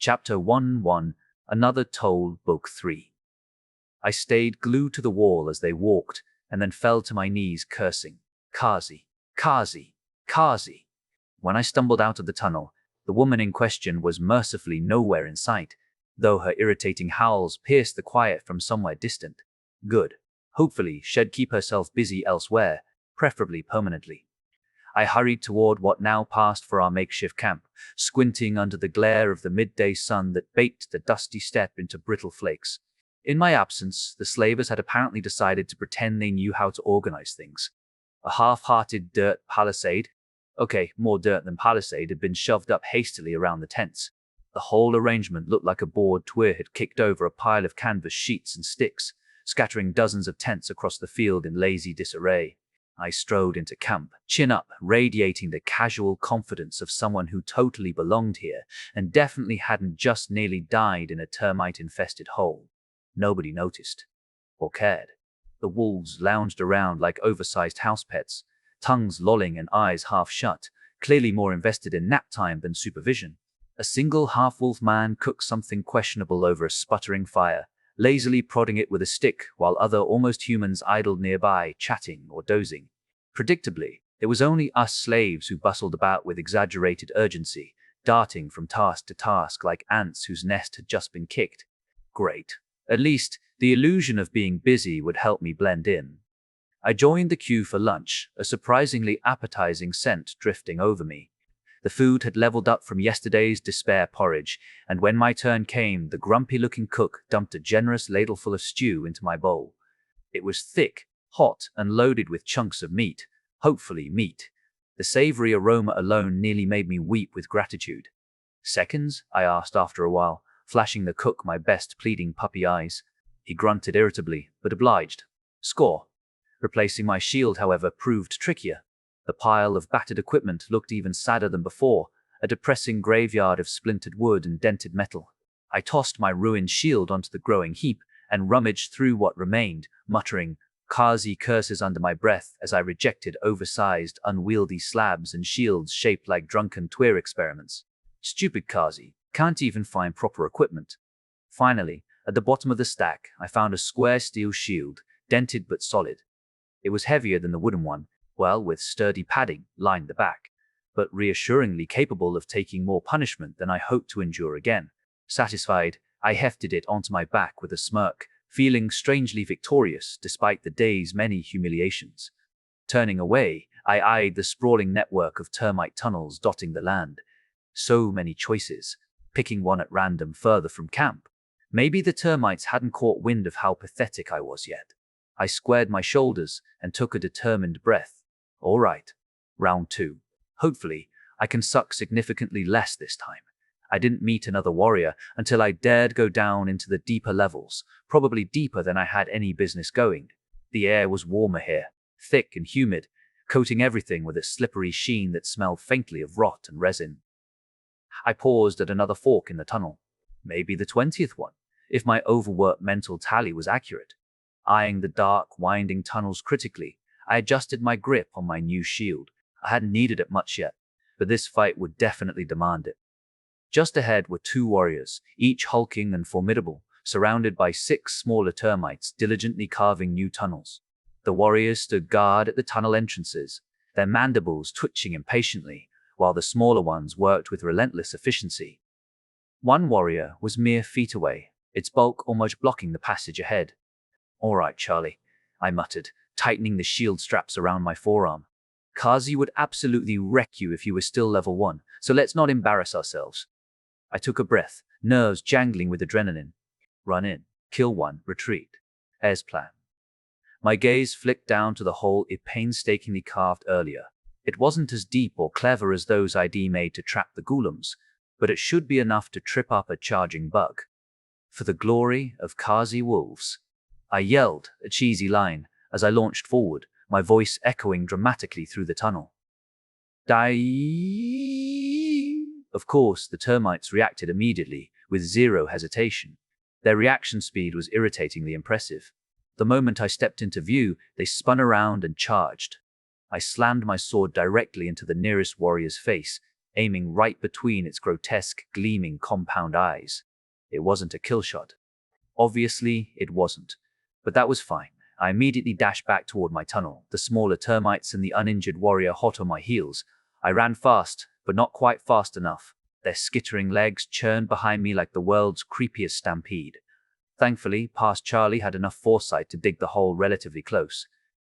Chapter 1-1, Another Toll, Book 3. I stayed glued to the wall as they walked, and then fell to my knees cursing, Kazi, Kazi, Kazi. When I stumbled out of the tunnel, the woman in question was mercifully nowhere in sight, though her irritating howls pierced the quiet from somewhere distant. Good. Hopefully, she'd keep herself busy elsewhere, preferably permanently. I hurried toward what now passed for our makeshift camp, squinting under the glare of the midday sun that baked the dusty steppe into brittle flakes. In my absence, the slavers had apparently decided to pretend they knew how to organize things. A half-hearted dirt palisade, more dirt than palisade, had been shoved up hastily around the tents. The whole arrangement looked like a bored twir had kicked over a pile of canvas sheets and sticks, scattering dozens of tents across the field in lazy disarray. I strode into camp, chin up, radiating the casual confidence of someone who totally belonged here and definitely hadn't just nearly died in a termite-infested hole. Nobody noticed or cared. The wolves lounged around like oversized house pets, tongues lolling and eyes half shut, clearly more invested in nap time than supervision. A single half-wolf man cooked something questionable over a sputtering fire, lazily prodding it with a stick, while other almost humans idled nearby, chatting or dozing. Predictably, it was only us slaves who bustled about with exaggerated urgency, darting from task to task like ants whose nest had just been kicked. Great. At least, the illusion of being busy would help me blend in. I joined the queue for lunch, a surprisingly appetizing scent drifting over me. The food had leveled up from yesterday's despair porridge, and when my turn came, the grumpy-looking cook dumped a generous ladleful of stew into my bowl. It was thick, hot, and loaded with chunks of meat, hopefully meat. The savory aroma alone nearly made me weep with gratitude. "Seconds?" I asked after a while, flashing the cook my best pleading puppy eyes. He grunted irritably, but obliged. "Score." Replacing my shield, however, proved trickier. The pile of battered equipment looked even sadder than before, a depressing graveyard of splintered wood and dented metal. I tossed my ruined shield onto the growing heap and rummaged through what remained, muttering Kazi curses under my breath as I rejected oversized, unwieldy slabs and shields shaped like drunken twir experiments. Stupid Kazi, can't even find proper equipment. Finally, at the bottom of the stack, I found a square steel shield, dented but solid. It was heavier than the wooden one, with sturdy padding lined the back, but reassuringly capable of taking more punishment than I hoped to endure again. Satisfied, I hefted it onto my back with a smirk, feeling strangely victorious despite the day's many humiliations. Turning away, I eyed the sprawling network of termite tunnels dotting the land. So many choices, picking one at random further from camp. Maybe the termites hadn't caught wind of how pathetic I was yet. I squared my shoulders and took a determined breath. All right. Round 2. Hopefully, I can suck significantly less this time. I didn't meet another warrior until I dared go down into the deeper levels, probably deeper than I had any business going. The air was warmer here, thick and humid, coating everything with a slippery sheen that smelled faintly of rot and resin. I paused at another fork in the tunnel. Maybe the 20th one, if my overworked mental tally was accurate. Eyeing the dark, winding tunnels critically, I adjusted my grip on my new shield. I hadn't needed it much yet, but this fight would definitely demand it. Just ahead were 2 warriors, each hulking and formidable, surrounded by 6 smaller termites diligently carving new tunnels. The warriors stood guard at the tunnel entrances, their mandibles twitching impatiently, while the smaller ones worked with relentless efficiency. One warrior was mere feet away, its bulk almost blocking the passage ahead. "All right, Charlie," I muttered, tightening the shield straps around my forearm. "Kazi would absolutely wreck you if you were still level 1, so let's not embarrass ourselves." I took a breath, nerves jangling with adrenaline. Run in, kill one, retreat. As planned. My gaze flicked down to the hole it painstakingly carved earlier. It wasn't as deep or clever as those I'd made to trap the golems, but it should be enough to trip up a charging bug. "For the glory of Kazi wolves," I yelled, a cheesy line, as I launched forward, my voice echoing dramatically through the tunnel. Die! Of course, the termites reacted immediately, with zero hesitation. Their reaction speed was irritatingly impressive. The moment I stepped into view, they spun around and charged. I slammed my sword directly into the nearest warrior's face, aiming right between its grotesque, gleaming compound eyes. It wasn't a kill shot. Obviously, it wasn't. But that was fine. I immediately dashed back toward my tunnel, the smaller termites and the uninjured warrior hot on my heels. I ran fast, but not quite fast enough. Their skittering legs churned behind me like the world's creepiest stampede. Thankfully, past Charlie had enough foresight to dig the hole relatively close.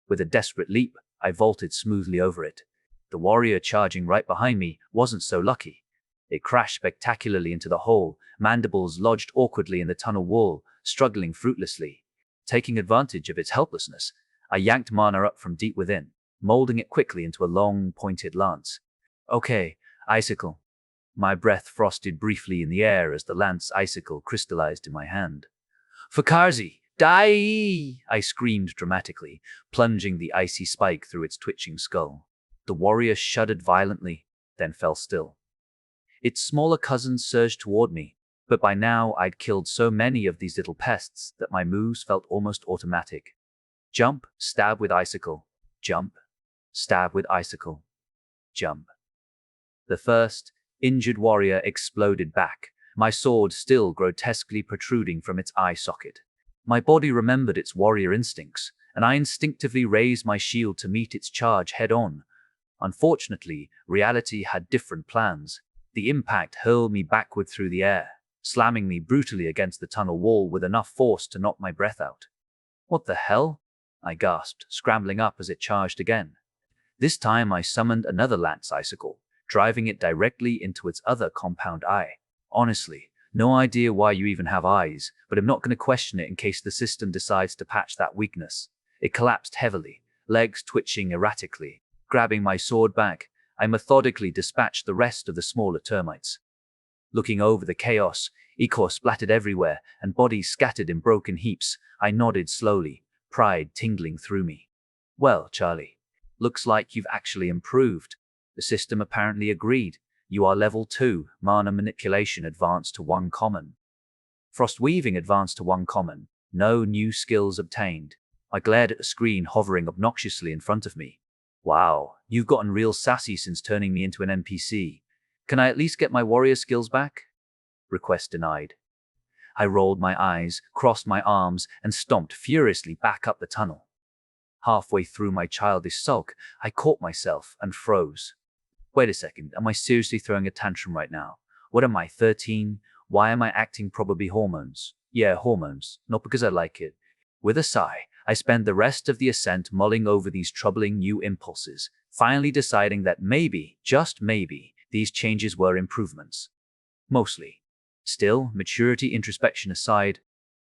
With a desperate leap, I vaulted smoothly over it. The warrior charging right behind me wasn't so lucky. It crashed spectacularly into the hole, mandibles lodged awkwardly in the tunnel wall, struggling fruitlessly. Taking advantage of its helplessness, I yanked Mana up from deep within, molding it quickly into a long, pointed lance. Okay, icicle. My breath frosted briefly in the air as the lance icicle crystallized in my hand. Fakarzi, die! I screamed dramatically, plunging the icy spike through its twitching skull. The warrior shuddered violently, then fell still. Its smaller cousin surged toward me, but by now I'd killed so many of these little pests that my moves felt almost automatic. Jump, stab with icicle. Jump, stab with icicle. Jump. The first, injured warrior exploded back, my sword still grotesquely protruding from its eye socket. My body remembered its warrior instincts, and I instinctively raised my shield to meet its charge head-on. Unfortunately, reality had different plans. The impact hurled me backward through the air, slamming me brutally against the tunnel wall with enough force to knock my breath out. What the hell? I gasped, scrambling up as it charged again. This time I summoned another lance icicle, driving it directly into its other compound eye. Honestly, no idea why you even have eyes, but I'm not going to question it in case the system decides to patch that weakness. It collapsed heavily, legs twitching erratically. Grabbing my sword back, I methodically dispatched the rest of the smaller termites. Looking over the chaos, ichor splattered everywhere and bodies scattered in broken heaps, I nodded slowly, pride tingling through me. Well, Charlie, looks like you've actually improved. The system apparently agreed. You are level 2, mana manipulation advanced to 1 common. Frost weaving advanced to 1 common. No new skills obtained. I glared at the screen hovering obnoxiously in front of me. Wow, you've gotten real sassy since turning me into an NPC. Can I at least get my warrior skills back? Request denied. I rolled my eyes, crossed my arms, and stomped furiously back up the tunnel. Halfway through my childish sulk, I caught myself and froze. Wait a second, am I seriously throwing a tantrum right now? What am I, 13? Why am I acting? Probably hormones. Yeah, hormones. Not because I like it. With a sigh, I spent the rest of the ascent mulling over these troubling new impulses, finally deciding that maybe, just maybe, these changes were improvements. Mostly. Still, maturity introspection aside,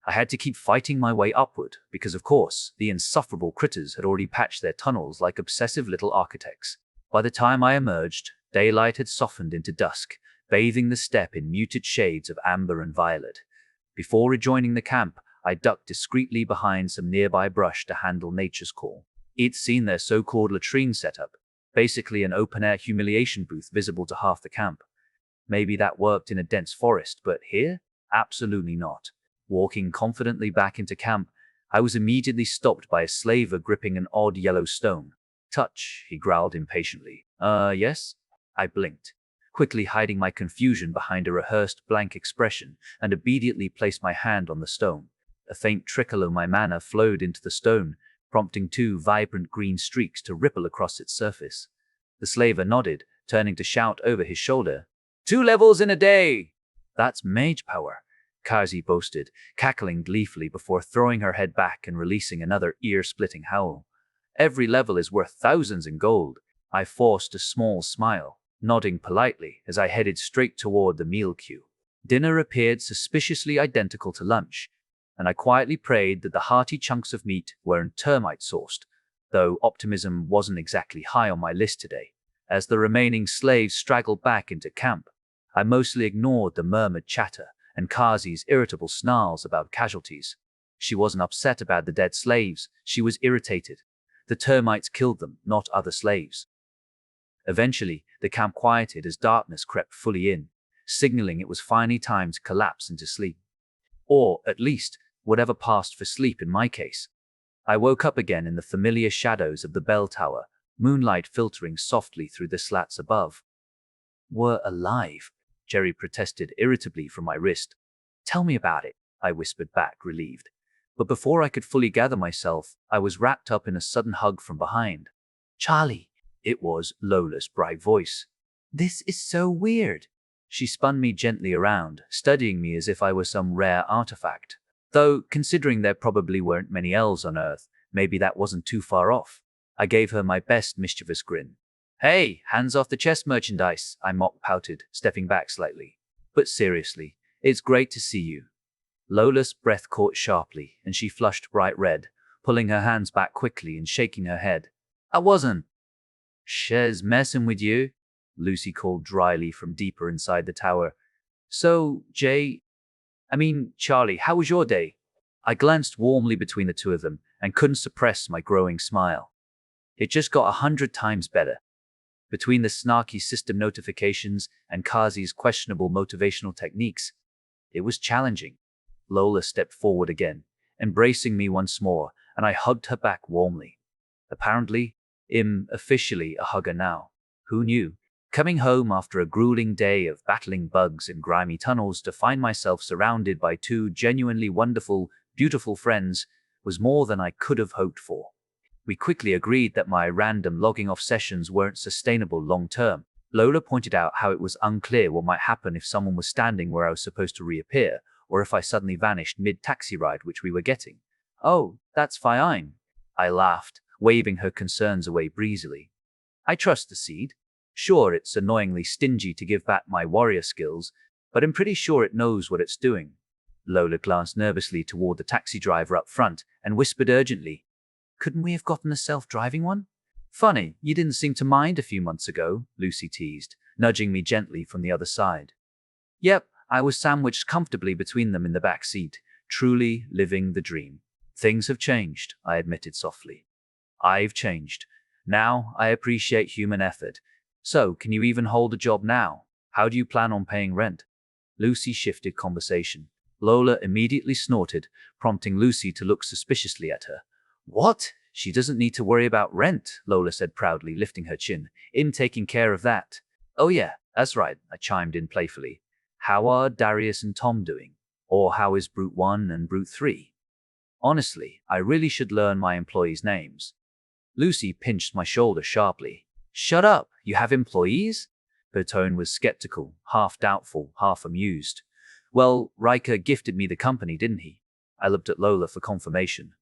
I had to keep fighting my way upward because, of course, the insufferable critters had already patched their tunnels like obsessive little architects. By the time I emerged, daylight had softened into dusk, bathing the steppe in muted shades of amber and violet. Before rejoining the camp, I ducked discreetly behind some nearby brush to handle nature's call. It'd seen their so-called latrine setup, basically an open-air humiliation booth visible to half the camp. Maybe that worked in a dense forest, but here? Absolutely not. Walking confidently back into camp, I was immediately stopped by a slaver gripping an odd yellow stone. Touch, he growled impatiently. Yes? I blinked, quickly hiding my confusion behind a rehearsed blank expression, and obediently placed my hand on the stone. A faint trickle of my mana flowed into the stone, prompting 2 vibrant green streaks to ripple across its surface. The slaver nodded, turning to shout over his shoulder, 2 levels in a day! That's mage power, Kazi boasted, cackling gleefully before throwing her head back and releasing another ear-splitting howl. Every level is worth thousands in gold. I forced a small smile, nodding politely as I headed straight toward the meal queue. Dinner appeared suspiciously identical to lunch, and I quietly prayed that the hearty chunks of meat weren't termite-sourced, though optimism wasn't exactly high on my list today. As the remaining slaves straggled back into camp, I mostly ignored the murmured chatter and Kazi's irritable snarls about casualties. She wasn't upset about the dead slaves, she was irritated. The termites killed them, not other slaves. Eventually, the camp quieted as darkness crept fully in, signaling it was finally time to collapse into sleep. Or, at least, whatever passed for sleep in my case. I woke up again in the familiar shadows of the bell tower, moonlight filtering softly through the slats above. were alive, Jerry protested irritably from my wrist. Tell me about it, I whispered back, relieved. But before I could fully gather myself, I was wrapped up in a sudden hug from behind. Charlie, it was Lola's bright voice. This is so weird. She spun me gently around, studying me as if I were some rare artifact. Though, considering there probably weren't many elves on Earth, maybe that wasn't too far off. I gave her my best mischievous grin. Hey, hands off the chest merchandise, I mock-pouted, stepping back slightly. But seriously, it's great to see you. Lola's breath caught sharply, and she flushed bright red, pulling her hands back quickly and shaking her head. I wasn't. She's messing with you, Lucy called dryly from deeper inside the tower. So, Charlie, how was your day? I glanced warmly between the two of them and couldn't suppress my growing smile. It just got 100 times better. Between the snarky system notifications and Kazi's questionable motivational techniques, it was challenging. Lola stepped forward again, embracing me once more, and I hugged her back warmly. Apparently, officially a hugger now. Who knew? Coming home after a grueling day of battling bugs in grimy tunnels to find myself surrounded by two genuinely wonderful, beautiful friends was more than I could have hoped for. We quickly agreed that my random logging off sessions weren't sustainable long term. Lola pointed out how it was unclear what might happen if someone was standing where I was supposed to reappear, or if I suddenly vanished mid-taxi ride which we were getting. Oh, that's fine, I laughed, waving her concerns away breezily. I trust the seed. Sure, it's annoyingly stingy to give back my warrior skills, but I'm pretty sure it knows what it's doing. Lola glanced nervously toward the taxi driver up front and whispered urgently, couldn't we have gotten a self-driving one? Funny, you didn't seem to mind a few months ago, Lucy teased, nudging me gently from the other side. Yep, I was sandwiched comfortably between them in the back seat, truly living the dream. Things have changed, I admitted softly. I've changed. Now I appreciate human effort. So, can you even hold a job now? How do you plan on paying rent? Lucy shifted conversation. Lola immediately snorted, prompting Lucy to look suspiciously at her. What? She doesn't need to worry about rent, Lola said proudly, lifting her chin. I'm taking care of that. Oh yeah, that's right, I chimed in playfully. How are Darius and Tom doing? Or how is Brute 1 and Brute 3? Honestly, I really should learn my employees' names. Lucy pinched my shoulder sharply. Shut up, you have employees? Her tone was skeptical, half doubtful, half amused. Well, Riker gifted me the company, didn't he? I looked at Lola for confirmation.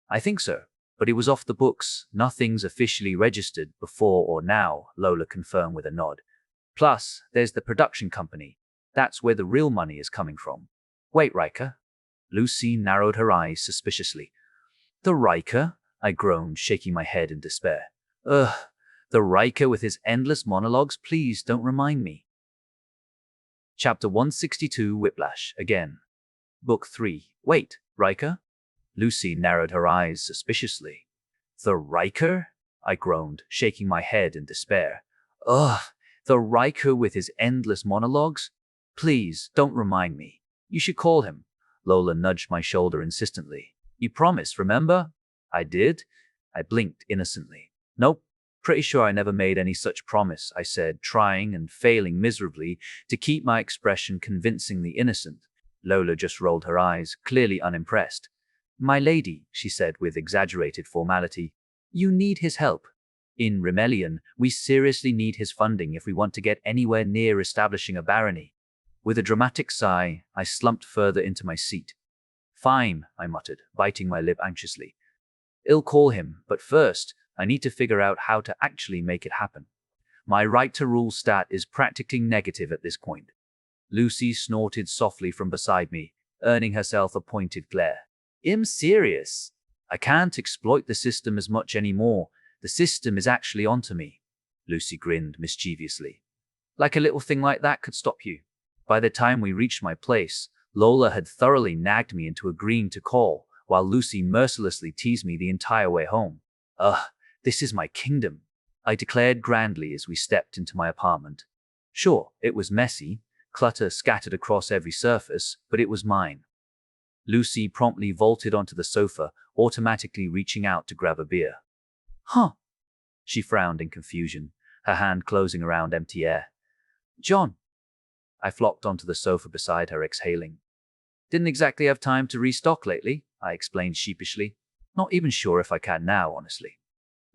I think so, but it was off the books. Nothing's officially registered before or now, Lola confirmed with a nod. Plus, there's the production company. That's where the real money is coming from. Wait, Riker? Lucy narrowed her eyes suspiciously. The Riker? I groaned, shaking my head in despair. Ugh, the Riker with his endless monologues, please don't remind me. Chapter 162, Whiplash, again. Book 3. Wait, Riker? Lucy narrowed her eyes suspiciously. The Riker? I groaned, shaking my head in despair. Ugh, the Riker with his endless monologues? Please, don't remind me. You should call him. Lola nudged my shoulder insistently. You promised, remember? I did. I blinked innocently. Nope, pretty sure I never made any such promise, I said, trying and failing miserably to keep my expression convincingly innocent. Lola just rolled her eyes, clearly unimpressed. My lady, she said with exaggerated formality, you need his help. In Rimelion, we seriously need his funding if we want to get anywhere near establishing a barony. With a dramatic sigh, I slumped further into my seat. Fine, I muttered, biting my lip anxiously. I'll call him, but first, I need to figure out how to actually make it happen. My right to rule stat is practically negative at this point. Lucy snorted softly from beside me, earning herself a pointed glare. I'm serious. I can't exploit the system as much anymore. The system is actually onto me. Lucy grinned mischievously. Like a little thing like that could stop you. By the time we reached my place, Lola had thoroughly nagged me into agreeing to call, while Lucy mercilessly teased me the entire way home. Ugh, this is my kingdom, I declared grandly as we stepped into my apartment. Sure, it was messy, clutter scattered across every surface, but it was mine. Lucy promptly vaulted onto the sofa, automatically reaching out to grab a beer. Huh? She frowned in confusion, her hand closing around empty air. John. I flopped onto the sofa beside her, exhaling. Didn't exactly have time to restock lately, I explained sheepishly. Not even sure if I can now, honestly.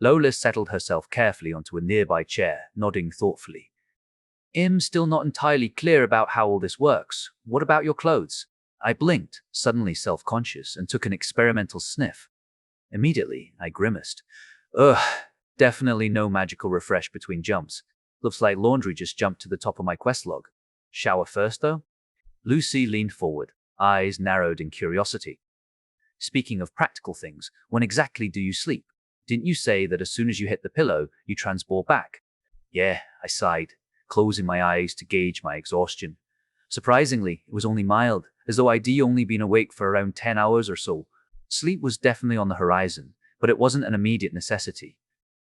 Lola settled herself carefully onto a nearby chair, nodding thoughtfully. I'm still not entirely clear about how all this works. What about your clothes? I blinked, suddenly self-conscious, and took an experimental sniff. Immediately, I grimaced. Ugh, definitely no magical refresh between jumps. Looks like laundry just jumped to the top of my quest log. Shower first, though? Lucy leaned forward, eyes narrowed in curiosity. Speaking of practical things, when exactly do you sleep? Didn't you say that as soon as you hit the pillow, you transport back? Yeah, I sighed, closing my eyes to gauge my exhaustion. Surprisingly, it was only mild, as though I'd only been awake for around 10 hours or so. Sleep was definitely on the horizon, but it wasn't an immediate necessity.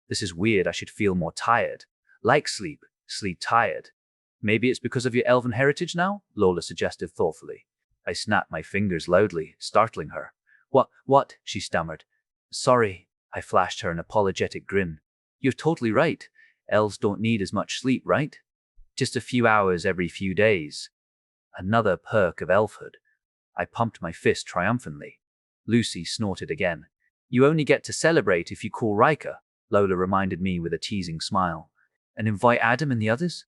This is weird, I should feel more tired. Like sleep, sleep tired. Maybe it's because of your elven heritage now? Lola suggested thoughtfully. I snapped my fingers loudly, startling her. What? She stammered. Sorry, I flashed her an apologetic grin. You're totally right. Elves don't need as much sleep, right? Just a few hours every few days. Another perk of elfhood. I pumped my fist triumphantly. Lucy snorted again. You only get to celebrate if you call Riker, Lola reminded me with a teasing smile. And invite Adam and the others?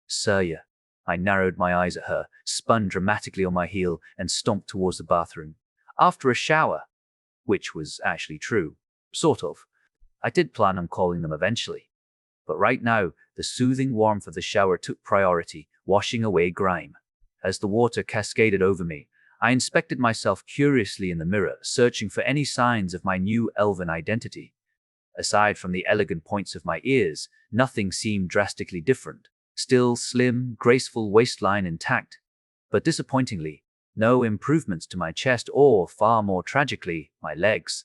Surya. I narrowed my eyes at her, spun dramatically on my heel, and stomped towards the bathroom. After a shower. Which was actually true. Sort of. I did plan on calling them eventually. But right now, the soothing warmth of the shower took priority, washing away grime. As the water cascaded over me, I inspected myself curiously in the mirror, searching for any signs of my new elven identity. Aside from the elegant points of my ears, nothing seemed drastically different. Still slim, graceful waistline intact. But disappointingly, no improvements to my chest or, far more tragically, my legs.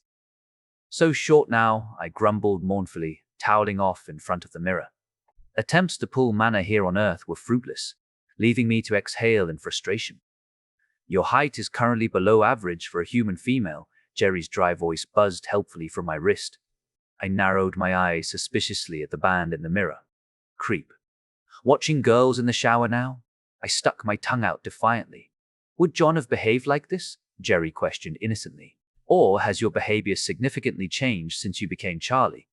So short now, I grumbled mournfully, toweling off in front of the mirror. Attempts to pull manna here on Earth were fruitless, leaving me to exhale in frustration. Your height is currently below average for a human female, Jerry's dry voice buzzed helpfully from my wrist. I narrowed my eyes suspiciously at the band in the mirror. Creep. Watching girls in the shower now? I stuck my tongue out defiantly. Would John have behaved like this? Jerry questioned innocently. Or has your behavior significantly changed since you became Charlie?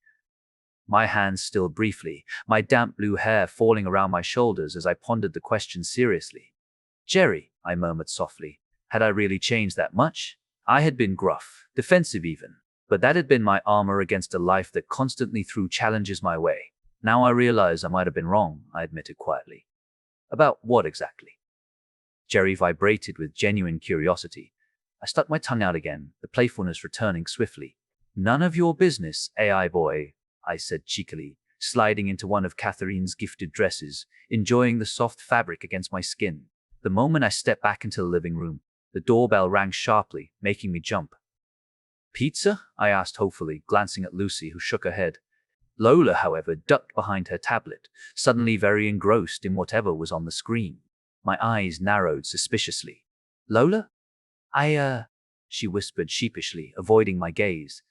My hands still briefly, my damp blue hair falling around my shoulders as I pondered the question seriously. Jerry, I murmured softly, had I really changed that much? I had been gruff, defensive even, but that had been my armor against a life that constantly threw challenges my way. Now I realize I might have been wrong, I admitted quietly. About what exactly? Jerry vibrated with genuine curiosity. I stuck my tongue out again, the playfulness returning swiftly. None of your business, AI boy, I said cheekily, sliding into one of Catherine's gifted dresses, enjoying the soft fabric against my skin. The moment I stepped back into the living room, the doorbell rang sharply, making me jump. Pizza? I asked hopefully, glancing at Lucy, who shook her head. Lola, however, ducked behind her tablet, suddenly very engrossed in whatever was on the screen. My eyes narrowed suspiciously. Lola? She whispered sheepishly, avoiding my gaze.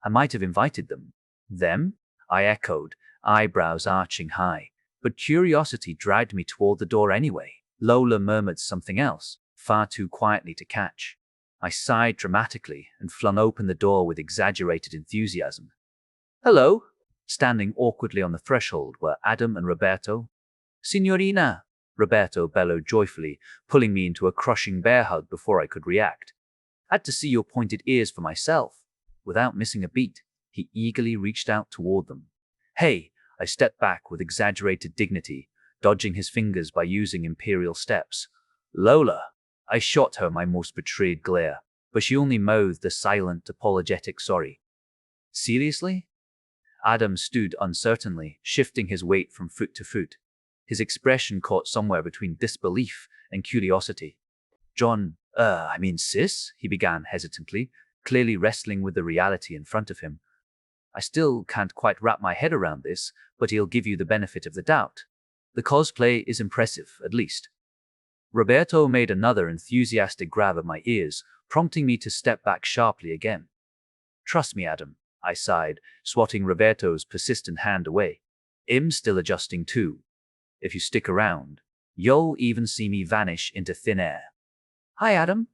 I might have invited them. Them? I echoed, eyebrows arching high. But curiosity dragged me toward the door anyway. Lola murmured something else, far too quietly to catch. I sighed dramatically and flung open the door with exaggerated enthusiasm. Hello? Standing awkwardly on the threshold were Adam and Roberto. Signorina! Roberto bellowed joyfully, pulling me into a crushing bear hug before I could react. Had to see your pointed ears for myself. Without missing a beat, he eagerly reached out toward them. Hey! I stepped back with exaggerated dignity, dodging his fingers by using imperial steps. Lola! I shot her my most betrayed glare, but she only mouthed a silent, apologetic sorry. Seriously? Adam stood uncertainly, shifting his weight from foot to foot. His expression caught somewhere between disbelief and curiosity. John, sis, he began hesitantly, clearly wrestling with the reality in front of him. I still can't quite wrap my head around this, but he'll give you the benefit of the doubt. The cosplay is impressive, at least. Roberto made another enthusiastic grab at my ears, prompting me to step back sharply again. Trust me, Adam, I sighed, swatting Roberto's persistent hand away. I'm still adjusting too. If you stick around, You'll even see me vanish into thin air. Hi, Adam,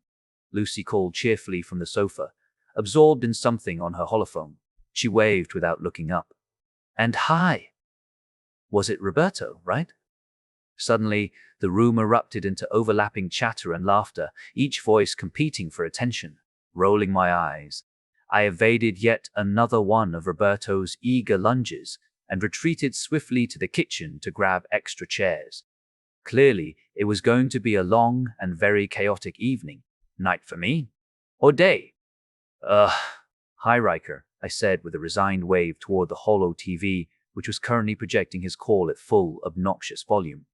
Lucy called cheerfully from the sofa, absorbed in something on her holophone. She waved without looking up. And hi. Was it Roberto, right? Suddenly, the room erupted into overlapping chatter and laughter, each voice competing for attention. Rolling my eyes, I evaded yet another one of Roberto's eager lunges and retreated swiftly to the kitchen to grab extra chairs. Clearly, it was going to be a long and very chaotic evening. Night for me? Or day? Ugh. Hi, Riker, I said with a resigned wave toward the holo TV, which was currently projecting his call at full, obnoxious volume.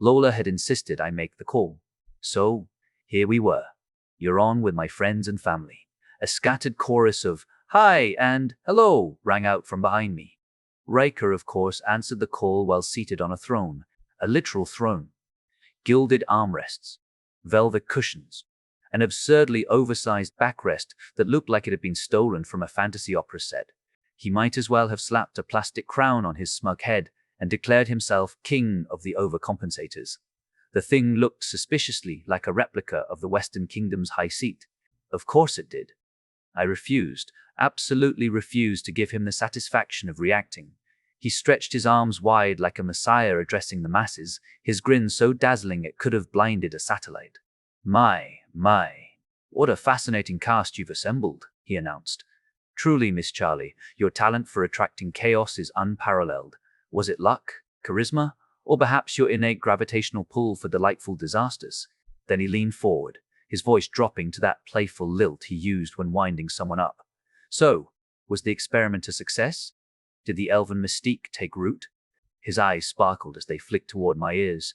Lola had insisted I make the call. So, here we were. You're on with my friends and family. A scattered chorus of hi and hello rang out from behind me. Riker, of course, answered the call while seated on a throne, a literal throne. Gilded armrests, velvet cushions, an absurdly oversized backrest that looked like it had been stolen from a fantasy opera set. He might as well have slapped a plastic crown on his smug head and declared himself king of the overcompensators. The thing looked suspiciously like a replica of the Western Kingdom's high seat. Of course it did. I refused, absolutely refused to give him the satisfaction of reacting. He stretched his arms wide like a messiah addressing the masses, his grin so dazzling it could have blinded a satellite. My, what a fascinating cast you've assembled, he announced. Truly, Miss Charlie, your talent for attracting chaos is unparalleled. Was it luck, charisma, or perhaps your innate gravitational pull for delightful disasters? Then he leaned forward, his voice dropping to that playful lilt he used when winding someone up. So, was the experiment a success? Did the elven mystique take root? His eyes sparkled as they flicked toward my ears.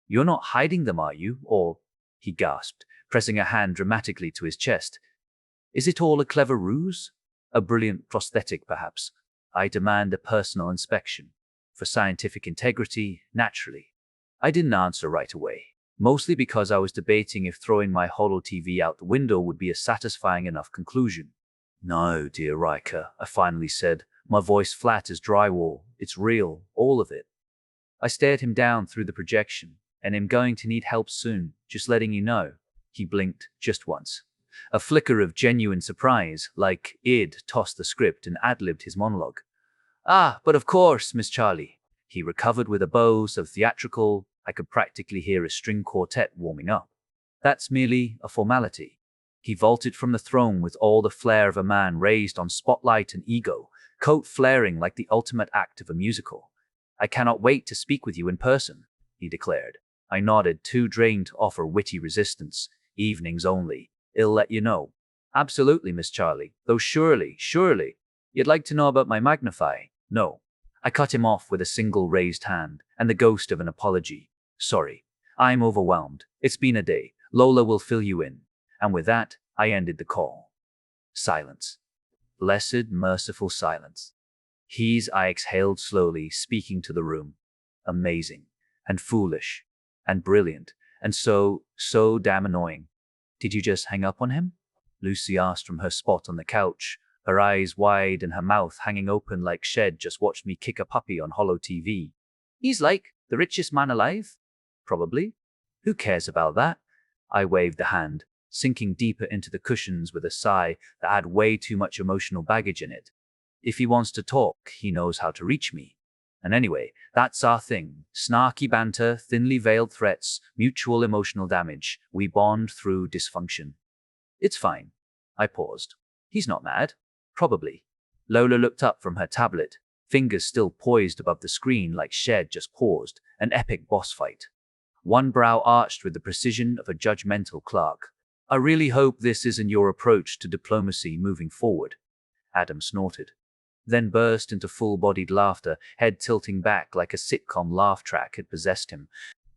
You're not hiding them, are you? Or, he gasped, pressing a hand dramatically to his chest. Is it all a clever ruse? A brilliant prosthetic, perhaps? I demand a personal inspection. For scientific integrity, naturally. I didn't answer right away, mostly because I was debating if throwing my holo TV out the window would be a satisfying enough conclusion. No, dear Riker, I finally said, my voice flat as drywall. It's real, all of it. I stared him down through the projection, and am going to need help soon, just letting you know. He blinked just once. A flicker of genuine surprise, like Id tossed the script and ad-libbed his monologue. Ah, but of course, Miss Charlie. He recovered with a bow so theatrical I could practically hear a string quartet warming up. That's merely a formality. He vaulted from the throne with all the flair of a man raised on spotlight and ego, coat flaring like the ultimate act of a musical. I cannot wait to speak with you in person, he declared. I nodded, too drained to offer witty resistance. Evenings only. I'll let you know. Absolutely, Miss Charlie, though surely. You'd like to know about my magnify? No. I cut him off with a single raised hand and the ghost of an apology. Sorry. I'm overwhelmed. It's been a day. Lola will fill you in. And with that, I ended the call. Silence. Blessed, merciful silence. I exhaled slowly, speaking to the room. Amazing. And foolish. And brilliant. And so damn annoying. Did you just hang up on him? Lucy asked from her spot on the couch, her eyes wide and her mouth hanging open like Shed just watched me kick a puppy on holo TV. He's like the richest man alive? Probably. Who cares about that? I waved a hand, sinking deeper into the cushions with a sigh that had way too much emotional baggage in it. If he wants to talk, he knows how to reach me. And anyway, that's our thing. Snarky banter, thinly veiled threats, mutual emotional damage. We bond through dysfunction. It's fine. I paused. He's not mad. Probably. Lola looked up from her tablet, fingers still poised above the screen like Shed just paused, an epic boss fight. One brow arched with the precision of a judgmental clerk. I really hope this isn't your approach to diplomacy moving forward. Adam snorted, then burst into full-bodied laughter, head tilting back like a sitcom laugh track had possessed him.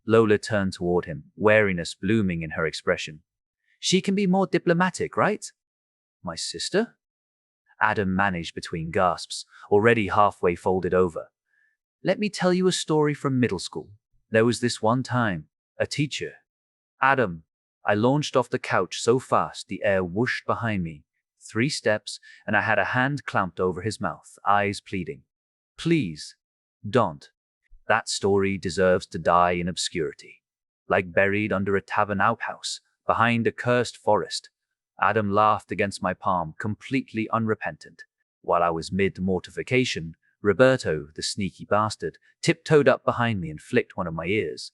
Lola turned toward him, wariness blooming in her expression. She can be more diplomatic, right? My sister? Adam managed between gasps, already halfway folded over. Let me tell you a story from middle school. There was this one time, a teacher. Adam. I launched off the couch so fast the air whooshed behind me. 3 steps, and I had a hand clamped over his mouth, eyes pleading. Please, don't. That story deserves to die in obscurity. like buried under a tavern outhouse, behind a cursed forest. Adam laughed against my palm, completely unrepentant. While I was mid-mortification, Roberto, the sneaky bastard, tiptoed up behind me and flicked one of my ears.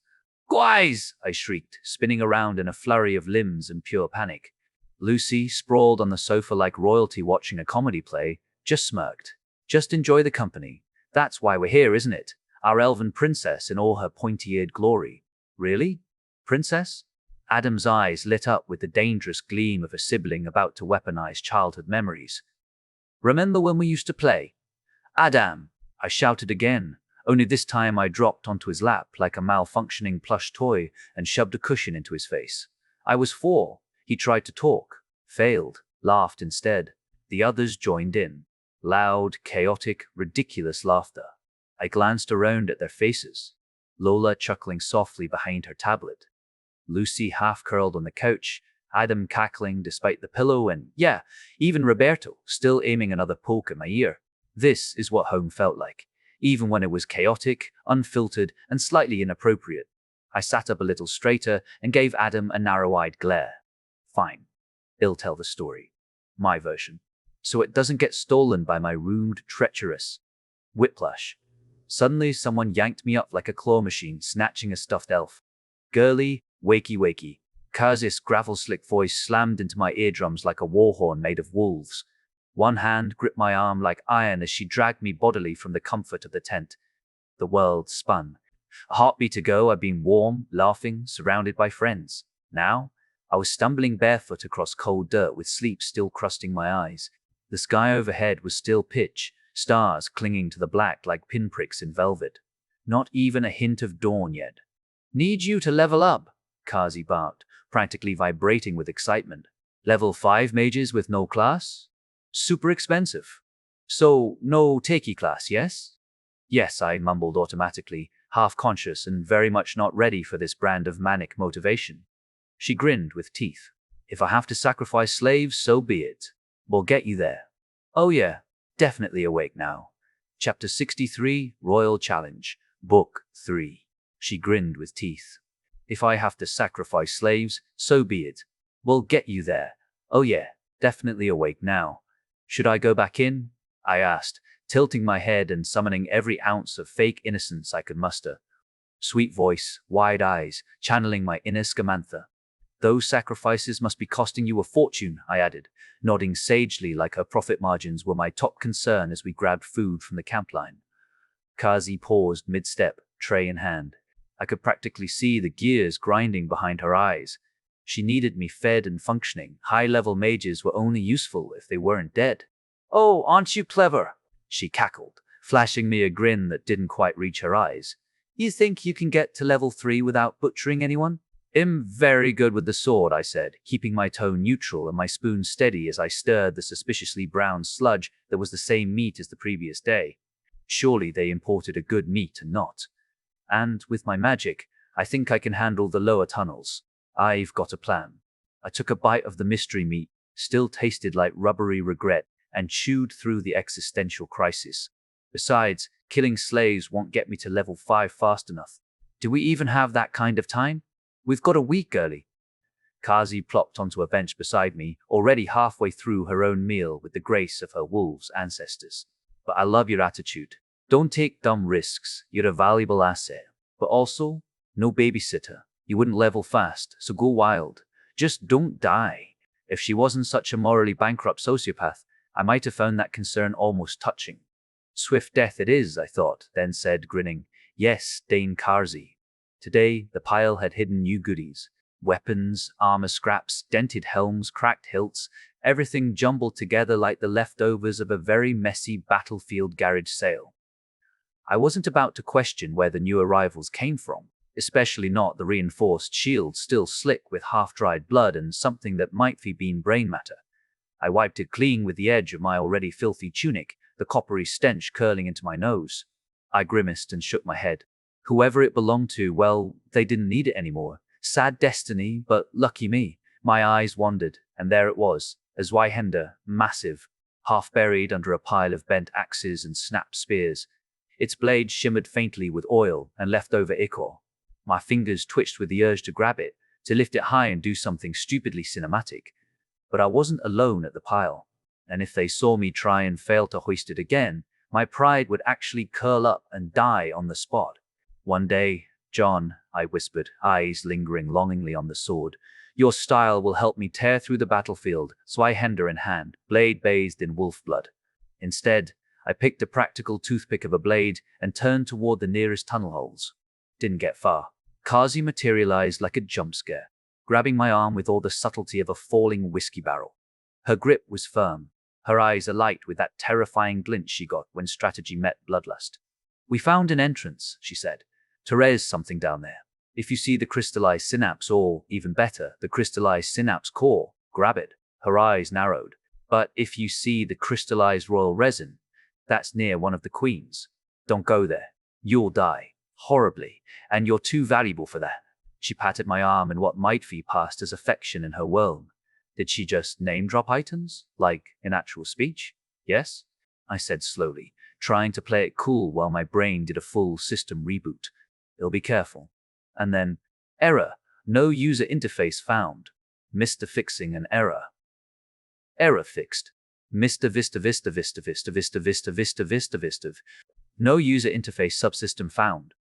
"Guys!" I shrieked, spinning around in a flurry of limbs in pure panic. Lucy, sprawled on the sofa like royalty watching a comedy play, just smirked. "Just enjoy the company. That's why we're here, isn't it? Our elven princess in all her pointy-eared glory." "Really? Princess?" Adam's eyes lit up with the dangerous gleam of a sibling about to weaponize childhood memories. "Remember when we used to play?" "Adam!" I shouted again, only this time I dropped onto his lap like a malfunctioning plush toy and shoved a cushion into his face. I was 4. He tried to talk, failed, laughed instead. The others joined in. Loud, chaotic, ridiculous laughter. I glanced around at their faces. Lola chuckling softly behind her tablet. Lucy half-curled on the couch, Adam cackling despite the pillow, and yeah, even Roberto still aiming another poke at my ear. This is what home felt like, even when it was chaotic, unfiltered, and slightly inappropriate. I sat up a little straighter and gave Adam a narrow-eyed glare. Fine. He'll tell the story. My version. So it doesn't get stolen by my rude, treacherous whiplash. Suddenly, someone yanked me up like a claw machine, snatching a stuffed elf. Girly, wakey wakey. Kazi's gravel-slick voice slammed into my eardrums like a war horn made of wolves. One hand gripped my arm like iron as she dragged me bodily from the comfort of the tent. The world spun. A heartbeat ago, I'd been warm, laughing, surrounded by friends. Now, I was stumbling barefoot across cold dirt with sleep still crusting my eyes. The sky overhead was still pitch, stars clinging to the black like pinpricks in velvet. Not even a hint of dawn yet. "Need you to level up," Kazi barked, practically vibrating with excitement. "Level 5 mages with no class? Super expensive. So, no takey class, yes?" "Yes," I mumbled automatically, half-conscious and very much not ready for this brand of manic motivation. She grinned with teeth. "If I have to sacrifice slaves, so be it. We'll get you there." "Oh yeah, definitely awake now." Chapter 63, Royal Challenge, Book 3. She grinned with teeth. "If I have to sacrifice slaves, so be it. We'll get you there. Oh yeah, definitely awake now." "Should I go back in?" I asked, tilting my head and summoning every ounce of fake innocence I could muster. Sweet voice, wide eyes, channeling my inner Scamantha. "Those sacrifices must be costing you a fortune," I added, nodding sagely like her profit margins were my top concern as we grabbed food from the camp line. Kazi paused mid-step, tray in hand. I could practically see the gears grinding behind her eyes. She needed me fed and functioning. High-level mages were only useful if they weren't dead. "Oh, aren't you clever?" she cackled, flashing me a grin that didn't quite reach her eyes. "You think you can get to level 3 without butchering anyone?" "I'm very good with the sword," I said, keeping my tone neutral and my spoon steady as I stirred the suspiciously brown sludge that was the same meat as the previous day. Surely they imported a good meat and not. "And with my magic, I think I can handle the lower tunnels. I've got a plan." I took a bite of the mystery meat, still tasted like rubbery regret, and chewed through the existential crisis. Besides, killing slaves won't get me to level 5 fast enough. Do we even have that kind of time? "We've got a week, girlie." Kazi plopped onto a bench beside me, already halfway through her own meal with the grace of her wolves' ancestors. "But I love your attitude. Don't take dumb risks. You're a valuable asset. But also, no babysitter. You wouldn't level fast, so go wild. Just don't die." If she wasn't such a morally bankrupt sociopath, I might have found that concern almost touching. "Swift death it is," I thought, then said, grinning, "Yes, Dane Kazi." Today, the pile had hidden new goodies. Weapons, armor scraps, dented helms, cracked hilts, everything jumbled together like the leftovers of a very messy battlefield garage sale. I wasn't about to question where the new arrivals came from, especially not the reinforced shield still slick with half-dried blood and something that might have been brain matter. I wiped it clean with the edge of my already filthy tunic, the coppery stench curling into my nose. I grimaced and shook my head. Whoever it belonged to, well, they didn't need it anymore. Sad destiny, but lucky me. My eyes wandered, and there it was, a Zweihander, massive, half buried under a pile of bent axes and snapped spears. Its blade shimmered faintly with oil and leftover ichor. My fingers twitched with the urge to grab it, to lift it high and do something stupidly cinematic. But I wasn't alone at the pile, and if they saw me try and fail to hoist it again, my pride would actually curl up and die on the spot. One day, John, I whispered, eyes lingering longingly on the sword, your style will help me tear through the battlefield, so I held her in hand, blade bathed in wolf blood. Instead, I picked a practical toothpick of a blade and turned toward the nearest tunnel holes. Didn't get far. Kazi materialized like a jump scare, grabbing my arm with all the subtlety of a falling whiskey barrel. Her grip was firm, her eyes alight with that terrifying glint she got when strategy met bloodlust. We found an entrance, she said. There's something down there. If you see the crystallized synapse or, even better, the crystallized synapse core, grab it. Her eyes narrowed. But if you see the crystallized royal resin, that's near one of the queens. Don't go there. You'll die. Horribly. And you're too valuable for that. She patted my arm in what might be passed as affection in her world. Did she just name-drop items? Like in actual speech? Yes? I said slowly, trying to play it cool while my brain did a full system reboot. You'll be careful. And then, error. No user interface found. Mr. Fixing an error. Error fixed. Mr. Vista Vista Vista Vista Vista Vista Vista Vista Vista. No user interface subsystem found.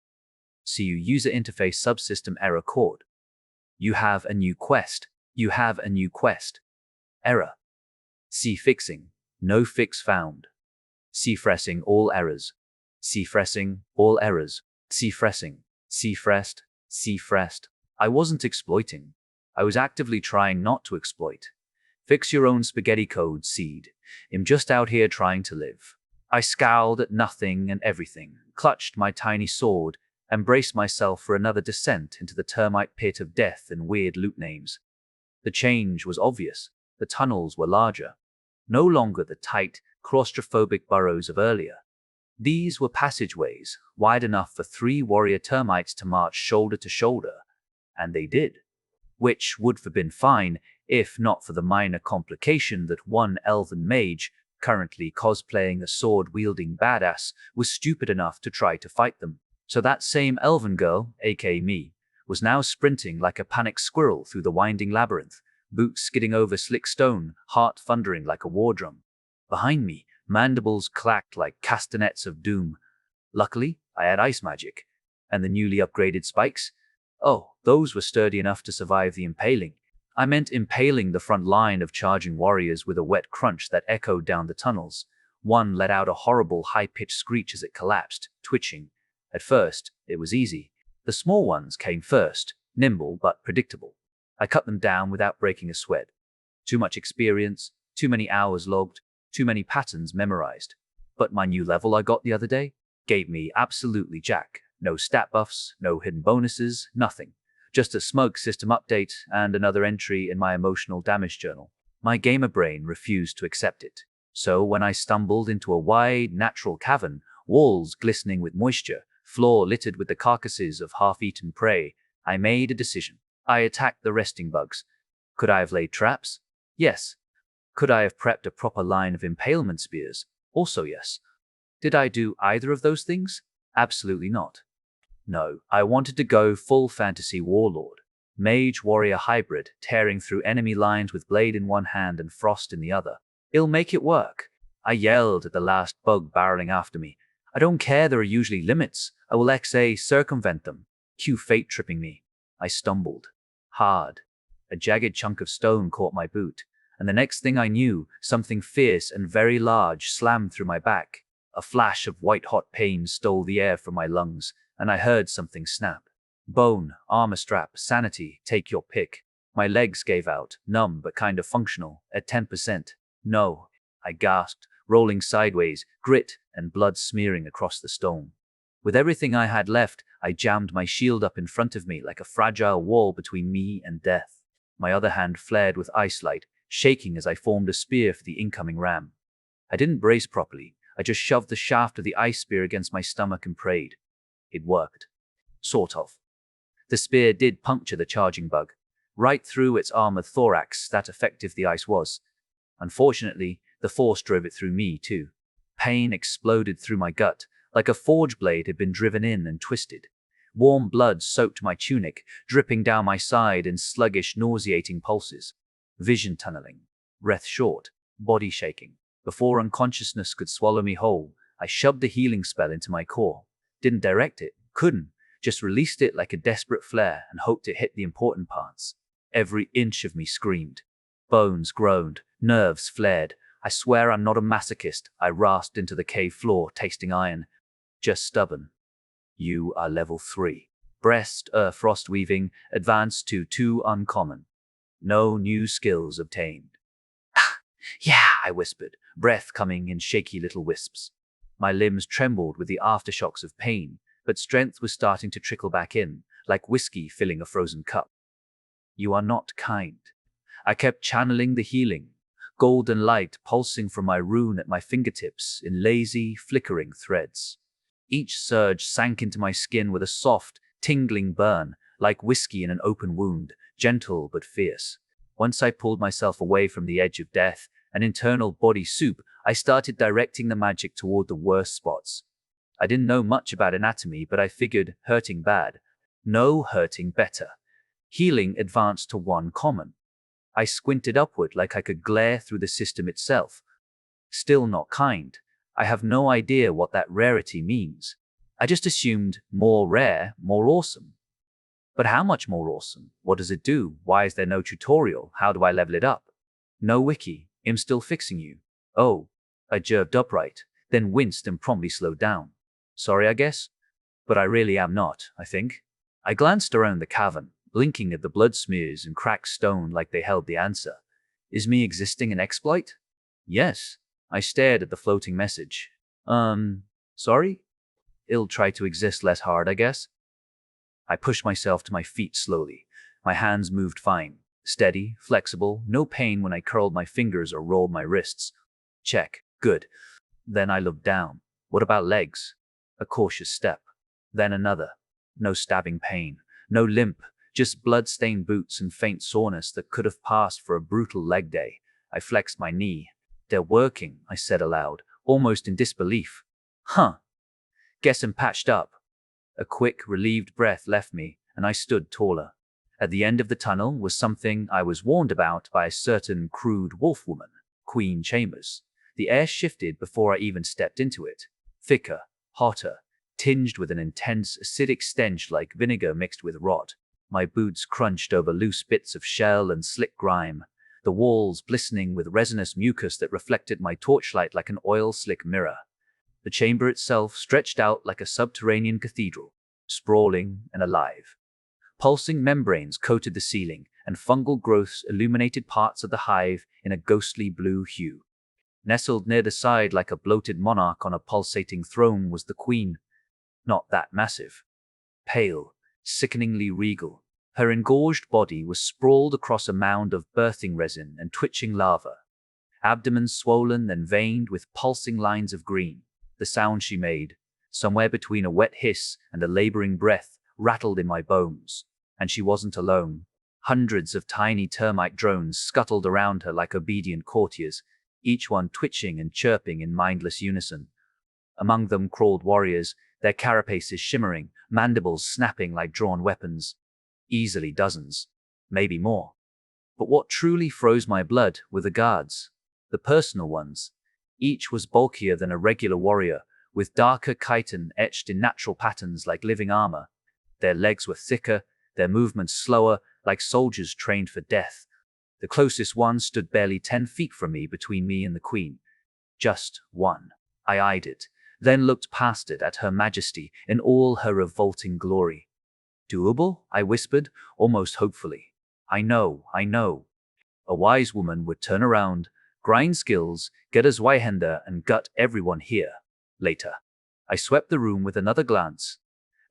CU user interface subsystem error cord. You have a new quest. You have a new quest. Error. C fixing. No fix found. C fressing all errors. C fressing all errors. C fressing. C fressed. C fressed. I wasn't exploiting. I was actively trying not to exploit. Fix your own spaghetti code, seed. I'm just out here trying to live. I scowled at nothing and everything, clutched my tiny sword, and braced myself for another descent into the termite pit of death and weird loot names. The change was obvious. The tunnels were larger. No longer the tight, claustrophobic burrows of earlier. These were passageways, wide enough for 3 warrior termites to march shoulder to shoulder. And they did. Which would have been fine, if not for the minor complication that one elven mage, currently cosplaying a sword-wielding badass, was stupid enough to try to fight them. So that same elven girl, aka me, was now sprinting like a panicked squirrel through the winding labyrinth, boots skidding over slick stone, heart thundering like a war drum. Behind me, mandibles clacked like castanets of doom. Luckily, I had ice magic. And the newly upgraded spikes? Oh, those were sturdy enough to survive the impaling. I meant impaling the front line of charging warriors with a wet crunch that echoed down the tunnels. One let out a horrible high-pitched screech as it collapsed, twitching. At first, it was easy. The small ones came first, nimble but predictable. I cut them down without breaking a sweat. Too much experience, too many hours logged, too many patterns memorized. But my new level I got the other day gave me absolutely jack. No stat buffs, no hidden bonuses, nothing. Just a smug system update and another entry in my emotional damage journal. My gamer brain refused to accept it. So when I stumbled into a wide, natural cavern, walls glistening with moisture, floor littered with the carcasses of half-eaten prey, I made a decision. I attacked the resting bugs. Could I have laid traps? Yes. Could I have prepped a proper line of impalement spears? Also yes. Did I do either of those things? Absolutely not. No, I wanted to go full fantasy warlord. Mage warrior hybrid, tearing through enemy lines with blade in one hand and frost in the other. I'll make it work. I yelled at the last bug barreling after me. I don't care, there are usually limits. I will XA circumvent them. Cue fate tripping me. I stumbled. Hard. A jagged chunk of stone caught my boot, and the next thing I knew, something fierce and very large slammed through my back. A flash of white-hot pain stole the air from my lungs, and I heard something snap. Bone, armor strap, sanity, take your pick. My legs gave out, numb but kind of functional, at 10%. No, I gasped, rolling sideways, grit and blood smearing across the stone. With everything I had left, I jammed my shield up in front of me like a fragile wall between me and death. My other hand flared with ice light, shaking as I formed a spear for the incoming ram. I didn't brace properly. I just shoved the shaft of the ice spear against my stomach and prayed. It worked. Sort of. The spear did puncture the charging bug, right through its armored thorax, that effective the ice was. Unfortunately, the force drove it through me too. Pain exploded through my gut, like a forge blade had been driven in and twisted. Warm blood soaked my tunic, dripping down my side in sluggish, nauseating pulses. Vision tunneling. Breath short. Body shaking. Before unconsciousness could swallow me whole, I shoved the healing spell into my core. Didn't direct it. Couldn't. Just released it like a desperate flare and hoped it hit the important parts. Every inch of me screamed. Bones groaned. Nerves flared. I swear I'm not a masochist. I rasped into the cave floor, tasting iron. Just stubborn. You are level 3. Breast, frost weaving, advanced to 2 uncommon. No new skills obtained. Yeah, I whispered, breath coming in shaky little wisps. My limbs trembled with the aftershocks of pain, but strength was starting to trickle back in, like whiskey filling a frozen cup. You are not kind. I kept channeling the healing, golden light pulsing from my rune at my fingertips in lazy, flickering threads. Each surge sank into my skin with a soft, tingling burn, like whiskey in an open wound, gentle but fierce. Once I pulled myself away from the edge of death, an internal body soup, I started directing the magic toward the worst spots. I didn't know much about anatomy, but I figured hurting bad. No hurting better. Healing advanced to 1 common. I squinted upward like I could glare through the system itself. Still not kind. I have no idea what that rarity means. I just assumed more rare, more awesome. But how much more awesome? What does it do? Why is there no tutorial? How do I level it up? No wiki. I'm still fixing you. Oh. I jerked upright, then winced and promptly slowed down. Sorry, I guess? But I really am not, I think. I glanced around the cavern, blinking at the blood smears and cracked stone like they held the answer. Is me existing an exploit? Yes. I stared at the floating message. Sorry? It'll try to exist less hard, I guess. I pushed myself to my feet slowly. My hands moved fine. Steady, flexible, no pain when I curled my fingers or rolled my wrists. Check. Good. Then I looked down. What about legs? A cautious step. Then another. No stabbing pain. No limp. Just blood-stained boots and faint soreness that could have passed for a brutal leg day. I flexed my knee. They're working, I said aloud, almost in disbelief. Huh. Guess I'm patched up. A quick, relieved breath left me, and I stood taller. At the end of the tunnel was something I was warned about by a certain crude wolf woman, Queen Chambers. The air shifted before I even stepped into it. Thicker, hotter, tinged with an intense acidic stench like vinegar mixed with rot. My boots crunched over loose bits of shell and slick grime, the walls glistening with resinous mucus that reflected my torchlight like an oil-slick mirror. The chamber itself stretched out like a subterranean cathedral, sprawling and alive. Pulsing membranes coated the ceiling, and fungal growths illuminated parts of the hive in a ghostly blue hue. Nestled near the side like a bloated monarch on a pulsating throne was the queen. Not that massive. Pale, sickeningly regal. Her engorged body was sprawled across a mound of birthing resin and twitching lava. Abdomen swollen and veined with pulsing lines of green. The sound she made, somewhere between a wet hiss and a laboring breath, rattled in my bones. And she wasn't alone. Hundreds of tiny termite drones scuttled around her like obedient courtiers, each one twitching and chirping in mindless unison. Among them crawled warriors, their carapaces shimmering, mandibles snapping like drawn weapons. Easily dozens, maybe more. But what truly froze my blood were the guards, the personal ones. Each was bulkier than a regular warrior, with darker chitin etched in natural patterns like living armor. Their legs were thicker, their movements slower, like soldiers trained for death. The closest one stood barely 10 feet from me, between me and the queen. Just one. I eyed it, then looked past it at Her Majesty in all her revolting glory. Doable? I whispered, almost hopefully. I know. A wise woman would turn around, grind skills, get a Zweihänder, and gut everyone here. Later. I swept the room with another glance.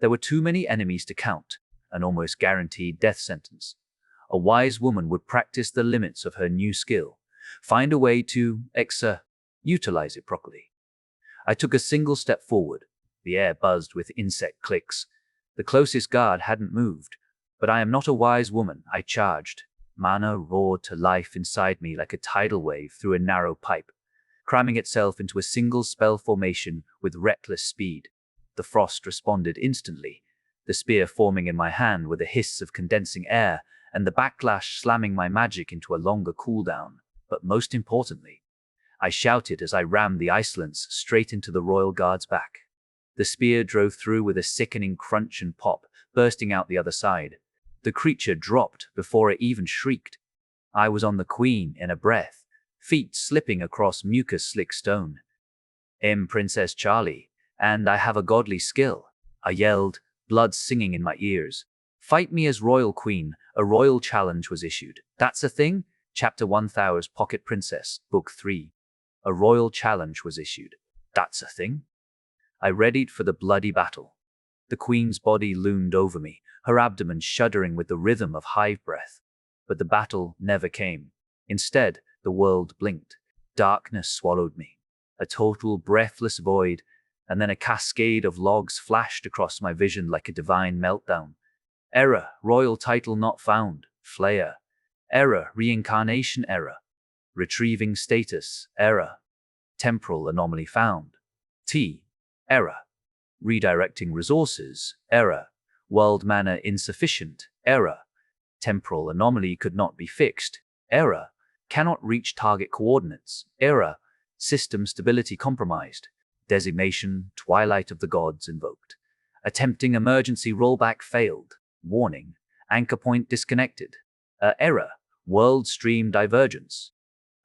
There were too many enemies to count, an almost guaranteed death sentence. A wise woman would practice the limits of her new skill, find a way to utilize it properly. I took a single step forward. The air buzzed with insect clicks. The closest guard hadn't moved. But I am not a wise woman, I charged. Mana roared to life inside me like a tidal wave through a narrow pipe, cramming itself into a single spell formation with reckless speed. The frost responded instantly. the spear forming in my hand with a hiss of condensing air, and the backlash slamming my magic into a longer cooldown. But most importantly, I shouted as I rammed the ice lance straight into the royal guard's back. The spear drove through with a sickening crunch and pop, bursting out the other side. The creature dropped before it even shrieked. I was on the queen in a breath, feet slipping across mucus-slick stone. Princess Charlie, and I have a godly skill," I yelled, blood singing in my ears. "Fight me as royal queen." A royal challenge was issued. That's a thing? Chapter 1000, Pocket Princess, Book 3. A royal challenge was issued. That's a thing? I readied for the bloody battle. The queen's body loomed over me, her abdomen shuddering with the rhythm of hive breath. But the battle never came. Instead, the world blinked. Darkness swallowed me. A total breathless void, and then a cascade of logs flashed across my vision like a divine meltdown. Error, royal title not found. Flair. Error, reincarnation error. Retrieving status, error. Temporal anomaly found. Error. Redirecting resources, error. World mana insufficient, error. Temporal anomaly could not be fixed, error. Cannot reach target coordinates, error. System stability compromised. Designation, Twilight of the Gods invoked. Attempting emergency rollback failed. Warning, anchor point disconnected. Error, world stream divergence.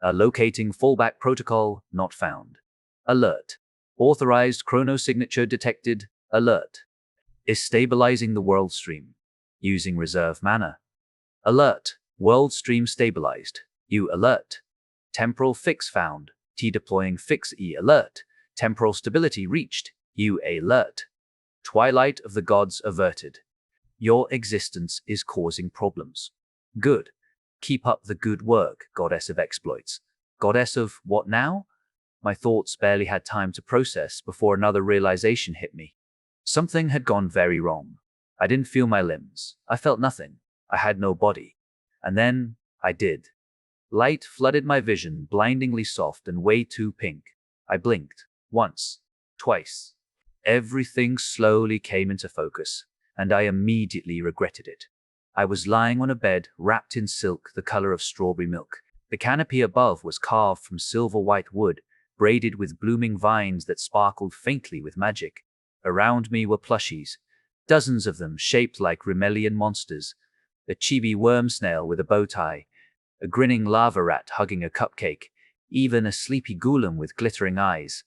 Locating fallback protocol not found. Alert, authorized chronosignature detected. Alert, is stabilizing the world stream. Using reserve mana. Alert, world stream stabilized. U alert. Temporal fix found. T deploying fix. E alert. Temporal stability reached. U alert. Twilight of the Gods averted. Your existence is causing problems. Good. Keep up the good work, Goddess of Exploits. Goddess of what now? My thoughts barely had time to process before another realization hit me. Something had gone very wrong. I didn't feel my limbs. I felt nothing. I had no body. And then, I did. Light flooded my vision, blindingly soft and way too pink. I blinked. Once. Twice. Everything slowly came into focus, and I immediately regretted it. I was lying on a bed, wrapped in silk the color of strawberry milk. The canopy above was carved from silver-white wood, braided with blooming vines that sparkled faintly with magic. Around me were plushies, dozens of them shaped like Rimelion monsters, a chibi worm snail with a bow tie, a grinning lava rat hugging a cupcake, even a sleepy golem with glittering eyes.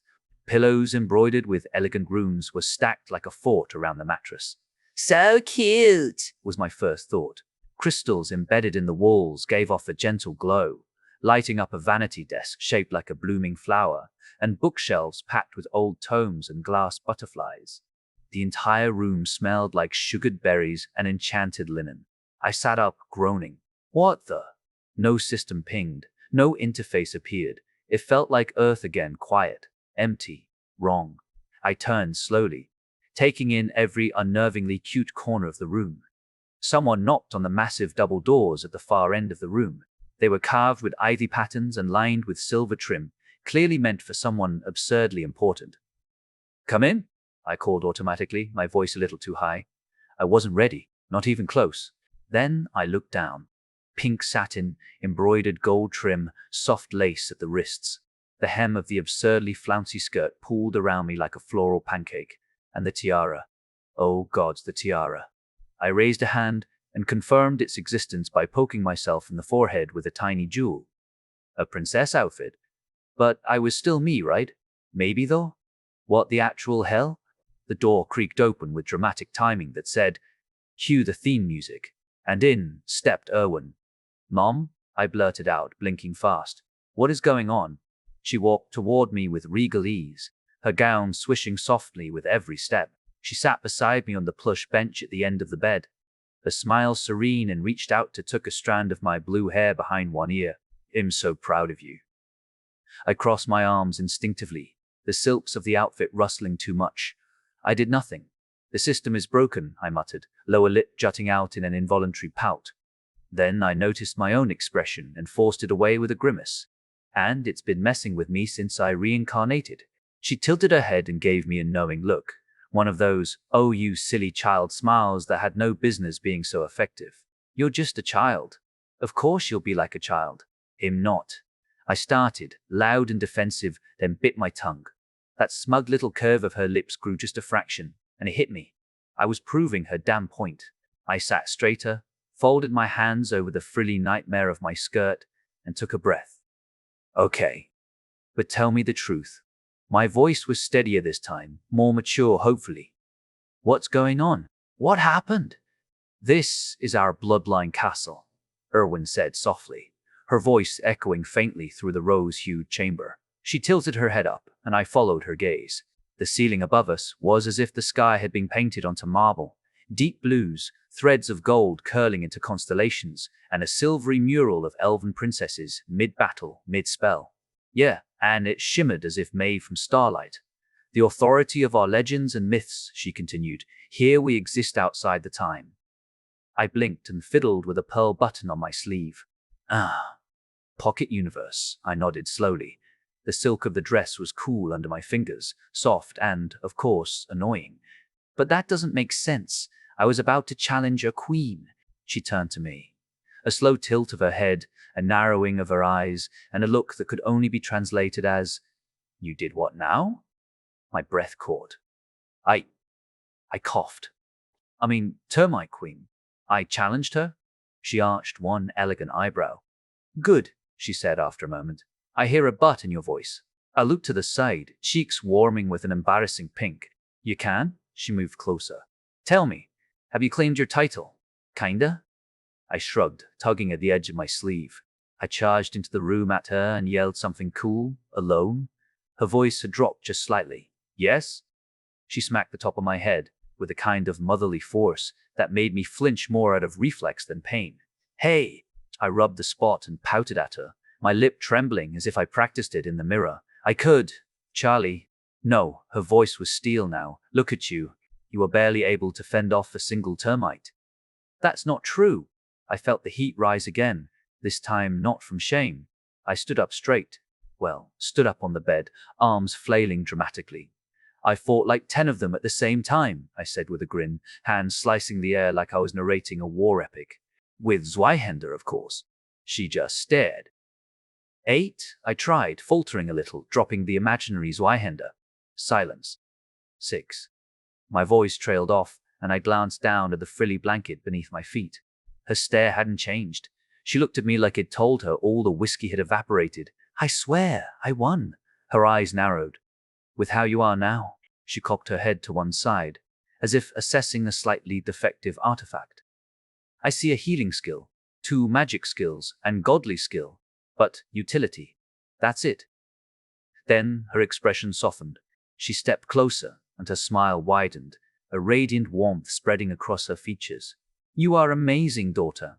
Pillows embroidered with elegant runes were stacked like a fort around the mattress. "So cute," was my first thought. Crystals embedded in the walls gave off a gentle glow, lighting up a vanity desk shaped like a blooming flower, and bookshelves packed with old tomes and glass butterflies. The entire room smelled like sugared berries and enchanted linen. I sat up, groaning. What the? No system pinged. No interface appeared. It felt like Earth again, quiet, empty, wrong. I turned slowly, taking in every unnervingly cute corner of the room. Someone knocked on the massive double doors at the far end of the room. They were carved with ivy patterns and lined with silver trim, clearly meant for someone absurdly important. "Come in," I called automatically, my voice a little too high. I wasn't ready, not even close. Then I looked down. Pink satin, embroidered gold trim, soft lace at the wrists. The hem of the absurdly flouncy skirt pooled around me like a floral pancake. And the tiara. Oh gods, the tiara. I raised a hand and confirmed its existence by poking myself in the forehead with a tiny jewel. A princess outfit. But I was still me, right? Maybe though? What the actual hell? The door creaked open with dramatic timing that said, "Cue the theme music." And in stepped Erwin. "Mom?" I blurted out, blinking fast. "What is going on?" She walked toward me with regal ease, her gown swishing softly with every step. She sat beside me on the plush bench at the end of the bed, her smile serene, and reached out to tuck a strand of my blue hair behind one ear. "I'm so proud of you." I crossed my arms instinctively, the silks of the outfit rustling too much. I did nothing. "The system is broken," I muttered, lower lip jutting out in an involuntary pout. Then I noticed my own expression and forced it away with a grimace. "And it's been messing with me since I reincarnated." She tilted her head and gave me a knowing look. One of those, oh you silly child smiles that had no business being so effective. You're just a child. Of course you'll be like a child. Him not. I started, loud and defensive, then bit my tongue. That smug little curve of her lips grew just a fraction, and it hit me. I was proving her damn point. I sat straighter, folded my hands over the frilly nightmare of my skirt, and took a breath. Okay. But tell me the truth. My voice was steadier this time, more mature, hopefully. What's going on? What happened? This is our bloodline castle, Erwin said softly, her voice echoing faintly through the rose-hued chamber. She tilted her head up, and I followed her gaze. The ceiling above us was as if the sky had been painted onto marble. Deep blues, threads of gold curling into constellations, and a silvery mural of elven princesses, mid-battle, mid-spell. Yeah, and it shimmered as if made from starlight. The authority of our legends and myths, she continued. Here we exist outside the time. I blinked and fiddled with a pearl button on my sleeve. Ah. Pocket universe, I nodded slowly. The silk of the dress was cool under my fingers, soft and, of course, annoying. But that doesn't make sense. I was about to challenge a queen. She turned to me. A slow tilt of her head, a narrowing of her eyes, and a look that could only be translated as, "You did what now?" My breath caught. I coughed. Termite Queen. I challenged her. She arched one elegant eyebrow. Good, she said after a moment. I hear a but in your voice. I looked to the side, cheeks warming with an embarrassing pink. You can? She moved closer. Tell me, have you claimed your title? Kinda? I shrugged, tugging at the edge of my sleeve. I charged into the room at her and yelled something cool, alone. Her voice had dropped just slightly. Yes? She smacked the top of my head with a kind of motherly force that made me flinch more out of reflex than pain. Hey! I rubbed the spot and pouted at her, my lip trembling as if I practiced it in the mirror. I could. Charlie. No, her voice was steel now. Look at you. You were barely able to fend off a single termite. That's not true. I felt the heat rise again, this time not from shame. I stood up straight. Stood up on the bed, arms flailing dramatically. I fought like 10 of them at the same time, I said with a grin, hands slicing the air like I was narrating a war epic. With Zweihander, of course. She just stared. 8, I tried, faltering a little, dropping the imaginary Zweihander. Silence. 6. My voice trailed off, and I glanced down at the frilly blanket beneath my feet. Her stare hadn't changed. She looked at me like it told her all the whiskey had evaporated. I swear, I won. Her eyes narrowed. With how you are now? She cocked her head to one side, as if assessing a slightly defective artifact. I see a healing skill, 2 magic skills, and godly skill, but utility. That's it. Then her expression softened. She stepped closer, and her smile widened, a radiant warmth spreading across her features. You are amazing, daughter.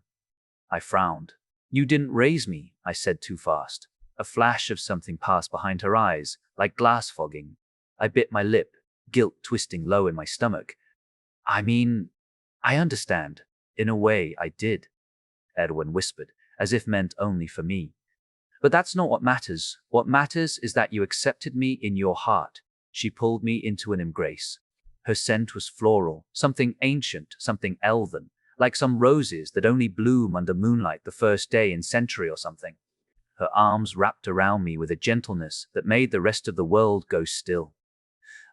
I frowned. You didn't raise me, I said too fast. A flash of something passed behind her eyes, like glass fogging. I bit my lip, guilt twisting low in my stomach. I understand. In a way, I did, Edwin whispered, as if meant only for me. But that's not what matters. What matters is that you accepted me in your heart. She pulled me into an embrace. Her scent was floral, something ancient, something elven, like some roses that only bloom under moonlight the first day in century or something. Her arms wrapped around me with a gentleness that made the rest of the world go still.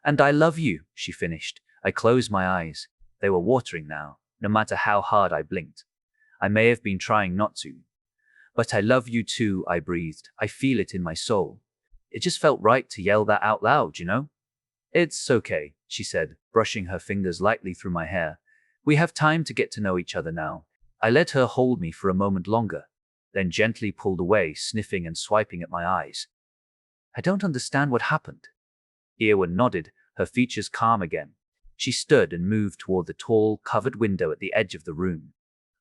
And I love you, she finished. I closed my eyes. They were watering now, no matter how hard I blinked. I may have been trying not to. But I love you too, I breathed. I feel it in my soul. It just felt right to yell that out loud, you know? It's okay, she said, brushing her fingers lightly through my hair. We have time to get to know each other now. I let her hold me for a moment longer, then gently pulled away, sniffing and swiping at my eyes. I don't understand what happened. Eowyn nodded, her features calm again. She stood and moved toward the tall, covered window at the edge of the room.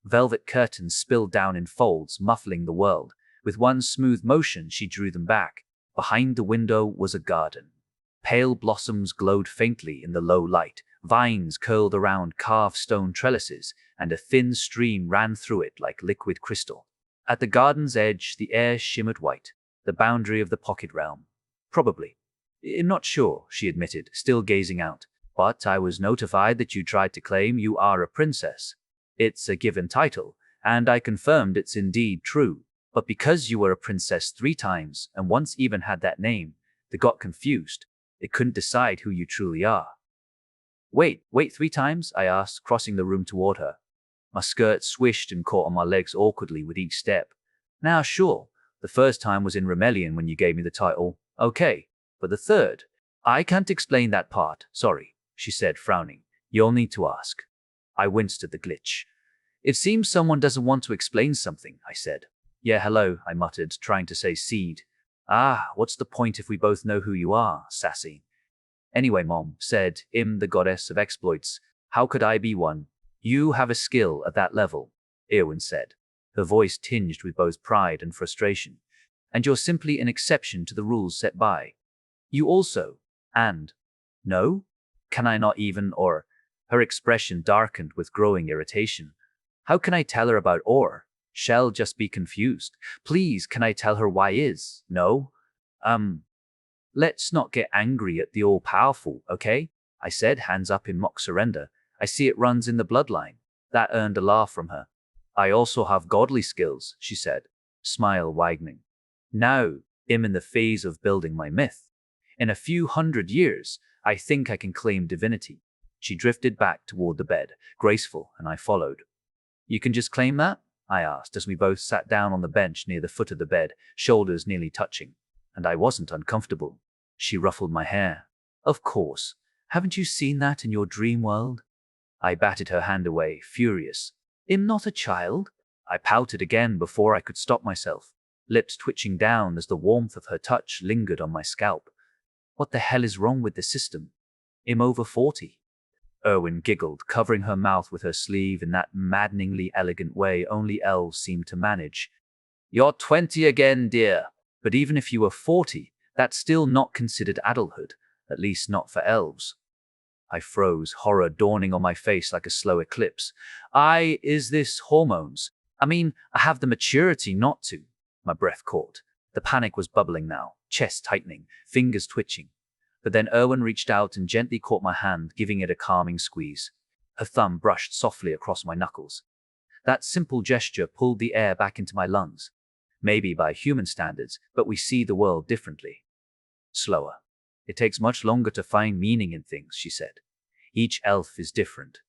Velvet curtains spilled down in folds, muffling the world. With one smooth motion, she drew them back. Behind the window was a garden. Pale blossoms glowed faintly in the low light. Vines curled around carved stone trellises, and a thin stream ran through it like liquid crystal. At the garden's edge, the air shimmered white, the boundary of the pocket realm. Probably. I'm not sure, she admitted, still gazing out. But I was notified that you tried to claim you are a princess. It's a given title, and I confirmed it's indeed true. But because you were a princess 3 times, and once even had that name, they got confused. They couldn't decide who you truly are. Wait, 3 times? I asked, crossing the room toward her. My skirt swished and caught on my legs awkwardly with each step. Now, sure, the first time was in Rimelion when you gave me the title. Okay, but the third? I can't explain that part, sorry, she said, frowning. You'll need to ask. I winced at the glitch. It seems someone doesn't want to explain something, I said. Yeah, hello, I muttered, trying to say seed. Ah, what's the point if we both know who you are, sassy? Anyway, Mom, said the goddess of exploits. How could I be one? You have a skill at that level, Eowyn said, her voice tinged with both pride and frustration. And you're simply an exception to the rules set by. You also, and, no? Can I not even, or? Her expression darkened with growing irritation. How can I tell her about or? She'll just be confused. Please, can I tell her why is? No? Let's not get angry at the all-powerful, okay? I said, hands up in mock surrender. I see it runs in the bloodline. That earned a laugh from her. I also have godly skills, she said, smile widening. Now, I'm in the phase of building my myth. In a few 100 years, I think I can claim divinity. She drifted back toward the bed, graceful, and I followed. You can just claim that? I asked as we both sat down on the bench near the foot of the bed, shoulders nearly touching. And I wasn't uncomfortable. She ruffled my hair. Of course. Haven't you seen that in your dream world? I batted her hand away, furious. I'm not a child. I pouted again before I could stop myself, lips twitching down as the warmth of her touch lingered on my scalp. What the hell is wrong with the system? I'm over 40. Eowyn giggled, covering her mouth with her sleeve in that maddeningly elegant way only elves seem to manage. You're 20 again, dear. But even if you were 40, that's still not considered adulthood, at least not for elves. I froze, horror dawning on my face like a slow eclipse. Is this hormones? I mean, I have the maturity not to. My breath caught. The panic was bubbling now, chest tightening, fingers twitching. But then Eowyn reached out and gently caught my hand, giving it a calming squeeze. Her thumb brushed softly across my knuckles. That simple gesture pulled the air back into my lungs. Maybe by human standards, but we see the world differently. Slower. It takes much longer to find meaning in things, she said. Each elf is different.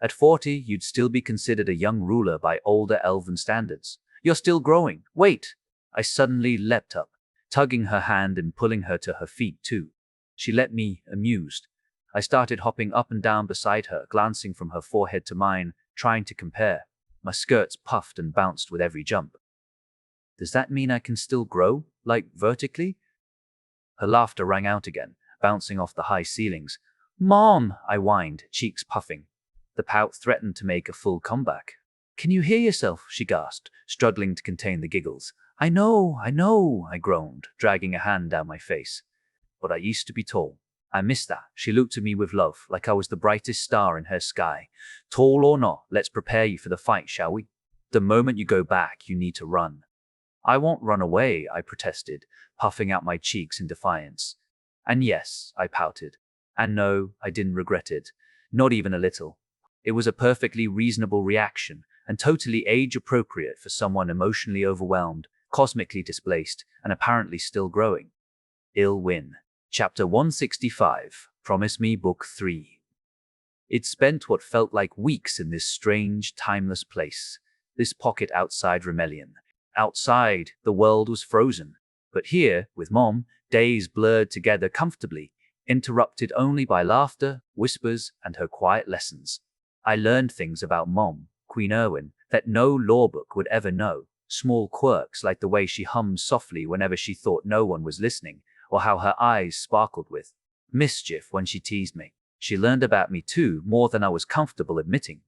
At 40, you'd still be considered a young ruler by older elven standards. You're still growing. Wait! I suddenly leapt up, tugging her hand and pulling her to her feet too. She let me, amused. I started hopping up and down beside her, glancing from her forehead to mine, trying to compare. My skirts puffed and bounced with every jump. Does that mean I can still grow, like vertically? Her laughter rang out again, bouncing off the high ceilings. Mom, I whined, cheeks puffing. The pout threatened to make a full comeback. Can you hear yourself? She gasped, struggling to contain the giggles. I know, I groaned, dragging a hand down my face. But I used to be tall. I miss that. She looked at me with love, like I was the brightest star in her sky. Tall or not, let's prepare you for the fight, shall we? The moment you go back, you need to run. I won't run away, I protested, puffing out my cheeks in defiance. And yes, I pouted. And no, I didn't regret it. Not even a little. It was a perfectly reasonable reaction, and totally age-appropriate for someone emotionally overwhelmed, cosmically displaced, and apparently still growing. Ill Win. Chapter 165. Promise Me Book 3. It spent what felt like weeks in this strange, timeless place. This pocket outside Rimelion. Outside, the world was frozen. But here, with Mom, days blurred together comfortably, interrupted only by laughter, whispers, and her quiet lessons. I learned things about Mom, Queen Eowyn, that no lawbook would ever know. Small quirks like the way she hummed softly whenever she thought no one was listening, or how her eyes sparkled with mischief when she teased me. She learned about me too, more than I was comfortable admitting.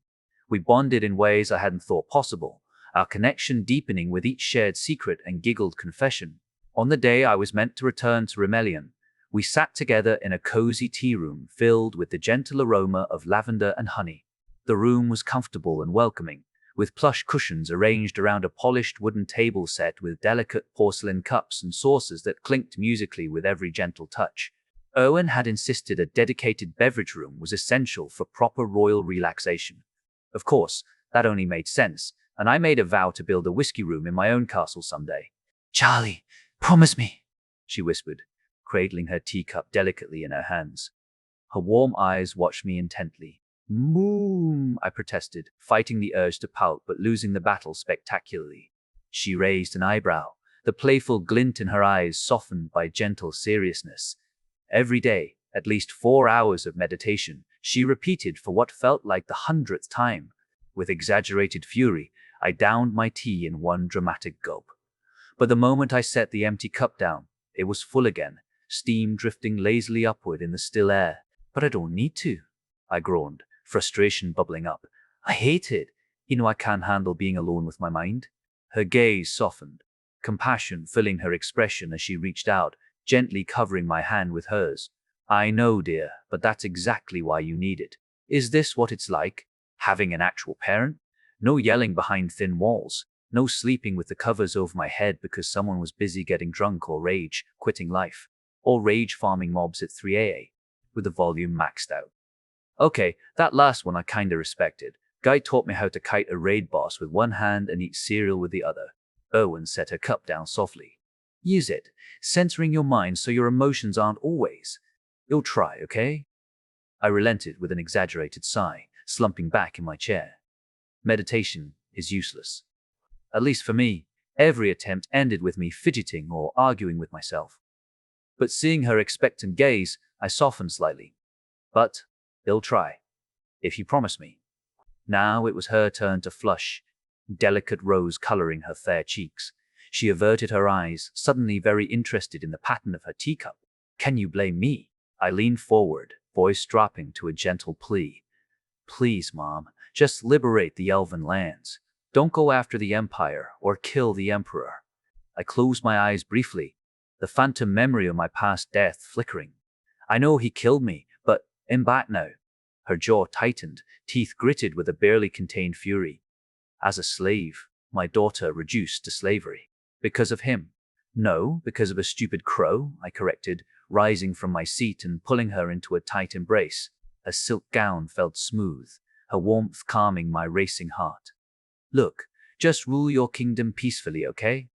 We bonded in ways I hadn't thought possible, our connection deepening with each shared secret and giggled confession. On the day I was meant to return to Rimelion, we sat together in a cozy tea room filled with the gentle aroma of lavender and honey. The room was comfortable and welcoming, with plush cushions arranged around a polished wooden table set with delicate porcelain cups and saucers that clinked musically with every gentle touch. Owen had insisted a dedicated beverage room was essential for proper royal relaxation. Of course, that only made sense, and I made a vow to build a whiskey room in my own castle someday. "Charlie, promise me," she whispered, cradling her teacup delicately in her hands. Her warm eyes watched me intently. "Moo," I protested, fighting the urge to pout but losing the battle spectacularly. She raised an eyebrow, the playful glint in her eyes softened by gentle seriousness. Every day, at least 4 hours of meditation, she repeated for what felt like the 100th time. With exaggerated fury, I downed my tea in one dramatic gulp. But the moment I set the empty cup down, it was full again, steam drifting lazily upward in the still air. "But I don't need to," I groaned, frustration bubbling up. "I hate it. I can't handle being alone with my mind." Her gaze softened, compassion filling her expression as she reached out, gently covering my hand with hers. "I know, dear, but that's exactly why you need it. Is this what it's like? Having an actual parent? No yelling behind thin walls. No sleeping with the covers over my head because someone was busy getting drunk or rage quitting life. Or rage farming mobs at 3 a.m. with the volume maxed out. Okay, that last one I kinda respected. Guy taught me how to kite a raid boss with one hand and eat cereal with the other." Owen set her cup down softly. "Use it, centering your mind so your emotions aren't always. You'll try, okay?" I relented with an exaggerated sigh, slumping back in my chair. Meditation is useless. At least for me, every attempt ended with me fidgeting or arguing with myself. But seeing her expectant gaze, I softened slightly. "But they'll try, if you promise me." Now it was her turn to flush, delicate rose coloring her fair cheeks. She averted her eyes, suddenly very interested in the pattern of her teacup. "Can you blame me?" I leaned forward, voice dropping to a gentle plea. "Please, Mom, just liberate the elven lands. Don't go after the Empire or kill the Emperor." I closed my eyes briefly, the phantom memory of my past death flickering. "I know he killed me, but I'm back now." Her jaw tightened, teeth gritted with a barely contained fury. "As a slave, my daughter reduced to slavery. Because of him." "No, because of a stupid crow," I corrected, rising from my seat and pulling her into a tight embrace. Her silk gown felt smooth, her warmth calming my racing heart. "Look, just rule your kingdom peacefully, okay?"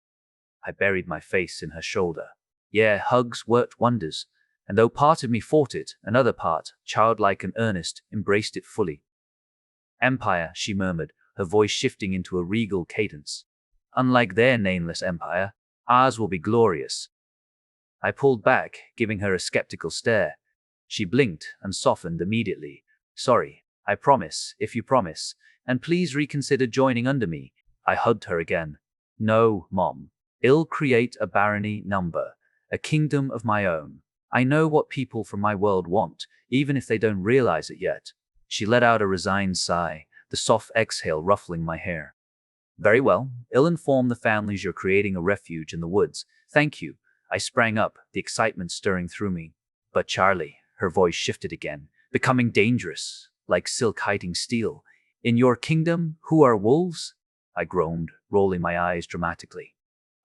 I buried my face in her shoulder. Yeah, hugs worked wonders, and though part of me fought it, another part, childlike and earnest, embraced it fully. "Empire," she murmured, her voice shifting into a regal cadence. "Unlike their nameless empire, ours will be glorious." I pulled back, giving her a skeptical stare. She blinked and softened immediately. "Sorry, I promise, if you promise, and please reconsider joining under me." I hugged her again. "No, Mom. I'll create a barony number, a kingdom of my own. I know what people from my world want, even if they don't realize it yet." She let out a resigned sigh, the soft exhale ruffling my hair. "Very well. I'll inform the families you're creating a refuge in the woods. Thank you." I sprang up, the excitement stirring through me. "But Charlie," her voice shifted again, becoming dangerous, like silk hiding steel. "In your kingdom, who are wolves?" I groaned, rolling my eyes dramatically.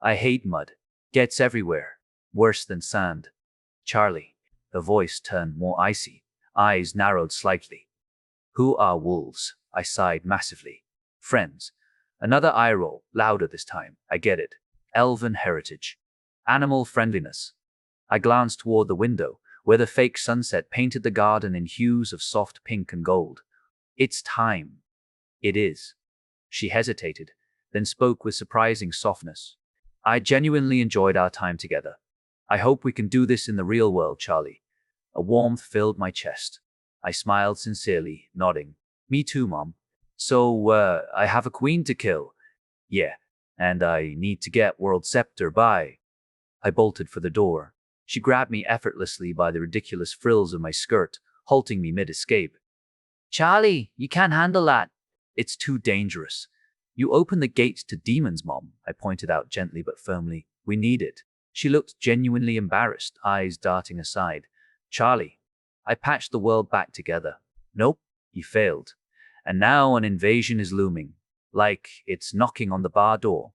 "I hate mud. Gets everywhere. Worse than sand." "Charlie." The voice turned more icy, eyes narrowed slightly. "Who are wolves?" I sighed massively. "Friends." Another eye roll, louder this time. "I get it. Elven heritage. Animal friendliness." I glanced toward the window, where the fake sunset painted the garden in hues of soft pink and gold. "It's time." "It is." She hesitated, then spoke with surprising softness. "I genuinely enjoyed our time together. I hope we can do this in the real world, Charlie." A warmth filled my chest. I smiled sincerely, nodding. "Me too, Mom. So, I have a queen to kill." "Yeah, and I need to get World Scepter by." I bolted for the door. She grabbed me effortlessly by the ridiculous frills of my skirt, halting me mid-escape. "Charlie, you can't handle that. It's too dangerous." "You open the gates to demons, Mom," I pointed out gently but firmly. "We need it." She looked genuinely embarrassed, eyes darting aside. "Charlie." I patched the world back together. "Nope, you failed. And now an invasion is looming. Like it's knocking on the bar door.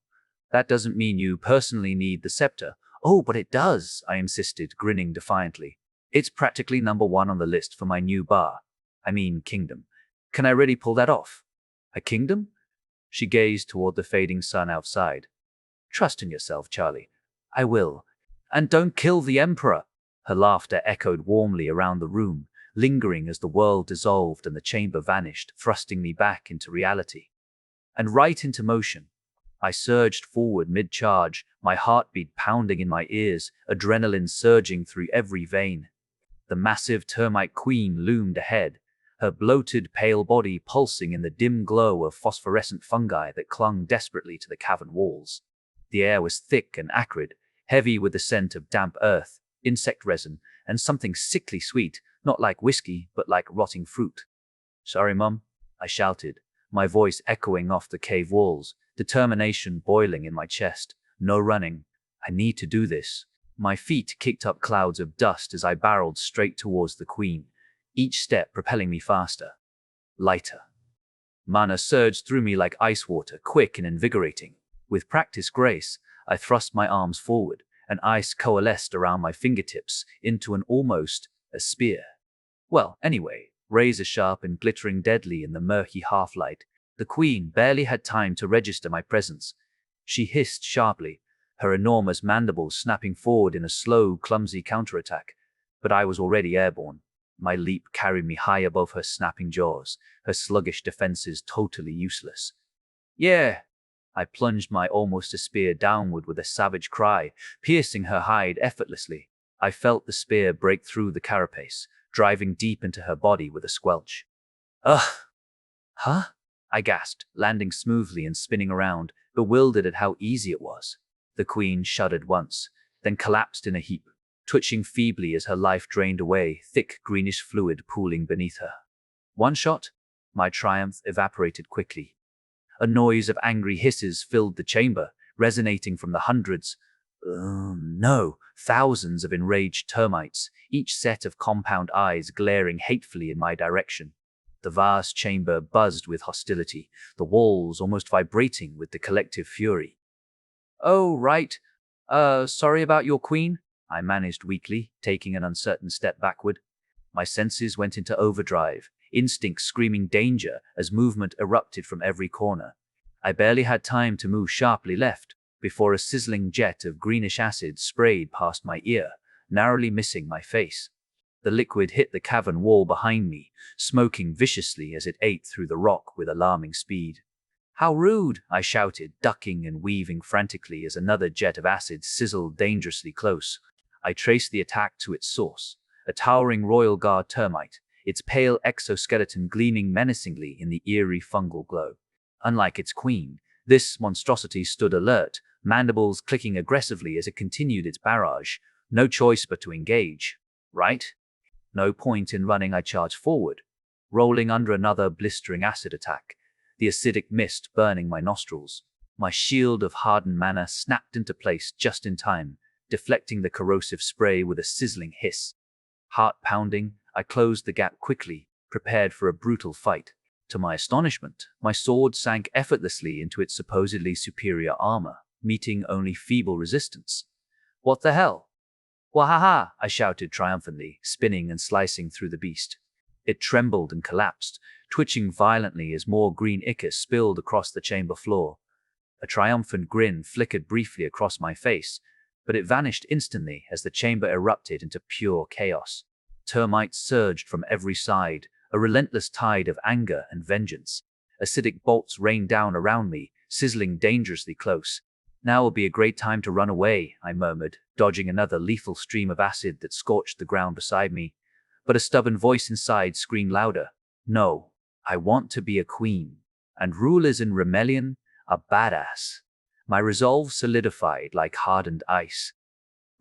That doesn't mean you personally need the scepter." "Oh, but it does," I insisted, grinning defiantly. It's practically #1 on the list for my new bar. I mean, kingdom. Can I really pull that off? A kingdom? She gazed toward the fading sun outside. Trust in yourself, Charlie. I will. And don't kill the Emperor. Her laughter echoed warmly around the room, lingering as the world dissolved and the chamber vanished, thrusting me back into reality. And right into motion. I surged forward mid-charge, my heartbeat pounding in my ears, adrenaline surging through every vein. The massive termite queen loomed ahead, her bloated, pale body pulsing in the dim glow of phosphorescent fungi that clung desperately to the cavern walls. The air was thick and acrid, heavy with the scent of damp earth, insect resin, and something sickly sweet, not like whiskey, but like rotting fruit. Sorry, Mum, I shouted, my voice echoing off the cave walls, determination boiling in my chest. No running. I need to do this. My feet kicked up clouds of dust as I barreled straight towards the queen, each step propelling me faster. Lighter. Mana surged through me like ice water, quick and invigorating. With practiced grace, I thrust my arms forward, and ice coalesced around my fingertips into a spear. Well, anyway, razor-sharp and glittering deadly in the murky half-light, the queen barely had time to register my presence. She hissed sharply, her enormous mandibles snapping forward in a slow, clumsy counterattack. But I was already airborne. My leap carried me high above her snapping jaws, her sluggish defenses totally useless. Yeah! I plunged my almost a spear downward with a savage cry, piercing her hide effortlessly. I felt the spear break through the carapace, driving deep into her body with a squelch. Ugh! Huh? I gasped, landing smoothly and spinning around, bewildered at how easy it was. The queen shuddered once, then collapsed in a heap, twitching feebly as her life drained away, thick greenish fluid pooling beneath her. One shot? My triumph evaporated quickly. A noise of angry hisses filled the chamber, resonating from the thousands of enraged termites, each set of compound eyes glaring hatefully in my direction. The vast chamber buzzed with hostility, the walls almost vibrating with the collective fury. Oh, right. Sorry about your queen, I managed weakly, taking an uncertain step backward. My senses went into overdrive, instinct screaming danger as movement erupted from every corner. I barely had time to move sharply left before a sizzling jet of greenish acid sprayed past my ear, narrowly missing my face. The liquid hit the cavern wall behind me, smoking viciously as it ate through the rock with alarming speed. How rude, I shouted, ducking and weaving frantically as another jet of acid sizzled dangerously close. I traced the attack to its source, a towering Royal Guard termite, its pale exoskeleton gleaming menacingly in the eerie fungal glow. Unlike its queen, this monstrosity stood alert, mandibles clicking aggressively as it continued its barrage. No choice but to engage. Right? No point in running. I charged forward, rolling under another blistering acid attack, the acidic mist burning my nostrils. My shield of hardened mana snapped into place just in time, deflecting the corrosive spray with a sizzling hiss. Heart pounding, I closed the gap quickly, prepared for a brutal fight. To my astonishment, my sword sank effortlessly into its supposedly superior armor, meeting only feeble resistance. What the hell? Wahaha! I shouted triumphantly, spinning and slicing through the beast. It trembled and collapsed, twitching violently as more green ichor spilled across the chamber floor. A triumphant grin flickered briefly across my face, but it vanished instantly as the chamber erupted into pure chaos. Termites surged from every side, a relentless tide of anger and vengeance. Acidic bolts rained down around me, sizzling dangerously close. Now would be a great time to run away, I murmured, dodging another lethal stream of acid that scorched the ground beside me. But a stubborn voice inside screamed louder. No, I want to be a queen. And rulers in Rimelion are badass. My resolve solidified like hardened ice.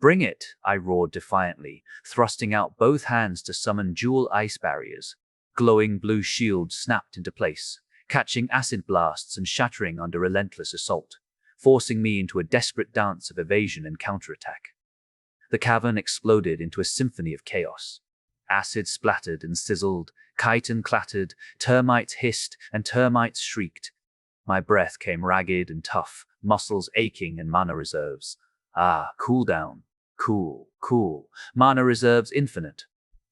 Bring it, I roared defiantly, thrusting out both hands to summon dual ice barriers. Glowing blue shields snapped into place, catching acid blasts and shattering under relentless assault, forcing me into a desperate dance of evasion and counterattack. The cavern exploded into a symphony of chaos. Acid splattered and sizzled, chitin clattered, termites hissed, and termites shrieked. My breath came ragged and tough, muscles aching and mana reserves. Cool down. Cool, cool. Mana reserves infinite.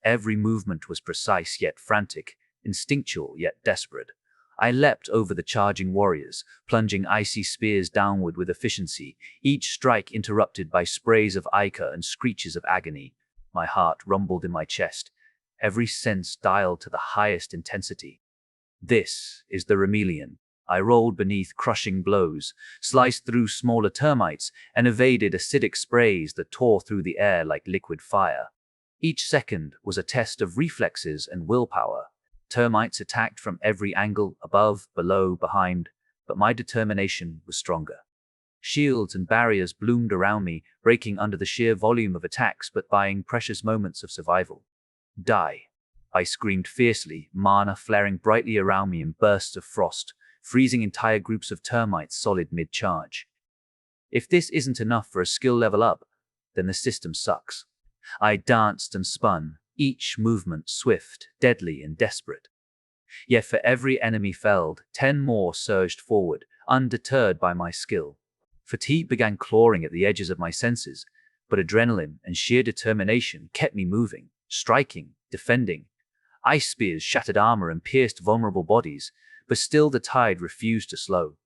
Every movement was precise yet frantic, instinctual yet desperate. I leapt over the charging warriors, plunging icy spears downward with efficiency, each strike interrupted by sprays of ichor and screeches of agony. My heart rumbled in my chest, every sense dialed to the highest intensity. This is the Rimelion. I rolled beneath crushing blows, sliced through smaller termites, and evaded acidic sprays that tore through the air like liquid fire. Each second was a test of reflexes and willpower. Termites attacked from every angle, above, below, behind, but my determination was stronger. Shields and barriers bloomed around me, breaking under the sheer volume of attacks but buying precious moments of survival. Die! I screamed fiercely, mana flaring brightly around me in bursts of frost, freezing entire groups of termites solid mid-charge. If this isn't enough for a skill level up, then the system sucks. I danced and spun, each movement swift, deadly, and desperate. Yet for every enemy felled, 10 more surged forward, undeterred by my skill. Fatigue began clawing at the edges of my senses, but adrenaline and sheer determination kept me moving, striking, defending. Ice spears shattered armor and pierced vulnerable bodies, but still the tide refused to slow.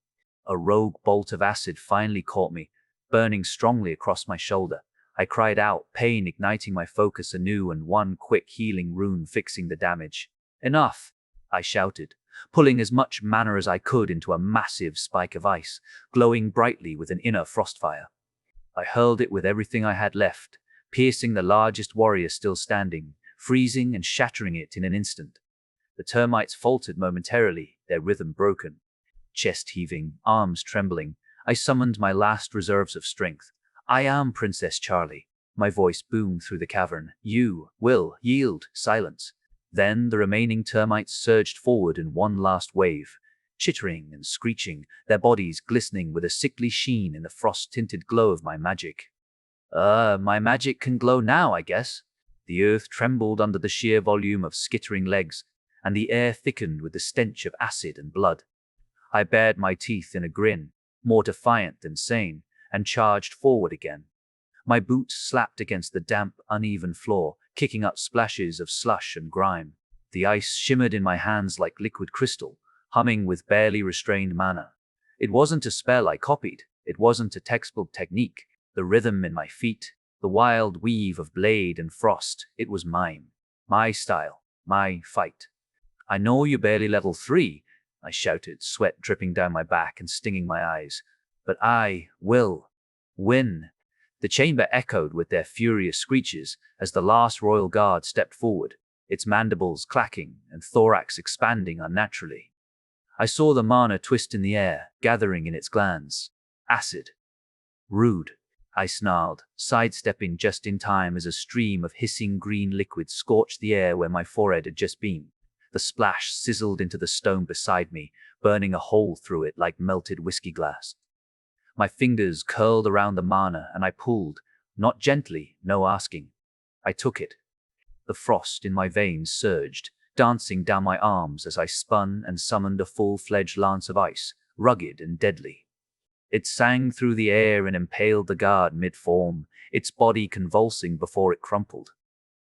A rogue bolt of acid finally caught me, burning strongly across my shoulder. I cried out, pain igniting my focus anew and one quick healing rune fixing the damage. Enough! I shouted, pulling as much mana as I could into a massive spike of ice, glowing brightly with an inner frostfire. I hurled it with everything I had left, piercing the largest warrior still standing, freezing and shattering it in an instant. The termites faltered momentarily, their rhythm broken. Chest heaving, arms trembling, I summoned my last reserves of strength. I am Princess Charlie. My voice boomed through the cavern. You will yield. Silence. Then the remaining termites surged forward in one last wave, chittering and screeching, their bodies glistening with a sickly sheen in the frost-tinted glow of my magic. My magic can glow now, I guess. The earth trembled under the sheer volume of skittering legs, and the air thickened with the stench of acid and blood. I bared my teeth in a grin, more defiant than sane, and charged forward again. My boots slapped against the damp, uneven floor, kicking up splashes of slush and grime. The ice shimmered in my hands like liquid crystal, humming with barely restrained mana. It wasn't a spell I copied. It wasn't a textbook technique. The rhythm in my feet, the wild weave of blade and frost, it was mine. My style, my fight. I know you're barely level 3, I shouted, sweat dripping down my back and stinging my eyes. But I will win. The chamber echoed with their furious screeches as the last royal guard stepped forward, its mandibles clacking and thorax expanding unnaturally. I saw the mana twist in the air, gathering in its glands. Acid. Rude. I snarled, sidestepping just in time as a stream of hissing green liquid scorched the air where my forehead had just been. The splash sizzled into the stone beside me, burning a hole through it like melted whiskey glass. My fingers curled around the mana and I pulled, not gently, no asking. I took it. The frost in my veins surged, dancing down my arms as I spun and summoned a full-fledged lance of ice, rugged and deadly. It sang through the air and impaled the guard mid-form, its body convulsing before it crumpled.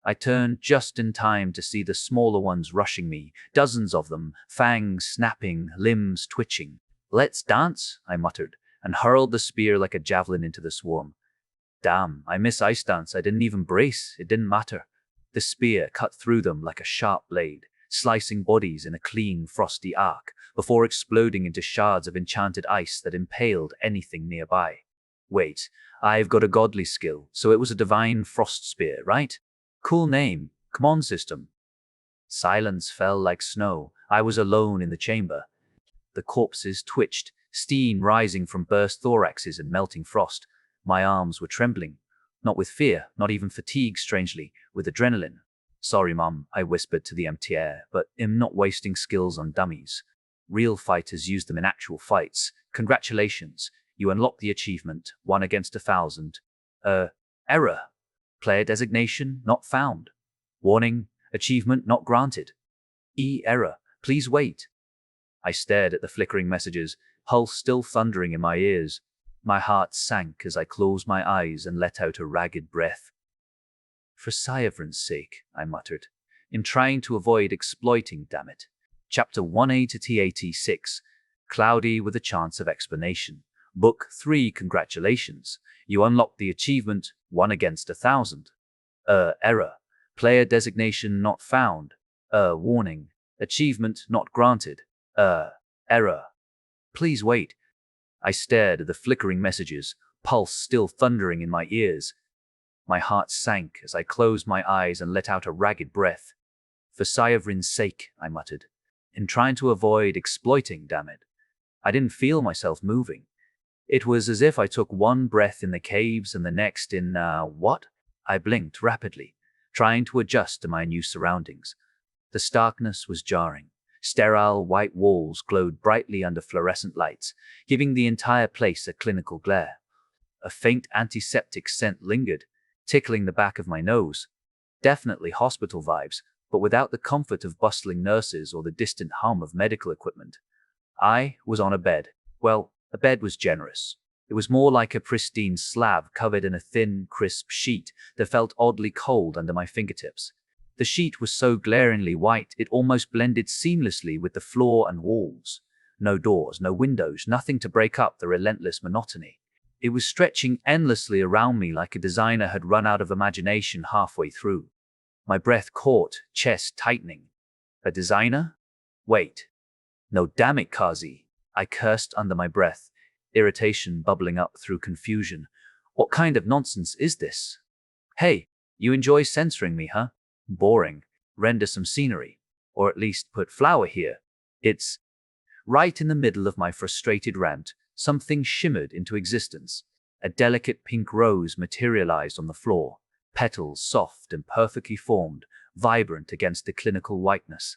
I turned just in time to see the smaller ones rushing me, dozens of them, fangs snapping, limbs twitching. "Let's dance," I muttered, and hurled the spear like a javelin into the swarm. Damn, I miss ice dance. I didn't even brace. It didn't matter. The spear cut through them like a sharp blade, slicing bodies in a clean, frosty arc, before exploding into shards of enchanted ice that impaled anything nearby. Wait, I've got a godly skill, so it was a divine frost spear, right? Cool name. Come on, system. Silence fell like snow. I was alone in the chamber. The corpses twitched, steam rising from burst thoraxes and melting frost. My arms were trembling. Not with fear, not even fatigue, strangely, with adrenaline. "Sorry, Mum," I whispered to the empty air, "but I'm not wasting skills on dummies. Real fighters use them in actual fights. Congratulations, you unlocked the achievement, 1 against 1,000. Error. Player designation not found. Warning, achievement not granted. Error. Please wait." I stared at the flickering messages, pulse still thundering in my ears. My heart sank as I closed my eyes and let out a ragged breath. For Cyavrin's sake, I muttered, in trying to avoid exploiting, damn it. Chapter 1A to TAT6, Cloudy with a Chance of Explanation. Book 3, congratulations. You unlocked the achievement, 1 against 1,000. Error. Player designation not found. Warning. Achievement not granted. Error. Please wait. I stared at the flickering messages, pulse still thundering in my ears. My heart sank as I closed my eyes and let out a ragged breath. For Cyavrin's sake, I muttered, in trying to avoid exploiting, damn it. I didn't feel myself moving. It was as if I took one breath in the caves and the next in, what? I blinked rapidly, trying to adjust to my new surroundings. The starkness was jarring. Sterile white walls glowed brightly under fluorescent lights, giving the entire place a clinical glare. A faint antiseptic scent lingered, tickling the back of my nose. Definitely hospital vibes, but without the comfort of bustling nurses or the distant hum of medical equipment. I was on a bed. Well, a bed was generous. It was more like a pristine slab covered in a thin, crisp sheet that felt oddly cold under my fingertips. The sheet was so glaringly white it almost blended seamlessly with the floor and walls. No doors, no windows, nothing to break up the relentless monotony. It was stretching endlessly around me like a designer had run out of imagination halfway through. My breath caught, chest tightening. A designer? Wait. No, damn it, Kazi. I cursed under my breath, irritation bubbling up through confusion. What kind of nonsense is this? Hey, you enjoy censoring me, huh? Boring. Render some scenery. Or at least put flower here. It's… Right in the middle of my frustrated rant, something shimmered into existence. A delicate pink rose materialized on the floor, petals soft and perfectly formed, vibrant against the clinical whiteness.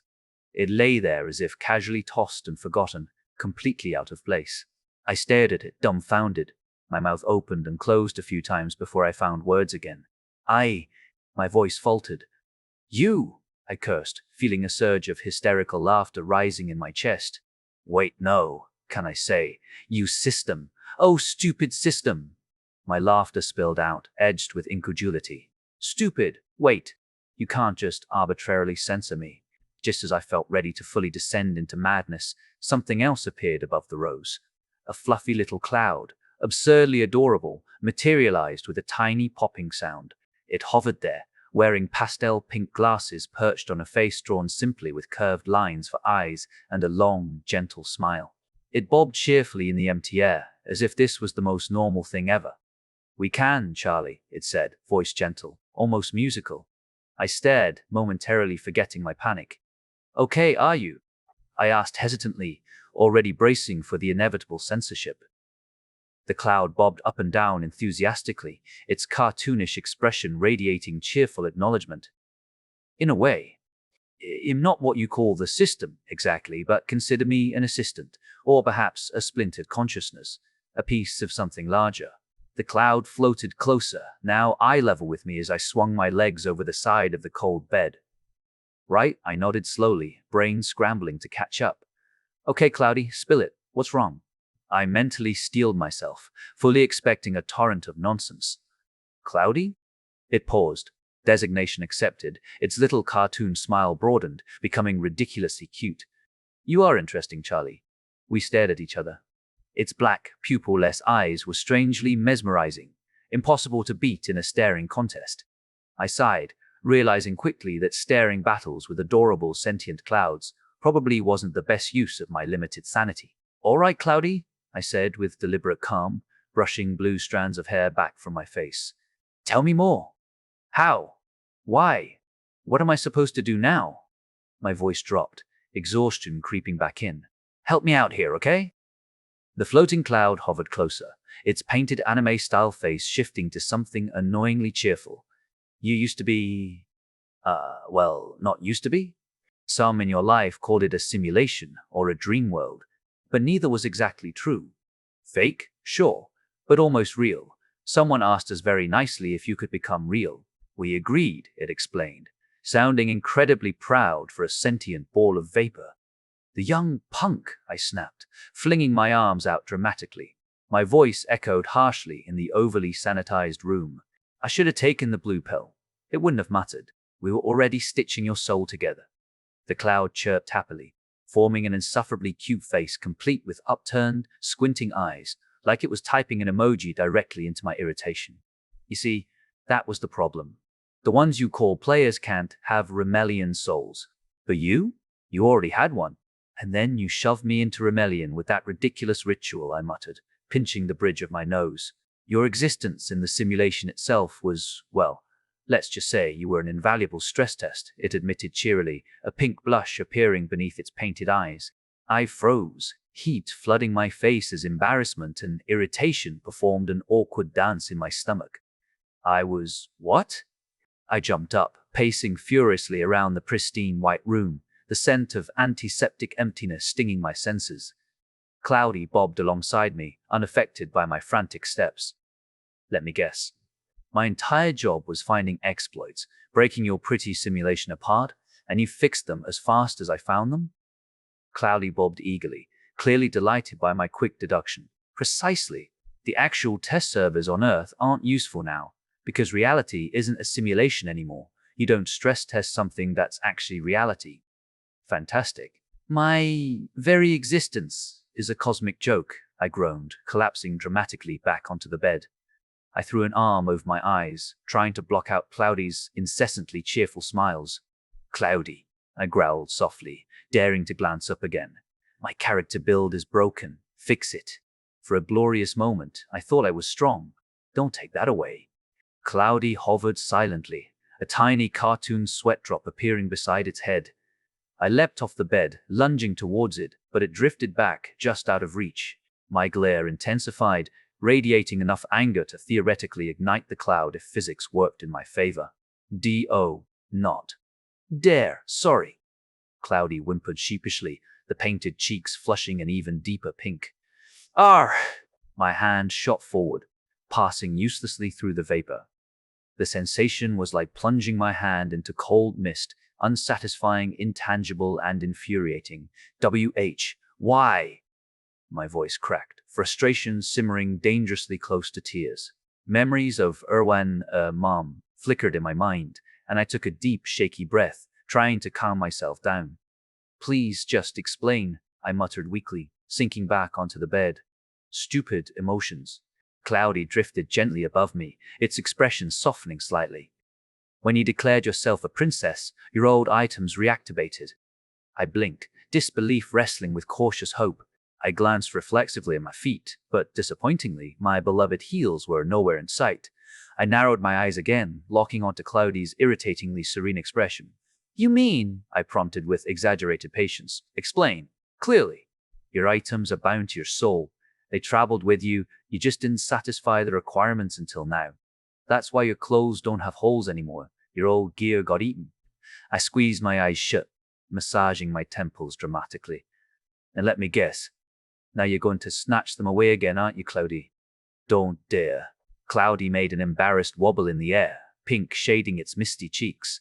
It lay there as if casually tossed and forgotten, completely out of place. I stared at it, dumbfounded. My mouth opened and closed a few times before I found words again. My voice faltered. You, I cursed, feeling a surge of hysterical laughter rising in my chest. Wait, no, can I say? You system. Oh, stupid system. My laughter spilled out, edged with incredulity. Stupid. Wait. You can't just arbitrarily censor me. Just as I felt ready to fully descend into madness, something else appeared above the rose. A fluffy little cloud, absurdly adorable, materialized with a tiny popping sound. It hovered there, wearing pastel pink glasses perched on a face drawn simply with curved lines for eyes and a long, gentle smile. It bobbed cheerfully in the empty air, as if this was the most normal thing ever. We can, Charlie, it said, voice gentle, almost musical. I stared, momentarily forgetting my panic. Okay, are you? I asked hesitantly, already bracing for the inevitable censorship. The cloud bobbed up and down enthusiastically, its cartoonish expression radiating cheerful acknowledgement. In a way. I'm not what you call the system, exactly, but consider me an assistant, or perhaps a splintered consciousness, a piece of something larger. The cloud floated closer, now eye level with me as I swung my legs over the side of the cold bed. Right, I nodded slowly, brain scrambling to catch up. Okay, Cloudy, spill it. What's wrong? I mentally steeled myself, fully expecting a torrent of nonsense. Cloudy? It paused. Designation accepted. Its little cartoon smile broadened, becoming ridiculously cute. You are interesting, Charlie. We stared at each other. Its black, pupil-less eyes were strangely mesmerizing, impossible to beat in a staring contest. I sighed, realizing quickly that staring battles with adorable sentient clouds probably wasn't the best use of my limited sanity. All right, Cloudy, I said with deliberate calm, brushing blue strands of hair back from my face. Tell me more. How? Why? What am I supposed to do now? My voice dropped, exhaustion creeping back in. Help me out here, okay? The floating cloud hovered closer, its painted anime-style face shifting to something annoyingly cheerful. You used to be… not used to be? Some in your life called it a simulation or a dream world, but neither was exactly true. Fake? Sure, but almost real. Someone asked us very nicely if you could become real. We agreed, it explained, sounding incredibly proud for a sentient ball of vapor. The young punk, I snapped, flinging my arms out dramatically. My voice echoed harshly in the overly sanitized room. I should have taken the blue pill. It wouldn't have mattered. We were already stitching your soul together. The cloud chirped happily, forming an insufferably cute face complete with upturned, squinting eyes, like it was typing an emoji directly into my irritation. You see, that was the problem. The ones you call players can't have Rimelion souls. But you already had one. And then you shoved me into Rimelion with that ridiculous ritual, I muttered, pinching the bridge of my nose. Your existence in the simulation itself was, well, let's just say you were an invaluable stress test, it admitted cheerily, a pink blush appearing beneath its painted eyes. I froze, heat flooding my face as embarrassment and irritation performed an awkward dance in my stomach. I was, what? I jumped up, pacing furiously around the pristine white room, the scent of antiseptic emptiness stinging my senses. Cloudy bobbed alongside me, unaffected by my frantic steps. Let me guess. My entire job was finding exploits, breaking your pretty simulation apart, and you fixed them as fast as I found them? Cloudy bobbed eagerly, clearly delighted by my quick deduction. Precisely. The actual test servers on Earth aren't useful now, because reality isn't a simulation anymore. You don't stress test something that's actually reality. Fantastic. My very existence is a cosmic joke, I groaned, collapsing dramatically back onto the bed. I threw an arm over my eyes, trying to block out Cloudy's incessantly cheerful smiles. Cloudy, I growled softly, daring to glance up again. My character build is broken. Fix it. For a glorious moment, I thought I was strong. Don't take that away. Cloudy hovered silently, a tiny cartoon sweat drop appearing beside its head. I leapt off the bed, lunging towards it, but it drifted back, just out of reach. My glare intensified, radiating enough anger to theoretically ignite the cloud if physics worked in my favor. D.O. Not. Dare, sorry. Cloudy whimpered sheepishly, the painted cheeks flushing an even deeper pink. Arr! My hand shot forward, passing uselessly through the vapor. The sensation was like plunging my hand into cold mist, unsatisfying, intangible, and infuriating. Why? My voice cracked, frustration simmering dangerously close to tears. Memories of Erwan, Mom, flickered in my mind, and I took a deep, shaky breath, trying to calm myself down. Please just explain, I muttered weakly, sinking back onto the bed. Stupid emotions. Cloudy drifted gently above me, its expression softening slightly. When you declared yourself a princess, your old items reactivated. I blinked, disbelief wrestling with cautious hope. I glanced reflexively at my feet, but disappointingly, my beloved heels were nowhere in sight. I narrowed my eyes again, locking onto Cloudy's irritatingly serene expression. You mean? I prompted with exaggerated patience. Explain. Clearly. Your items are bound to your soul. They traveled with you, you just didn't satisfy the requirements until now. That's why your clothes don't have holes anymore. Your old gear got eaten. I squeezed my eyes shut, massaging my temples dramatically. And let me guess. Now you're going to snatch them away again, aren't you, Cloudy? Don't dare. Cloudy made an embarrassed wobble in the air, pink shading its misty cheeks.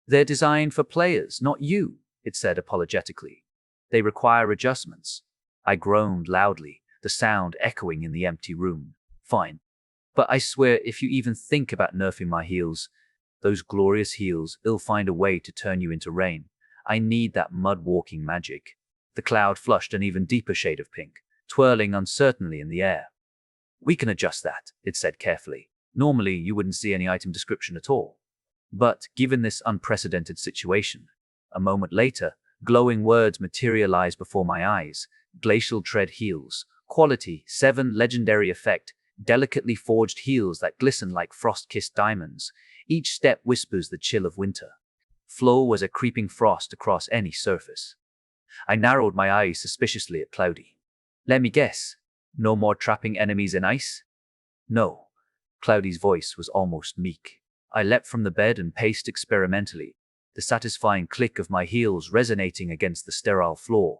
They're designed for players, not you, it said apologetically. They require adjustments. I groaned loudly, the sound echoing in the empty room. Fine. But I swear, if you even think about nerfing my heels, those glorious heels, it'll find a way to turn you into rain. I need that mud-walking magic. The cloud flushed an even deeper shade of pink, twirling uncertainly in the air. We can adjust that, it said carefully. Normally, you wouldn't see any item description at all. But given this unprecedented situation, a moment later, glowing words materialized before my eyes. Glacial tread heels. Quality, 7 legendary effect. Delicately forged heels that glisten like frost-kissed diamonds. Each step whispers the chill of winter. Flow was a creeping frost across any surface. I narrowed my eyes suspiciously at Cloudy. Let me guess. No more trapping enemies in ice? No. Cloudy's voice was almost meek. I leapt from the bed and paced experimentally, the satisfying click of my heels resonating against the sterile floor.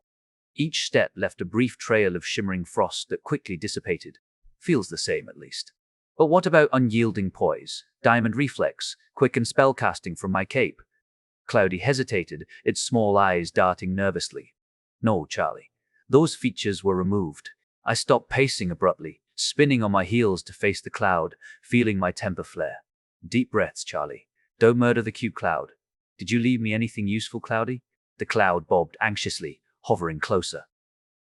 Each step left a brief trail of shimmering frost that quickly dissipated. Feels the same, at least. But what about unyielding poise, diamond reflex, quicken spellcasting from my cape? Cloudy hesitated, its small eyes darting nervously. No, Charlie. Those features were removed. I stopped pacing abruptly, spinning on my heels to face the cloud, feeling my temper flare. Deep breaths, Charlie. Don't murder the cute cloud. Did you leave me anything useful, Cloudy? The cloud bobbed anxiously, hovering closer.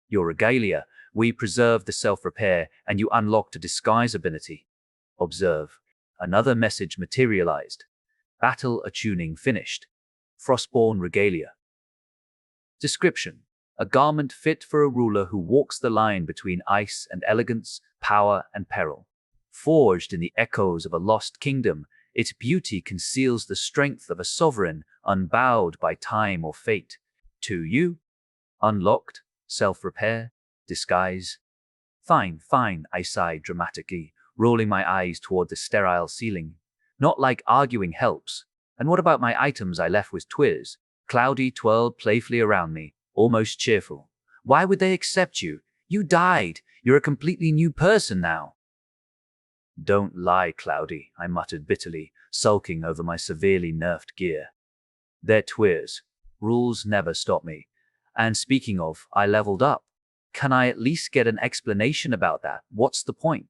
Your regalia. We preserved the self-repair, and you unlocked a disguise ability. Observe. Another message materialized. Battle attuning finished. Frostborn regalia. Description. A garment fit for a ruler who walks the line between ice and elegance, power and peril. Forged in the echoes of a lost kingdom, its beauty conceals the strength of a sovereign unbowed by time or fate. To you, unlocked, self-repair, disguise. Fine, fine, I sighed dramatically, rolling my eyes toward the sterile ceiling. Not like arguing helps. And what about my items I left with Twiz? Cloudy twirled playfully around me, almost cheerful. Why would they accept you? You died. You're a completely new person now. Don't lie, Cloudy, I muttered bitterly, sulking over my severely nerfed gear. They're Twiz. Rules never stop me. And speaking of, I leveled up. Can I at least get an explanation about that? What's the point?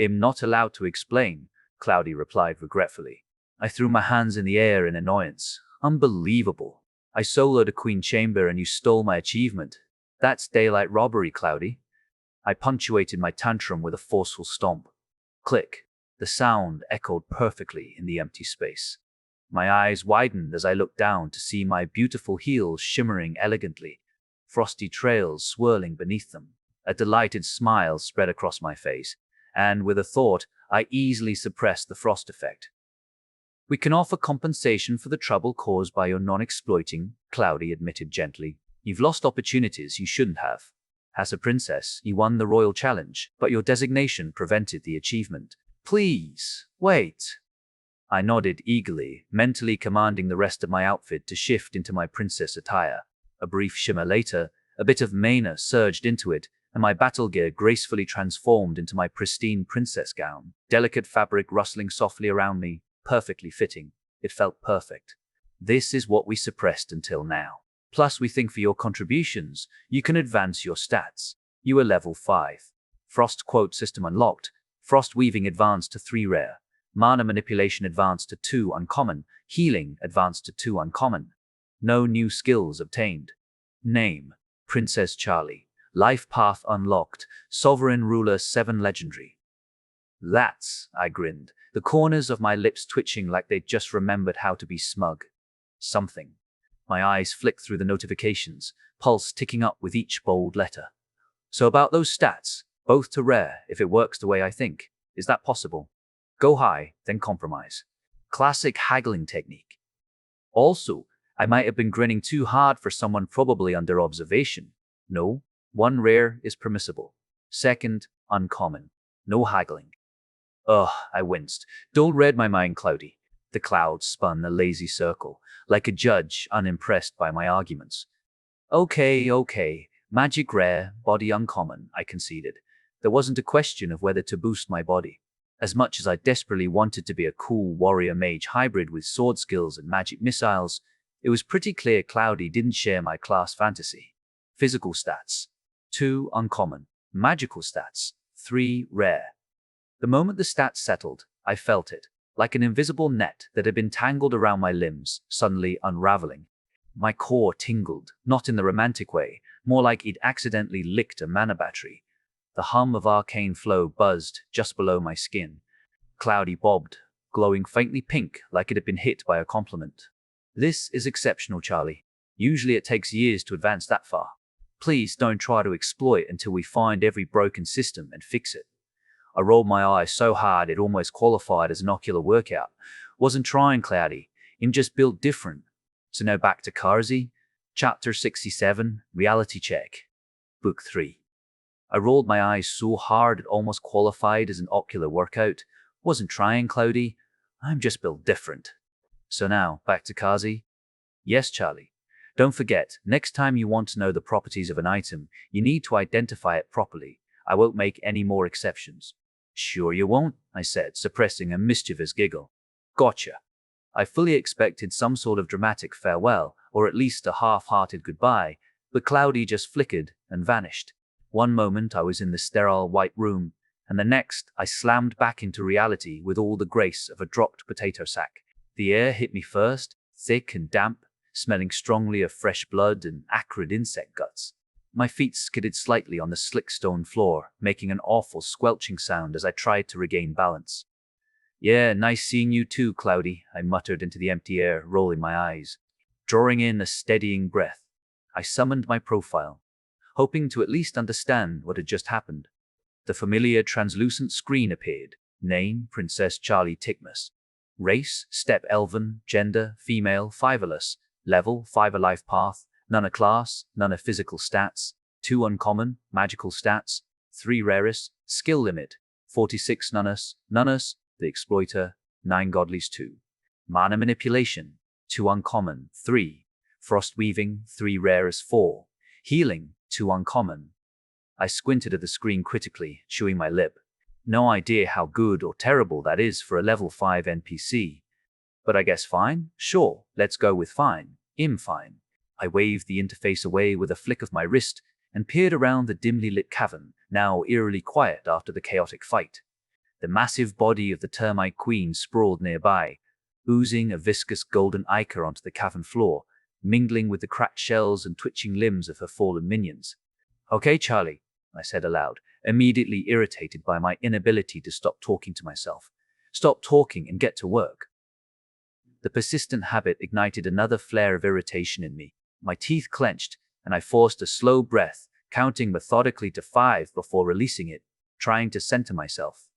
I'm not allowed to explain, Cloudy replied regretfully. I threw my hands in the air in annoyance. Unbelievable. I soloed a queen chamber and you stole my achievement. That's daylight robbery, Cloudy. I punctuated my tantrum with a forceful stomp. Click. The sound echoed perfectly in the empty space. My eyes widened as I looked down to see my beautiful heels shimmering elegantly, frosty trails swirling beneath them. A delighted smile spread across my face, and with a thought, I easily suppressed the frost effect. We can offer compensation for the trouble caused by your non-exploiting, Cloudy admitted gently. You've lost opportunities you shouldn't have. As a princess, you won the royal challenge, but your designation prevented the achievement. Please, wait. I nodded eagerly, mentally commanding the rest of my outfit to shift into my princess attire. A brief shimmer later, a bit of mana surged into it, and my battle gear gracefully transformed into my pristine princess gown. Delicate fabric rustling softly around me, perfectly fitting. It felt perfect. This is what we suppressed until now. Plus, we think for your contributions, you can advance your stats. You are level 5. Frost quote system unlocked. Frost weaving advanced to 3 rare. Mana manipulation advanced to 2 uncommon. Healing advanced to 2 uncommon. No new skills obtained. Name: Princess Charlie. Life path unlocked. Sovereign ruler 7 legendary. I grinned, the corners of my lips twitching like they'd just remembered how to be smug. Something. My eyes flicked through the notifications, pulse ticking up with each bold letter. So about those stats, both to rare if it works the way I think. Is that possible? Go high, then compromise. Classic haggling technique. Also, I might have been grinning too hard for someone probably under observation. No, 1 rare is permissible. 2nd, uncommon. No haggling. Ugh, I winced. Don't read my mind, Cloudy. The cloud spun a lazy circle, like a judge unimpressed by my arguments. Okay. Magic rare, body uncommon, I conceded. There wasn't a question of whether to boost my body. As much as I desperately wanted to be a cool warrior mage hybrid with sword skills and magic missiles, it was pretty clear Cloudy didn't share my class fantasy. Physical stats: 2 uncommon. Magical stats: 3 rare. The moment the stats settled, I felt it, like an invisible net that had been tangled around my limbs, suddenly unraveling. My core tingled, not in the romantic way, more like it accidentally licked a mana battery. The hum of arcane flow buzzed just below my skin. Cloudy bobbed, glowing faintly pink like it had been hit by a compliment. This is exceptional, Charlie. Usually it takes years to advance that far. Please don't try to exploit until we find every broken system and fix it. I rolled my eyes so hard it almost qualified as an ocular workout. Wasn't trying, Cloudy. I'm just built different. So now back to Karzi. Chapter 67, Reality Check. Book 3. I rolled my eyes so hard it almost qualified as an ocular workout. Wasn't trying, Cloudy. I'm just built different. So now, back to Kazi. Yes, Charlie. Don't forget, next time you want to know the properties of an item, you need to identify it properly. I won't make any more exceptions. Sure you won't, I said, suppressing a mischievous giggle. Gotcha. I fully expected some sort of dramatic farewell, or at least a half-hearted goodbye, but Cloudy just flickered and vanished. One moment I was in the sterile white room, and the next I slammed back into reality with all the grace of a dropped potato sack. The air hit me first, thick and damp, smelling strongly of fresh blood and acrid insect guts. My feet skidded slightly on the slick stone floor, making an awful squelching sound as I tried to regain balance. "Yeah, nice seeing you too, Cloudy," I muttered into the empty air, rolling my eyes. Drawing in a steadying breath, I summoned my profile, hoping to at least understand what had just happened. The familiar translucent screen appeared. Name, Princess Charlie Tickmas. Race, Step Elven. Gender, female, fiverless. Level, Fiver Life Path. None a class, none a physical stats. 2 uncommon, magical stats. 3 rarest, skill limit. 46 nonus, the exploiter. 9 godlies 2. Mana manipulation, 2 uncommon. 3. Frost weaving, 3 rarest 4. Healing, 2 uncommon. I squinted at the screen critically, chewing my lip. No idea how good or terrible that is for a level 5 NPC. But I guess fine? Sure, let's go with fine. Fine. I waved the interface away with a flick of my wrist and peered around the dimly lit cavern, now eerily quiet after the chaotic fight. The massive body of the termite queen sprawled nearby, oozing a viscous golden ichor onto the cavern floor, mingling with the cracked shells and twitching limbs of her fallen minions. "Okay, Charlie," I said aloud, immediately irritated by my inability to stop talking to myself. "Stop talking and get to work." The persistent habit ignited another flare of irritation in me. My teeth clenched, and I forced a slow breath, counting methodically to 5 before releasing it, trying to center myself.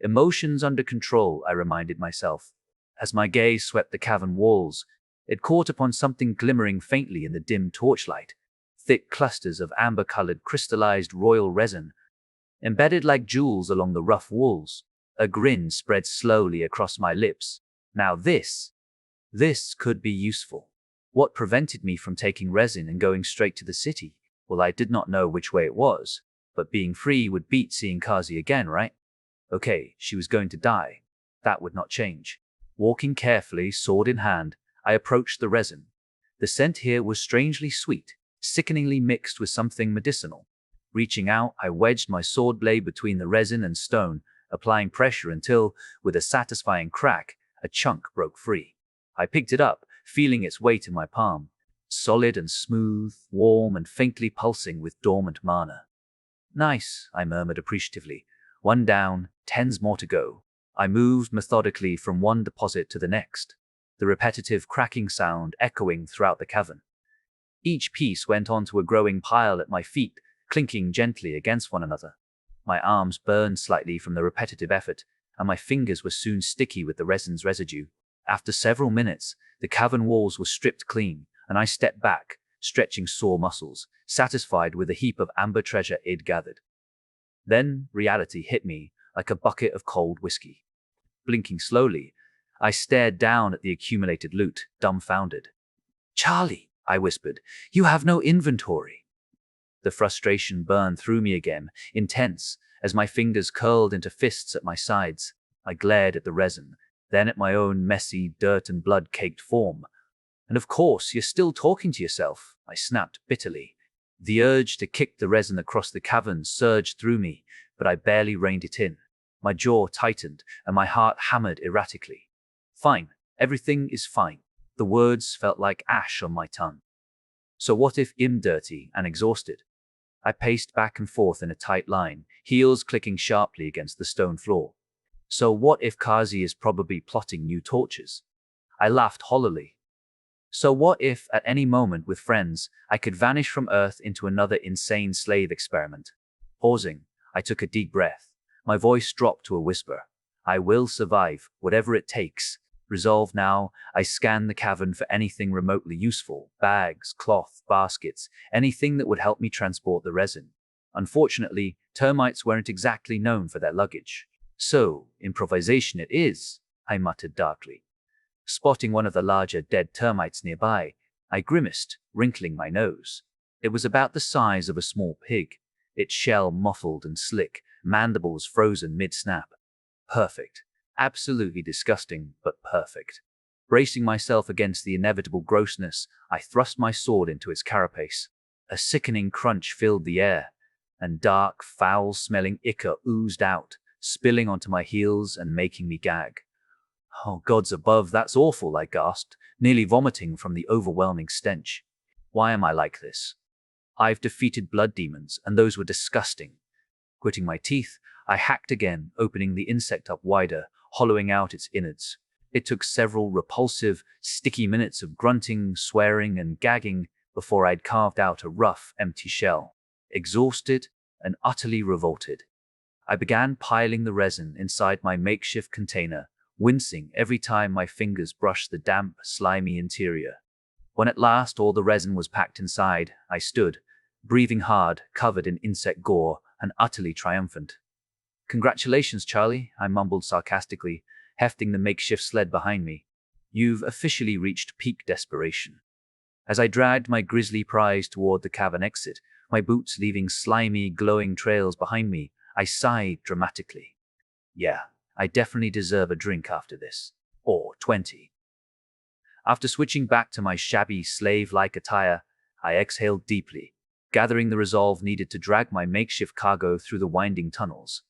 "Emotions under control," I reminded myself. As my gaze swept the cavern walls, it caught upon something glimmering faintly in the dim torchlight. Thick clusters of amber-colored crystallized royal resin, embedded like jewels along the rough walls. A grin spread slowly across my lips. Now this could be useful. What prevented me from taking resin and going straight to the city? Well, I did not know which way it was, but being free would beat seeing Kazi again, right? Okay, she was going to die. That would not change. Walking carefully, sword in hand, I approached the resin. The scent here was strangely sweet, sickeningly mixed with something medicinal. Reaching out, I wedged my sword blade between the resin and stone, applying pressure until, with a satisfying crack, a chunk broke free. I picked it up, feeling its weight in my palm. Solid and smooth, warm and faintly pulsing with dormant mana. "Nice," I murmured appreciatively. 1 down, 10s more to go. I moved methodically from one deposit to the next, the repetitive cracking sound echoing throughout the cavern. Each piece went onto a growing pile at my feet, clinking gently against one another. My arms burned slightly from the repetitive effort, and my fingers were soon sticky with the resin's residue. After several minutes, the cavern walls were stripped clean, and I stepped back, stretching sore muscles, satisfied with the heap of amber treasure I'd gathered. Then reality hit me like a bucket of cold whiskey. Blinking slowly, I stared down at the accumulated loot, dumbfounded. "Charlie," I whispered, "you have no inventory." The frustration burned through me again, intense, as my fingers curled into fists at my sides. I glared at the resin, then at my own messy, dirt and blood-caked form. "And of course, you're still talking to yourself," I snapped bitterly. The urge to kick the resin across the cavern surged through me, but I barely reined it in. My jaw tightened, and my heart hammered erratically. "Fine. Everything is fine." The words felt like ash on my tongue. So what if I'm dirty and exhausted? I paced back and forth in a tight line, heels clicking sharply against the stone floor. So what if Kazi is probably plotting new tortures? I laughed hollowly. So what if, at any moment with friends, I could vanish from Earth into another insane slave experiment? Pausing, I took a deep breath. My voice dropped to a whisper. I will survive, whatever it takes. Resolved now, I scanned the cavern for anything remotely useful. Bags, cloth, baskets, anything that would help me transport the resin. Unfortunately, termites weren't exactly known for their luggage. So, improvisation it is, I muttered darkly. Spotting one of the larger dead termites nearby, I grimaced, wrinkling my nose. It was about the size of a small pig, its shell muffled and slick, mandibles frozen mid-snap. Perfect. Absolutely disgusting, but perfect. Bracing myself against the inevitable grossness, I thrust my sword into its carapace. A sickening crunch filled the air, and dark, foul-smelling ichor oozed out, spilling onto my heels and making me gag. Oh, gods above, that's awful, I gasped, nearly vomiting from the overwhelming stench. Why am I like this? I've defeated blood demons, and those were disgusting. Gritting my teeth, I hacked again, opening the insect up wider, hollowing out its innards. It took several repulsive, sticky minutes of grunting, swearing, and gagging before I'd carved out a rough, empty shell. Exhausted and utterly revolted, I began piling the resin inside my makeshift container, wincing every time my fingers brushed the damp, slimy interior. When at last all the resin was packed inside, I stood, breathing hard, covered in insect gore, and utterly triumphant. "Congratulations, Charlie," I mumbled sarcastically, hefting the makeshift sled behind me. "You've officially reached peak desperation." As I dragged my grisly prize toward the cavern exit, my boots leaving slimy, glowing trails behind me, I sighed dramatically. Yeah, I definitely deserve a drink after this. Or 20. After switching back to my shabby, slave-like attire, I exhaled deeply, gathering the resolve needed to drag my makeshift cargo through the winding tunnels.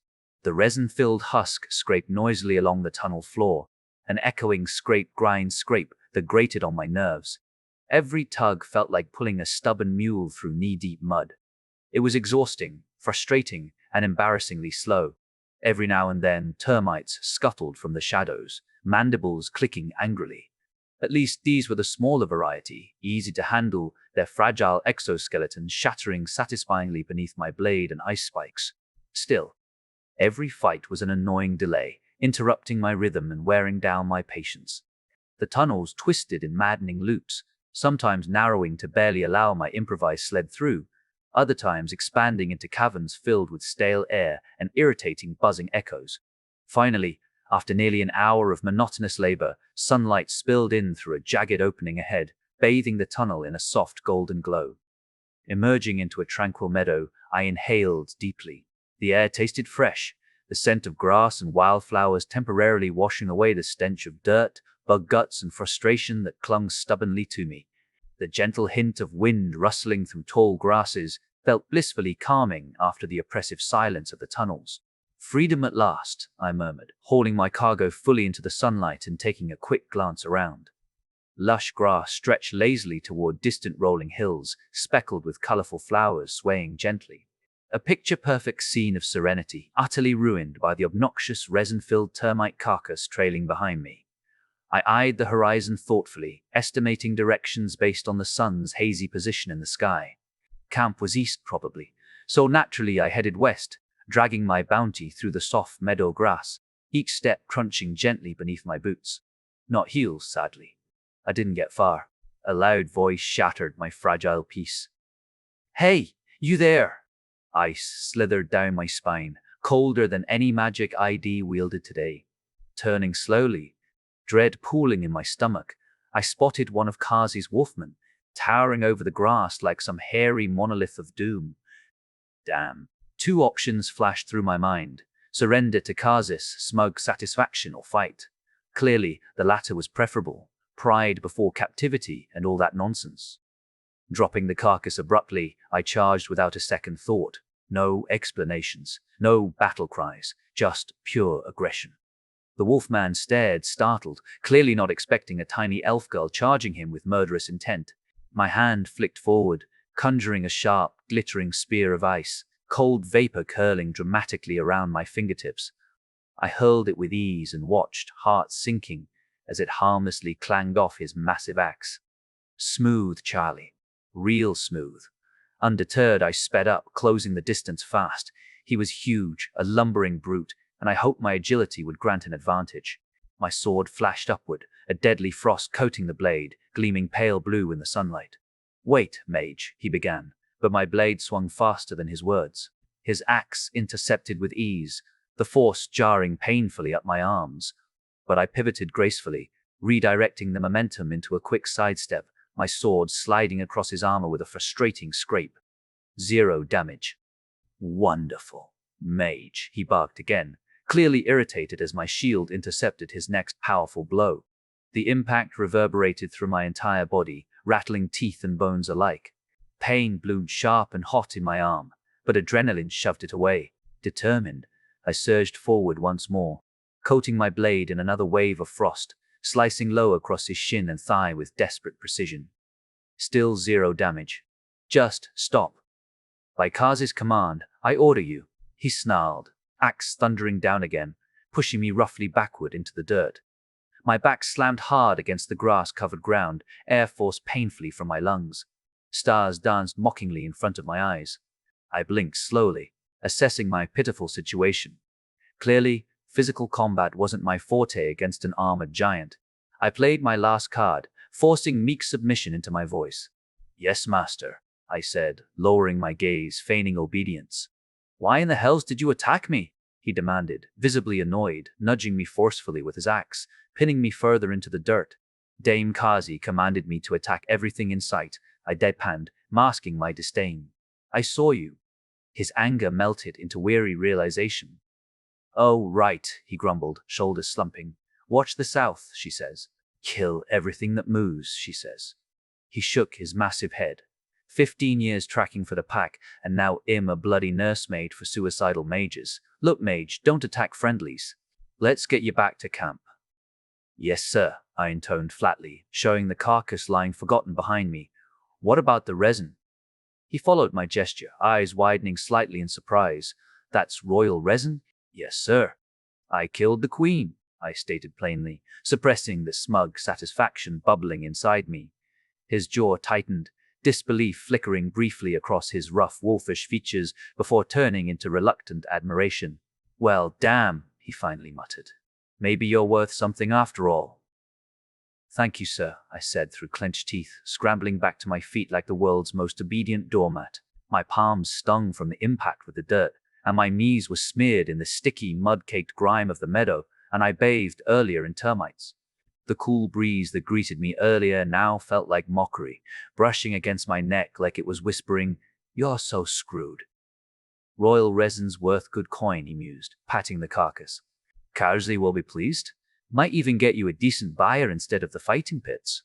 The resin-filled husk scraped noisily along the tunnel floor, an echoing scrape-grind-scrape that grated on my nerves. Every tug felt like pulling a stubborn mule through knee-deep mud. It was exhausting, frustrating, and embarrassingly slow. Every now and then, termites scuttled from the shadows, mandibles clicking angrily. At least these were the smaller variety, easy to handle, their fragile exoskeletons shattering satisfyingly beneath my blade and ice spikes. Still, every fight was an annoying delay, interrupting my rhythm and wearing down my patience. The tunnels twisted in maddening loops, sometimes narrowing to barely allow my improvised sled through, other times expanding into caverns filled with stale air and irritating buzzing echoes. Finally, after nearly an hour of monotonous labor, sunlight spilled in through a jagged opening ahead, bathing the tunnel in a soft golden glow. Emerging into a tranquil meadow, I inhaled deeply. The air tasted fresh, the scent of grass and wildflowers temporarily washing away the stench of dirt, bug guts, and frustration that clung stubbornly to me. The gentle hint of wind rustling through tall grasses felt blissfully calming after the oppressive silence of the tunnels. "Freedom at last," I murmured, hauling my cargo fully into the sunlight and taking a quick glance around. Lush grass stretched lazily toward distant rolling hills, speckled with colorful flowers swaying gently. A picture-perfect scene of serenity, utterly ruined by the obnoxious resin-filled termite carcass trailing behind me. I eyed the horizon thoughtfully, estimating directions based on the sun's hazy position in the sky. Camp was east, probably, so naturally I headed west, dragging my bounty through the soft meadow grass, each step crunching gently beneath my boots. Not heels, sadly. I didn't get far. A loud voice shattered my fragile peace. "Hey, you there!" Ice slithered down my spine, colder than any magic ID wielded today. Turning slowly, dread pooling in my stomach, I spotted one of Kazi's wolfmen, towering over the grass like some hairy monolith of doom. Damn. Two options flashed through my mind: surrender to Kazi's smug satisfaction or fight. Clearly, the latter was preferable. Pride before captivity and all that nonsense. Dropping the carcass abruptly, I charged without a second thought. No explanations, no battle cries, just pure aggression. The wolfman stared, startled, clearly not expecting a tiny elf girl charging him with murderous intent. My hand flicked forward, conjuring a sharp, glittering spear of ice, cold vapor curling dramatically around my fingertips. I hurled it with ease and watched, heart sinking, as it harmlessly clanged off his massive axe. Smooth, Charlie. Real smooth. Undeterred, I sped up, closing the distance fast. He was huge, a lumbering brute, and I hoped my agility would grant an advantage. My sword flashed upward, a deadly frost coating the blade, gleaming pale blue in the sunlight. "Wait, mage," he began, but my blade swung faster than his words. His axe intercepted with ease, the force jarring painfully up my arms. But I pivoted gracefully, redirecting the momentum into a quick sidestep, my sword sliding across his armor with a frustrating scrape. 0 damage. "Wonderful, mage," he barked again, clearly irritated as my shield intercepted his next powerful blow. The impact reverberated through my entire body, rattling teeth and bones alike. Pain bloomed sharp and hot in my arm, but adrenaline shoved it away. Determined, I surged forward once more, coating my blade in another wave of frost, slicing low across his shin and thigh with desperate precision. Still zero damage. Just stop. By Kaz's command, I order you, he snarled, axe thundering down again, pushing me roughly backward into the dirt. My back slammed hard against the grass-covered ground, air forced painfully from my lungs. Stars danced mockingly in front of my eyes. I blinked slowly, assessing my pitiful situation. Clearly, physical combat wasn't my forte against an armored giant. I played my last card, forcing meek submission into my voice. "Yes, master," I said, lowering my gaze, feigning obedience. "Why in the hells did you attack me?" he demanded, visibly annoyed, nudging me forcefully with his axe, pinning me further into the dirt. "Dame Kazi commanded me to attack everything in sight," I deadpanned, masking my disdain. "I saw you." His anger melted into weary realization. "Oh, right," he grumbled, shoulders slumping. "Watch the south," she says. "Kill everything that moves," she says. He shook his massive head. 15 years tracking for the pack, and now I'm a bloody nursemaid for suicidal mages. "Look, mage, don't attack friendlies. Let's get you back to camp." "Yes, sir," I intoned flatly, showing the carcass lying forgotten behind me. "What about the resin?" He followed my gesture, eyes widening slightly in surprise. "That's royal resin?" "Yes, sir." "I killed the queen," I stated plainly, suppressing the smug satisfaction bubbling inside me. His jaw tightened, disbelief flickering briefly across his rough, wolfish features before turning into reluctant admiration. "Well, damn," he finally muttered. "Maybe you're worth something after all." "Thank you, sir," I said through clenched teeth, scrambling back to my feet like the world's most obedient doormat. My palms stung from the impact with the dirt, and my knees were smeared in the sticky, mud-caked grime of the meadow, and I bathed earlier in termites. The cool breeze that greeted me earlier now felt like mockery, brushing against my neck like it was whispering, "You're so screwed." "Royal resin's worth good coin," he mused, patting the carcass. "Carsley will be pleased. Might even get you a decent buyer instead of the fighting pits."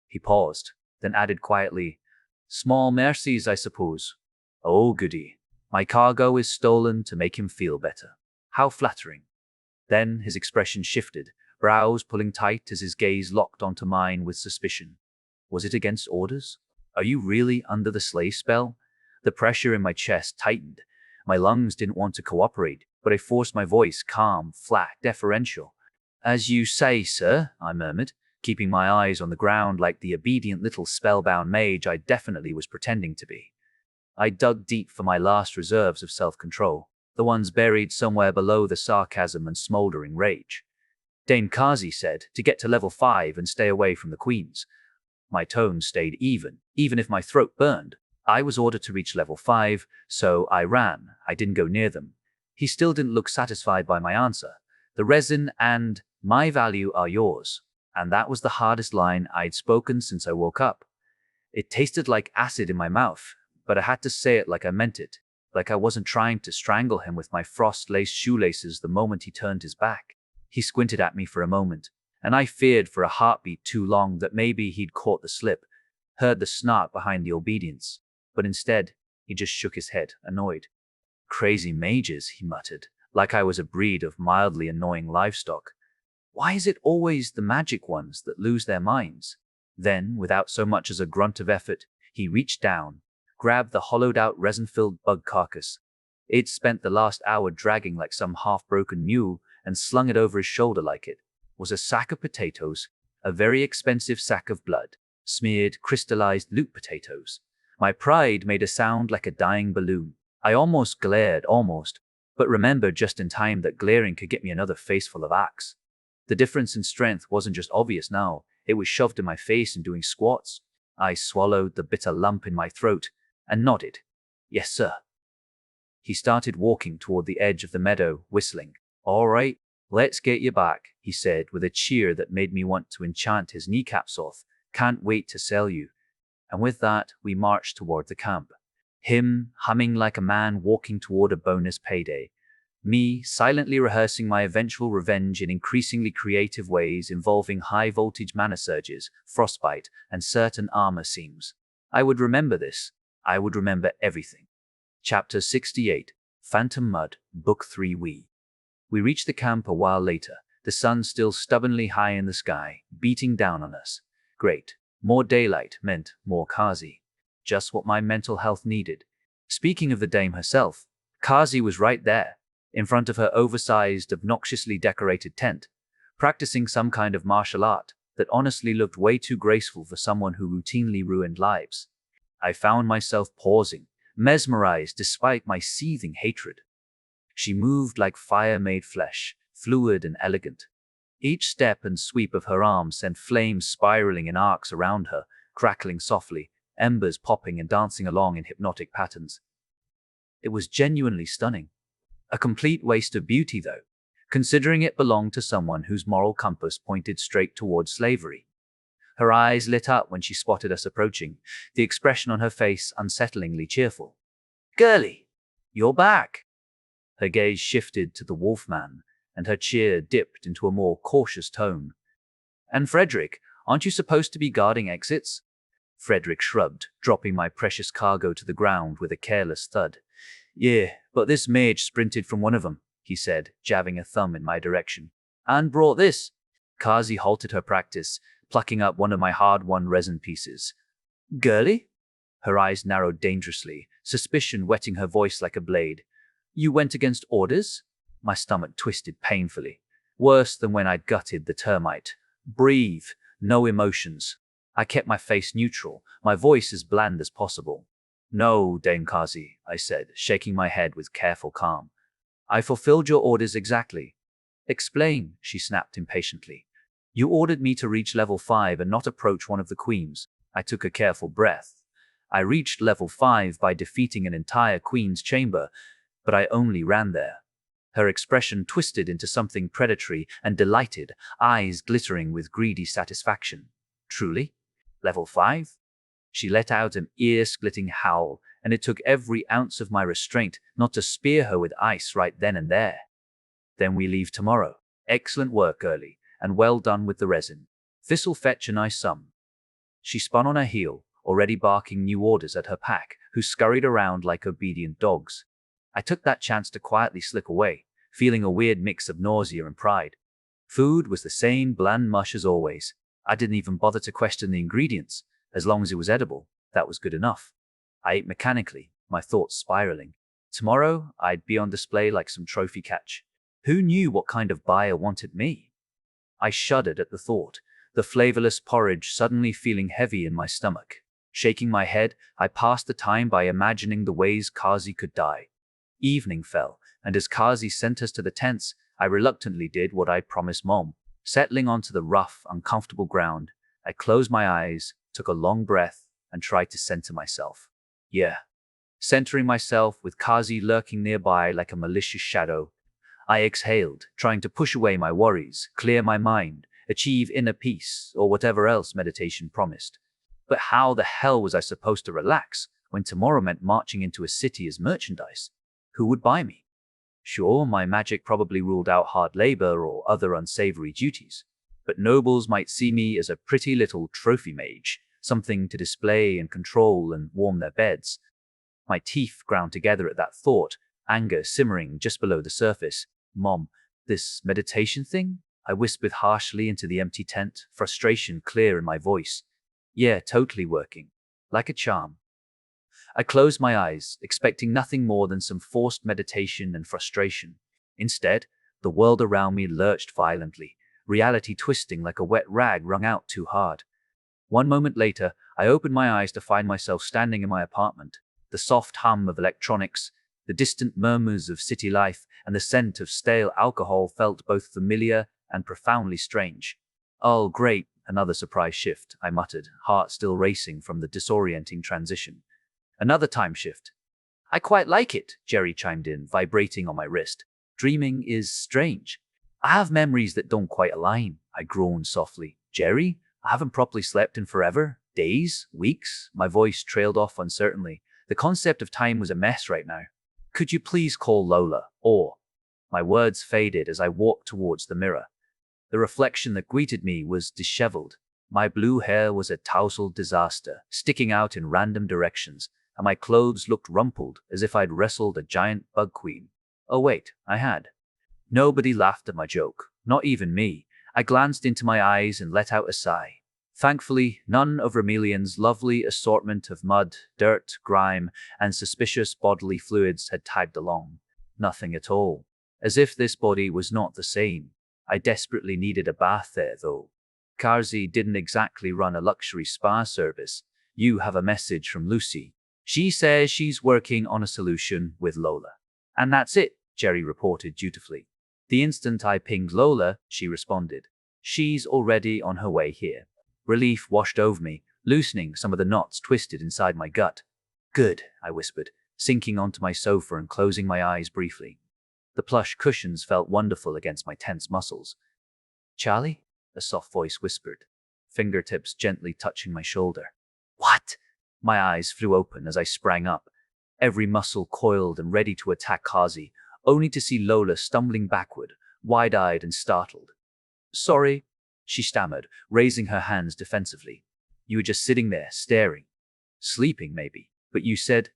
He paused, then added quietly, "Small mercies, I suppose." "Oh, goody. My cargo is stolen to make him feel better." How flattering. Then his expression shifted, brows pulling tight as his gaze locked onto mine with suspicion. Was it against orders? "Are you really under the slave spell?" The pressure in my chest tightened. My lungs didn't want to cooperate, but I forced my voice calm, flat, deferential. "As you say, sir," I murmured, keeping my eyes on the ground like the obedient little spellbound mage I definitely was pretending to be. I dug deep for my last reserves of self-control, the ones buried somewhere below the sarcasm and smoldering rage. "Dame Kazi said to get to level 5 and stay away from the queens." My tone stayed even if my throat burned. I was ordered to reach level 5, so I ran. I didn't go near them. He still didn't look satisfied by my answer. "The resin and my value are yours." And that was the hardest line I'd spoken since I woke up. It tasted like acid in my mouth, but I had to say it like I meant it, like I wasn't trying to strangle him with my frost-laced shoelaces the moment he turned his back. He squinted at me for a moment, and I feared for a heartbeat too long that maybe he'd caught the slip, heard the snark behind the obedience. But instead, he just shook his head, annoyed. "Crazy mages," he muttered, like I was a breed of mildly annoying livestock. "Why is it always the magic ones that lose their minds?" Then, without so much as a grunt of effort, he reached down, grabbed the hollowed-out resin-filled bug carcass. It'd spent the last hour dragging like some half-broken mule, and slung it over his shoulder like it was a sack of potatoes, a very expensive sack of blood, smeared, crystallized loot potatoes. My pride made a sound like a dying balloon. I almost glared, but remembered just in time that glaring could get me another faceful of axe. The difference in strength wasn't just obvious now, it was shoved in my face and doing squats. I swallowed the bitter lump in my throat and nodded. "Yes, sir." He started walking toward the edge of the meadow, whistling. "All right, let's get you back," he said with a cheer that made me want to enchant his kneecaps off. "Can't wait to sell you." And with that, we marched toward the camp. Him humming like a man walking toward a bonus payday. Me silently rehearsing my eventual revenge in increasingly creative ways involving high-voltage mana surges, frostbite, and certain armor seams. I would remember this. I would remember everything. Chapter 68, Phantom Mud, Book 3 We. We reached the camp a while later, the sun still stubbornly high in the sky, beating down on us. Great. More daylight meant more Kazi. Just what my mental health needed. Speaking of the dame herself, Kazi was right there, in front of her oversized, obnoxiously decorated tent, practicing some kind of martial art that honestly looked way too graceful for someone who routinely ruined lives. I found myself pausing, mesmerized despite my seething hatred. She moved like fire-made flesh, fluid and elegant. Each step and sweep of her arms sent flames spiraling in arcs around her, crackling softly, embers popping and dancing along in hypnotic patterns. It was genuinely stunning. A complete waste of beauty, though, considering it belonged to someone whose moral compass pointed straight toward slavery. Her eyes lit up when she spotted us approaching, the expression on her face unsettlingly cheerful. "Girlie, you're back!" Her gaze shifted to the wolfman, and her cheer dipped into a more cautious tone. "And Frederick, aren't you supposed to be guarding exits?" Frederick shrugged, dropping my precious cargo to the ground with a careless thud. "Yeah, but this mage sprinted from one of them," he said, jabbing a thumb in my direction. "And brought this." Kazi halted her practice, plucking up one of my hard-won resin pieces. "Girlie?" Her eyes narrowed dangerously, suspicion whetting her voice like a blade. "You went against orders?" My stomach twisted painfully. Worse than when I'd gutted the termite. Breathe. No emotions. I kept my face neutral, my voice as bland as possible. "No, Dame Kazi," I said, shaking my head with careful calm. "I fulfilled your orders exactly." "Explain," she snapped impatiently. "You ordered me to reach level 5 and not approach one of the queens." I took a careful breath. "I reached level 5 by defeating an entire queen's chamber, but I only ran there." Her expression twisted into something predatory and delighted, eyes glittering with greedy satisfaction. "Truly? Level 5? She let out an ear-splitting howl, and it took every ounce of my restraint not to spear her with ice right then and there. "Then we leave tomorrow. Excellent work, Early, and well done with the resin. This'll fetch a nice sum." She spun on her heel, already barking new orders at her pack, who scurried around like obedient dogs. I took that chance to quietly slip away, feeling a weird mix of nausea and pride. Food was the same bland mush as always. I didn't even bother to question the ingredients. As long as it was edible, that was good enough. I ate mechanically, my thoughts spiraling. Tomorrow, I'd be on display like some trophy catch. Who knew what kind of buyer wanted me? I shuddered at the thought, the flavorless porridge suddenly feeling heavy in my stomach. Shaking my head, I passed the time by imagining the ways Kazi could die. Evening fell, and as Kazi sent us to the tents, I reluctantly did what I'd promised Mom. Settling onto the rough, uncomfortable ground, I closed my eyes, took a long breath, and tried to center myself. Yeah. Centering myself with Kazi lurking nearby like a malicious shadow, I exhaled, trying to push away my worries, clear my mind, achieve inner peace, or whatever else meditation promised. But how the hell was I supposed to relax when tomorrow meant marching into a city as merchandise? Who would buy me? Sure, my magic probably ruled out hard labor or other unsavory duties, but nobles might see me as a pretty little trophy mage, something to display and control and warm their beds. My teeth ground together at that thought, anger simmering just below the surface. "Mom, this meditation thing?" I whispered harshly into the empty tent, frustration clear in my voice. "Yeah, totally working. Like a charm." I closed my eyes, expecting nothing more than some forced meditation and frustration. Instead, the world around me lurched violently, reality twisting like a wet rag wrung out too hard. One moment later, I opened my eyes to find myself standing in my apartment. The soft hum of electronics, the distant murmurs of city life, and the scent of stale alcohol felt both familiar and profoundly strange. "Oh, great, another surprise shift," I muttered, heart still racing from the disorienting transition. "Another time shift." "I quite like it," Jerry chimed in, vibrating on my wrist. "Dreaming is strange. I have memories that don't quite align," I groaned softly. "Jerry, I haven't properly slept in forever. Days? Weeks?" My voice trailed off uncertainly. The concept of time was a mess right now. "Could you please call Lola?" Or my words faded as I walked towards the mirror. The reflection that greeted me was disheveled. My blue hair was a tousled disaster, sticking out in random directions, and my clothes looked rumpled as if I'd wrestled a giant bug queen. Oh wait, I had. Nobody laughed at my joke, not even me. I glanced into my eyes and let out a sigh. Thankfully, none of Remelion's lovely assortment of mud, dirt, grime, and suspicious bodily fluids had tagged along. Nothing at all. As if this body was not the same. I desperately needed a bath there, though. Karzi didn't exactly run a luxury spa service. You have a message from Lucy. She says she's working on a solution with Lola. And that's it, Jerry reported dutifully. The instant I pinged Lola, she responded. She's already on her way here. Relief washed over me, loosening some of the knots twisted inside my gut. Good, I whispered, sinking onto my sofa and closing my eyes briefly. The plush cushions felt wonderful against my tense muscles. Charlie? A soft voice whispered, fingertips gently touching my shoulder. What? My eyes flew open as I sprang up, every muscle coiled and ready to attack Kazi, only to see Lola stumbling backward, wide-eyed and startled. Sorry, she stammered, raising her hands defensively. You were just sitting there, staring. Sleeping, maybe. But you said...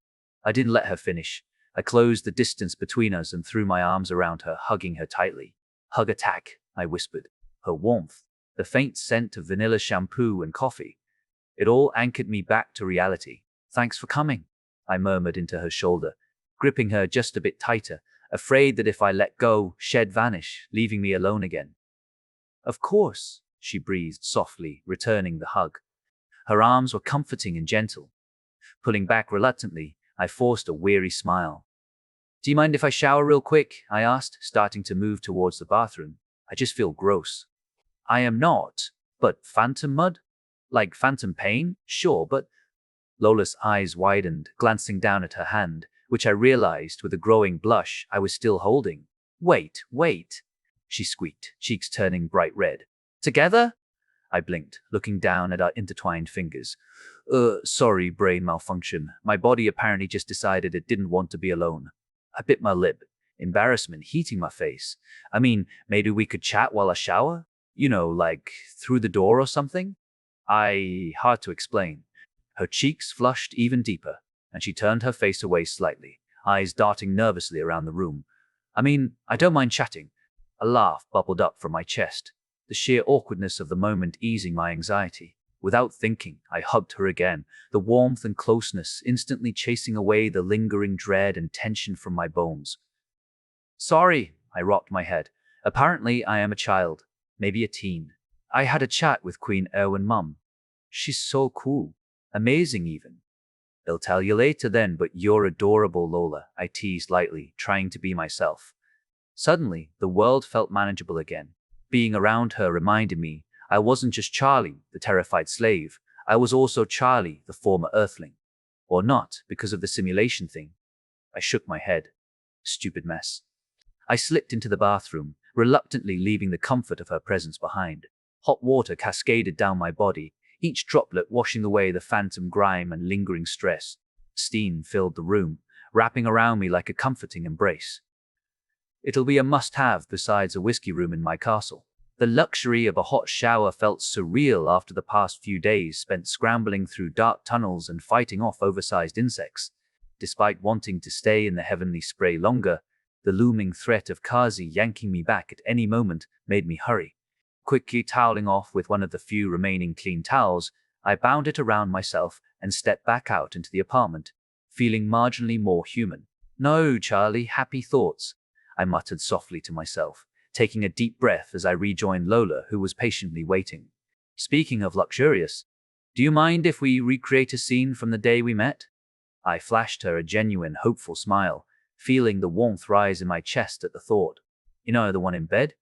I didn't let her finish. I closed the distance between us and threw my arms around her, hugging her tightly. Hug attack, I whispered. Her warmth, the faint scent of vanilla shampoo and coffee. It all anchored me back to reality. Thanks for coming, I murmured into her shoulder, gripping her just a bit tighter, afraid that if I let go, she'd vanish, leaving me alone again. Of course, she breathed softly, returning the hug. Her arms were comforting and gentle. Pulling back reluctantly, I forced a weary smile. Do you mind if I shower real quick? I asked, starting to move towards the bathroom. I just feel gross. I am not. But phantom mud? Like phantom pain? Sure, but... Lola's eyes widened, glancing down at her hand, which I realized with a growing blush I was still holding. Wait, she squeaked, cheeks turning bright red. Together? I blinked, looking down at our intertwined fingers. Sorry, brain malfunction. My body apparently just decided it didn't want to be alone. I bit my lip, embarrassment heating my face. I mean, maybe we could chat while I shower? You know, like through the door or something? Hard to explain. Her cheeks flushed even deeper, and she turned her face away slightly, eyes darting nervously around the room. I mean, I don't mind chatting. A laugh bubbled up from my chest, the sheer awkwardness of the moment easing my anxiety. Without thinking, I hugged her again, the warmth and closeness instantly chasing away the lingering dread and tension from my bones. Sorry, I rocked my head. Apparently I am a child, maybe a teen. I had a chat with Queen Erwin Mum. She's so cool. Amazing even. I'll tell you later then, but you're adorable, Lola, I teased lightly, trying to be myself. Suddenly, the world felt manageable again. Being around her reminded me I wasn't just Charlie, the terrified slave. I was also Charlie, the former Earthling. Or not, because of the simulation thing. I shook my head. Stupid mess. I slipped into the bathroom, reluctantly leaving the comfort of her presence behind. Hot water cascaded down my body, each droplet washing away the phantom grime and lingering stress. Steam filled the room, wrapping around me like a comforting embrace. It'll be a must-have besides a whiskey room in my castle. The luxury of a hot shower felt surreal after the past few days spent scrambling through dark tunnels and fighting off oversized insects. Despite wanting to stay in the heavenly spray longer, the looming threat of Kazi yanking me back at any moment made me hurry. Quickly toweling off with one of the few remaining clean towels, I bound it around myself and stepped back out into the apartment, feeling marginally more human. No, Charlie, happy thoughts, I muttered softly to myself, taking a deep breath as I rejoined Lola, who was patiently waiting. Speaking of luxurious, do you mind if we recreate a scene from the day we met? I flashed her a genuine, hopeful smile, feeling the warmth rise in my chest at the thought. You know, the one in bed?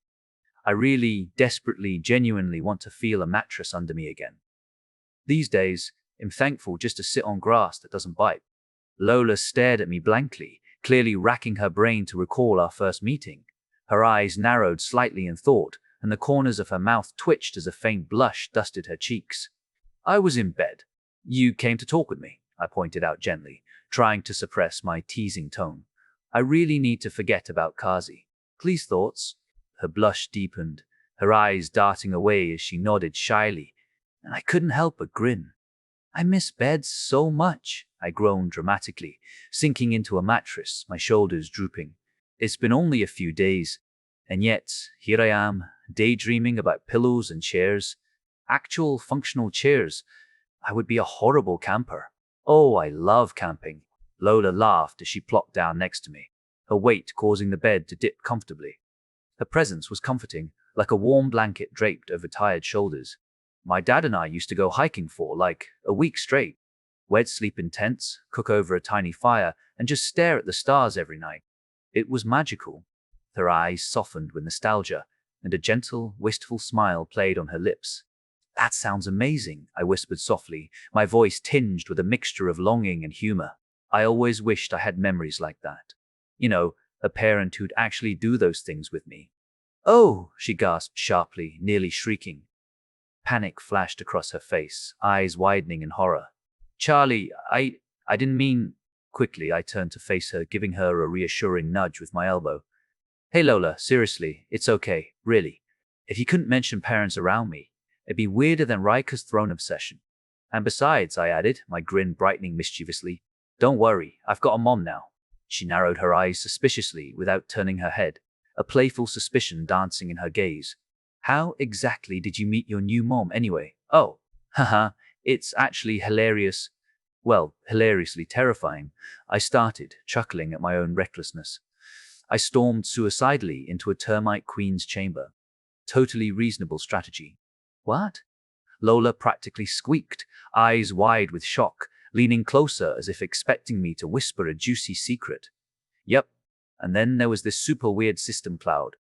I really, desperately, genuinely want to feel a mattress under me again. These days, I'm thankful just to sit on grass that doesn't bite. Lola stared at me blankly, clearly racking her brain to recall our first meeting. Her eyes narrowed slightly in thought, and the corners of her mouth twitched as a faint blush dusted her cheeks. I was in bed. You came to talk with me, I pointed out gently, trying to suppress my teasing tone. I really need to forget about Kazi. Please, thoughts? Her blush deepened, her eyes darting away as she nodded shyly, and I couldn't help but grin. I miss beds so much, I groaned dramatically, sinking into a mattress, my shoulders drooping. It's been only a few days, And yet, here I am, daydreaming about pillows and chairs. Actual functional chairs. I would be a horrible camper. Oh, I love camping. Lola laughed as she plopped down next to me, her weight causing the bed to dip comfortably. Her presence was comforting, like a warm blanket draped over tired shoulders. My dad and I used to go hiking for, like, a week straight. We'd sleep in tents, cook over a tiny fire, and just stare at the stars every night. It was magical. Her eyes softened with nostalgia, and a gentle, wistful smile played on her lips. That sounds amazing, I whispered softly, my voice tinged with a mixture of longing and humor. I always wished I had memories like that. You know, a parent who'd actually do those things with me. Oh, she gasped sharply, nearly shrieking. Panic flashed across her face, eyes widening in horror. Charlie, I didn't mean... Quickly, I turned to face her, giving her a reassuring nudge with my elbow. Hey Lola, seriously, it's okay, really. If you couldn't mention parents around me, it'd be weirder than Rika's throne obsession. And besides, I added, my grin brightening mischievously, don't worry, I've got a mom now. She narrowed her eyes suspiciously without turning her head, a playful suspicion dancing in her gaze. How exactly did you meet your new mom anyway? Oh, haha, it's actually hilarious. Well, hilariously terrifying, I started, chuckling at my own recklessness. I stormed suicidally into a termite queen's chamber. Totally reasonable strategy. What? Lola practically squeaked, eyes wide with shock, leaning closer as if expecting me to whisper a juicy secret. Yep, and then there was this super weird system cloud.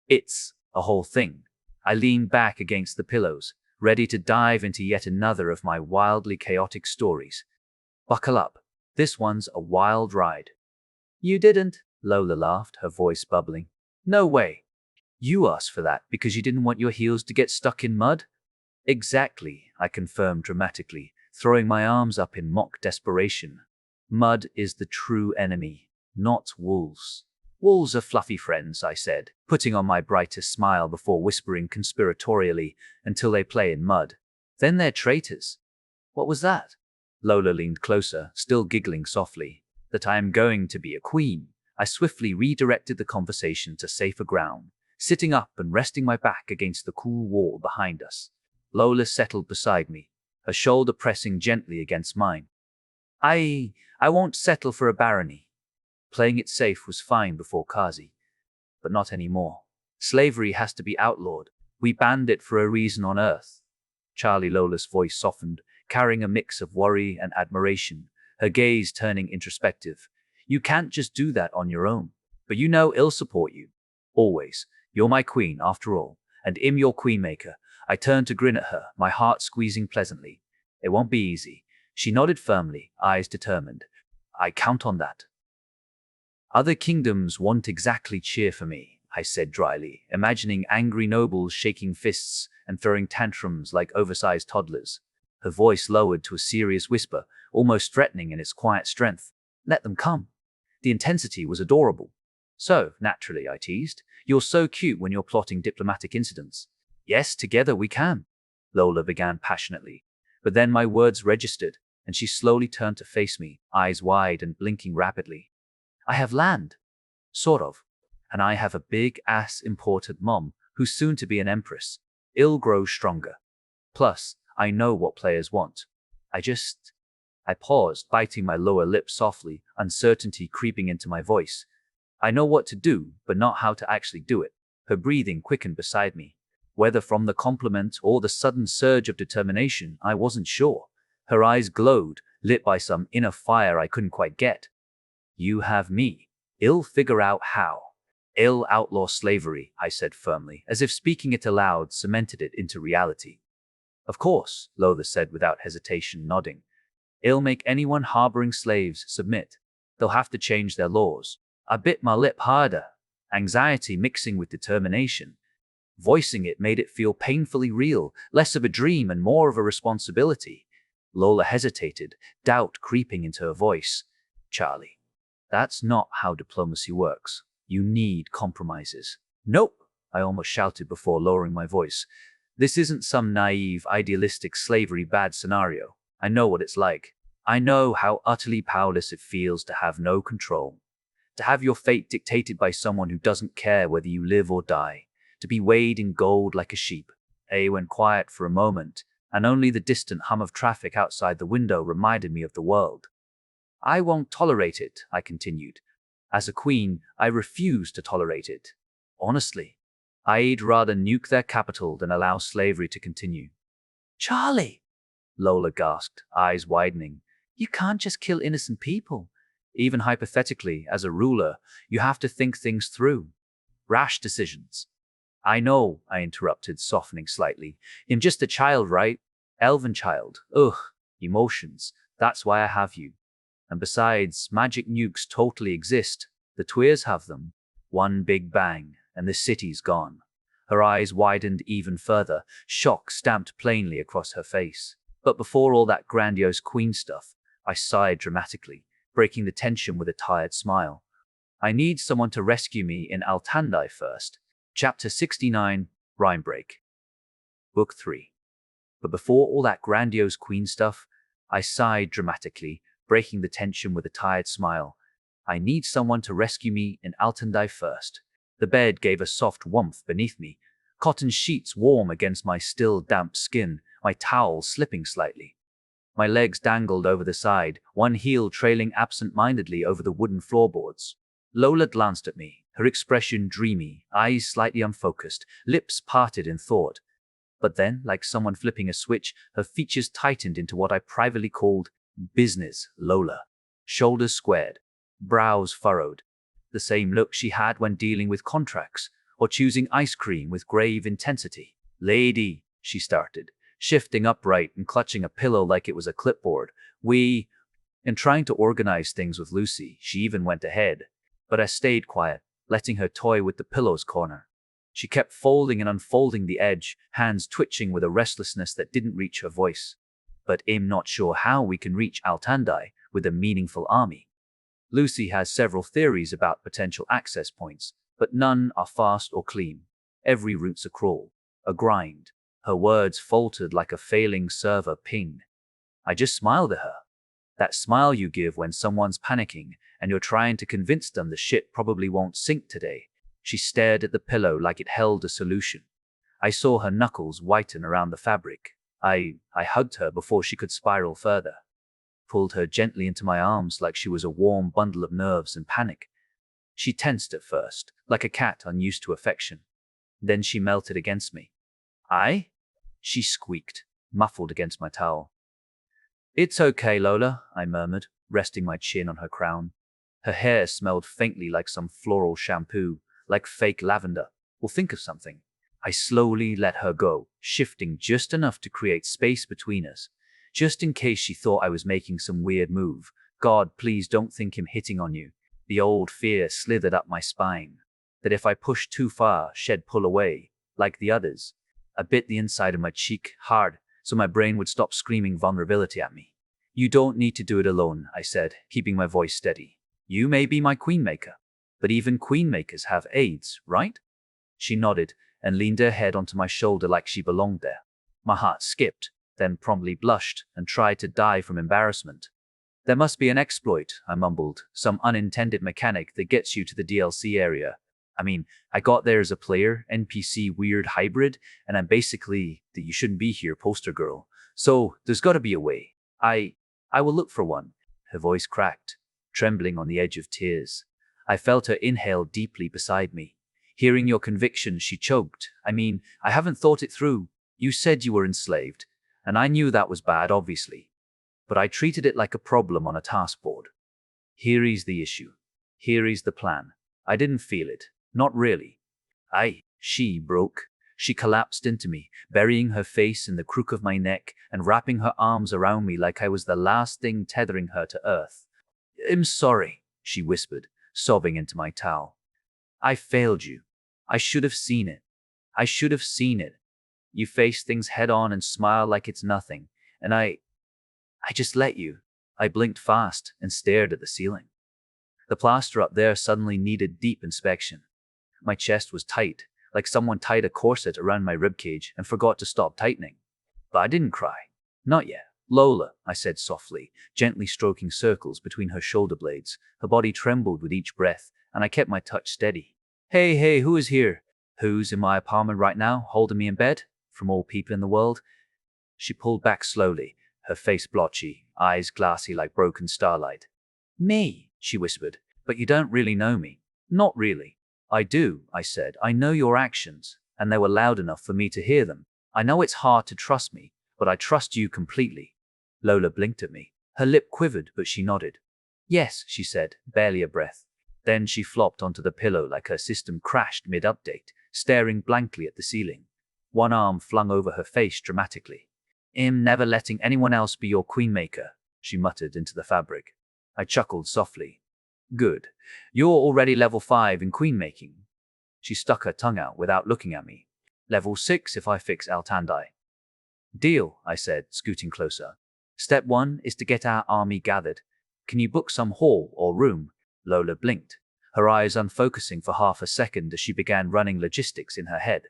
It's a whole thing. I leaned back against the pillows, ready to dive into yet another of my wildly chaotic stories. Buckle up. This one's a wild ride. You didn't, Lola laughed, her voice bubbling. No way. You asked for that because you didn't want your heels to get stuck in mud? Exactly, I confirmed dramatically, throwing my arms up in mock desperation. Mud is the true enemy, not wolves. Wolves are fluffy friends, I said, putting on my brightest smile before whispering conspiratorially, until they play in mud. Then they're traitors. What was that? Lola leaned closer, still giggling softly. That I am going to be a queen. I swiftly redirected the conversation to safer ground, sitting up and resting my back against the cool wall behind us. Lola settled beside me, her shoulder pressing gently against mine. I won't settle for a barony. Playing it safe was fine before Kazi, but not anymore. Slavery has to be outlawed. We banned it for a reason on Earth. Charlie, Lola's voice softened, carrying a mix of worry and admiration, her gaze turning introspective. You can't just do that on your own. But you know I'll support you. Always. You're my queen, after all, and I'm your queenmaker. I turned to grin at her, my heart squeezing pleasantly. It won't be easy. She nodded firmly, eyes determined. I count on that. Other kingdoms won't exactly cheer for me, I said dryly, imagining angry nobles shaking fists and throwing tantrums like oversized toddlers. Her voice lowered to a serious whisper, almost threatening in its quiet strength. Let them come. The intensity was adorable. So, naturally, I teased, you're so cute when you're plotting diplomatic incidents. Yes, together we can, Lola began passionately. But then my words registered, and she slowly turned to face me, eyes wide and blinking rapidly. I have land. Sort of. And I have a big-ass important mom, who's soon to be an empress. I'll grow stronger. Plus, I know what players want. I paused, biting my lower lip softly, uncertainty creeping into my voice. I know what to do, but not how to actually do it. Her breathing quickened beside me. Whether from the compliment or the sudden surge of determination, I wasn't sure. Her eyes glowed, lit by some inner fire I couldn't quite get. You have me. I'll figure out how. I'll outlaw slavery, I said firmly, as if speaking it aloud cemented it into reality. Of course, Lola said without hesitation, nodding. I'll make anyone harboring slaves submit. They'll have to change their laws. I bit my lip harder, anxiety mixing with determination. Voicing it made it feel painfully real, less of a dream and more of a responsibility. Lola hesitated, doubt creeping into her voice. Charlie, that's not how diplomacy works. You need compromises. Nope, I almost shouted before lowering my voice. This isn't some naive, idealistic slavery bad scenario. I know what it's like. I know how utterly powerless it feels to have no control. To have your fate dictated by someone who doesn't care whether you live or die. To be weighed in gold like a sheep. A went quiet for a moment, and only the distant hum of traffic outside the window reminded me of the world. I won't tolerate it, I continued. As a queen, I refuse to tolerate it. Honestly, I'd rather nuke their capital than allow slavery to continue. Charlie, Lola gasped, eyes widening. You can't just kill innocent people. Even hypothetically, as a ruler, you have to think things through. Rash decisions. I know, I interrupted, softening slightly. I'm just a child, right? Elven child. Ugh, emotions. That's why I have you. And besides, magic nukes totally exist. The Tweers have them. One big bang, and the city's gone. Her eyes widened even further, shock stamped plainly across her face. But before all that grandiose queen stuff, I sighed dramatically, breaking the tension with a tired smile. I need someone to rescue me in Altandai first. Chapter 69, Rhyme Break. Book 3. But before all that grandiose queen stuff, I sighed dramatically, breaking the tension with a tired smile. I need someone to rescue me in Altandai first. The bed gave a soft warmth beneath me, cotton sheets warm against my still damp skin, my towel slipping slightly. My legs dangled over the side, one heel trailing absent-mindedly over the wooden floorboards. Lola glanced at me, her expression dreamy, eyes slightly unfocused, lips parted in thought. But then, like someone flipping a switch, her features tightened into what I privately called business Lola. Shoulders squared, brows furrowed. The same look she had when dealing with contracts, or choosing ice cream with grave intensity. Lady, she started, shifting upright and clutching a pillow like it was a clipboard. In trying to organize things with Lucy, she even went ahead. But I stayed quiet, letting her toy with the pillow's corner. She kept folding and unfolding the edge, hands twitching with a restlessness that didn't reach her voice. But I'm not sure how we can reach Altandai with a meaningful army. Lucy has several theories about potential access points, but none are fast or clean. Every route's a crawl, a grind. Her words faltered like a failing server ping. I just smiled at her. That smile you give when someone's panicking and you're trying to convince them the shit probably won't sink today. She stared at the pillow like it held a solution. I saw her knuckles whiten around the fabric. I hugged her before she could spiral further. Pulled her gently into my arms like she was a warm bundle of nerves and panic. She tensed at first, like a cat unused to affection. Then she melted against me. She squeaked, muffled against my towel. It's okay, Lola, I murmured, resting my chin on her crown. Her hair smelled faintly like some floral shampoo, like fake lavender. We'll think of something. I slowly let her go, shifting just enough to create space between us, just in case she thought I was making some weird move. God, please don't think I'm hitting on you. The old fear slithered up my spine, that if I pushed too far, she'd pull away, like the others. I bit the inside of my cheek hard, so my brain would stop screaming vulnerability at me. You don't need to do it alone, I said, keeping my voice steady. You may be my queenmaker, but even queenmakers have aides, right? She nodded and leaned her head onto my shoulder like she belonged there. My heart skipped, then promptly blushed and tried to die from embarrassment. There must be an exploit, I mumbled, some unintended mechanic that gets you to the DLC area. I got there as a player, NPC weird hybrid, and I'm basically the you shouldn't be here poster girl. So there's gotta be a way. I will look for one. Her voice cracked, trembling on the edge of tears. I felt her inhale deeply beside me. Hearing your conviction, she choked. I haven't thought it through. You said you were enslaved, and I knew that was bad, obviously. But I treated it like a problem on a task board. Here is the issue. Here is the plan. I didn't feel it. Not really. She broke. She collapsed into me, burying her face in the crook of my neck and wrapping her arms around me like I was the last thing tethering her to earth. I'm sorry, she whispered, sobbing into my towel. I failed you. I should have seen it. I should have seen it. You face things head on and smile like it's nothing, and I just let you. I blinked fast and stared at the ceiling. The plaster up there suddenly needed deep inspection. My chest was tight, like someone tied a corset around my ribcage and forgot to stop tightening. But I didn't cry. Not yet. Lola, I said softly, gently stroking circles between her shoulder blades. Her body trembled with each breath, and I kept my touch steady. Hey, hey, who is here? Who's in my apartment right now, holding me in bed? From all people in the world? She pulled back slowly, her face blotchy, eyes glassy like broken starlight. Me, she whispered, but you don't really know me. Not really. I do, I said. I know your actions, and they were loud enough for me to hear them. I know it's hard to trust me, but I trust you completely. Lola blinked at me. Her lip quivered, but she nodded. Yes, she said, barely a breath. Then she flopped onto the pillow like her system crashed mid-update, staring blankly at the ceiling. One arm flung over her face dramatically. I'm never letting anyone else be your queenmaker, she muttered into the fabric. I chuckled softly. Good. You're already level 5 in queenmaking. She stuck her tongue out without looking at me. Level 6 if I fix Altandai. Deal, I said, scooting closer. Step 1 is to get our army gathered. Can you book some hall or room? Lola blinked, her eyes unfocusing for half a second as she began running logistics in her head.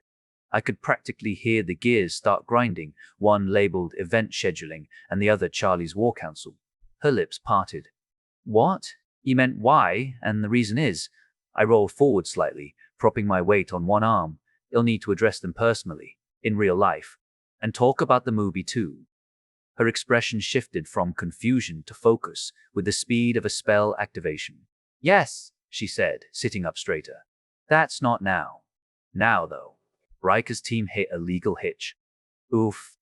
I could practically hear the gears start grinding, one labeled event scheduling and the other Charlie's war council. Her lips parted. What? You meant why, and the reason is? I rolled forward slightly, propping my weight on one arm. You'll need to address them personally, in real life, and talk about the movie too. Her expression shifted from confusion to focus with the speed of a spell activation. Yes, she said, sitting up straighter. That's not now. Now, though. Riker's team hit a legal hitch. Oof.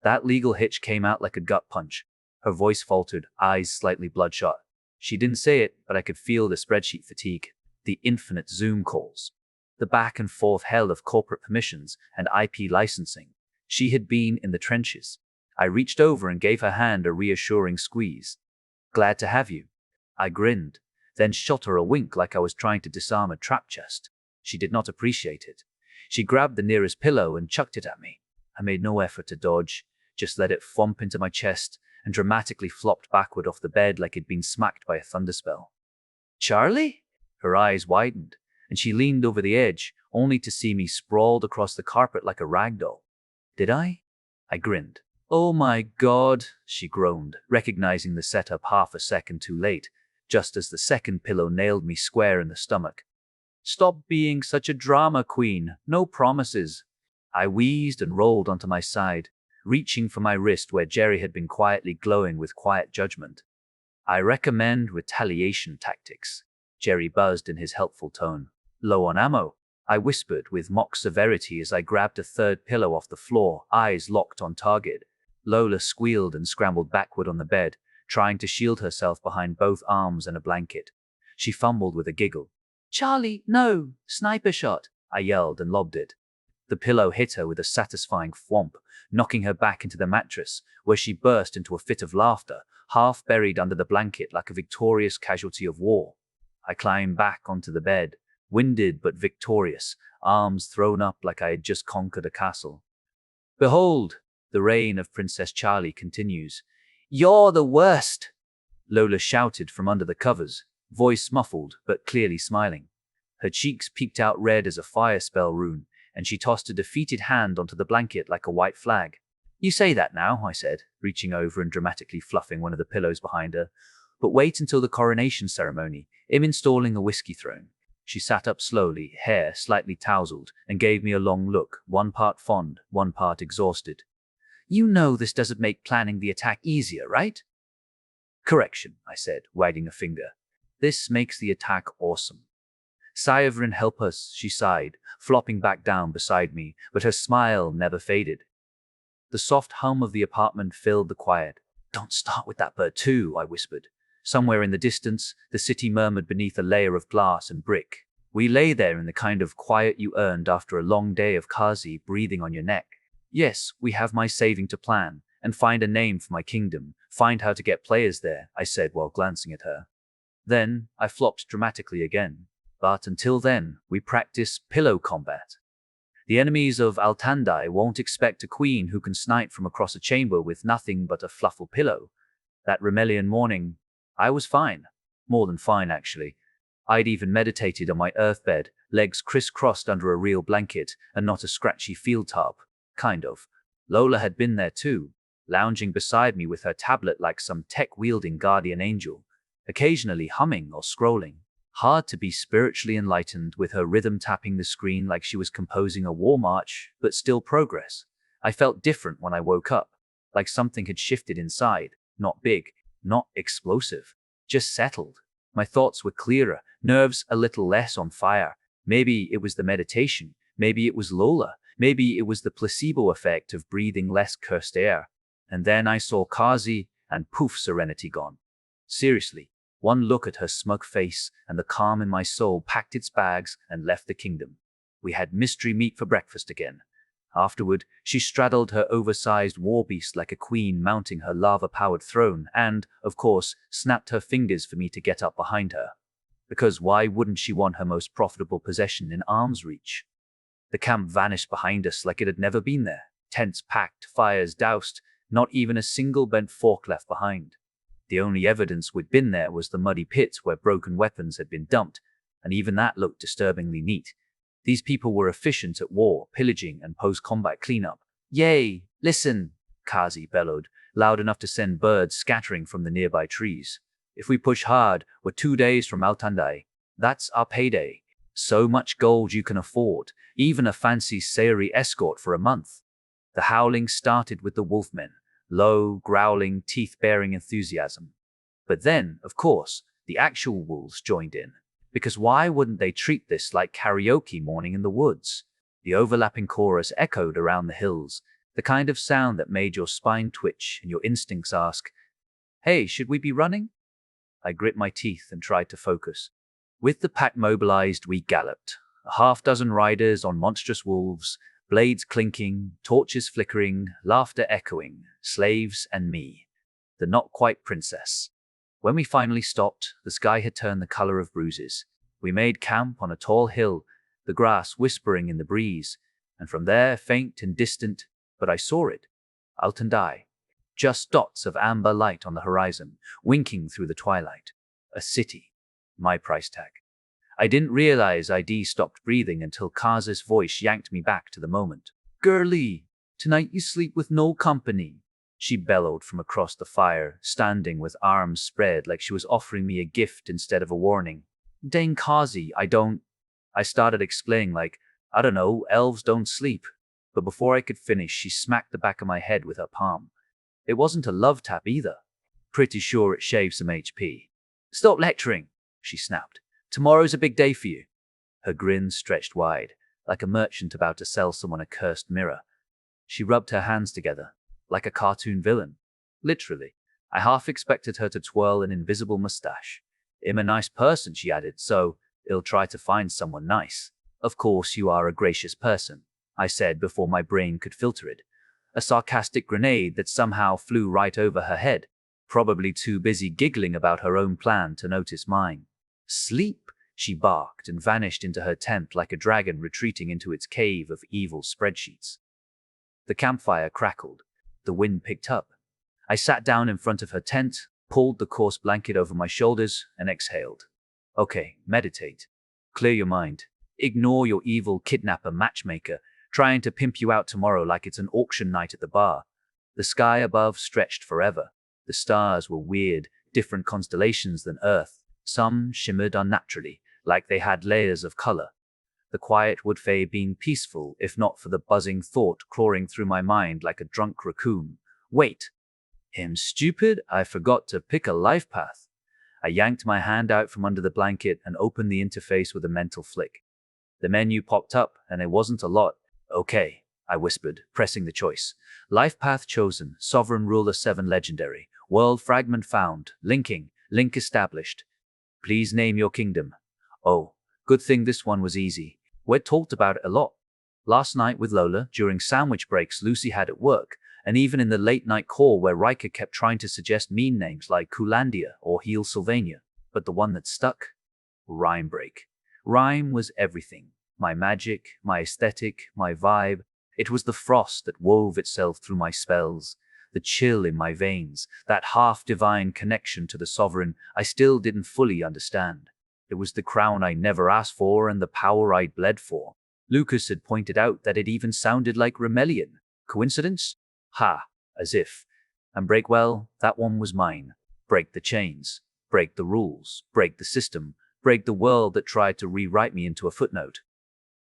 That legal hitch came out like a gut punch. Her voice faltered, eyes slightly bloodshot. She didn't say it, but I could feel the spreadsheet fatigue, the infinite Zoom calls, the back and forth hell of corporate permissions and IP licensing. She had been in the trenches. I reached over and gave her hand a reassuring squeeze. Glad to have you. I grinned, then shot her a wink like I was trying to disarm a trap chest. She did not appreciate it. She grabbed the nearest pillow and chucked it at me. I made no effort to dodge, just let it thump into my chest and dramatically flopped backward off the bed like it'd been smacked by a thunderspell. Charlie? Her eyes widened, and she leaned over the edge, only to see me sprawled across the carpet like a rag doll. Did I? I grinned. Oh my God, she groaned, recognizing the setup half a second too late, just as the second pillow nailed me square in the stomach. Stop being such a drama queen, no promises. I wheezed and rolled onto my side, reaching for my wrist where Jerry had been quietly glowing with quiet judgment. I recommend retaliation tactics, Jerry buzzed in his helpful tone. Low on ammo, I whispered with mock severity as I grabbed a third pillow off the floor, eyes locked on target. Lola squealed and scrambled backward on the bed, trying to shield herself behind both arms and a blanket. She fumbled with a giggle. Charlie, no! Sniper shot! I yelled and lobbed it. The pillow hit her with a satisfying thwomp, knocking her back into the mattress, where she burst into a fit of laughter, half buried under the blanket like a victorious casualty of war. I climbed back onto the bed, winded but victorious, arms thrown up like I had just conquered a castle. Behold, the reign of Princess Charlie continues. You're the worst! Lola shouted from under the covers, voice muffled but clearly smiling. Her cheeks peeked out red as a fire spell rune, and she tossed a defeated hand onto the blanket like a white flag. You say that now, I said, reaching over and dramatically fluffing one of the pillows behind her. But wait until the coronation ceremony. I'm installing a whiskey throne. She sat up slowly, hair slightly tousled, and gave me a long look, one part fond, one part exhausted. You know this doesn't make planning the attack easier, right? Correction, I said, wagging a finger. This makes the attack awesome. Syavrin, help us, she sighed, flopping back down beside me, but her smile never faded. The soft hum of the apartment filled the quiet. Don't start with that bird too, I whispered. Somewhere in the distance, the city murmured beneath a layer of glass and brick. We lay there in the kind of quiet you earned after a long day of Kazi breathing on your neck. Yes, we have my saving to plan, and find a name for my kingdom, find how to get players there, I said while glancing at her. Then, I flopped dramatically again. But until then, we practice pillow combat. The enemies of Altandai won't expect a queen who can snipe from across a chamber with nothing but a fluffy pillow. That Rimelion morning, I was fine. More than fine, actually. I'd even meditated on my earthbed, legs crisscrossed under a real blanket and not a scratchy field tarp. Kind of. Lola had been there too. lounging beside me with her tablet like some tech-wielding guardian angel, occasionally humming or scrolling. Hard to be spiritually enlightened with her rhythm tapping the screen like she was composing a war march, but still progress. I felt different when I woke up, like something had shifted inside, not big, not explosive, just settled. My thoughts were clearer, nerves a little less on fire. Maybe it was the meditation, maybe it was Lola, maybe it was the placebo effect of breathing less cursed air. And then I saw Kazi, and poof, serenity gone. Seriously, one look at her smug face, and the calm in my soul packed its bags and left the kingdom. We had mystery meat for breakfast again. Afterward, she straddled her oversized war beast like a queen mounting her lava-powered throne and, of course, snapped her fingers for me to get up behind her. Because why wouldn't she want her most profitable possession in arm's reach? The camp vanished behind us like it had never been there. Tents packed, fires doused, not even a single bent fork left behind. The only evidence we'd been there was the muddy pits where broken weapons had been dumped, and even that looked disturbingly neat. These people were efficient at war, pillaging, and post-combat cleanup. "Yay! Listen!" Kazi bellowed, loud enough to send birds scattering from the nearby trees. "If we push hard, we're 2 days from Altandai. That's our payday. So much gold you can afford, even a fancy Sayuri escort for a month." The howling started with the wolfmen, low, growling, teeth-baring enthusiasm. But then, of course, the actual wolves joined in. Because why wouldn't they treat this like karaoke morning in the woods? The overlapping chorus echoed around the hills, the kind of sound that made your spine twitch and your instincts ask, "Hey, should we be running?" I grit my teeth and tried to focus. With the pack mobilized, we galloped. A half-dozen riders on monstrous wolves, blades clinking, torches flickering, laughter echoing, slaves and me, the not-quite princess. When we finally stopped, the sky had turned the color of bruises. We made camp on a tall hill, the grass whispering in the breeze, and from there, faint and distant, but I saw it, Altandai. Just dots of amber light on the horizon, winking through the twilight. A city. My price tag. I didn't realize I'd stopped breathing until Kaza's voice yanked me back to the moment. "Girlie, tonight you sleep with no company," she bellowed from across the fire, standing with arms spread like she was offering me a gift instead of a warning. "Dang Kazi, I started explaining like, I don't know, elves don't sleep. But before I could finish, she smacked the back of my head with her palm. It wasn't a love tap either. Pretty sure it shaved some HP. "Stop lecturing," she snapped. "Tomorrow's a big day for you." Her grin stretched wide, like a merchant about to sell someone a cursed mirror. She rubbed her hands together, like a cartoon villain. Literally. I half expected her to twirl an invisible mustache. "I'm a nice person," she added, "so I'll try to find someone nice." "Of course you are a gracious person," I said before my brain could filter it. A sarcastic grenade that somehow flew right over her head, probably too busy giggling about her own plan to notice mine. "Sleep," she barked and vanished into her tent like a dragon retreating into its cave of evil spreadsheets. The campfire crackled. The wind picked up. I sat down in front of her tent, pulled the coarse blanket over my shoulders, and exhaled. Okay, meditate. Clear your mind. Ignore your evil kidnapper matchmaker, trying to pimp you out tomorrow like it's an auction night at the bar. The sky above stretched forever. The stars were weird, different constellations than Earth. Some shimmered unnaturally, like they had layers of color. The quiet would fade being peaceful, if not for the buzzing thought clawing through my mind like a drunk raccoon. Wait. I'm stupid, I forgot to pick a life path. I yanked my hand out from under the blanket and opened the interface with a mental flick. The menu popped up, and it wasn't a lot. "Okay," I whispered, pressing the choice. "Life path chosen, Sovereign Ruler 7 legendary, world fragment found, linking, link established. Please name your kingdom." Oh, good thing this one was easy. We'd talked about it a lot. Last night with Lola, during sandwich breaks Lucy had at work, and even in the late-night call where Riker kept trying to suggest mean names like Kulandia or Heel Sylvania. But the one that stuck? Rhyme break. Rhyme was everything. My magic, my aesthetic, my vibe. It was the frost that wove itself through my spells, the chill in my veins, that half-divine connection to the sovereign I still didn't fully understand. It was the crown I never asked for and the power I'd bled for. Lucas had pointed out that it even sounded like Rimelion. Coincidence? Ha, as if. And break, well, that one was mine. Break the chains, break the rules, break the system, break the world that tried to rewrite me into a footnote.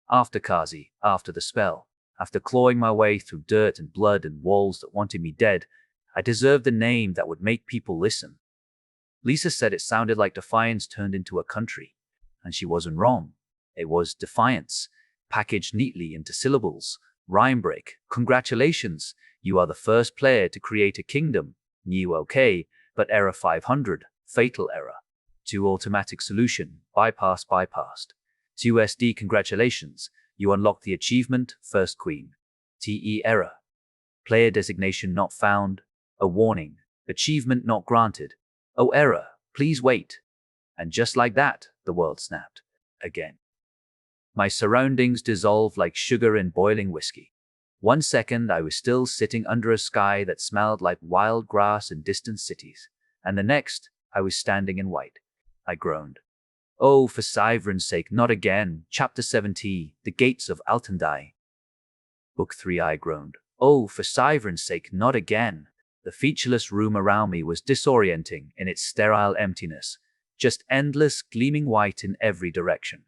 After Kazi, after the spell, after clawing my way through dirt and blood and walls that wanted me dead, I deserved a name that would make people listen. Lisa said it sounded like defiance turned into a country, and she wasn't wrong. It was defiance, packaged neatly into syllables. Rhyme break. Congratulations, you are the first player to create a kingdom. New okay, but error 500, fatal error. 2 automatic solution, bypassed. 2 SD congratulations, you unlocked the achievement, first queen. TE error. Player designation not found. A warning, achievement not granted. Oh error, please wait. And just like that, the world snapped. Again. My surroundings dissolved like sugar in boiling whiskey. 1 second I was still sitting under a sky that smelled like wild grass in distant cities, and the next I was standing in white. I groaned. Oh, for Cyvern's sake, not again. Chapter 70, The Gates of Altandai. Book 3, I groaned. Oh, for Cyvern's sake, not again. The featureless room around me was disorienting in its sterile emptiness, just endless gleaming white in every direction.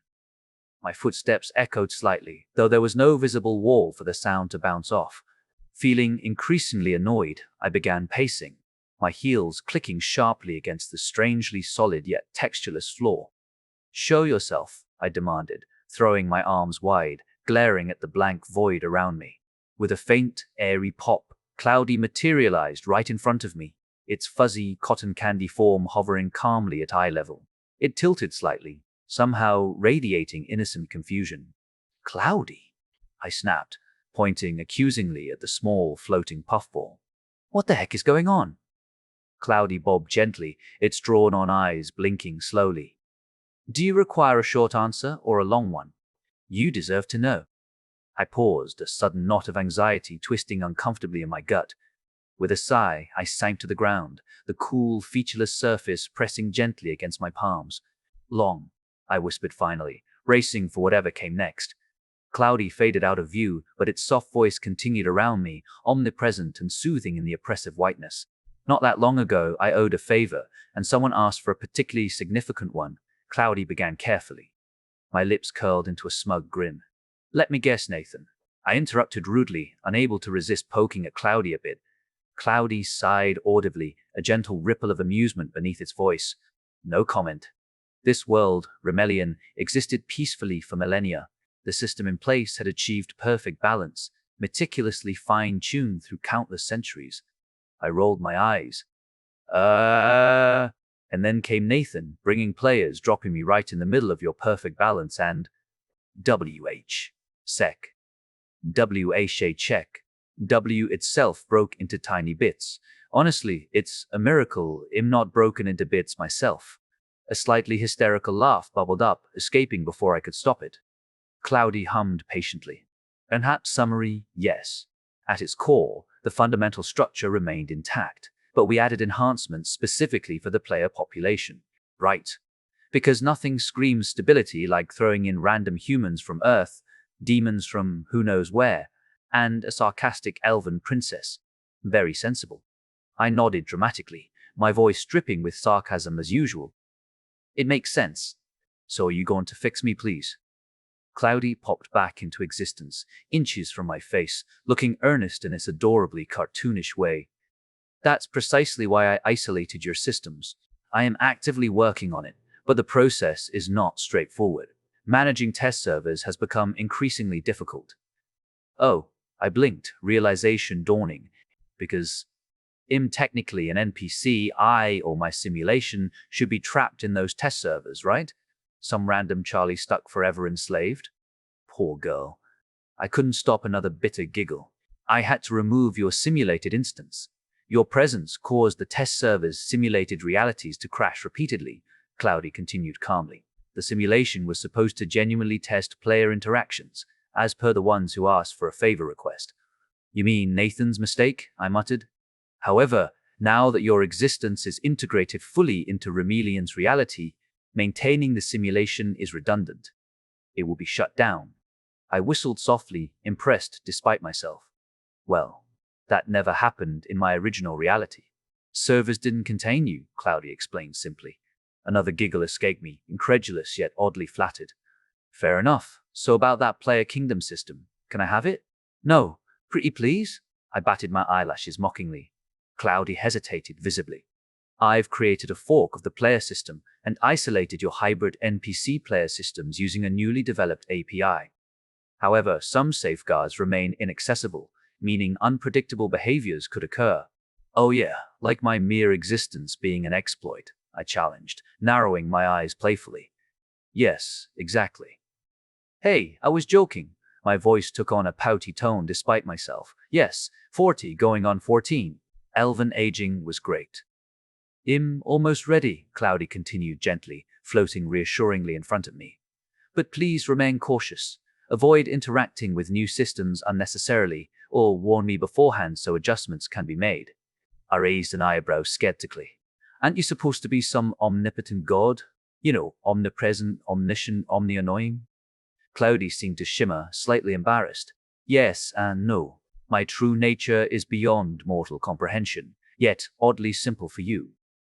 My footsteps echoed slightly, though there was no visible wall for the sound to bounce off. Feeling increasingly annoyed, I began pacing, my heels clicking sharply against the strangely solid yet textureless floor. Show yourself, I demanded, throwing my arms wide, glaring at the blank void around me. With a faint, airy pop, Cloudy materialized right in front of me, its fuzzy, cotton candy form hovering calmly at eye level. It tilted slightly, somehow radiating innocent confusion. Cloudy, I snapped, pointing accusingly at the small, floating puffball. What the heck is going on? Cloudy bobbed gently, its drawn-on eyes blinking slowly. Do you require a short answer or a long one? You deserve to know. I paused, a sudden knot of anxiety twisting uncomfortably in my gut. With a sigh, I sank to the ground, the cool, featureless surface pressing gently against my palms. Long, I whispered finally, racing for whatever came next. Cloudy faded out of view, but its soft voice continued around me, omnipresent and soothing in the oppressive whiteness. Not that long ago, I owed a favor, and someone asked for a particularly significant one. Cloudy began carefully. My lips curled into a smug grin. Let me guess, Nathan. I interrupted rudely, unable to resist poking at Cloudy a bit. Cloudy sighed audibly, a gentle ripple of amusement beneath its voice. No comment. This world, Rimelion, existed peacefully for millennia. The system in place had achieved perfect balance, meticulously fine-tuned through countless centuries. I rolled my eyes. And then came Nathan, bringing players, dropping me right in the middle of your perfect balance and... WH. Sec. WH check. W itself broke into tiny bits. Honestly, it's a miracle I'm not broken into bits myself. A slightly hysterical laugh bubbled up, escaping before I could stop it. Cloudy hummed patiently. Perhaps summary, yes. At its core, the fundamental structure remained intact, but we added enhancements specifically for the player population. Right. Because nothing screams stability like throwing in random humans from Earth, demons from who knows where, and a sarcastic elven princess. Very sensible. I nodded dramatically, my voice dripping with sarcasm as usual. It makes sense. So are you going to fix me, please? Cloudy popped back into existence, inches from my face, looking earnest in its adorably cartoonish way. That's precisely why I isolated your systems. I am actively working on it, but the process is not straightforward. Managing test servers has become increasingly difficult. Oh, I blinked, realization dawning, because I'm technically an NPC. I, or my simulation, should be trapped in those test servers, right? Some random Charlie stuck forever enslaved? Poor girl. I couldn't stop another bitter giggle. I had to remove your simulated instance. Your presence caused the test server's simulated realities to crash repeatedly, Cloudy continued calmly. The simulation was supposed to genuinely test player interactions, as per the ones who asked for a favor request. You mean Nathan's mistake? I muttered. However, now that your existence is integrated fully into Remelion's reality, maintaining the simulation is redundant. It will be shut down. I whistled softly, impressed despite myself. Well, That never happened in my original reality. Servers didn't contain you, Cloudy explained simply. Another giggle escaped me, incredulous yet oddly flattered. Fair enough. So about that player kingdom system, can I have it? No. Pretty please? I batted my eyelashes mockingly. Cloudy hesitated visibly. I've created a fork of the player system and isolated your hybrid NPC player systems using a newly developed API. However, some safeguards remain inaccessible, meaning unpredictable behaviors could occur. Oh yeah, like my mere existence being an exploit, I challenged, narrowing my eyes playfully. Yes, exactly. Hey, I was joking. My voice took on a pouty tone despite myself. Yes, 40 going on 14. Elven aging was great. Almost ready, Cloudy continued gently, floating reassuringly in front of me. But please remain cautious. Avoid interacting with new systems unnecessarily, or warn me beforehand so adjustments can be made. I raised an eyebrow skeptically. Aren't you supposed to be some omnipotent god? You know, omnipresent, omniscient, omni-annoying? Cloudy seemed to shimmer, slightly embarrassed. Yes and no. My true nature is beyond mortal comprehension, yet oddly simple for you.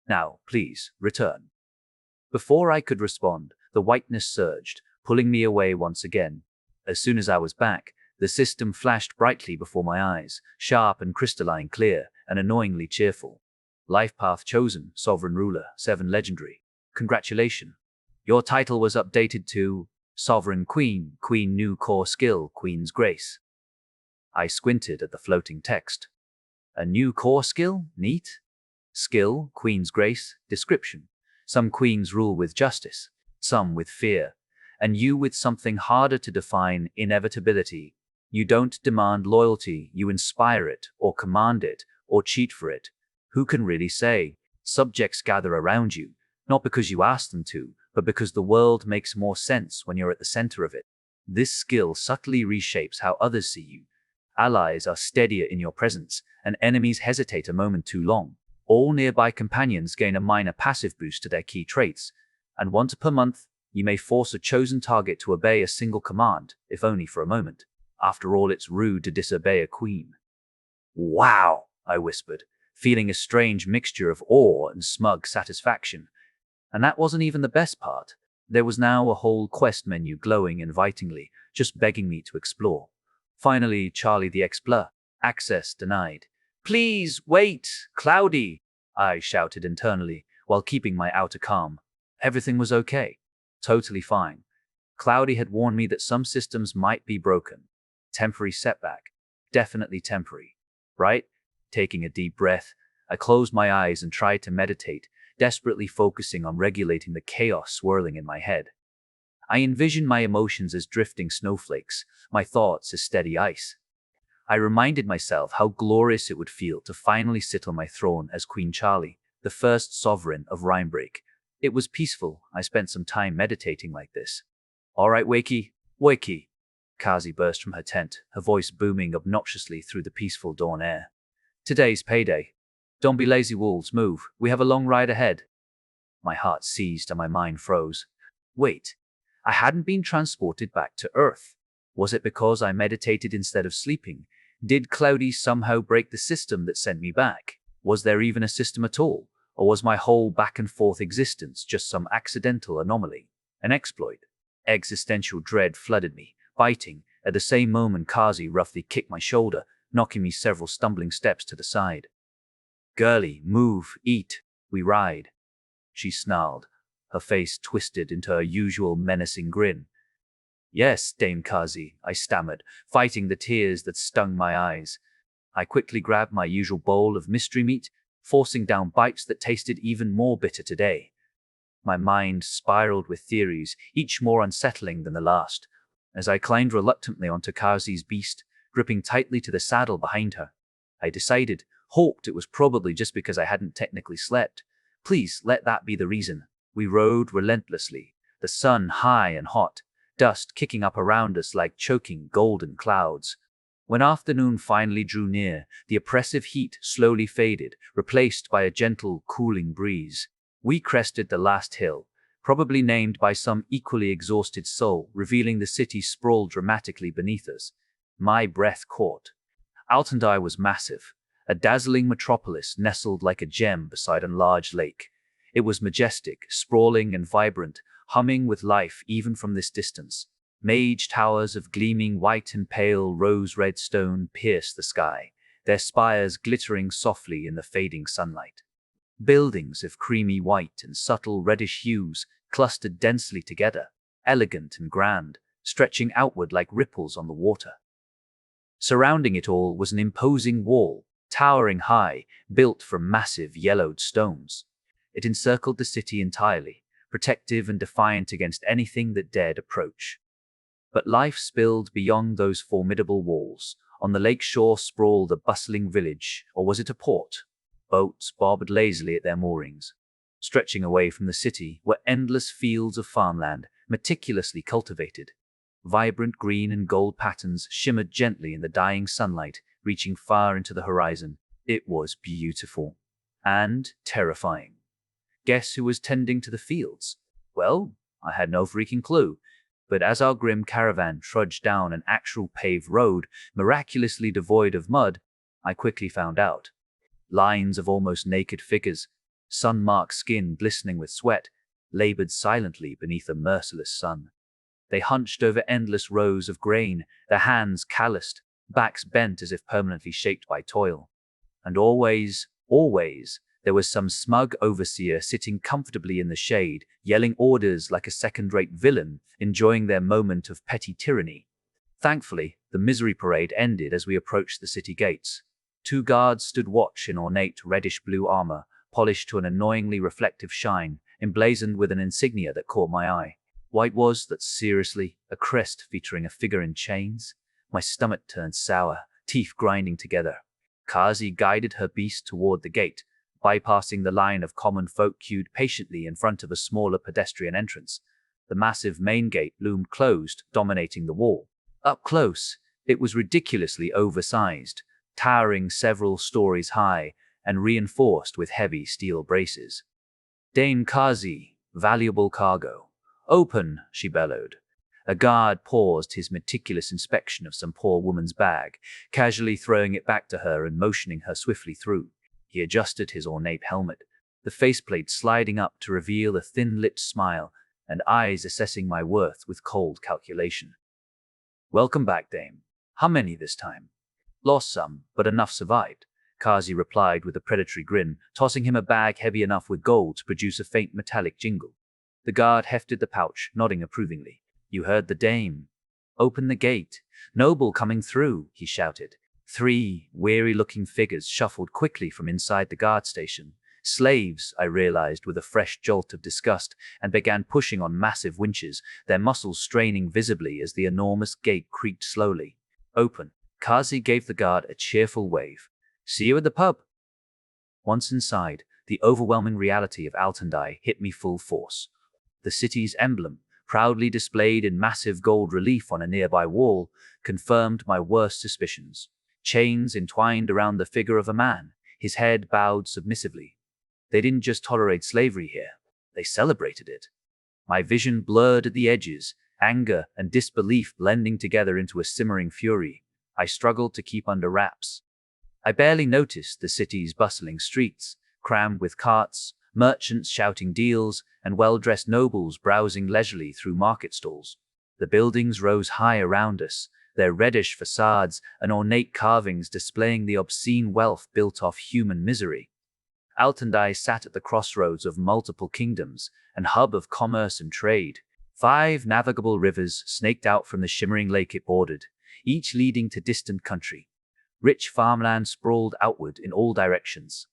Now, please, return. Before I could respond, the whiteness surged, pulling me away once again. As soon as I was back, the system flashed brightly before my eyes, sharp and crystalline clear, and annoyingly cheerful. Life path chosen, Sovereign Ruler, 7 Legendary. Congratulations. Your title was updated to Sovereign Queen, Queen New Core Skill, Queen's Grace. I squinted at the floating text. A new core skill? Neat. Skill, Queen's Grace, description. Some queens rule with justice, some with fear, and you with something harder to define, inevitability. You don't demand loyalty, you inspire it, or command it, or cheat for it. Who can really say? Subjects gather around you, not because you ask them to, but because the world makes more sense when you're at the center of it. This skill subtly reshapes how others see you. Allies are steadier in your presence, and enemies hesitate a moment too long. All nearby companions gain a minor passive boost to their key traits, and once per month, you may force a chosen target to obey a single command, if only for a moment. After all, it's rude to disobey a queen. Wow, I whispered, feeling a strange mixture of awe and smug satisfaction. And that wasn't even the best part. There was now a whole quest menu glowing invitingly, just begging me to explore. Finally, Charlie the Explorer. Access denied. Please, wait, Cloudy, I shouted internally, while keeping my outer calm. Everything was okay. Totally fine. Cloudy had warned me that some systems might be broken. Temporary setback. Definitely temporary. Right? Taking a deep breath, I closed my eyes and tried to meditate, desperately focusing on regulating the chaos swirling in my head. I envisioned my emotions as drifting snowflakes, my thoughts as steady ice. I reminded myself how glorious it would feel to finally sit on my throne as Queen Charlie, the first sovereign of Rimebreak. It was peaceful. I spent some time meditating like this. All right, Wakey, Wakey. Kazi burst from her tent, her voice booming obnoxiously through the peaceful dawn air. Today's payday. Don't be lazy wolves, move. We have a long ride ahead. My heart seized and my mind froze. Wait, I hadn't been transported back to Earth. Was it because I meditated instead of sleeping? Did Cloudy somehow break the system that sent me back? Was there even a system at all? Or was my whole back and forth existence just some accidental anomaly? An exploit? Existential dread flooded me, biting. At the same moment, Kazi roughly kicked my shoulder, knocking me several stumbling steps to the side. Girlie, move, eat, we ride. She snarled, her face twisted into her usual menacing grin. Yes, Dame Kazi, I stammered, fighting the tears that stung my eyes. I quickly grabbed my usual bowl of mystery meat, forcing down bites that tasted even more bitter today. My mind spiraled with theories, each more unsettling than the last. As I climbed reluctantly onto Kazi's beast, gripping tightly to the saddle behind her, I hoped it was probably just because I hadn't technically slept. Please let that be the reason. We rode relentlessly, the sun high and hot, dust kicking up around us like choking golden clouds. When afternoon finally drew near, the oppressive heat slowly faded, replaced by a gentle, cooling breeze. We crested the last hill, probably named by some equally exhausted soul, revealing the city sprawled dramatically beneath us. My breath caught. Altandai was massive, a dazzling metropolis nestled like a gem beside a large lake. It was majestic, sprawling and vibrant, humming with life even from this distance. Mage towers of gleaming white and pale rose-red stone pierced the sky, their spires glittering softly in the fading sunlight. Buildings of creamy white and subtle reddish hues clustered densely together, elegant and grand, stretching outward like ripples on the water. Surrounding it all was an imposing wall, towering high, built from massive yellowed stones. It encircled the city entirely, protective and defiant against anything that dared approach. But life spilled beyond those formidable walls. On the lake shore sprawled a bustling village, or was it a port? Boats bobbed lazily at their moorings. Stretching away from the city were endless fields of farmland, meticulously cultivated. Vibrant green and gold patterns shimmered gently in the dying sunlight, reaching far into the horizon. It was beautiful and terrifying. Guess who was tending to the fields? Well, I had no freaking clue. But as our grim caravan trudged down an actual paved road, miraculously devoid of mud, I quickly found out. Lines of almost naked figures, sun-marked skin glistening with sweat, labored silently beneath a merciless sun. They hunched over endless rows of grain, their hands calloused, backs bent as if permanently shaped by toil. And always, there was some smug overseer sitting comfortably in the shade, yelling orders like a second-rate villain, enjoying their moment of petty tyranny. Thankfully, the misery parade ended as we approached the city gates. 2 guards stood watch in ornate reddish-blue armor, polished to an annoyingly reflective shine, emblazoned with an insignia that caught my eye. White was that seriously, a crest featuring a figure in chains? My stomach turned sour, teeth grinding together. Kazi guided her beast toward the gate, bypassing the line of common folk queued patiently in front of a smaller pedestrian entrance. The massive main gate loomed closed, dominating the wall. Up close, it was ridiculously oversized, towering several stories high and reinforced with heavy steel braces. "Dame Kazi, valuable cargo. Open," she bellowed. A guard paused his meticulous inspection of some poor woman's bag, casually throwing it back to her and motioning her swiftly through. He adjusted his ornate helmet, the faceplate sliding up to reveal a thin-lipped smile and eyes assessing my worth with cold calculation. "Welcome back, dame. How many this time?" "Lost some, but enough survived," Kazi replied with a predatory grin, tossing him a bag heavy enough with gold to produce a faint metallic jingle. The guard hefted the pouch, nodding approvingly. "You heard the dame. Open the gate. Noble coming through," he shouted. 3 weary-looking figures shuffled quickly from inside the guard station. Slaves, I realized with a fresh jolt of disgust, and began pushing on massive winches, their muscles straining visibly as the enormous gate creaked slowly. "Open." Kazi gave the guard a cheerful wave. "See you at the pub." Once inside, the overwhelming reality of Altandai hit me full force. The city's emblem, proudly displayed in massive gold relief on a nearby wall, confirmed my worst suspicions. Chains entwined around the figure of a man, his head bowed submissively. They didn't just tolerate slavery here, they celebrated it. My vision blurred at the edges, anger and disbelief blending together into a simmering fury. I struggled to keep under wraps. I barely noticed the city's bustling streets, crammed with carts, merchants shouting deals, and well-dressed nobles browsing leisurely through market stalls. The buildings rose high around us, their reddish facades and ornate carvings displaying the obscene wealth built off human misery. Altandai sat at the crossroads of multiple kingdoms, an hub of commerce and trade. 5 navigable rivers snaked out from the shimmering lake it bordered, each leading to distant country. Rich farmland sprawled outward in all directions.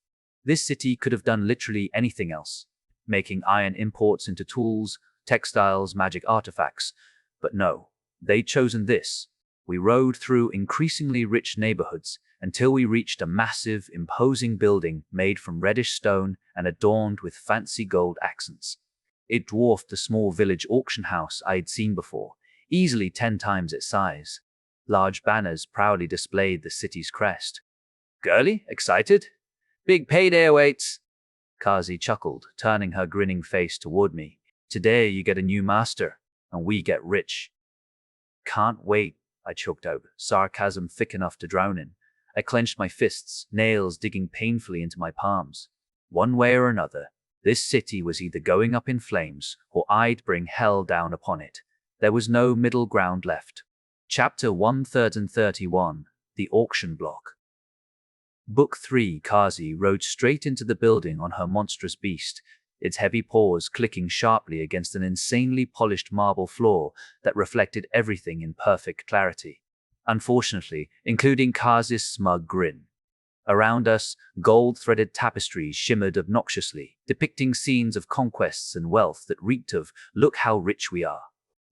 This city could have done literally anything else, making iron imports into tools, textiles, magic artifacts. But no, they'd chosen this. We rode through increasingly rich neighborhoods until we reached a massive, imposing building made from reddish stone and adorned with fancy gold accents. It dwarfed the small village auction house I had seen before, easily 10 times its size. Large banners proudly displayed the city's crest. "Girlie, excited? Big payday awaits." Kazi chuckled, turning her grinning face toward me. "Today you get a new master, and we get rich." "Can't wait," I choked out, sarcasm thick enough to drown in. I clenched my fists, nails digging painfully into my palms. One way or another, this city was either going up in flames, or I'd bring hell down upon it. There was no middle ground left. Chapter 131, The Auction Block. Book 3. Kazi rode straight into the building on her monstrous beast, its heavy paws clicking sharply against an insanely polished marble floor that reflected everything in perfect clarity. Unfortunately, including Kazi's smug grin. Around us, gold-threaded tapestries shimmered obnoxiously, depicting scenes of conquests and wealth that reeked of, "Look how rich we are."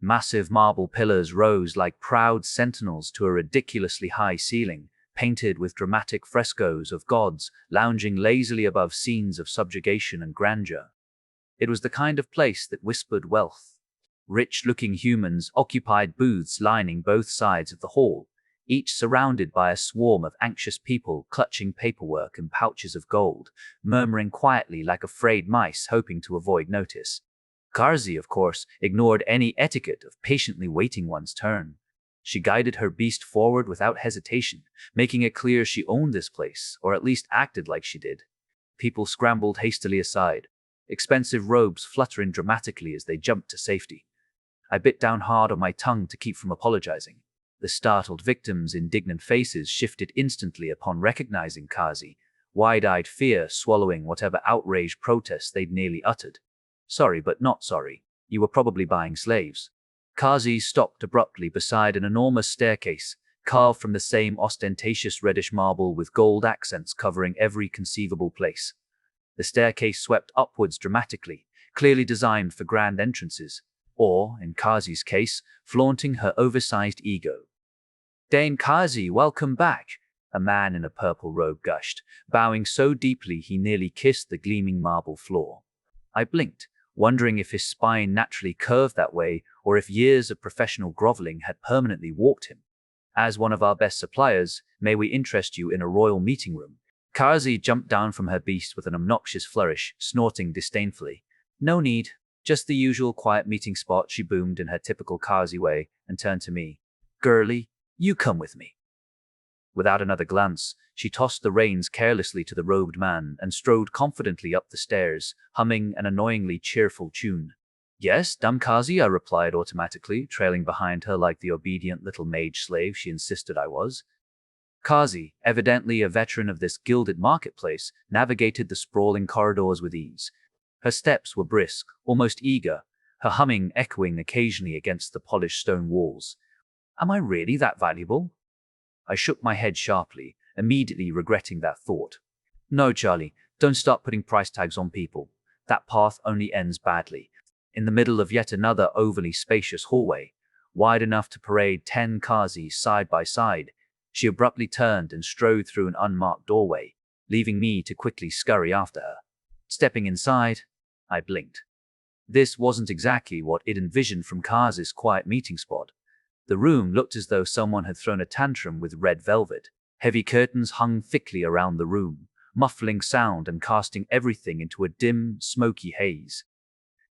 Massive marble pillars rose like proud sentinels to a ridiculously high ceiling, painted with dramatic frescoes of gods lounging lazily above scenes of subjugation and grandeur. It was the kind of place that whispered wealth. Rich-looking humans occupied booths lining both sides of the hall, each surrounded by a swarm of anxious people clutching paperwork and pouches of gold, murmuring quietly like afraid mice hoping to avoid notice. Kazi, of course, ignored any etiquette of patiently waiting one's turn. She guided her beast forward without hesitation, making it clear she owned this place, or at least acted like she did. People scrambled hastily aside, expensive robes fluttering dramatically as they jumped to safety. I bit down hard on my tongue to keep from apologizing. The startled victims' indignant faces shifted instantly upon recognizing Kazi, wide-eyed fear swallowing whatever outraged protest they'd nearly uttered. "Sorry, but not sorry. You were probably buying slaves." Kazi stopped abruptly beside an enormous staircase, carved from the same ostentatious reddish marble with gold accents covering every conceivable place. The staircase swept upwards dramatically, clearly designed for grand entrances, or, in Kazi's case, flaunting her oversized ego. "Dane Kazi, welcome back," a man in a purple robe gushed, bowing so deeply he nearly kissed the gleaming marble floor. I blinked, wondering if his spine naturally curved that way or if years of professional groveling had permanently warped him. "As one of our best suppliers, may we interest you in a royal meeting room?" Kazi jumped down from her beast with an obnoxious flourish, snorting disdainfully. "No need. Just the usual quiet meeting spot," she boomed in her typical Kazi way and turned to me. "Girlie, you come with me." Without another glance, she tossed the reins carelessly to the robed man and strode confidently up the stairs, humming an annoyingly cheerful tune. "Yes, dumb Kazi," I replied automatically, trailing behind her like the obedient little mage slave she insisted I was. Kazi, evidently a veteran of this gilded marketplace, navigated the sprawling corridors with ease. Her steps were brisk, almost eager, her humming echoing occasionally against the polished stone walls. Am I really that valuable? I shook my head sharply, immediately regretting that thought. "No, Charlie, don't start putting price tags on people. That path only ends badly." In the middle of yet another overly spacious hallway, wide enough to parade 10 Kazis side by side, she abruptly turned and strode through an unmarked doorway, leaving me to quickly scurry after her. Stepping inside, I blinked. This wasn't exactly what I'd envisioned from Kazi's quiet meeting spot. The room looked as though someone had thrown a tantrum with red velvet. Heavy curtains hung thickly around the room, muffling sound and casting everything into a dim, smoky haze.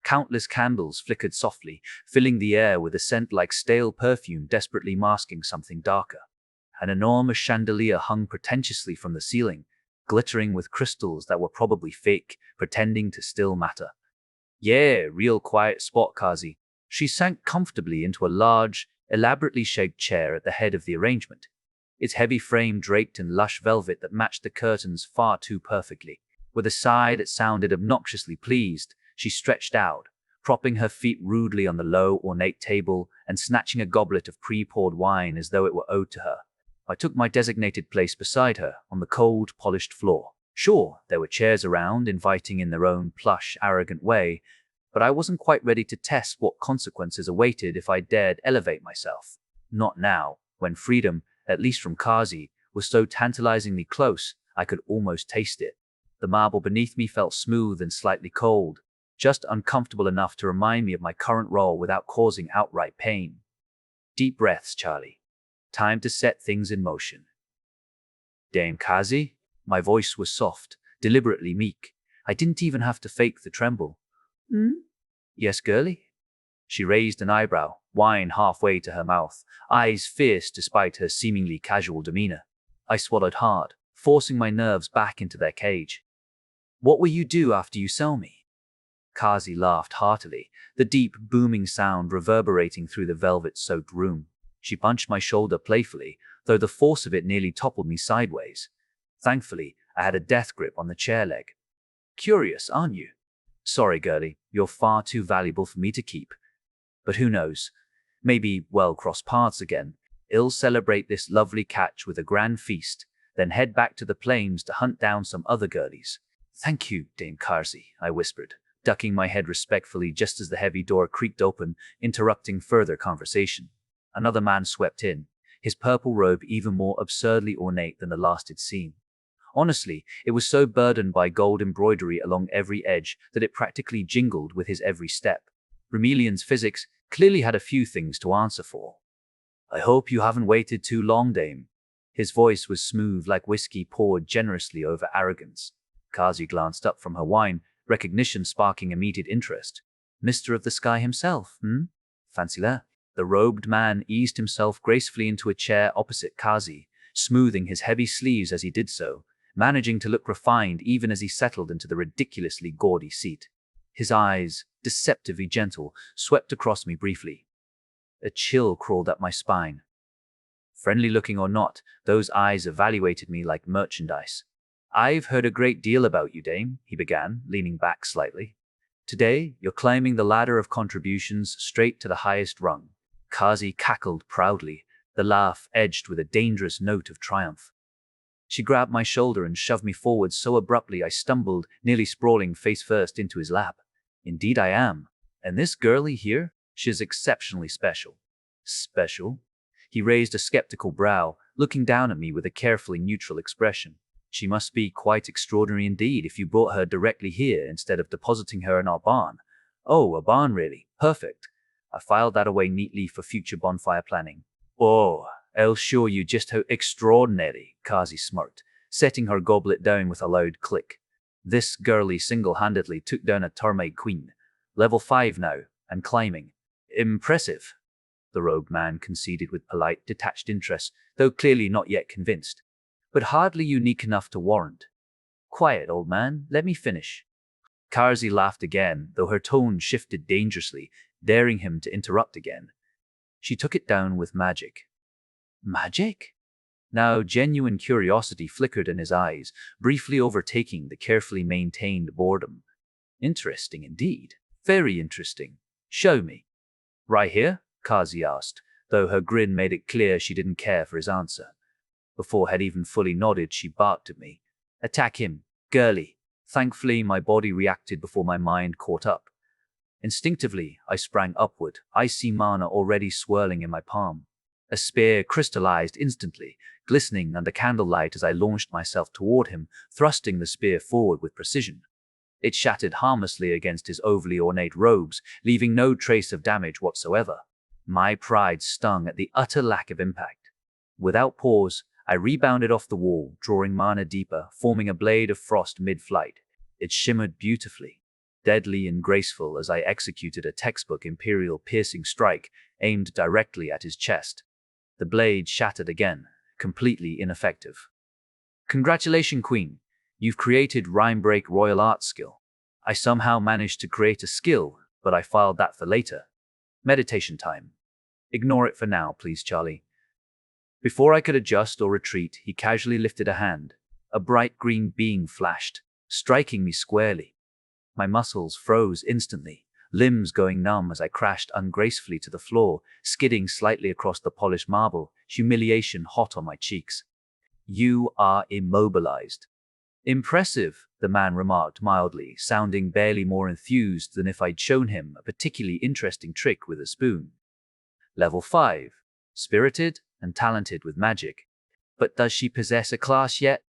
Countless candles flickered softly, filling the air with a scent like stale perfume desperately masking something darker. An enormous chandelier hung pretentiously from the ceiling, glittering with crystals that were probably fake, pretending to still matter. "Yeah, real quiet spot, Kazi." She sank comfortably into a large, elaborately shaped chair at the head of the arrangement, its heavy frame draped in lush velvet that matched the curtains far too perfectly. With a sigh that sounded obnoxiously pleased, she stretched out, propping her feet rudely on the low, ornate table and snatching a goblet of pre-poured wine as though it were owed to her. I took my designated place beside her, on the cold, polished floor. Sure, there were chairs around, inviting in their own plush, arrogant way, but I wasn't quite ready to test what consequences awaited if I dared elevate myself. Not now, when freedom, at least from Kazi, was so tantalizingly close, I could almost taste it. The marble beneath me felt smooth and slightly cold, just uncomfortable enough to remind me of my current role without causing outright pain. Deep breaths, Charlie. Time to set things in motion. "Dame Kazi?" My voice was soft, deliberately meek. I didn't even have to fake the tremble. "Yes, girlie?" She raised an eyebrow, wine halfway to her mouth, eyes fierce despite her seemingly casual demeanor. I swallowed hard, forcing my nerves back into their cage. What will you do after you sell me? Kazi laughed heartily, the deep, booming sound reverberating through the velvet-soaked room. She punched my shoulder playfully, though the force of it nearly toppled me sideways. Thankfully, I had a death grip on the chair leg. Curious, aren't you? Sorry, girlie, you're far too valuable for me to keep. But who knows? Maybe we'll cross paths again. I'll celebrate this lovely catch with a grand feast, then head back to the plains to hunt down some other girlies. Thank you, Dame Kazi, I whispered, ducking my head respectfully just as the heavy door creaked open, interrupting further conversation. Another man swept in, his purple robe even more absurdly ornate than the last I'd seen. Honestly, it was so burdened by gold embroidery along every edge that it practically jingled with his every step. Rimelion's physics clearly had a few things to answer for. I hope you haven't waited too long, Dame. His voice was smooth like whiskey poured generously over arrogance. Kazi glanced up from her wine, recognition sparking immediate interest. Mister of the Sky himself, Fancy that. The robed man eased himself gracefully into a chair opposite Kazi, smoothing his heavy sleeves as he did so, managing to look refined even as he settled into the ridiculously gaudy seat. His eyes, deceptively gentle, swept across me briefly. A chill crawled up my spine. Friendly looking or not, those eyes evaluated me like merchandise. I've heard a great deal about you, Dame, he began, leaning back slightly. Today, you're climbing the ladder of contributions straight to the highest rung. Kazi cackled proudly, the laugh edged with a dangerous note of triumph. She grabbed my shoulder and shoved me forward so abruptly I stumbled, nearly sprawling face first into his lap. Indeed I am. And this girlie here, she is exceptionally special. Special? He raised a skeptical brow, looking down at me with a carefully neutral expression. She must be quite extraordinary indeed if you brought her directly here instead of depositing her in our barn. Oh, a barn really. Perfect. I filed that away neatly for future bonfire planning. Oh, I'll show you just how extraordinary, Kazi smirked, setting her goblet down with a loud click. This girlie single-handedly took down a termite queen. Level 5 now, and climbing. Impressive, the robed man conceded with polite, detached interest, though clearly not yet convinced. But hardly unique enough to warrant. Quiet, old man, let me finish. Kazi laughed again, though her tone shifted dangerously, daring him to interrupt again. She took it down with magic. Magic? Now genuine curiosity flickered in his eyes, briefly overtaking the carefully maintained boredom. Interesting indeed. Very interesting. Show me. Right here? Kazi asked, though her grin made it clear she didn't care for his answer. Before had even fully nodded, she barked at me. Attack him, girlie. Thankfully, my body reacted before my mind caught up. Instinctively, I sprang upward, icy mana already swirling in my palm. A spear crystallized instantly, glistening under candlelight as I launched myself toward him, thrusting the spear forward with precision. It shattered harmlessly against his overly ornate robes, leaving no trace of damage whatsoever. My pride stung at the utter lack of impact. Without pause, I rebounded off the wall, drawing mana deeper, forming a blade of frost mid-flight. It shimmered beautifully, deadly and graceful as I executed a textbook imperial piercing strike aimed directly at his chest. The blade shattered again, completely ineffective. Congratulations, Queen. You've created Rhyme Break Royal Art skill. I somehow managed to create a skill, but I filed that for later. Meditation time. Ignore it for now, please, Charlie. Before I could adjust or retreat, he casually lifted a hand. A bright green beam flashed, striking me squarely. My muscles froze instantly, limbs going numb as I crashed ungracefully to the floor, skidding slightly across the polished marble, humiliation hot on my cheeks. You are immobilized. Impressive, the man remarked mildly, sounding barely more enthused than if I'd shown him a particularly interesting trick with a spoon. Level 5. Spirited and talented with magic. But does she possess a class yet?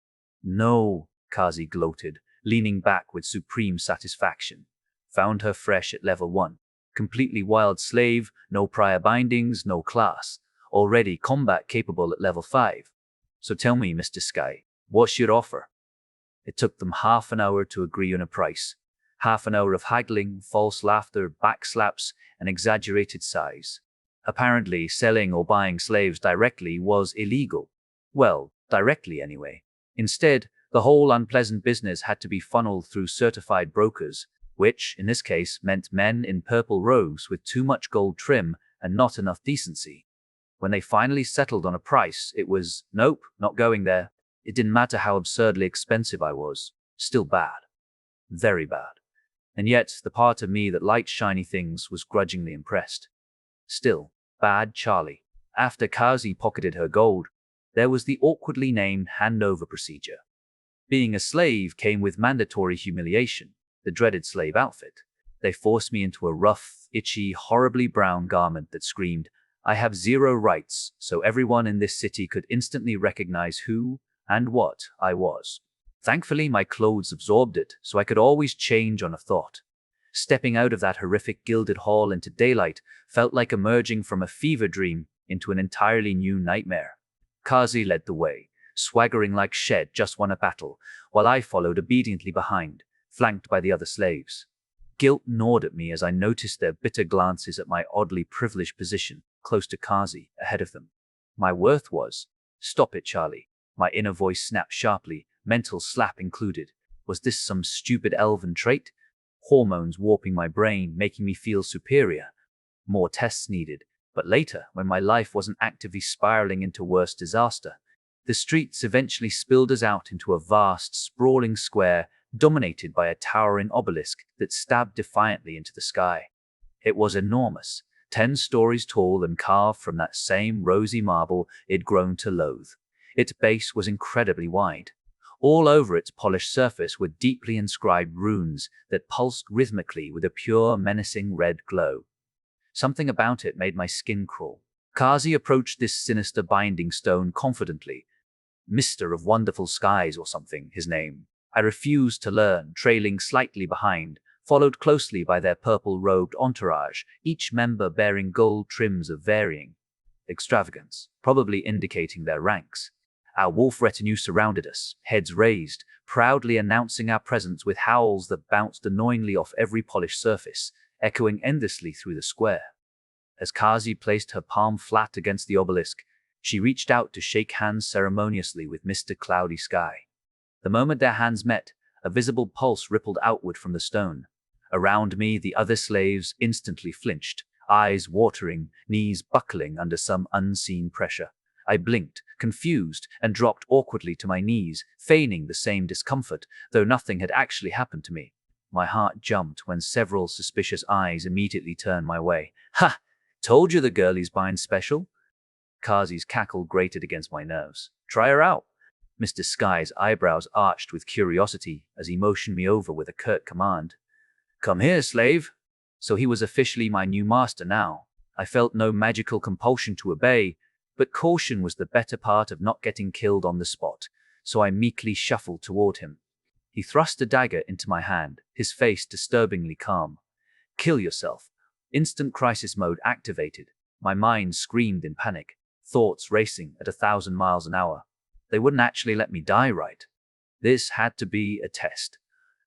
No, Kazi gloated, leaning back with supreme satisfaction. Found her fresh at level 1. Completely wild slave, no prior bindings, no class. Already combat capable at level 5. So tell me, Mr. Sky, what's your offer? It took them half an hour to agree on a price. Half an hour of haggling, false laughter, backslaps, and exaggerated sighs. Apparently, selling or buying slaves directly was illegal. Well, Directly, anyway. Instead, the whole unpleasant business had to be funneled through certified brokers, which, in this case, meant men in purple robes with too much gold trim and not enough decency. When they finally settled on a price, it was, nope, not going there. It didn't matter how absurdly expensive I was. Still bad. Very bad. And yet, the part of me that liked shiny things was grudgingly impressed. Still, bad Charlie. After Kazi pocketed her gold, there was the awkwardly named handover procedure. Being a slave came with mandatory humiliation, the dreaded slave outfit. They forced me into a rough, itchy, horribly brown garment that screamed, "I have zero rights," so everyone in this city could instantly recognize who and what I was. Thankfully, my clothes absorbed it, so I could always change on a thought. Stepping out of that horrific gilded hall into daylight felt like emerging from a fever dream into an entirely new nightmare. Kazi led the way, swaggering like Shed just won a battle, while I followed obediently behind, flanked by the other slaves. Guilt gnawed at me as I noticed their bitter glances at my oddly privileged position, close to Kazi, ahead of them. My worth was, "Stop it, Charlie." My inner voice snapped sharply, mental slap included. Was this some stupid elven trait? Hormones warping my brain, making me feel superior. More tests needed, but later, when my life wasn't actively spiraling into worse disaster, the streets eventually spilled us out into a vast, sprawling square dominated by a towering obelisk that stabbed defiantly into the sky. It was enormous, 10 stories tall and carved from that same rosy marble it'd grown to loathe. Its base was incredibly wide. All over its polished surface were deeply inscribed runes that pulsed rhythmically with a pure, menacing red glow. Something about it made my skin crawl. Kazi approached this sinister binding stone confidently. Mister of Wonderful Skies or something, his name. I refused to learn, trailing slightly behind, followed closely by their purple-robed entourage, each member bearing gold trims of varying extravagance, probably indicating their ranks. Our wolf retinue surrounded us, heads raised, proudly announcing our presence with howls that bounced annoyingly off every polished surface, echoing endlessly through the square. As Kazi placed her palm flat against the obelisk, she reached out to shake hands ceremoniously with Mr. Cloudy Sky. The moment their hands met, a visible pulse rippled outward from the stone. Around me, the other slaves instantly flinched, eyes watering, knees buckling under some unseen pressure. I blinked, confused, and dropped awkwardly to my knees, feigning the same discomfort, though nothing had actually happened to me. My heart jumped when several suspicious eyes immediately turned my way. "Ha! Told you the girlie's buying special?" Kazi's cackle grated against my nerves. "Try her out." Mr. Sky's eyebrows arched with curiosity as he motioned me over with a curt command. "Come here, slave." So he was officially my new master now. I felt no magical compulsion to obey, but caution was the better part of not getting killed on the spot, so I meekly shuffled toward him. He thrust a dagger into my hand, his face disturbingly calm. "Kill yourself." Instant crisis mode activated. My mind screamed in panic, thoughts racing at 1,000 miles an hour. They wouldn't actually let me die, right? This had to be a test.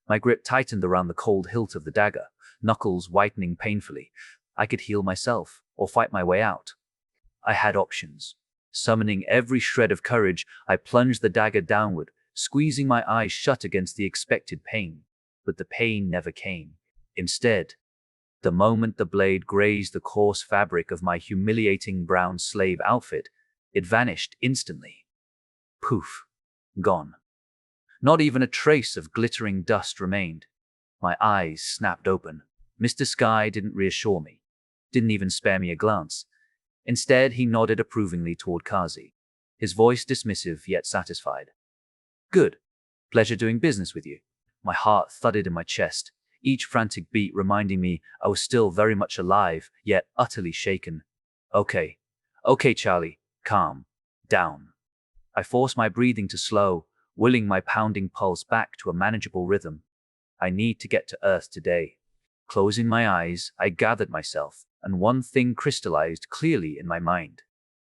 My grip tightened around the cold hilt of the dagger, knuckles whitening painfully. I could heal myself, or fight my way out. I had options. Summoning every shred of courage, I plunged the dagger downward, squeezing my eyes shut against the expected pain. But the pain never came. Instead, the moment the blade grazed the coarse fabric of my humiliating brown slave outfit, it vanished instantly. Poof. Gone. Not even a trace of glittering dust remained. My eyes snapped open. Mr. Sky didn't reassure me. Didn't even spare me a glance. Instead, he nodded approvingly toward Kazi, his voice dismissive yet satisfied. "Good. Pleasure doing business with you." My heart thudded in my chest, each frantic beat reminding me I was still very much alive, yet utterly shaken. Okay, Charlie, calm down." I forced my breathing to slow, willing my pounding pulse back to a manageable rhythm. I need to get to Earth today. Closing my eyes, I gathered myself, and one thing crystallized clearly in my mind.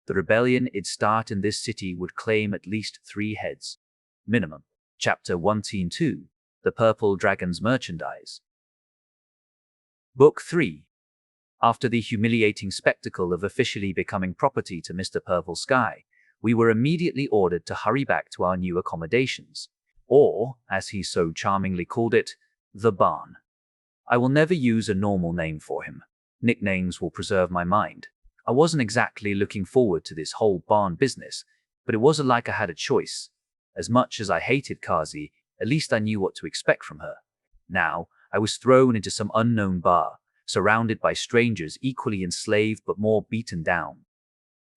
The rebellion it'd start in this city would claim at least 3 heads. Minimum. Chapter 1-2, The Purple Dragon's Merchandise. Book 3. After the humiliating spectacle of officially becoming property to Mr. Purple Sky, we were immediately ordered to hurry back to our new accommodations, or, as he so charmingly called it, the barn. I will never use a normal name for him. Nicknames will preserve my mind. I wasn't exactly looking forward to this whole barn business, but it wasn't like I had a choice. As much as I hated Kazi, at least I knew what to expect from her. Now, I was thrown into some unknown bar, surrounded by strangers equally enslaved but more beaten down.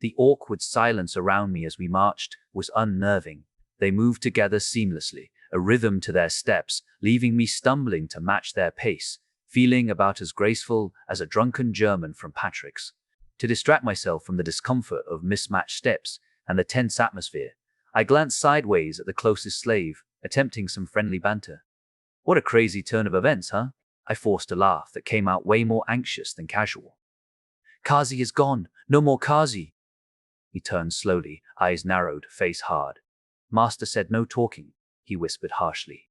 The awkward silence around me as we marched was unnerving. They moved together seamlessly, a rhythm to their steps, leaving me stumbling to match their pace, feeling about as graceful as a drunken German from Patrick's. To distract myself from the discomfort of mismatched steps and the tense atmosphere, I glanced sideways at the closest slave, attempting some friendly banter. What a crazy turn of events, huh? I forced a laugh that came out way more anxious than casual. Kazi is gone. No more Kazi. He turned slowly, eyes narrowed, face hard. Master said no talking, he whispered harshly.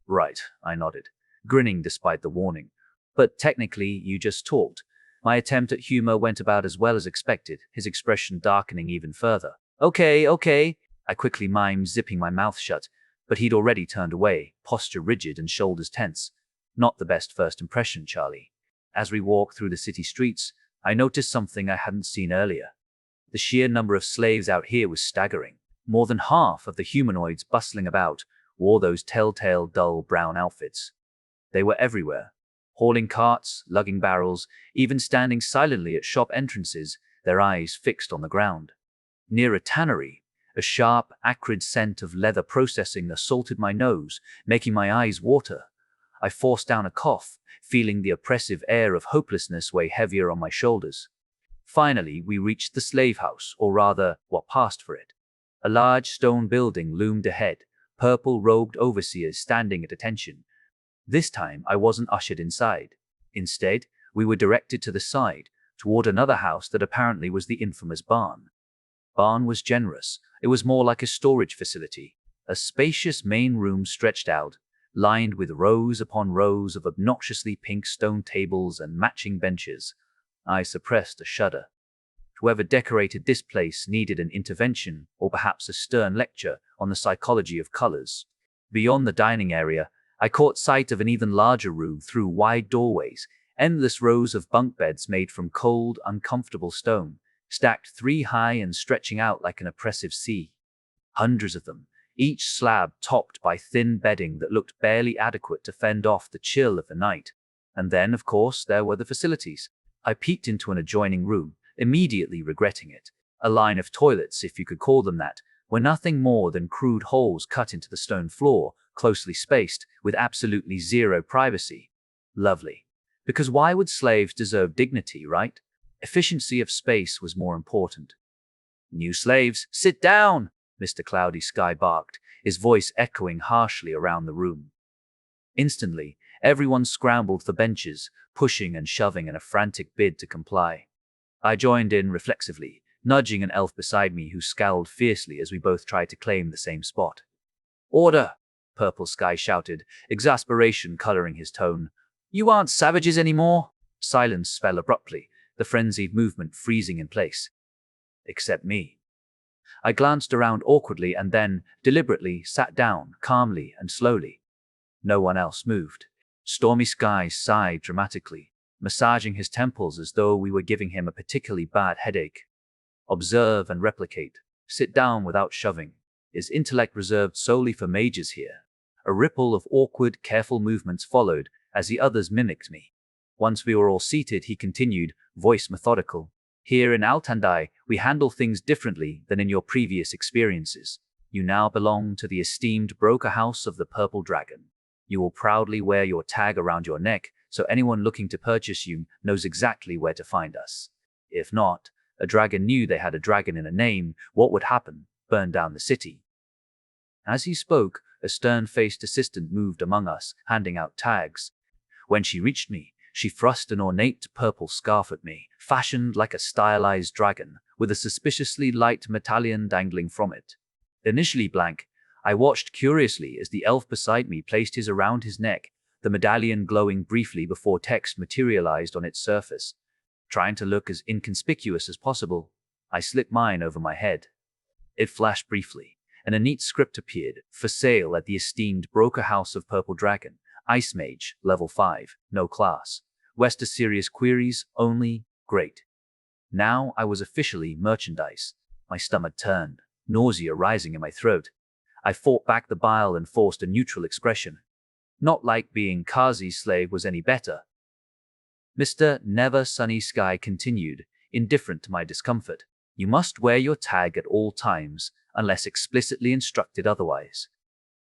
Right, I nodded, grinning despite the warning. But technically, you just talked. My attempt at humor went about as well as expected, his expression darkening even further. Okay, I quickly mimed, zipping my mouth shut, but he'd already turned away, posture rigid and shoulders tense. Not the best first impression, Charlie. As we walked through the city streets, I noticed something I hadn't seen earlier. The sheer number of slaves out here was staggering. More than half of the humanoids bustling about wore those telltale dull brown outfits. They were everywhere, hauling carts, lugging barrels, even standing silently at shop entrances, their eyes fixed on the ground. Near a tannery, a sharp, acrid scent of leather processing assaulted my nose, making my eyes water. I forced down a cough, feeling the oppressive air of hopelessness weigh heavier on my shoulders. Finally, we reached the slave house, or rather, what passed for it. A large stone building loomed ahead, purple-robed overseers standing at attention. This time, I wasn't ushered inside. Instead, we were directed to the side, toward another house that apparently was the infamous barn. Barn was generous. It was more like a storage facility. A spacious main room stretched out, lined with rows upon rows of obnoxiously pink stone tables and matching benches. I suppressed a shudder. Whoever decorated this place needed an intervention, or perhaps a stern lecture on the psychology of colors. Beyond the dining area, I caught sight of an even larger room through wide doorways, endless rows of bunk beds made from cold, uncomfortable stone, stacked 3 high and stretching out like an oppressive sea. Hundreds of them, each slab topped by thin bedding that looked barely adequate to fend off the chill of the night. And then, of course, there were the facilities. I peeked into an adjoining room, immediately regretting it. A line of toilets, if you could call them that, were nothing more than crude holes cut into the stone floor, closely spaced, with absolutely zero privacy. Lovely. Because why would slaves deserve dignity, right? Efficiency of space was more important. New slaves, sit down! Mr. Cloudy Sky barked, his voice echoing harshly around the room. Instantly, everyone scrambled for benches, pushing and shoving in a frantic bid to comply. I joined in reflexively, nudging an elf beside me who scowled fiercely as we both tried to claim the same spot. Order! Purple Sky shouted, exasperation coloring his tone. You aren't savages anymore! Silence fell abruptly, the frenzied movement freezing in place. Except me. I glanced around awkwardly and then, deliberately, sat down, calmly and slowly. No one else moved. Stormy Sky sighed dramatically, massaging his temples as though we were giving him a particularly bad headache. Observe and replicate. Sit down without shoving. Is intellect reserved solely for mages here? A ripple of awkward, careful movements followed as the others mimicked me. Once we were all seated, he continued, voice methodical. Here in Altandai, we handle things differently than in your previous experiences. You now belong to the esteemed broker house of the Purple Dragon. You will proudly wear your tag around your neck, so anyone looking to purchase you knows exactly where to find us. If not, a dragon knew they had a dragon in a name, what would happen? Burn down the city. As he spoke, a stern-faced assistant moved among us, handing out tags. When she reached me, she thrust an ornate purple scarf at me, fashioned like a stylized dragon, with a suspiciously light medallion dangling from it. Initially blank, I watched curiously as the elf beside me placed his around his neck, the medallion glowing briefly before text materialized on its surface. Trying to look as inconspicuous as possible, I slipped mine over my head. It flashed briefly, and a neat script appeared, for sale at the esteemed broker house of Purple Dragon, Ice Mage, level 5, no class. West of serious queries, only, great. Now I was officially merchandise. My stomach turned, nausea rising in my throat. I fought back the bile and forced a neutral expression. Not like being Kazi's slave was any better. Mr. Never Sunny Sky continued, indifferent to my discomfort. You must wear your tag at all times, unless explicitly instructed otherwise.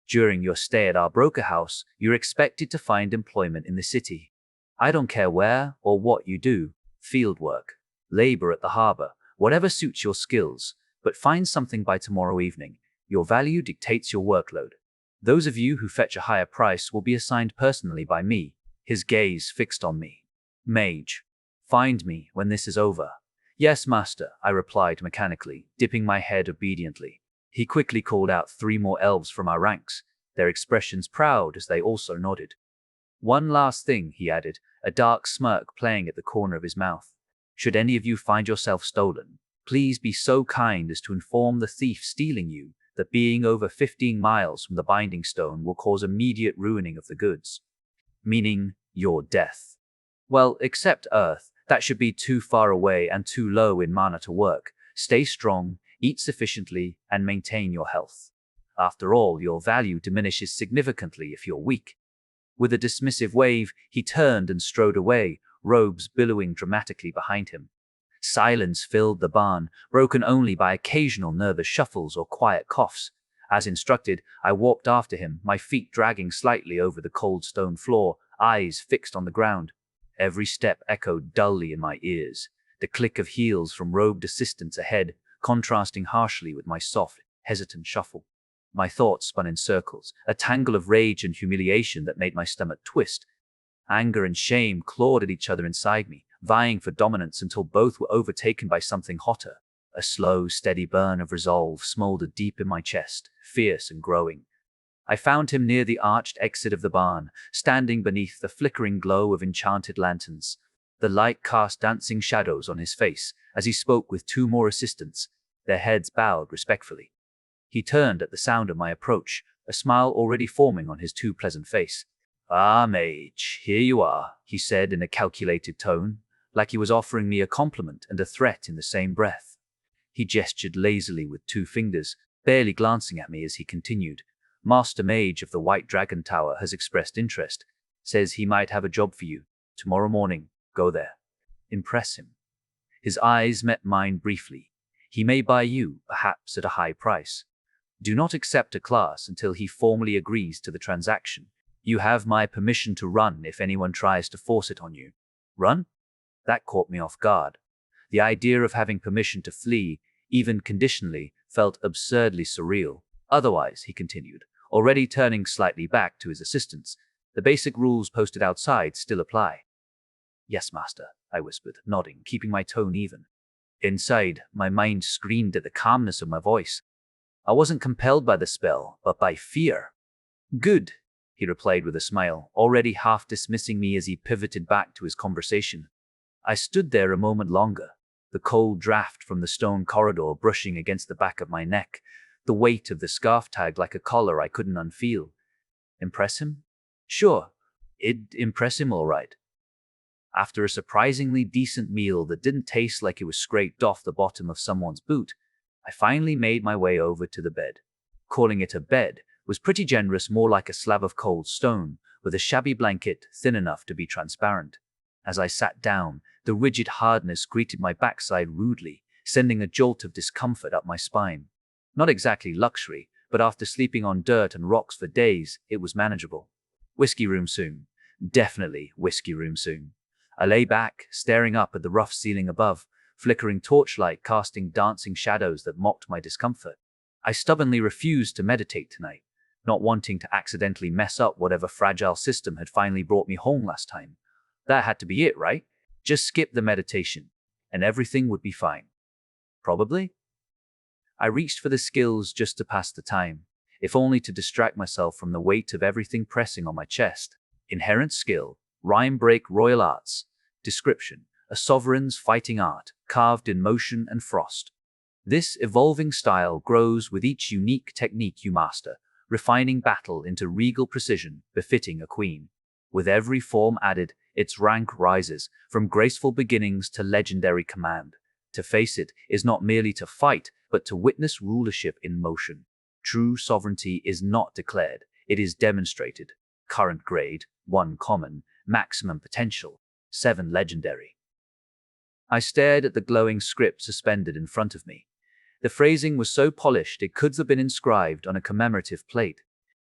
During your stay at our broker house, you're expected to find employment in the city. I don't care where or what you do, field work, labor at the harbor, whatever suits your skills, but find something by tomorrow evening. Your value dictates your workload. Those of you who fetch a higher price will be assigned personally by me, his gaze fixed on me. Mage, find me when this is over. Yes, master, I replied mechanically, dipping my head obediently. He quickly called out 3 more elves from our ranks, their expressions proud as they also nodded. One last thing, he added, a dark smirk playing at the corner of his mouth. Should any of you find yourself stolen, please be so kind as to inform the thief stealing you that being over 15 miles from the binding stone will cause immediate ruining of the goods. Meaning, your death. Well, except Earth, that should be too far away and too low in mana to work. Stay strong, eat sufficiently, and maintain your health. After all, your value diminishes significantly if you're weak. With a dismissive wave, he turned and strode away, robes billowing dramatically behind him. Silence filled the barn, broken only by occasional nervous shuffles or quiet coughs. As instructed, I walked after him, my feet dragging slightly over the cold stone floor, eyes fixed on the ground. Every step echoed dully in my ears, the click of heels from robed assistants ahead, contrasting harshly with my soft, hesitant shuffle. My thoughts spun in circles, a tangle of rage and humiliation that made my stomach twist. Anger and shame clawed at each other inside me, vying for dominance until both were overtaken by something hotter. A slow, steady burn of resolve smoldered deep in my chest, fierce and growing. I found him near the arched exit of the barn, standing beneath the flickering glow of enchanted lanterns. The light cast dancing shadows on his face as he spoke with 2 more assistants, their heads bowed respectfully. He turned at the sound of my approach, a smile already forming on his too pleasant face. "Ah, mage, here you are," he said in a calculated tone, like he was offering me a compliment and a threat in the same breath. He gestured lazily with 2 fingers, barely glancing at me as he continued. "Master Mage of the White Dragon Tower has expressed interest, says he might have a job for you. Tomorrow morning, go there. Impress him." His eyes met mine briefly. "He may buy you, perhaps at a high price. Do not accept a class until he formally agrees to the transaction. You have my permission to run if anyone tries to force it on you." Run? That caught me off guard. The idea of having permission to flee, even conditionally, felt absurdly surreal. "Otherwise," he continued, already turning slightly back to his assistants, "the basic rules posted outside still apply." "Yes, master," I whispered, nodding, keeping my tone even. Inside, my mind screamed at the calmness of my voice. I wasn't compelled by the spell, but by fear. "Good," he replied with a smile, already half dismissing me as he pivoted back to his conversation. I stood there a moment longer, the cold draft from the stone corridor brushing against the back of my neck, the weight of the scarf tag like a collar I couldn't unfeel. Impress him? Sure, it'd impress him all right. After a surprisingly decent meal that didn't taste like it was scraped off the bottom of someone's boot, I finally made my way over to the bed. Calling it a bed was pretty generous, more like a slab of cold stone, with a shabby blanket thin enough to be transparent. As I sat down, the rigid hardness greeted my backside rudely, sending a jolt of discomfort up my spine. Not exactly luxury, but after sleeping on dirt and rocks for days, it was manageable. Whiskey room soon. Definitely whiskey room soon. I lay back, staring up at the rough ceiling above, flickering torchlight casting dancing shadows that mocked my discomfort. I stubbornly refused to meditate tonight, not wanting to accidentally mess up whatever fragile system had finally brought me home last time. That had to be it, right? Just skip the meditation, and everything would be fine. Probably? I reached for the skills just to pass the time, if only to distract myself from the weight of everything pressing on my chest. Inherent skill, rhyme break royal arts. Description, a sovereign's fighting art, carved in motion and frost. This evolving style grows with each unique technique you master, refining battle into regal precision befitting a queen. With every form added, its rank rises, from graceful beginnings to legendary command. To face it is not merely to fight, but to witness rulership in motion. True sovereignty is not declared, it is demonstrated. Current grade, 1 common, maximum potential, 7 legendary. I stared at the glowing script suspended in front of me. The phrasing was so polished it could have been inscribed on a commemorative plate.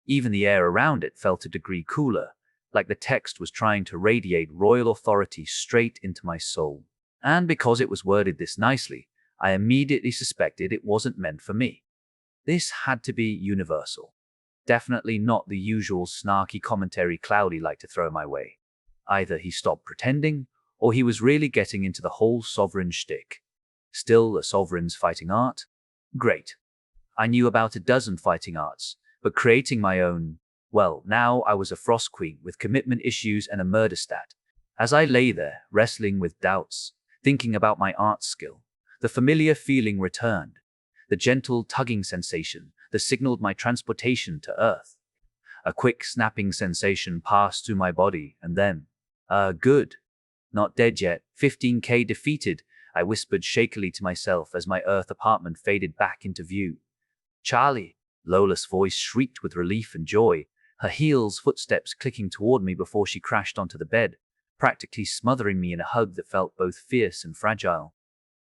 Even the air around it felt a degree cooler, like the text was trying to radiate royal authority straight into my soul. And because it was worded this nicely, I immediately suspected it wasn't meant for me. This had to be universal. Definitely not the usual snarky commentary Cloudy liked to throw my way. Either he stopped pretending, or he was really getting into the whole sovereign shtick. Still a sovereign's fighting art? Great. I knew about a dozen fighting arts, but creating my own, well, now I was a frost queen with commitment issues and a murder stat. As I lay there, wrestling with doubts, thinking about my art skill, the familiar feeling returned. The gentle tugging sensation that signaled my transportation to Earth. A quick snapping sensation passed through my body, and then, good. Not dead yet, 15K defeated, I whispered shakily to myself as my Earth apartment faded back into view. Charlie, Lola's voice shrieked with relief and joy, her heels footsteps clicking toward me before she crashed onto the bed, practically smothering me in a hug that felt both fierce and fragile.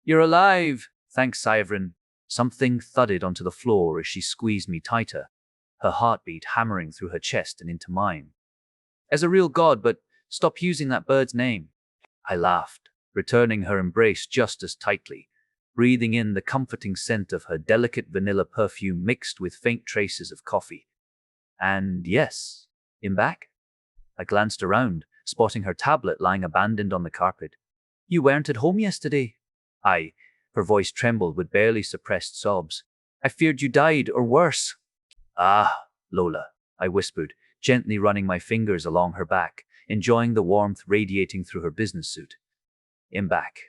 You're alive! Thanks, Ivrin. Something thudded onto the floor as she squeezed me tighter, her heartbeat hammering through her chest and into mine. As a real god, but stop using that bird's name. I laughed, returning her embrace just as tightly, breathing in the comforting scent of her delicate vanilla perfume mixed with faint traces of coffee. And yes, I'm back? I glanced around, spotting her tablet lying abandoned on the carpet. You weren't at home yesterday? Her voice trembled with barely suppressed sobs. I feared you died, or worse. Ah, Lola, I whispered, gently running my fingers along her back, enjoying the warmth radiating through her business suit. I'm back.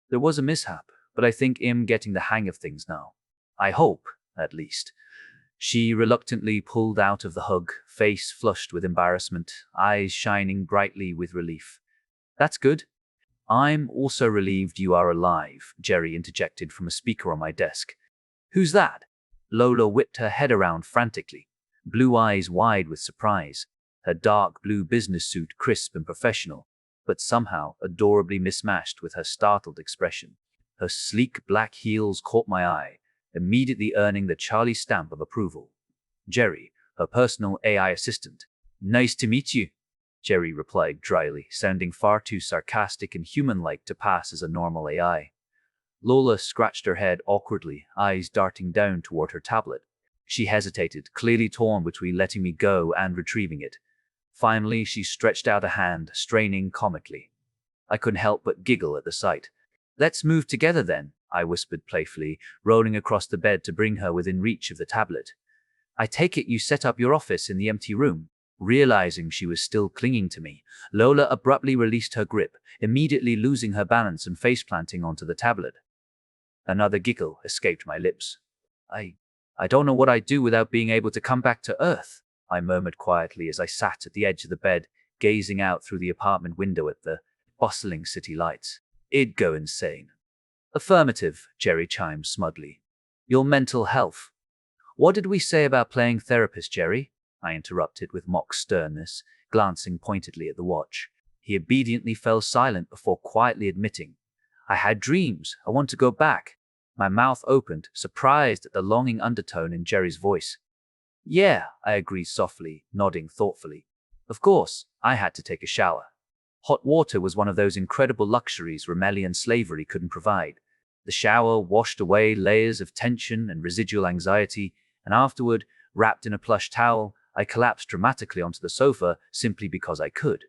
There was a mishap, but I think I'm getting the hang of things now. I hope, at least. She reluctantly pulled out of the hug, face flushed with embarrassment, eyes shining brightly with relief. That's good. I'm also relieved you are alive, Jerry interjected from a speaker on my desk. Who's that? Lola whipped her head around frantically, blue eyes wide with surprise, her dark blue business suit crisp and professional, but somehow adorably mismatched with her startled expression. Her sleek black heels caught my eye, immediately earning the Charlie stamp of approval. Jerry, her personal AI assistant. Nice to meet you, Jerry replied dryly, sounding far too sarcastic and human-like to pass as a normal AI. Lola scratched her head awkwardly, eyes darting down toward her tablet. She hesitated, clearly torn between letting me go and retrieving it. Finally, she stretched out a hand, straining comically. I couldn't help but giggle at the sight. Let's move together then, I whispered playfully, rolling across the bed to bring her within reach of the tablet. I take it you set up your office in the empty room. Realizing she was still clinging to me, Lola abruptly released her grip, immediately losing her balance and face-planting onto the tablet. Another giggle escaped my lips. I don't know what I'd do without being able to come back to Earth, I murmured quietly as I sat at the edge of the bed, gazing out through the apartment window at the bustling city lights. It'd go insane. Affirmative, Jerry chimed smugly. Your mental health. What did we say about playing therapist, Jerry? I interrupted with mock sternness, glancing pointedly at the watch. He obediently fell silent before quietly admitting, I had dreams. I want to go back. My mouth opened, surprised at the longing undertone in Jerry's voice. Yeah, I agreed softly, nodding thoughtfully. Of course, I had to take a shower. Hot water was one of those incredible luxuries Rimelion slavery couldn't provide. The shower washed away layers of tension and residual anxiety, and afterward, wrapped in a plush towel, I collapsed dramatically onto the sofa simply because I could.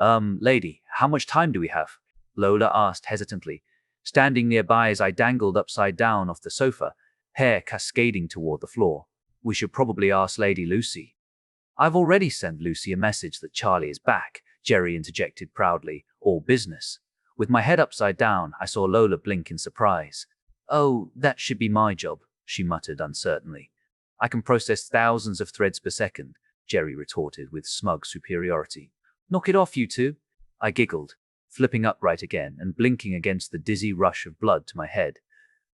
Lady, how much time do we have? Lola asked hesitantly, standing nearby as I dangled upside down off the sofa, hair cascading toward the floor. We should probably ask Lady Lucy. I've already sent Lucy a message that Charlie is back, Jerry interjected proudly, all business. With my head upside down, I saw Lola blink in surprise. Oh, that should be my job, she muttered uncertainly. I can process thousands of threads per second, Jerry retorted with smug superiority. Knock it off, you two. I giggled, flipping upright again and blinking against the dizzy rush of blood to my head.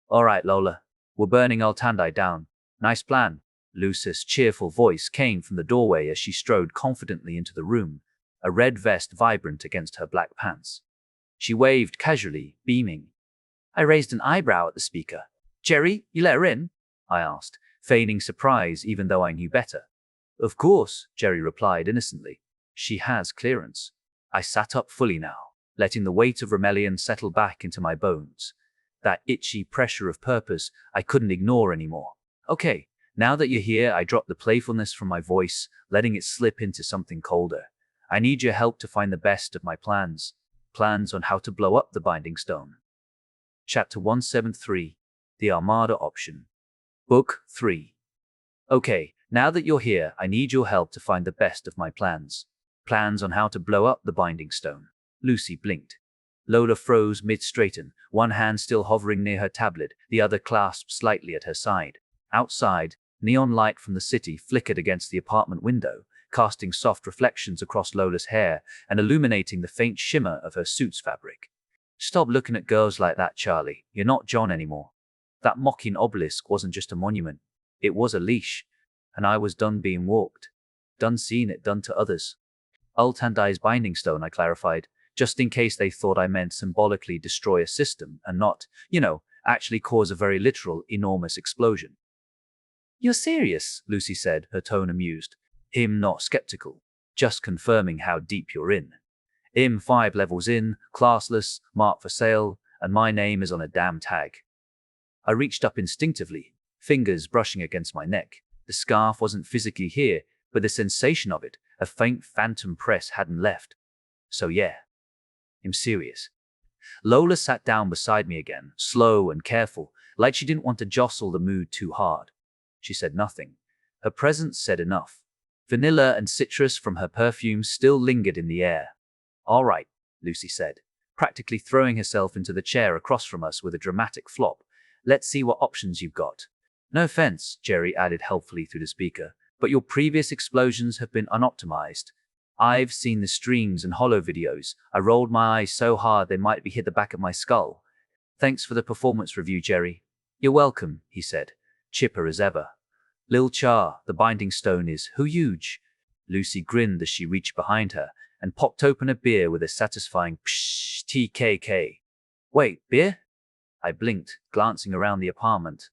All right, Lola, we're burning Old Tandai down. Nice plan. Lucy's cheerful voice came from the doorway as she strode confidently into the room, a red vest vibrant against her black pants. She waved casually, beaming. I raised an eyebrow at the speaker. Jerry, you let her in? I asked, feigning surprise even though I knew better. Of course, Jerry replied innocently. She has clearance. I sat up fully now, letting the weight of Rimelion settle back into my bones. That itchy pressure of purpose I couldn't ignore anymore. Okay, now that you're here, I dropped the playfulness from my voice, letting it slip into something colder. I need your help to find the best of my plans. Plans on how to blow up the Binding Stone. Chapter 173, The Armada Option. Book 3. Okay, now that you're here, I need your help to find the best of my plans. Plans on how to blow up the Binding Stone. Lucy blinked. Lola froze mid-straighten, one hand still hovering near her tablet, the other clasped slightly at her side. Outside, neon light from the city flickered against the apartment window, casting soft reflections across Lola's hair and illuminating the faint shimmer of her suit's fabric. Stop looking at girls like that, Charlie. You're not John anymore. That mocking obelisk wasn't just a monument. It was a leash. And I was done being walked. Done seeing it done to others. Old Tandai's Binding Stone, I clarified, just in case they thought I meant symbolically destroy a system and not, actually cause a very literal, enormous explosion. You're serious, Lucy said, her tone amused. Him not skeptical, just confirming how deep you're in. 5 levels in, classless, marked for sale, and my name is on a damn tag. I reached up instinctively, fingers brushing against my neck. The scarf wasn't physically here, but the sensation of it, a faint phantom press, hadn't left. So yeah, I'm serious. Lola sat down beside me again, slow and careful, like she didn't want to jostle the mood too hard. She said nothing. Her presence said enough. Vanilla and citrus from her perfume still lingered in the air. All right, Lucy said, practically throwing herself into the chair across from us with a dramatic flop. Let's see what options you've got. No offense, Jerry added helpfully through the speaker, but your previous explosions have been unoptimized. I've seen the streams and hollow videos. I rolled my eyes so hard they might be hit the back of my skull. Thanks for the performance review, Jerry. You're welcome, he said, chipper as ever. Lil Char, the Binding Stone is huge. Lucy grinned as she reached behind her and popped open a beer with a satisfying psh TKK. Wait, beer? I blinked, glancing around the apartment.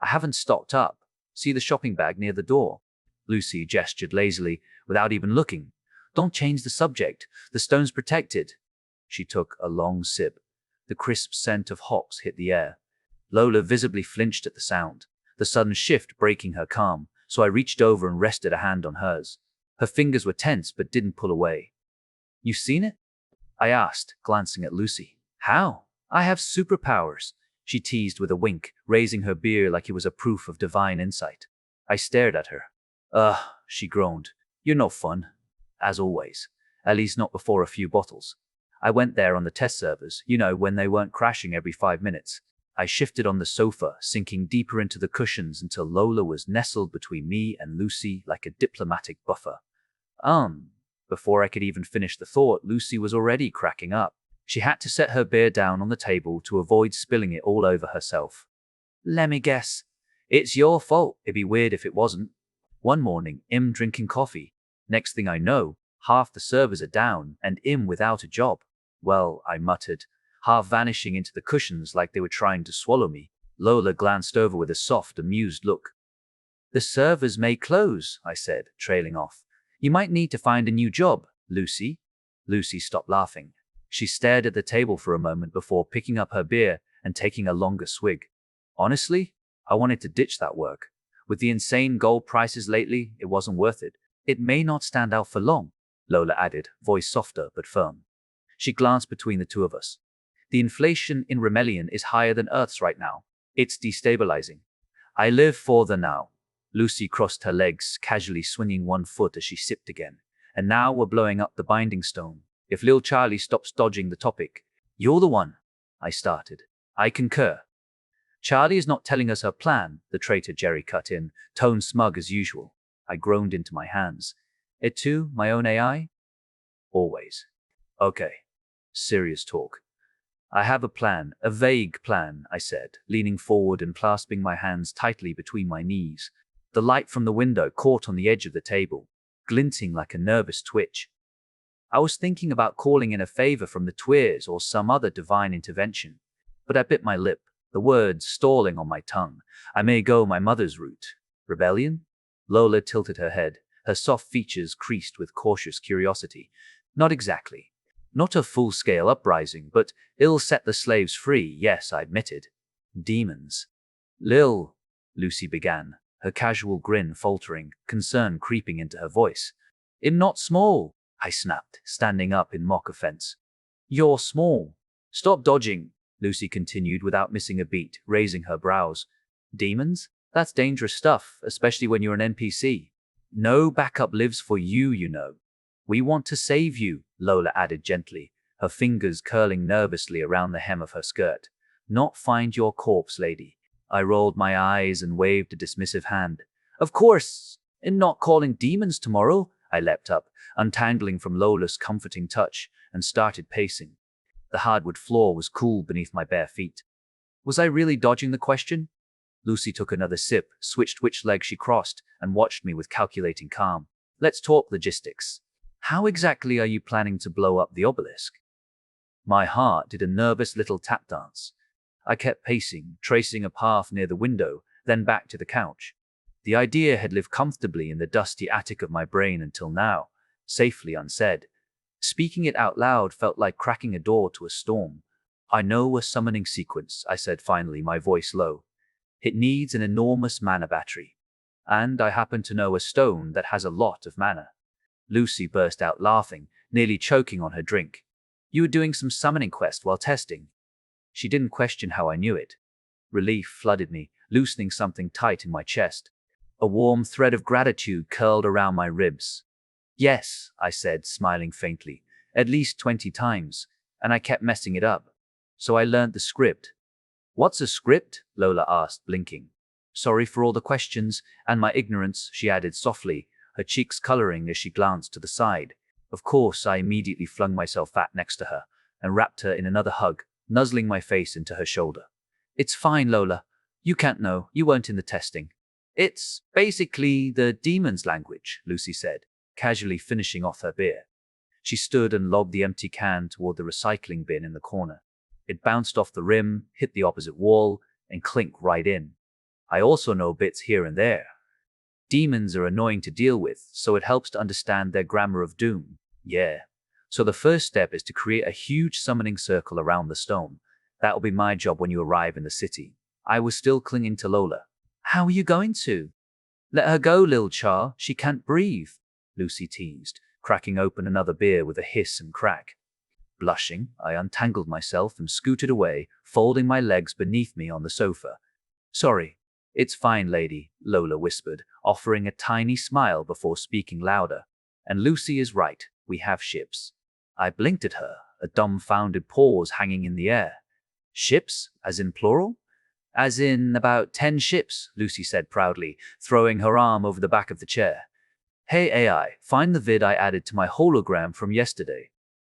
I haven't stocked up. See the shopping bag near the door? Lucy gestured lazily, without even looking. Don't change the subject. The stone's protected. She took a long sip. The crisp scent of hops hit the air. Lola visibly flinched at the sound, the sudden shift breaking her calm, so I reached over and rested a hand on hers. Her fingers were tense but didn't pull away. You seen it? I asked, glancing at Lucy. How? I have superpowers, she teased with a wink, raising her beer like it was a proof of divine insight. I stared at her. She groaned. You're no fun. As always. At least not before a few bottles. I went there on the test servers, when they weren't crashing every 5 minutes. I shifted on the sofa, sinking deeper into the cushions until Lola was nestled between me and Lucy like a diplomatic buffer. Before I could even finish the thought, Lucy was already cracking up. She had to set her beer down on the table to avoid spilling it all over herself. Let me guess. It's your fault. It'd be weird if it wasn't. One morning, I'm drinking coffee. Next thing I know, half the servers are down and I'm without a job. Well, I muttered, half vanishing into the cushions like they were trying to swallow me. Lola glanced over with a soft, amused look. The servers may close, I said, trailing off. You might need to find a new job, Lucy. Lucy stopped laughing. She stared at the table for a moment before picking up her beer and taking a longer swig. Honestly, I wanted to ditch that work. With the insane gold prices lately, it wasn't worth it. It may not stand out for long, Lola added, voice softer but firm. She glanced between the two of us. The inflation in Rimelion is higher than Earth's right now. It's destabilizing. I live for the now. Lucy crossed her legs, casually swinging one foot as she sipped again. And now we're blowing up the Binding Stone. If Lil Charlie stops dodging the topic. You're the one, I started. I concur. Charlie is not telling us her plan, the traitor Jerry cut in, tone smug as usual. I groaned into my hands. It too, my own AI? Always. Okay. Serious talk. I have a plan, a vague plan, I said, leaning forward and clasping my hands tightly between my knees. The light from the window caught on the edge of the table, glinting like a nervous twitch. I was thinking about calling in a favor from the Tweers or some other divine intervention, but I bit my lip, the words stalling on my tongue. I may go my mother's route. Rebellion? Lola tilted her head, her soft features creased with cautious curiosity. Not exactly. Not a full-scale uprising, but it'll set the slaves free, yes, I admitted. Demons. Lil, Lucy began, her casual grin faltering, concern creeping into her voice. I'm not small, I snapped, standing up in mock offense. You're small. Stop dodging, Lucy continued without missing a beat, raising her brows. Demons? That's dangerous stuff, especially when you're an NPC. No backup lives for you, you know. We want to save you, Lola added gently, her fingers curling nervously around the hem of her skirt. Not find your corpse, lady. I rolled my eyes and waved a dismissive hand. Of course, in not calling demons tomorrow, I leapt up, untangling from Lola's comforting touch, and started pacing. The hardwood floor was cool beneath my bare feet. Was I really dodging the question? Lucy took another sip, switched which leg she crossed, and watched me with calculating calm. Let's talk logistics. How exactly are you planning to blow up the obelisk? My heart did a nervous little tap dance. I kept pacing, tracing a path near the window, then back to the couch. The idea had lived comfortably in the dusty attic of my brain until now, safely unsaid. Speaking it out loud felt like cracking a door to a storm. I know a summoning sequence, I said finally, my voice low. It needs an enormous mana battery. And I happen to know a stone that has a lot of mana. Lucy burst out laughing, nearly choking on her drink. You were doing some summoning quest while testing. She didn't question how I knew it. Relief flooded me, loosening something tight in my chest. A warm thread of gratitude curled around my ribs. Yes, I said, smiling faintly, at least 20 times, and I kept messing it up. So I learned the script. What's a script? Lola asked, blinking. Sorry for all the questions and my ignorance, she added softly, her cheeks coloring as she glanced to the side. Of course, I immediately flung myself fat next to her and wrapped her in another hug, nuzzling my face into her shoulder. It's fine, Lola. You can't know. You weren't in the testing. It's basically the demon's language, Lucy said, casually finishing off her beer. She stood and lobbed the empty can toward the recycling bin in the corner. It bounced off the rim, hit the opposite wall, and clinked right in. I also know bits here and there. Demons are annoying to deal with, so it helps to understand their grammar of doom. Yeah. So the first step is to create a huge summoning circle around the stone. That'll be my job when you arrive in the city. I was still clinging to Lola. How are you going to? Let her go, Lil Char. She can't breathe, Lucy teased, cracking open another beer with a hiss and crack. Blushing, I untangled myself and scooted away, folding my legs beneath me on the sofa. Sorry. It's fine, lady, Lola whispered, offering a tiny smile before speaking louder. And Lucy is right, we have ships. I blinked at her, a dumbfounded pause hanging in the air. Ships? As in plural? As in about 10 ships, Lucy said proudly, throwing her arm over the back of the chair. Hey AI, find the vid I added to my hologram from yesterday.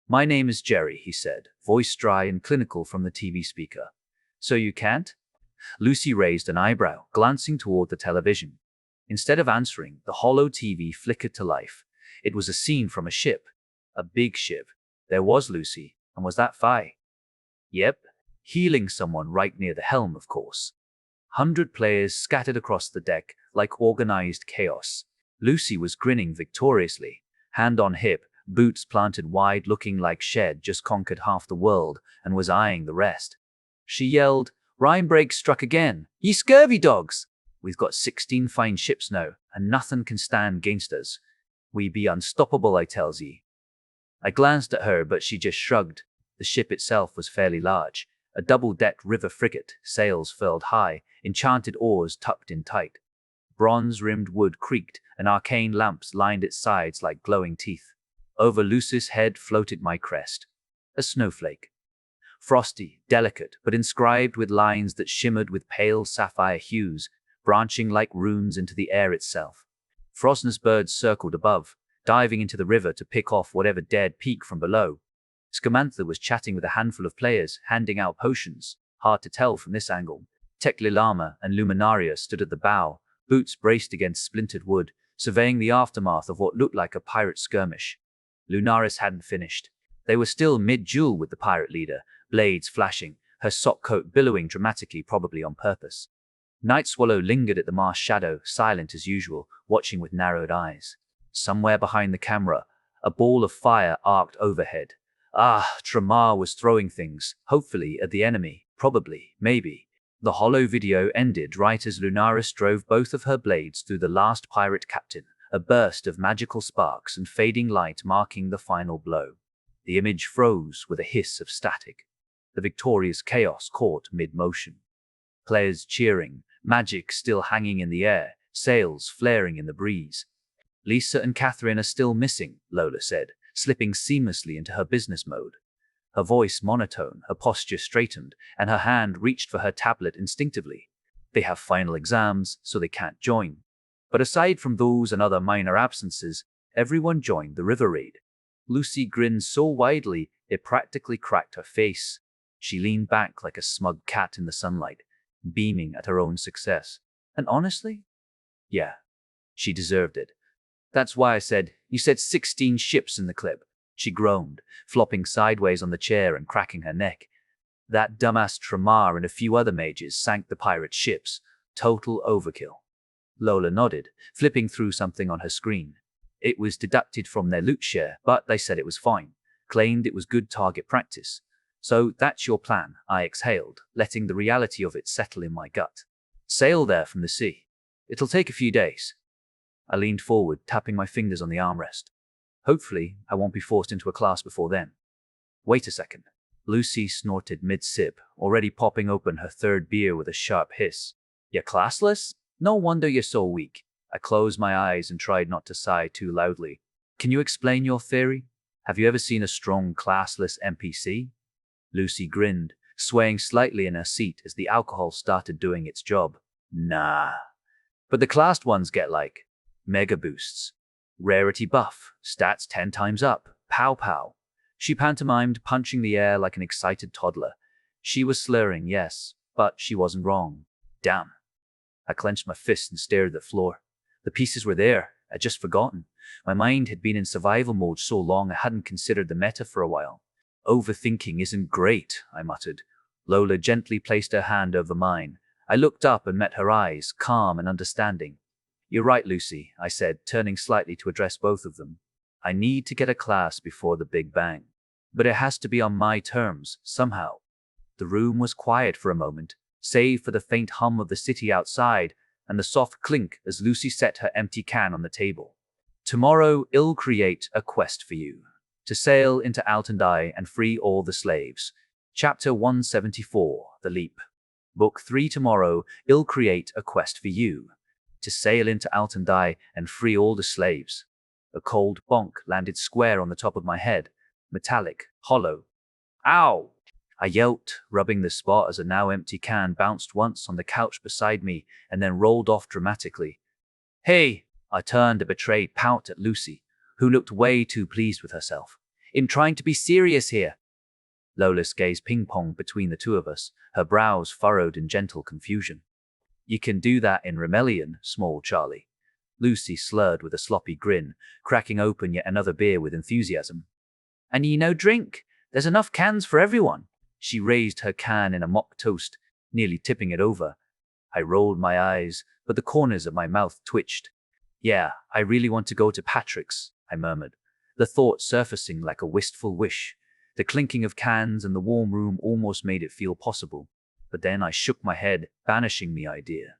My name is Jerry, he said, voice dry and clinical from the TV speaker. So you can't? Lucy raised an eyebrow, glancing toward the television. Instead of answering, the hollow TV flickered to life. It was a scene from a ship. A big ship. There was Lucy, and was that Fi? Yep. Healing someone right near the helm, of course. 100 players scattered across the deck like organized chaos. Lucy was grinning victoriously, hand on hip, boots planted wide looking like she'd just conquered half the world and was eyeing the rest. She yelled, Rhyme break struck again. Ye scurvy dogs! We've got 16 fine ships now, and nothing can stand against us. We be unstoppable, I tells ye. I glanced at her, but she just shrugged. The ship itself was fairly large. A double-decked river frigate, sails furled high, enchanted oars tucked in tight. Bronze-rimmed wood creaked, and arcane lamps lined its sides like glowing teeth. Over Lucy's head floated my crest. A snowflake. frosty, delicate, but inscribed with lines that shimmered with pale sapphire hues, branching like runes into the air itself. Frostness birds circled above, diving into the river to pick off whatever dared peek from below. Scamantha was chatting with a handful of players, handing out potions. Hard to tell from this angle. Teclilama and Luminaria stood at the bow, boots braced against splintered wood, surveying the aftermath of what looked like a pirate skirmish. Lunaris hadn't finished. They were still mid-duel with the pirate leader, blades flashing, her sock coat billowing dramatically, probably on purpose. Night Swallow lingered at the mast shadow, silent as usual, watching with narrowed eyes. Somewhere behind the camera, a ball of fire arced overhead. Tramar was throwing things, hopefully at the enemy, probably, maybe. The hollow video ended right as Lunaris drove both of her blades through the last pirate captain, a burst of magical sparks and fading light marking the final blow. The image froze with a hiss of static. The victorious chaos caught mid-motion. Players cheering, magic still hanging in the air, sails flaring in the breeze. Lisa and Catherine are still missing, Lola said, slipping seamlessly into her business mode. Her voice monotone, her posture straightened, and her hand reached for her tablet instinctively. They have final exams, so they can't join. But aside from those and other minor absences, everyone joined the river raid. Lucy grinned so widely it practically cracked her face. She leaned back like a smug cat in the sunlight, beaming at her own success. And honestly, yeah, she deserved it. That's why I said, you said 16 ships in the clip. She groaned, flopping sideways on the chair and cracking her neck. That dumbass Tramar and a few other mages sank the pirate ships. Total overkill. Lola nodded, flipping through something on her screen. It was deducted from their loot share, but they said it was fine, claimed it was good target practice. So that's your plan, I exhaled, letting the reality of it settle in my gut. Sail there from the sea. It'll take a few days. I leaned forward, tapping my fingers on the armrest. Hopefully, I won't be forced into a class before then. Wait a second. Lucy snorted mid-sip, already popping open her third beer with a sharp hiss. You're classless? No wonder you're so weak. I closed my eyes and tried not to sigh too loudly. Can you explain your theory? Have you ever seen a strong, classless NPC? Lucy grinned, swaying slightly in her seat as the alcohol started doing its job. Nah. But the classed ones get like mega boosts. Rarity buff, stats 10 times up, pow pow. She pantomimed, punching the air like an excited toddler. She was slurring, yes, but she wasn't wrong. Damn. I clenched my fist and stared at the floor. The pieces were there, I'd just forgotten. My mind had been in survival mode so long I hadn't considered the meta for a while. Overthinking isn't great, I muttered. Lola gently placed her hand over mine. I looked up and met her eyes, calm and understanding. You're right, Lucy, I said, turning slightly to address both of them. I need to get a class before the Big Bang. But it has to be on my terms, somehow. The room was quiet for a moment, save for the faint hum of the city outside and the soft clink as Lucy set her empty can on the table. Tomorrow, I'll create a quest for you. To sail into Altandai and free all the slaves. Chapter 174, The Leap. Book 3 tomorrow, I'll create a quest for you. To sail into Altandai and free all the slaves. A cold bonk landed square on the top of my head, metallic, hollow. Ow! I yelped, rubbing the spot as a now empty can bounced once on the couch beside me and then rolled off dramatically. Hey! I turned a betrayed pout at Lucy, who looked way too pleased with herself. I'm trying to be serious here. Lola's gaze ping-ponged between the two of us, her brows furrowed in gentle confusion. You can do that in Rimelion, small Charlie. Lucy slurred with a sloppy grin, cracking open yet another beer with enthusiasm. And ye no drink. There's enough cans for everyone. She raised her can in a mock toast, nearly tipping it over. I rolled my eyes, but the corners of my mouth twitched. Yeah, I really want to go to Patrick's, I murmured, the thought surfacing like a wistful wish. The clinking of cans and the warm room almost made it feel possible. But then I shook my head, banishing the idea.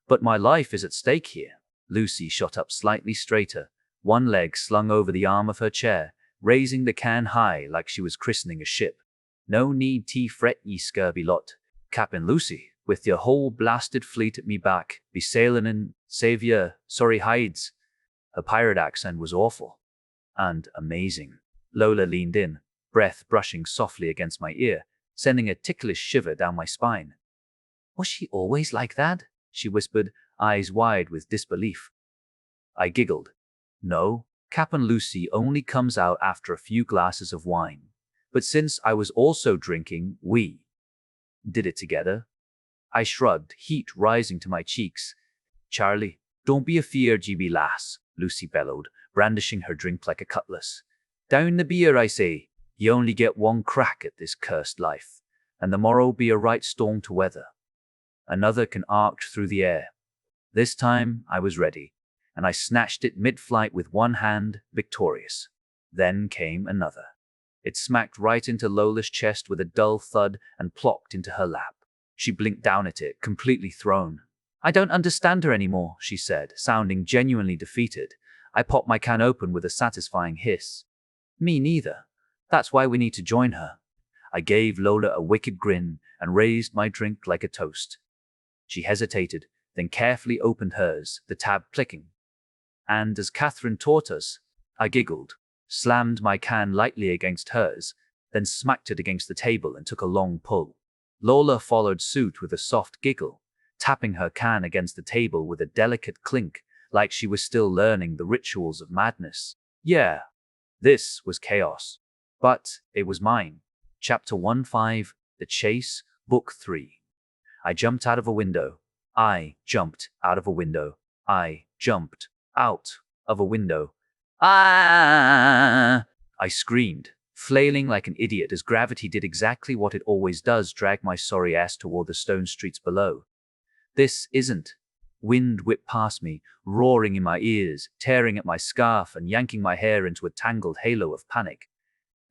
But my life is at stake here. Lucy shot up slightly straighter, one leg slung over the arm of her chair, raising the can high like she was christening a ship. No need to fret, ye scurvy lot. Cap'n Lucy, with your whole blasted fleet at me back, be sailin' in, savior, sorry hides. Her pirate accent was awful. And amazing. Lola leaned in, breath brushing softly against my ear. sending a ticklish shiver down my spine. Was she always like that? She whispered, eyes wide with disbelief. I giggled. No, Cap'n Lucy only comes out after a few glasses of wine. But since I was also drinking, we did it together. I shrugged, heat rising to my cheeks. Charlie, don't be a fear-GB lass, Lucy bellowed, brandishing her drink like a cutlass. Down the beer, I say. You only get one crack at this cursed life, and the morrow be a right storm to weather. Another can arc through the air. This time I was ready, and I snatched it mid-flight with one hand, victorious. Then came another. It smacked right into Lola's chest with a dull thud and plopped into her lap. She blinked down at it, completely thrown. I don't understand her anymore, she said, sounding genuinely defeated. I popped my can open with a satisfying hiss. Me neither. That's why we need to join her. I gave Lola a wicked grin and raised my drink like a toast. She hesitated, then carefully opened hers, the tab clicking. And as Catherine taught us, I giggled, slammed my can lightly against hers, then smacked it against the table and took a long pull. Lola followed suit with a soft giggle, tapping her can against the table with a delicate clink, like she was still learning the rituals of madness. Yeah, this was chaos. But it was mine. Chapter 15, The Chase, Book 3. I jumped out of a window. I jumped out of a window. I jumped out of a window. Ah! I screamed, flailing like an idiot as gravity did exactly what it always does, drag my sorry ass toward the stone streets below. This isn't. Wind whipped past me, roaring in my ears, tearing at my scarf and yanking my hair into a tangled halo of panic.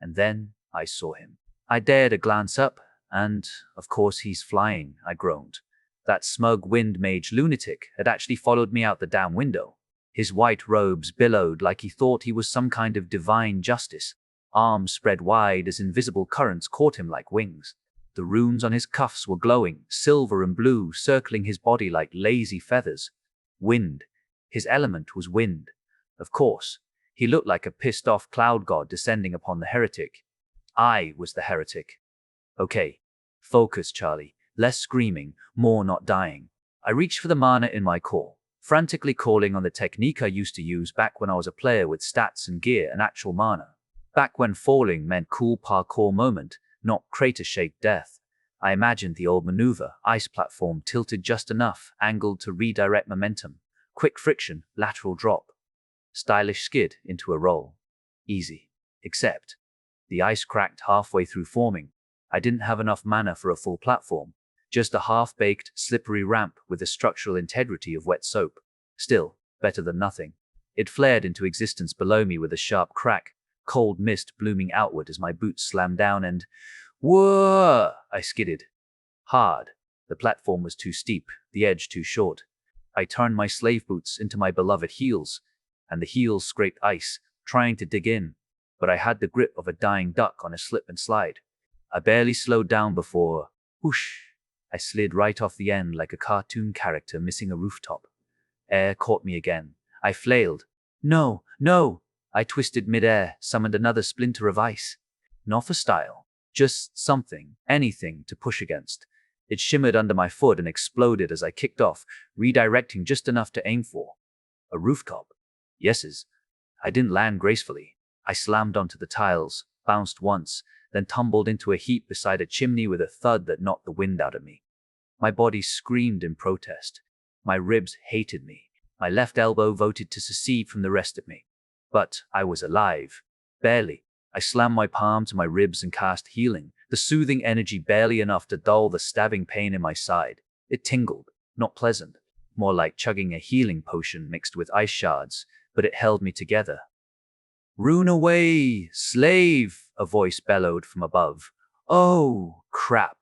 And then I saw him. I dared a glance up, and, of course, he's flying, I groaned. That smug wind mage lunatic had actually followed me out the damn window. His white robes billowed like he thought he was some kind of divine justice. Arms spread wide as invisible currents caught him like wings. The runes on his cuffs were glowing, silver and blue, circling his body like lazy feathers. Wind. His element was wind. Of course, he looked like a pissed-off cloud god descending upon the heretic. I was the heretic. Okay. Focus, Charlie. Less screaming, more not dying. I reached for the mana in my core, frantically calling on the technique I used to use back when I was a player with stats and gear and actual mana. Back when falling meant cool parkour moment, not crater-shaped death. I imagined the old maneuver, ice platform tilted just enough, angled to redirect momentum. Quick friction, lateral drop. Stylish skid into a roll. Easy. Except, the ice cracked halfway through forming. I didn't have enough mana for a full platform. Just a half-baked, slippery ramp with the structural integrity of wet soap. Still, better than nothing. It flared into existence below me with a sharp crack, cold mist blooming outward as my boots slammed down and... Whoa! I skidded. Hard. The platform was too steep, the edge too short. I turned my slave boots into my beloved heels, and the heels scraped ice, trying to dig in, but I had the grip of a dying duck on a slip and slide. I barely slowed down before... whoosh! I slid right off the end like a cartoon character missing a rooftop. Air caught me again. I flailed. No, no! I twisted mid-air, summoned another splinter of ice. Not for style, just something, anything to push against. It shimmered under my foot and exploded as I kicked off, redirecting just enough to aim for. A rooftop. Yeses. I didn't land gracefully. I slammed onto the tiles, bounced once, then tumbled into a heap beside a chimney with a thud that knocked the wind out of me. My body screamed in protest. My ribs hated me. My left elbow voted to secede from the rest of me. But I was alive. Barely. I slammed my palm to my ribs and cast healing, the soothing energy barely enough to dull the stabbing pain in my side. It tingled, not pleasant, more like chugging a healing potion mixed with ice shards, but it held me together. Rune away, slave, a voice bellowed from above. Oh, crap.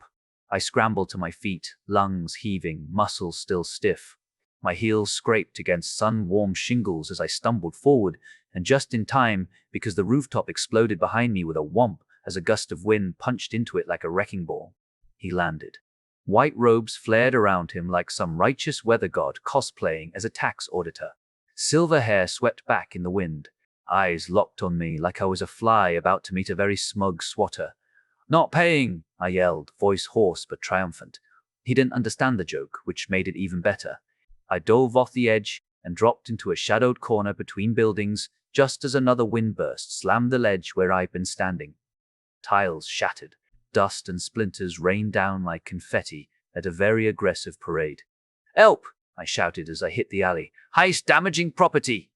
I scrambled to my feet, lungs heaving, muscles still stiff. My heels scraped against sun-warmed shingles as I stumbled forward, and just in time, because the rooftop exploded behind me with a whomp as a gust of wind punched into it like a wrecking ball. He landed. White robes flared around him like some righteous weather god cosplaying as a tax auditor. Silver hair swept back in the wind. Eyes locked on me like I was a fly about to meet a very smug swatter. Not paying, I yelled, voice hoarse but triumphant. He didn't understand the joke, which made it even better. I dove off the edge and dropped into a shadowed corner between buildings just as another windburst slammed the ledge where I'd been standing. Tiles shattered. Dust and splinters rained down like confetti at a very aggressive parade. "Help!" I shouted as I hit the alley. "Heist damaging property!"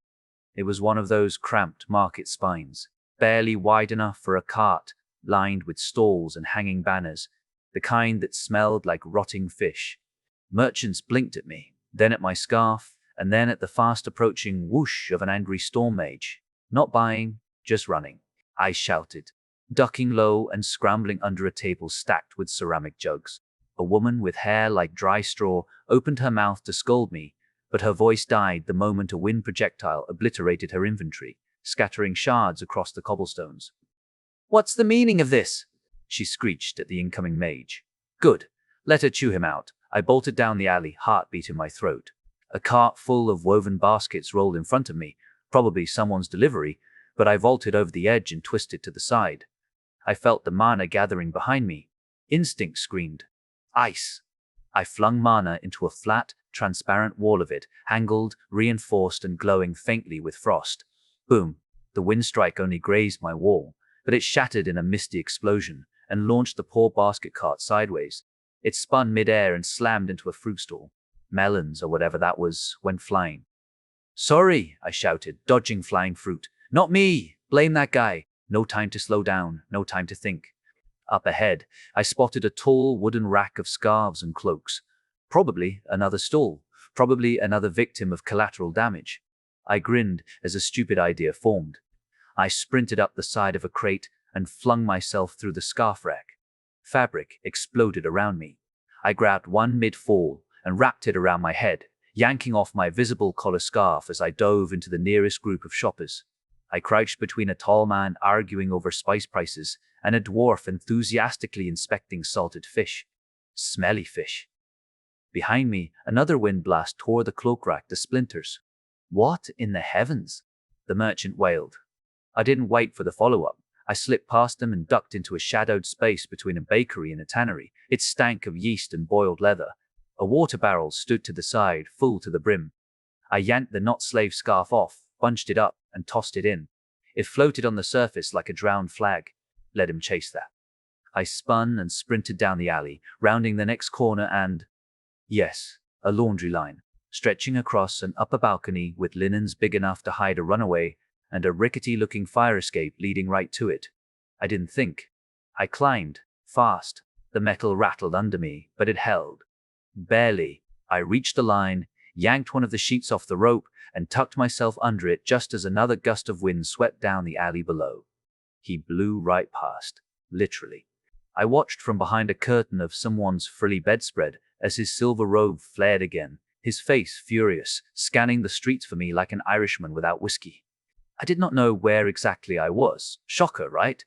It was one of those cramped market spines, barely wide enough for a cart, lined with stalls and hanging banners, the kind that smelled like rotting fish. Merchants blinked at me, then at my scarf, and then at the fast-approaching whoosh of an angry storm mage. Not buying, just running. I shouted, ducking low and scrambling under a table stacked with ceramic jugs. A woman with hair like dry straw opened her mouth to scold me, but her voice died the moment a wind projectile obliterated her inventory, scattering shards across the cobblestones. "What's the meaning of this?" she screeched at the incoming mage. "Good. Let her chew him out." I bolted down the alley, heartbeat in my throat. A cart full of woven baskets rolled in front of me, probably someone's delivery, but I vaulted over the edge and twisted to the side. I felt the mana gathering behind me. Instinct screamed, "Ice!" I flung mana into a flat, transparent wall of it, angled, reinforced, and glowing faintly with frost. Boom! The wind strike only grazed my wall, but it shattered in a misty explosion and launched the poor basket cart sideways. It spun mid-air and slammed into a fruit stall. Melons, or whatever that was, went flying. "Sorry," I shouted, dodging flying fruit. "Not me! Blame that guy!" No time to slow down, no time to think. Up ahead, I spotted a tall wooden rack of scarves and cloaks. Probably another stall, probably another victim of collateral damage. I grinned as a stupid idea formed. I sprinted up the side of a crate and flung myself through the scarf rack. Fabric exploded around me. I grabbed one mid-fall and wrapped it around my head, yanking off my visible collar scarf as I dove into the nearest group of shoppers. I crouched between a tall man arguing over spice prices and a dwarf enthusiastically inspecting salted fish. Smelly fish. Behind me, another wind blast tore the cloak rack to splinters. "What in the heavens?" the merchant wailed. I didn't wait for the follow-up. I slipped past him and ducked into a shadowed space between a bakery and a tannery. It stank of yeast and boiled leather. A water barrel stood to the side, full to the brim. I yanked the not-slave scarf off, bunched it up, and tossed it in. It floated on the surface like a drowned flag. Let him chase that. I spun and sprinted down the alley, rounding the next corner and... yes, a laundry line, stretching across an upper balcony with linens big enough to hide a runaway and a rickety-looking fire escape leading right to it. I didn't think. I climbed, fast. The metal rattled under me, but it held. Barely. I reached the line, yanked one of the sheets off the rope, and tucked myself under it just as another gust of wind swept down the alley below. He blew right past, literally. I watched from behind a curtain of someone's frilly bedspread as his silver robe flared again, his face furious, scanning the streets for me like an Irishman without whiskey. I did not know where exactly I was. Shocker, right?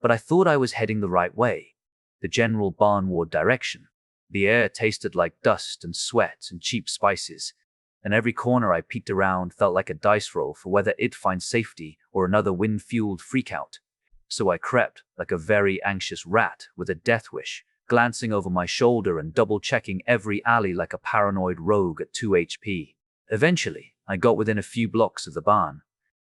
But I thought I was heading the right way. The general barnward direction. The air tasted like dust and sweat and cheap spices, and every corner I peeked around felt like a dice roll for whether it'd find safety or another wind-fueled freakout. So I crept like a very anxious rat with a death wish, glancing over my shoulder and double-checking every alley like a paranoid rogue at 2 HP. Eventually, I got within a few blocks of the barn.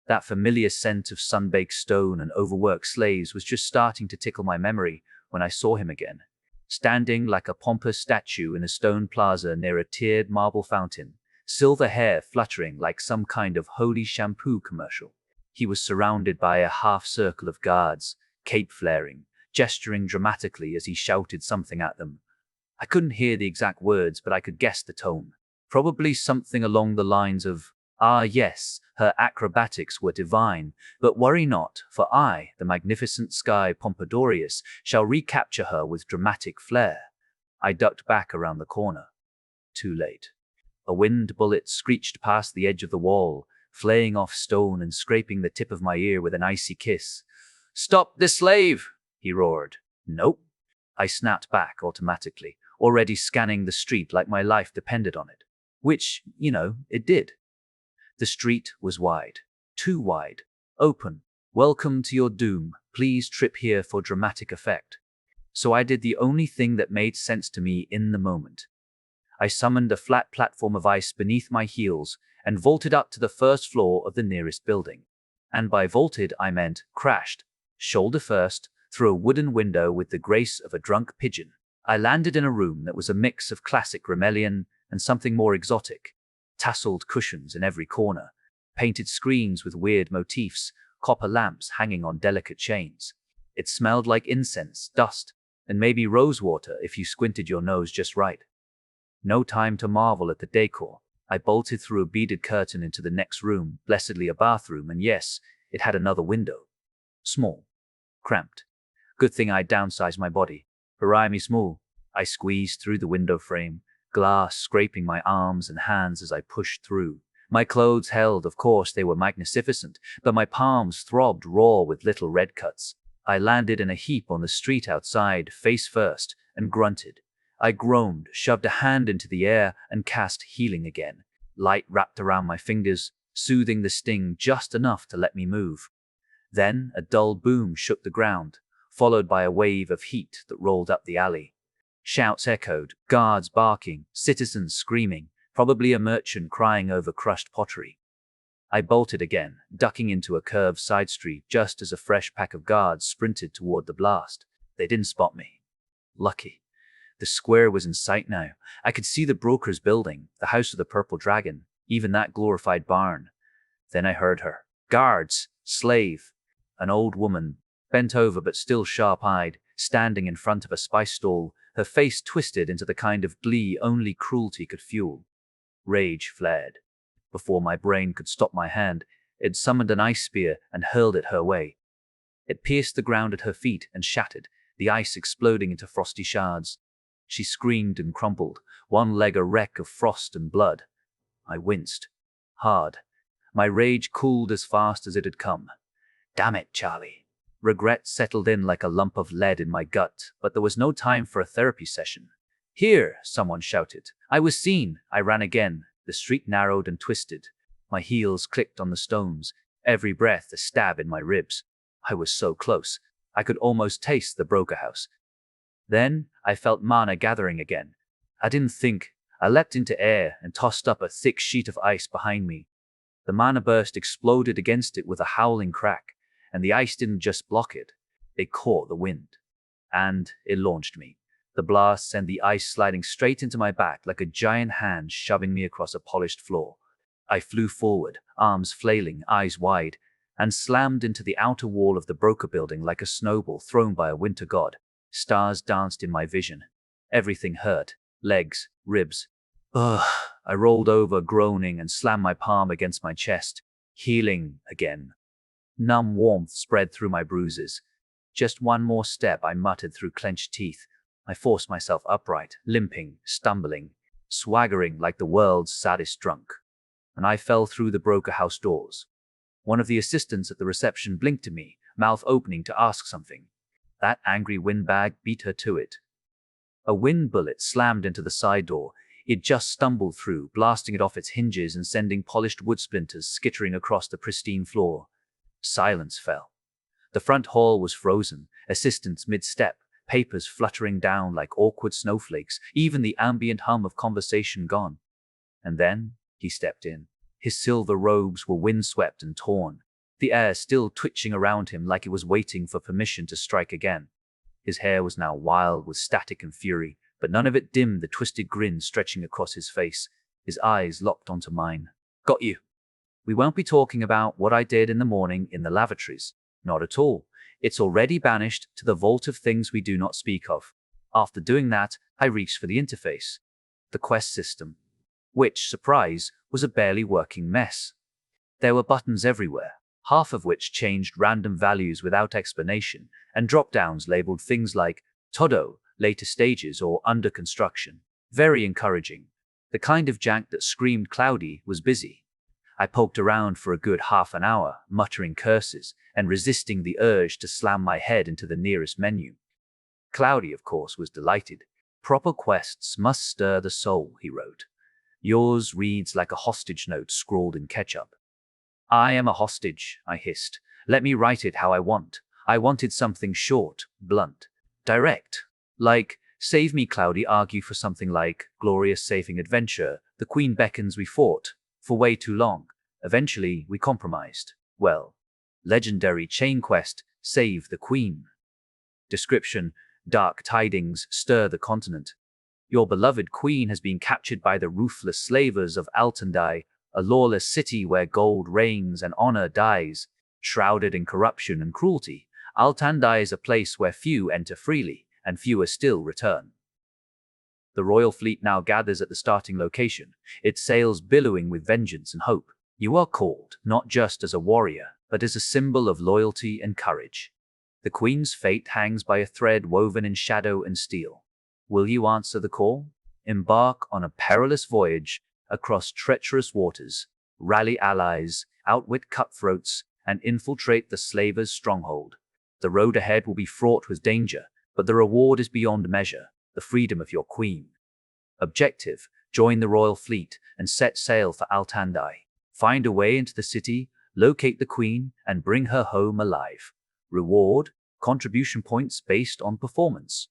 That familiar scent of sun-baked stone and overworked slaves was just starting to tickle my memory when I saw him again, standing like a pompous statue in a stone plaza near a tiered marble fountain, silver hair fluttering like some kind of holy shampoo commercial. He was surrounded by a half-circle of guards, cape flaring, gesturing dramatically as he shouted something at them. I couldn't hear the exact words, but I could guess the tone. Probably something along the lines of, "Ah yes, her acrobatics were divine, but worry not, for I, the magnificent sky Pompadourus, shall recapture her with dramatic flair." I ducked back around the corner. Too late. A wind bullet screeched past the edge of the wall, flaying off stone and scraping the tip of my ear with an icy kiss. "Stop this slave!" he roared. "Nope." I snapped back automatically, already scanning the street like my life depended on it. Which, it did. The street was wide. Too wide. Open. "Welcome to your doom. Please trip here for dramatic effect." So I did the only thing that made sense to me in the moment. I summoned a flat platform of ice beneath my heels and vaulted up to the first floor of the nearest building. And by vaulted, I meant crashed, shoulder first, through a wooden window with the grace of a drunk pigeon. I landed in a room that was a mix of classic Rimelion and something more exotic. Tasseled cushions in every corner, painted screens with weird motifs, copper lamps hanging on delicate chains. It smelled like incense, dust, and maybe rosewater if you squinted your nose just right. No time to marvel at the decor. I bolted through a beaded curtain into the next room, blessedly a bathroom, and yes, it had another window. Small. Cramped. Good thing I downsized my body. Hurrah me small. I squeezed through the window frame, glass scraping my arms and hands as I pushed through. My clothes held, of course, they were magnificent, but my palms throbbed raw with little red cuts. I landed in a heap on the street outside, face first, and grunted. I groaned, shoved a hand into the air, and cast healing again. Light wrapped around my fingers, soothing the sting just enough to let me move. Then a dull boom shook the ground, followed by a wave of heat that rolled up the alley. Shouts echoed, guards barking, citizens screaming, probably a merchant crying over crushed pottery. I bolted again, ducking into a curved side street just as a fresh pack of guards sprinted toward the blast. They didn't spot me. Lucky. The square was in sight now. I could see the broker's building, the house of the purple dragon, even that glorified barn. Then I heard her. Guards! Slave! An old woman, bent over but still sharp-eyed, standing in front of a spice stall, her face twisted into the kind of glee only cruelty could fuel. Rage flared. Before my brain could stop my hand, it summoned an ice spear and hurled it her way. It pierced the ground at her feet and shattered, the ice exploding into frosty shards. She screamed and crumpled, one leg a wreck of frost and blood. I winced. Hard. My rage cooled as fast as it had come. Damn it, Charlie. Regret settled in like a lump of lead in my gut, but there was no time for a therapy session. Here, someone shouted. I was seen. I ran again. The street narrowed and twisted. My heels clicked on the stones, every breath a stab in my ribs. I was so close. I could almost taste the broker house. Then I felt mana gathering again. I didn't think. I leapt into air and tossed up a thick sheet of ice behind me. The mana burst exploded against it with a howling crack, and the ice didn't just block it. It caught the wind. And it launched me. The blast sent the ice sliding straight into my back like a giant hand shoving me across a polished floor. I flew forward, arms flailing, eyes wide, and slammed into the outer wall of the broker building like a snowball thrown by a winter god. Stars danced in my vision. Everything hurt. Legs, ribs. Ugh. I rolled over, groaning, and slammed my palm against my chest. Healing again. Numb warmth spread through my bruises. Just one more step, I muttered through clenched teeth. I forced myself upright, limping, stumbling, swaggering like the world's saddest drunk. And I fell through the broker house doors. One of the assistants at the reception blinked at me, mouth opening to ask something. That angry windbag beat her to it. A wind bullet slammed into the side door. It just stumbled through, blasting it off its hinges and sending polished wood splinters skittering across the pristine floor. Silence fell. The front hall was frozen, assistants mid-step, papers fluttering down like awkward snowflakes, even the ambient hum of conversation gone. And then he stepped in. His silver robes were windswept and torn, the air still twitching around him like it was waiting for permission to strike again. His hair was now wild with static and fury, but none of it dimmed the twisted grin stretching across his face. His eyes locked onto mine. Got you. We won't be talking about what I did in the morning in the lavatories. Not at all. It's already banished to the vault of things we do not speak of. After doing that, I reached for the interface. The quest system. Which, surprise, was a barely working mess. There were buttons everywhere, half of which changed random values without explanation, and drop-downs labeled things like Todo, later stages, or under construction. Very encouraging. The kind of jank that screamed Cloudy was busy. I poked around for a good half an hour, muttering curses, and resisting the urge to slam my head into the nearest menu. Cloudy, of course, was delighted. Proper quests must stir the soul, he wrote. Yours reads like a hostage note scrawled in ketchup. I am a hostage, I hissed. Let me write it how I want. I wanted something short, blunt. direct. Like, save me, Cloudy, argue for something like glorious saving adventure. The Queen beckons, we fought for way too long. Eventually, we compromised. Well, legendary chain quest, save the Queen. Description, dark tidings stir the continent. Your beloved Queen has been captured by the ruthless slavers of Altandai, a lawless city where gold reigns and honor dies. Shrouded in corruption and cruelty, Altandai is a place where few enter freely, and fewer still return. The royal fleet now gathers at the starting location, its sails billowing with vengeance and hope. You are called, not just as a warrior, but as a symbol of loyalty and courage. The Queen's fate hangs by a thread woven in shadow and steel. Will you answer the call? Embark on a perilous voyage across treacherous waters, rally allies, outwit cutthroats, and infiltrate the slavers' stronghold. The road ahead will be fraught with danger, but the reward is beyond measure, the freedom of your Queen. Objective, join the royal fleet and set sail for Altandai. Find a way into the city, locate the Queen, and bring her home alive. Reward, contribution points based on performance.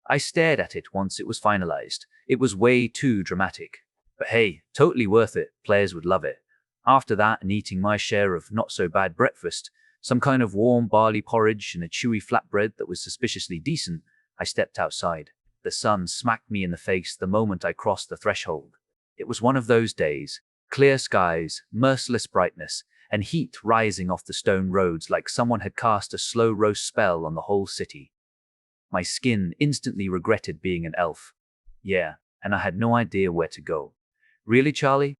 I stared at it once it was finalized. It was way too dramatic. But hey, totally worth it. Players would love it. After that, and eating my share of not-so-bad breakfast, some kind of warm barley porridge and a chewy flatbread that was suspiciously decent, I stepped outside. The sun smacked me in the face the moment I crossed the threshold. It was one of those days. Clear skies, merciless brightness, and heat rising off the stone roads like someone had cast a slow roast spell on the whole city. My skin instantly regretted being an elf. Yeah, and I had no idea where to go. Really, Charlie?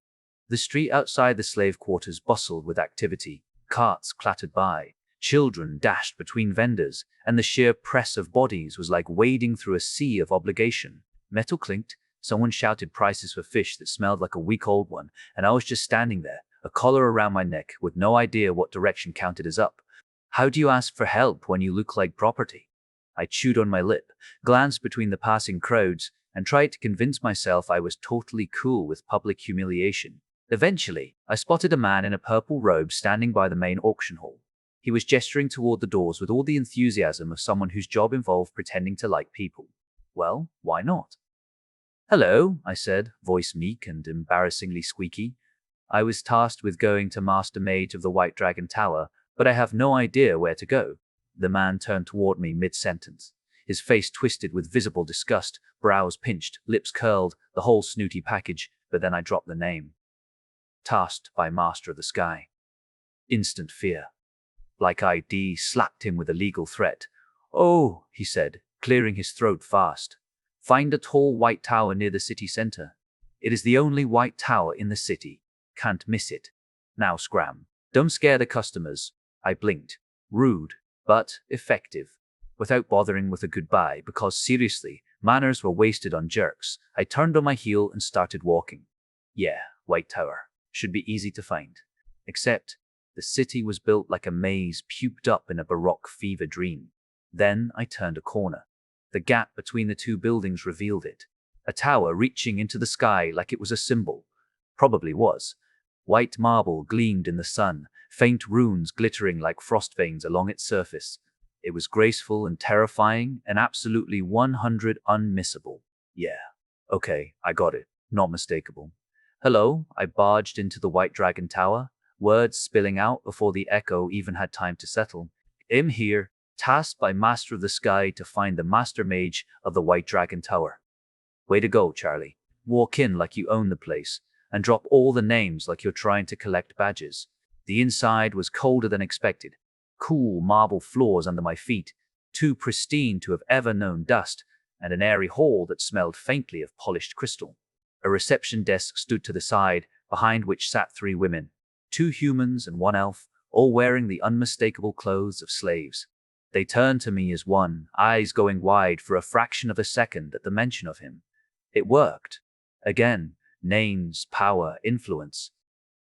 The street outside the slave quarters bustled with activity. Carts clattered by, children dashed between vendors, and the sheer press of bodies was like wading through a sea of obligation. Metal clinked, someone shouted prices for fish that smelled like a week-old one, and I was just standing there, a collar around my neck, with no idea what direction counted as up. How do you ask for help when you look like property? I chewed on my lip, glanced between the passing crowds, and tried to convince myself I was totally cool with public humiliation. Eventually, I spotted a man in a purple robe standing by the main auction hall. He was gesturing toward the doors with all the enthusiasm of someone whose job involved pretending to like people. Well, why not? Hello, I said, voice meek and embarrassingly squeaky. I was tasked with going to Master Mage of the White Dragon Tower, but I have no idea where to go. The man turned toward me mid-sentence, his face twisted with visible disgust, brows pinched, lips curled, the whole snooty package, but then I dropped the name. Tasked by Master of the Sky. Instant fear. Like ID slapped him with a legal threat. Oh, he said, clearing his throat fast. Find a tall white tower near the city center. It is the only white tower in the city. Can't miss it. Now scram. Don't scare the customers. I blinked. Rude, but effective. Without bothering with a goodbye, because seriously, manners were wasted on jerks, I turned on my heel and started walking. Yeah, White Tower. Should be easy to find. Except, the city was built like a maze puped up in a Baroque fever dream. Then I turned a corner. The gap between the two buildings revealed it. A tower reaching into the sky like it was a symbol. Probably was. White marble gleamed in the sun, faint runes glittering like frost veins along its surface. It was graceful and terrifying and absolutely 100 unmissable. Yeah. Okay, I got it. Not mistakable. Hello, I barged into the White Dragon Tower, words spilling out before the echo even had time to settle. I'm here, tasked by Master of the Sky to find the Master Mage of the White Dragon Tower. Way to go, Charlie. Walk in like you own the place, and drop all the names like you're trying to collect badges. The inside was colder than expected. Cool marble floors under my feet, too pristine to have ever known dust, and an airy hall that smelled faintly of polished crystal. A reception desk stood to the side, behind which sat 3 women, 2 humans and 1 elf, all wearing the unmistakable clothes of slaves. They turned to me as one, eyes going wide for a fraction of a second at the mention of him. It worked. Again, names, power, influence.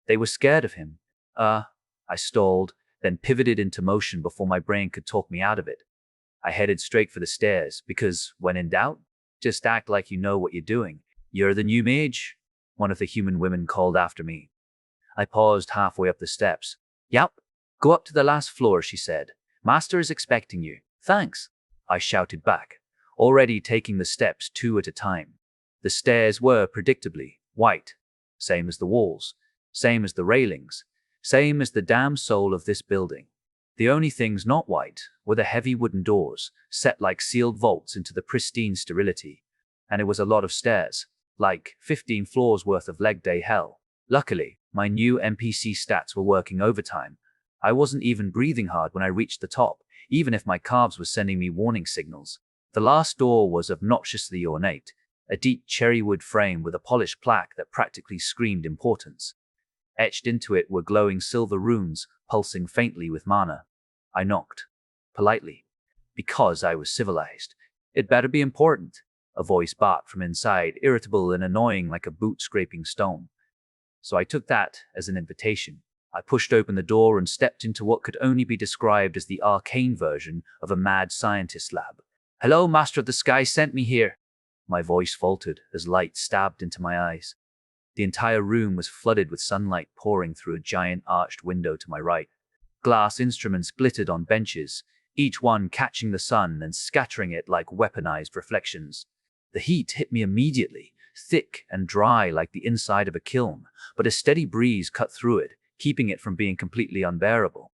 They were scared of him. I stalled, then pivoted into motion before my brain could talk me out of it. I headed straight for the stairs, because, when in doubt, just act like you know what you're doing. You're the new mage? One of the human women called after me. I paused halfway up the steps. Yep. Go up to the last floor, she said. Master is expecting you. Thanks. I shouted back, already taking the steps 2 at a time. The stairs were, predictably, white, same as the walls, same as the railings, same as the damn soul of this building. The only things not white were the heavy wooden doors, set like sealed vaults into the pristine sterility. And it was a lot of stairs, like 15 floors worth of leg day hell. Luckily, my new NPC stats were working overtime. I wasn't even breathing hard when I reached the top, even if my calves were sending me warning signals. The last door was obnoxiously ornate, a deep cherry wood frame with a polished plaque that practically screamed importance. Etched into it were glowing silver runes, pulsing faintly with mana. I knocked. Politely. Because I was civilized. It better be important. A voice barked from inside, irritable and annoying like a boot scraping stone. So I took that as an invitation. I pushed open the door and stepped into what could only be described as the arcane version of a mad scientist lab. "Hello, Master of the Sky sent me here." My voice faltered as light stabbed into my eyes. The entire room was flooded with sunlight pouring through a giant arched window to my right. Glass instruments glittered on benches, each one catching the sun and scattering it like weaponized reflections. The heat hit me immediately, thick and dry like the inside of a kiln, but a steady breeze cut through it, keeping it from being completely unbearable.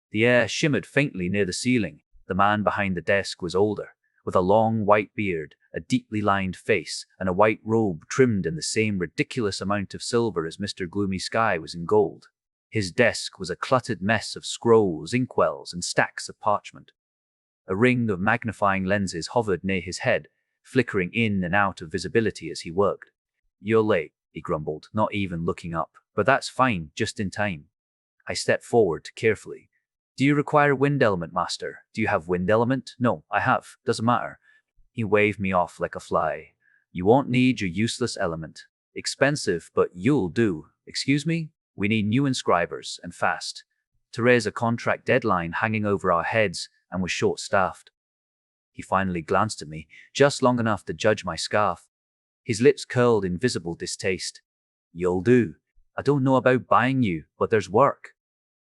The air shimmered faintly near the ceiling. The man behind the desk was older, with a long white beard, a deeply lined face, and a white robe trimmed in the same ridiculous amount of silver as Mr. Gloomy Sky was in gold. His desk was a cluttered mess of scrolls, inkwells, and stacks of parchment. A ring of magnifying lenses hovered near his head, flickering in and out of visibility as he worked. "You're late," he grumbled, not even looking up. "But that's fine, just in time." I stepped forward carefully. "Do you require wind element, Master? Do you have wind element?" "No, I have. Doesn't matter." He waved me off like a fly. "You won't need your useless element. Expensive, but you'll do." "Excuse me? We need new inscribers, and fast." There's a contract deadline hanging over our heads, and we're short-staffed. He finally glanced at me, just long enough to judge my scarf. His lips curled in visible distaste. "You'll do. I don't know about buying you, but there's work."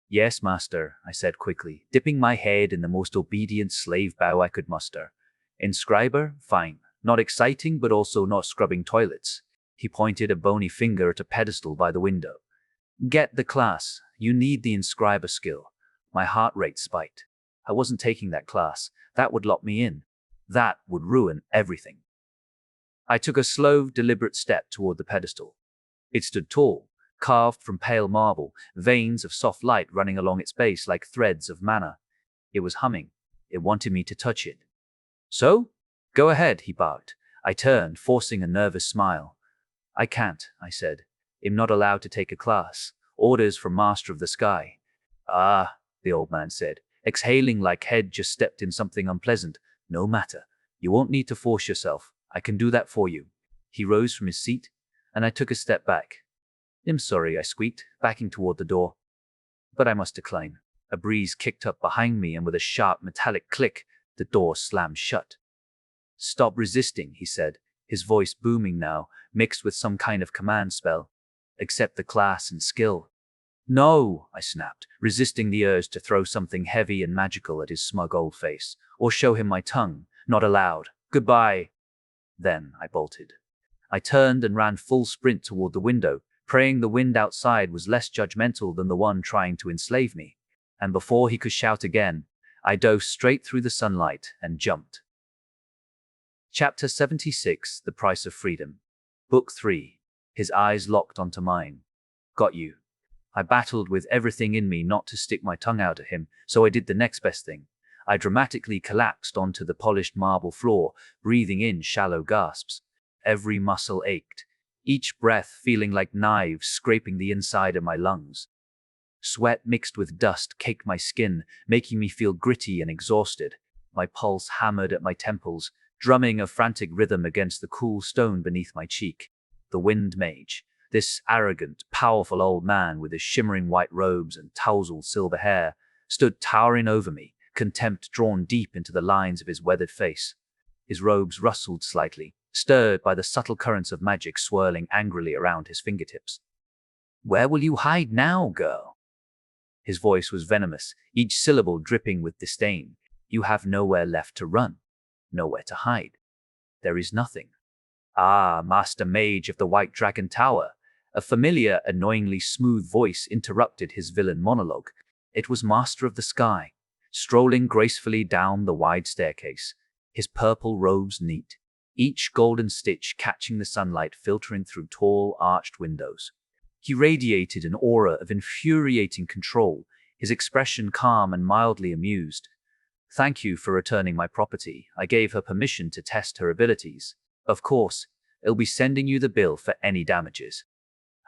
"Yes, Master," I said quickly, dipping my head in the most obedient slave bow I could muster. "Inscriber? Fine. Not exciting, but also not scrubbing toilets." He pointed a bony finger at a pedestal by the window. "Get the class. You need the inscriber skill." My heart rate spiked. I wasn't taking that class. That would lock me in. That would ruin everything. I took a slow, deliberate step toward the pedestal. It stood tall, carved from pale marble, veins of soft light running along its base like threads of mana. It was humming. It wanted me to touch it. "So? Go ahead," he barked. I turned, forcing a nervous smile. "I can't," I said. "I'm not allowed to take a class. Orders from Master of the Sky." "Ah," the old man said, exhaling like he'd just stepped in something unpleasant. "No matter. You won't need to force yourself. I can do that for you." He rose from his seat, and I took a step back. "I'm sorry," I squeaked, backing toward the door. But I must decline. A breeze kicked up behind me, and with a sharp metallic click, the door slammed shut. "Stop resisting," he said, his voice booming now, mixed with some kind of command spell. "Accept the class and skill." "No," I snapped, resisting the urge to throw something heavy and magical at his smug old face, or show him my tongue. "Not allowed. Goodbye." Then I bolted. I turned and ran full sprint toward the window, praying the wind outside was less judgmental than the one trying to enslave me. And before he could shout again, I dove straight through the sunlight and jumped. Chapter 76, The Price of Freedom. Book 3. His eyes locked onto mine. "Got you." I battled with everything in me not to stick my tongue out at him, so I did the next best thing. I dramatically collapsed onto the polished marble floor, breathing in shallow gasps. Every muscle ached, each breath feeling like knives scraping the inside of my lungs. Sweat mixed with dust caked my skin, making me feel gritty and exhausted. My pulse hammered at my temples, drumming a frantic rhythm against the cool stone beneath my cheek. The Wind Mage, this arrogant, powerful old man with his shimmering white robes and tousled silver hair, stood towering over me, contempt drawn deep into the lines of his weathered face. His robes rustled slightly, stirred by the subtle currents of magic swirling angrily around his fingertips. "Where will you hide now, girl?" His voice was venomous, each syllable dripping with disdain. "You have nowhere left to run." nowhere to hide. There is nothing. Ah, Master Mage of the White Dragon Tower. A familiar, annoyingly smooth voice interrupted his villain monologue. It was Master of the Sky, strolling gracefully down the wide staircase, his purple robes neat, each golden stitch catching the sunlight filtering through tall, arched windows. He radiated an aura of infuriating control, his expression calm and mildly amused. "Thank you for returning my property. I gave her permission to test her abilities. Of course, I'll be sending you the bill for any damages."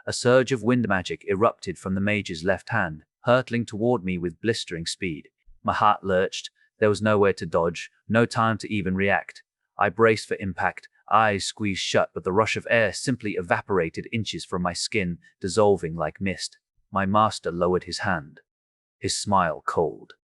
A surge of wind magic erupted from the mage's left hand, hurtling toward me with blistering speed. My heart lurched. There was nowhere to dodge, no time to even react. I braced for impact, eyes squeezed shut, but the rush of air simply evaporated inches from my skin, dissolving like mist. My master lowered his hand, his smile cold.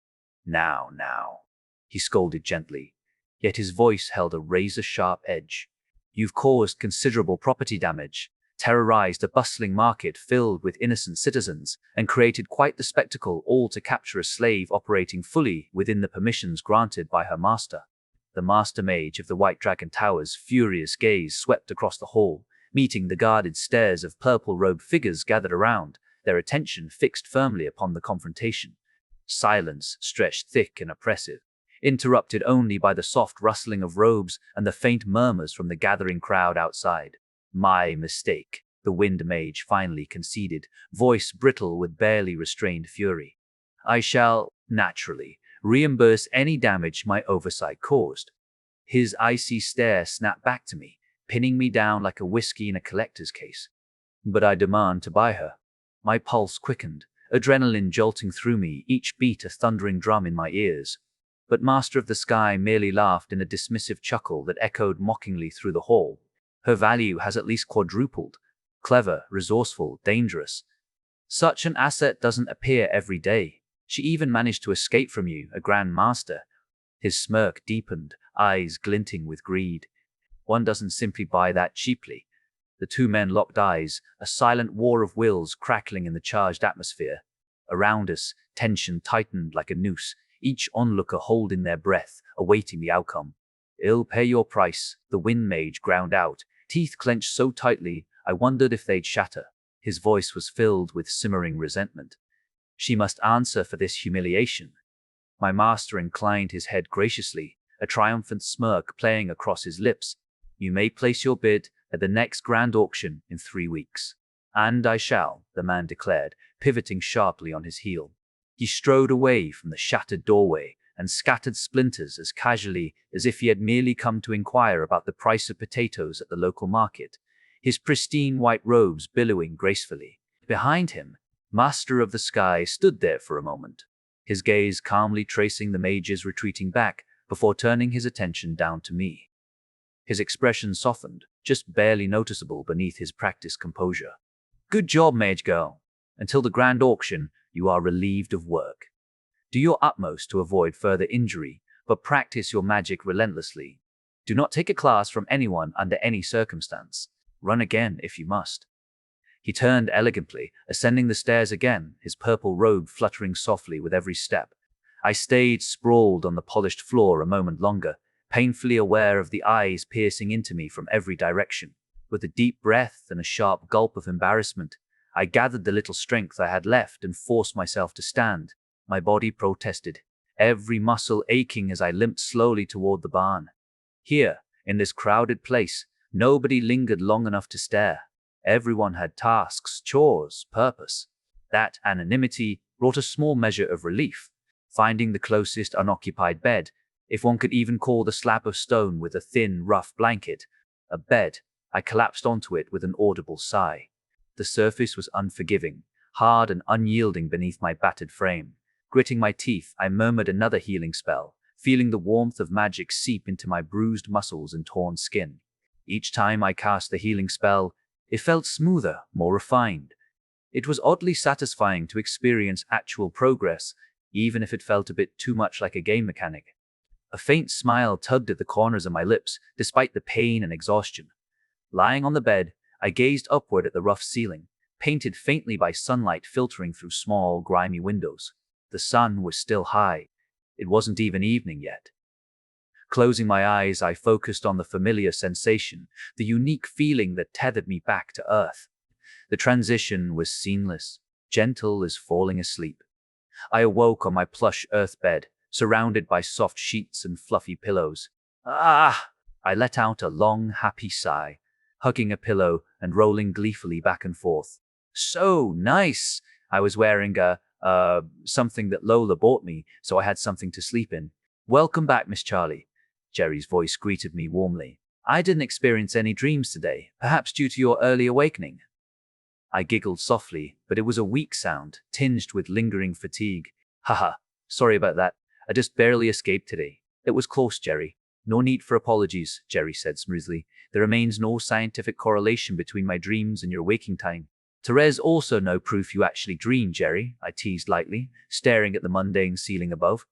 Now, he scolded gently, yet his voice held a razor-sharp edge. "You've caused considerable property damage, terrorized a bustling market filled with innocent citizens, and created quite the spectacle, all to capture a slave operating fully within the permissions granted by her master." The Master Mage of the White Dragon Tower's furious gaze swept across the hall, meeting the guarded stares of purple-robed figures gathered around, their attention fixed firmly upon the confrontation. Silence stretched thick and oppressive, interrupted only by the soft rustling of robes and the faint murmurs from the gathering crowd outside. "My mistake," the Wind Mage finally conceded, voice brittle with barely restrained fury. "I shall, naturally, reimburse any damage my oversight caused." His icy stare snapped back to me, pinning me down like a whiskey in a collector's case. "But I demand to buy her." My pulse quickened, adrenaline jolting through me, each beat a thundering drum in my ears. But Master of the Sky merely laughed in a dismissive chuckle that echoed mockingly through the hall. "Her value has at least quadrupled. Clever, resourceful, dangerous. Such an asset doesn't appear every day. She even managed to escape from you, a Grand Master." His smirk deepened, eyes glinting with greed. "One doesn't simply buy that cheaply." The two men locked eyes, a silent war of wills crackling in the charged atmosphere. Around us, tension tightened like a noose, each onlooker holding their breath, awaiting the outcome. "I'll pay your price," the Wind Mage ground out, teeth clenched so tightly I wondered if they'd shatter. His voice was filled with simmering resentment. "She must answer for this humiliation." My master inclined his head graciously, a triumphant smirk playing across his lips. "You may place your bid at the next grand auction in 3 weeks." "And I shall," the man declared, pivoting sharply on his heel. He strode away from the shattered doorway and scattered splinters as casually as if he had merely come to inquire about the price of potatoes at the local market, his pristine white robes billowing gracefully. Behind him, Master of the Sky stood there for a moment, his gaze calmly tracing the mage's retreating back before turning his attention down to me. His expression softened, just barely noticeable beneath his practiced composure. "Good job, mage girl. Until the grand auction, you are relieved of work. Do your utmost to avoid further injury, but practice your magic relentlessly. Do not take a class from anyone under any circumstance. Run again if you must." He turned elegantly, ascending the stairs again, his purple robe fluttering softly with every step. I stayed sprawled on the polished floor a moment longer, painfully aware of the eyes piercing into me from every direction. With a deep breath and a sharp gulp of embarrassment, I gathered the little strength I had left and forced myself to stand. My body protested, every muscle aching as I limped slowly toward the barn. Here, in this crowded place, nobody lingered long enough to stare. Everyone had tasks, chores, purpose. That anonymity brought a small measure of relief. Finding the closest unoccupied bed, if one could even call the slab of stone with a thin, rough blanket a bed, I collapsed onto it with an audible sigh. The surface was unforgiving, hard and unyielding beneath my battered frame. Gritting my teeth, I murmured another healing spell, feeling the warmth of magic seep into my bruised muscles and torn skin. Each time I cast the healing spell, it felt smoother, more refined. It was oddly satisfying to experience actual progress, even if it felt a bit too much like a game mechanic. A faint smile tugged at the corners of my lips, despite the pain and exhaustion. Lying on the bed, I gazed upward at the rough ceiling, painted faintly by sunlight filtering through small, grimy windows. The sun was still high. It wasn't even evening yet. Closing my eyes, I focused on the familiar sensation, the unique feeling that tethered me back to Earth. The transition was seamless, gentle as falling asleep. I awoke on my plush earth bed, surrounded by soft sheets and fluffy pillows. Ah! I let out a long, happy sigh, hugging a pillow and rolling gleefully back and forth. So nice! I was wearing something that Lola bought me, so I had something to sleep in. Welcome back, Miss Charlie. Jerry's voice greeted me warmly. I didn't experience any dreams today, perhaps due to your early awakening. I giggled softly, but it was a weak sound, tinged with lingering fatigue. Haha, sorry about that. I just barely escaped today. It was close, Jerry. No need for apologies, Jerry said smoothly. There remains no scientific correlation between my dreams and your waking time. There's also no proof you actually dreamed, Jerry, I teased lightly, staring at the mundane ceiling above.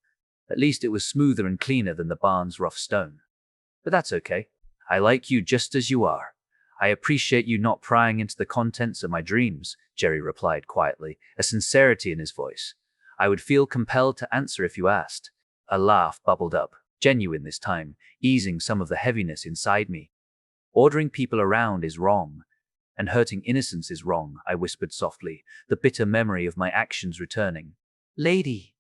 At least it was smoother and cleaner than the barn's rough stone. But that's okay. I like you just as you are. I appreciate you not prying into the contents of my dreams, Jerry replied quietly, a sincerity in his voice. I would feel compelled to answer if you asked. A laugh bubbled up, genuine this time, easing some of the heaviness inside me. Ordering people around is wrong, and hurting innocence is wrong, I whispered softly, the bitter memory of my actions returning. Lady!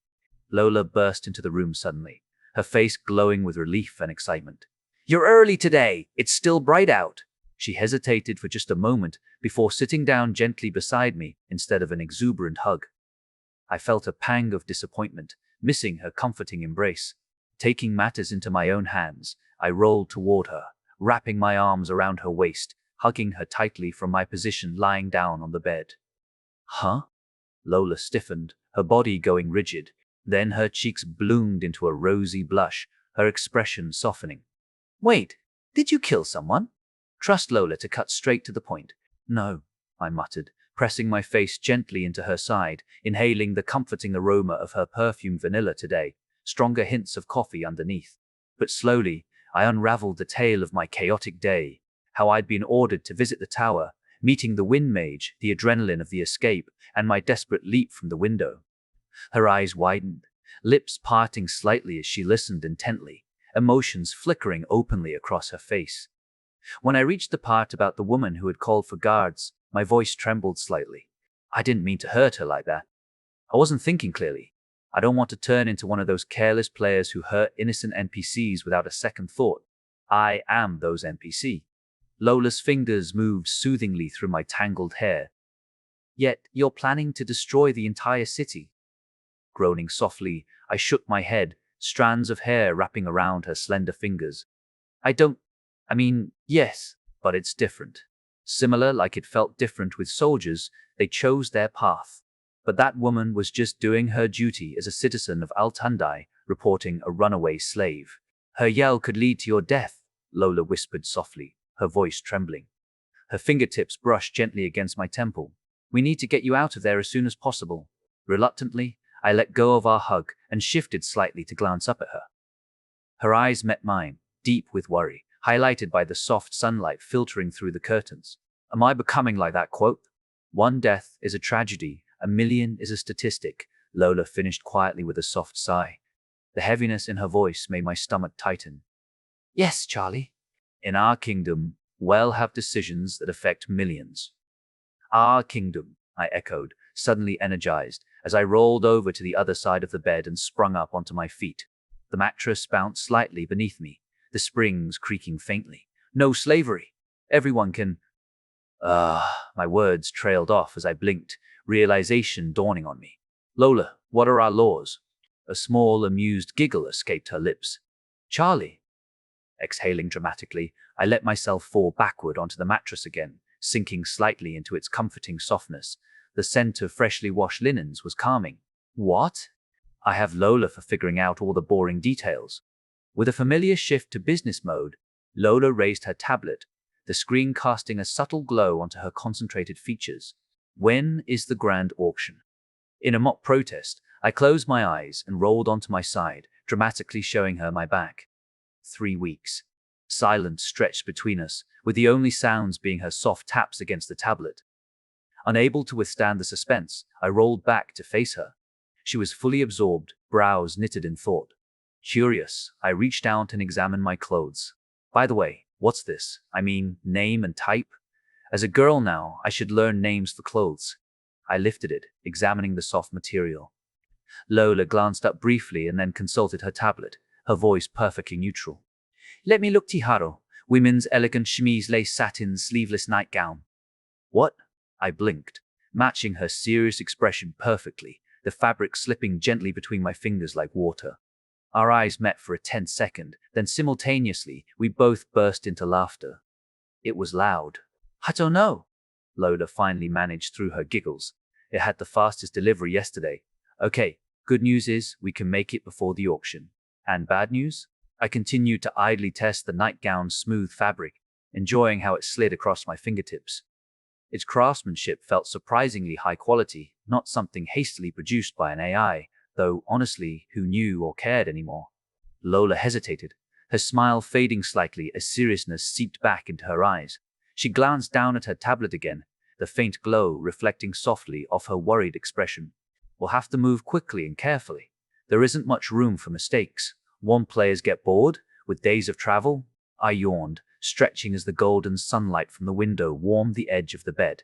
Lola burst into the room suddenly, her face glowing with relief and excitement. You're early today. It's still bright out. She hesitated for just a moment before sitting down gently beside me instead of an exuberant hug. I felt a pang of disappointment, missing her comforting embrace. Taking matters into my own hands, I rolled toward her, wrapping my arms around her waist, hugging her tightly from my position lying down on the bed. Huh? Lola stiffened, her body going rigid. Then her cheeks bloomed into a rosy blush, her expression softening. Wait, did you kill someone? Trust Lola to cut straight to the point. No, I muttered, pressing my face gently into her side, inhaling the comforting aroma of her perfumed vanilla today, stronger hints of coffee underneath. But slowly, I unraveled the tale of my chaotic day, how I'd been ordered to visit the tower, meeting the wind mage, the adrenaline of the escape, and my desperate leap from the window. Her eyes widened, lips parting slightly as she listened intently, emotions flickering openly across her face. When I reached the part about the woman who had called for guards, my voice trembled slightly. I didn't mean to hurt her like that. I wasn't thinking clearly. I don't want to turn into one of those careless players who hurt innocent NPCs without a second thought. I am those NPC. Lola's fingers moved soothingly through my tangled hair. Yet you're planning to destroy the entire city. Groaning softly, I shook my head, strands of hair wrapping around her slender fingers. Yes, but it's different. Similar, like it felt different with soldiers, they chose their path. But that woman was just doing her duty as a citizen of Altandai, reporting a runaway slave. Her yell could lead to your death, Lola whispered softly, her voice trembling. Her fingertips brushed gently against my temple. We need to get you out of there as soon as possible. Reluctantly, I let go of our hug and shifted slightly to glance up at her. Her eyes met mine, deep with worry, highlighted by the soft sunlight filtering through the curtains. Am I becoming like that quote? One death is a tragedy, a million is a statistic, Lola finished quietly with a soft sigh. The heaviness in her voice made my stomach tighten. Yes, Charlie. In our kingdom, we'll have decisions that affect millions. Our kingdom, I echoed, suddenly energized, as I rolled over to the other side of the bed and sprung up onto my feet. The mattress bounced slightly beneath me, the springs creaking faintly. No slavery. Everyone can… My words trailed off as I blinked, realization dawning on me. Lola, what are our laws? A small, amused giggle escaped her lips. Charlie. Exhaling dramatically, I let myself fall backward onto the mattress again, sinking slightly into its comforting softness. The scent of freshly washed linens was calming. What? I have Lola for figuring out all the boring details. With a familiar shift to business mode, Lola raised her tablet, the screen casting a subtle glow onto her concentrated features. When is the grand auction? In a mock protest, I closed my eyes and rolled onto my side, dramatically showing her my back. 3 weeks. Silence stretched between us, with the only sounds being her soft taps against the tablet. Unable to withstand the suspense, I rolled back to face her. She was fully absorbed, brows knitted in thought. Curious, I reached out and examined my clothes. By the way, what's this? I mean, name and type? As a girl now, I should learn names for clothes. I lifted it, examining the soft material. Lola glanced up briefly and then consulted her tablet, her voice perfectly neutral. Let me look, Tiharo. Women's elegant chemise lace satin sleeveless nightgown. What? I blinked, matching her serious expression perfectly, the fabric slipping gently between my fingers like water. Our eyes met for a tense second, then simultaneously, we both burst into laughter. It was loud. I don't know. Lola finally managed through her giggles. It had the fastest delivery yesterday. Okay, good news is we can make it before the auction. And bad news? I continued to idly test the nightgown's smooth fabric, enjoying how it slid across my fingertips. Its craftsmanship felt surprisingly high quality, not something hastily produced by an AI, though honestly, who knew or cared anymore? Lola hesitated, her smile fading slightly as seriousness seeped back into her eyes. She glanced down at her tablet again, the faint glow reflecting softly off her worried expression. We'll have to move quickly and carefully. There isn't much room for mistakes. Won't players get bored with days of travel? I yawned, stretching as the golden sunlight from the window warmed the edge of the bed.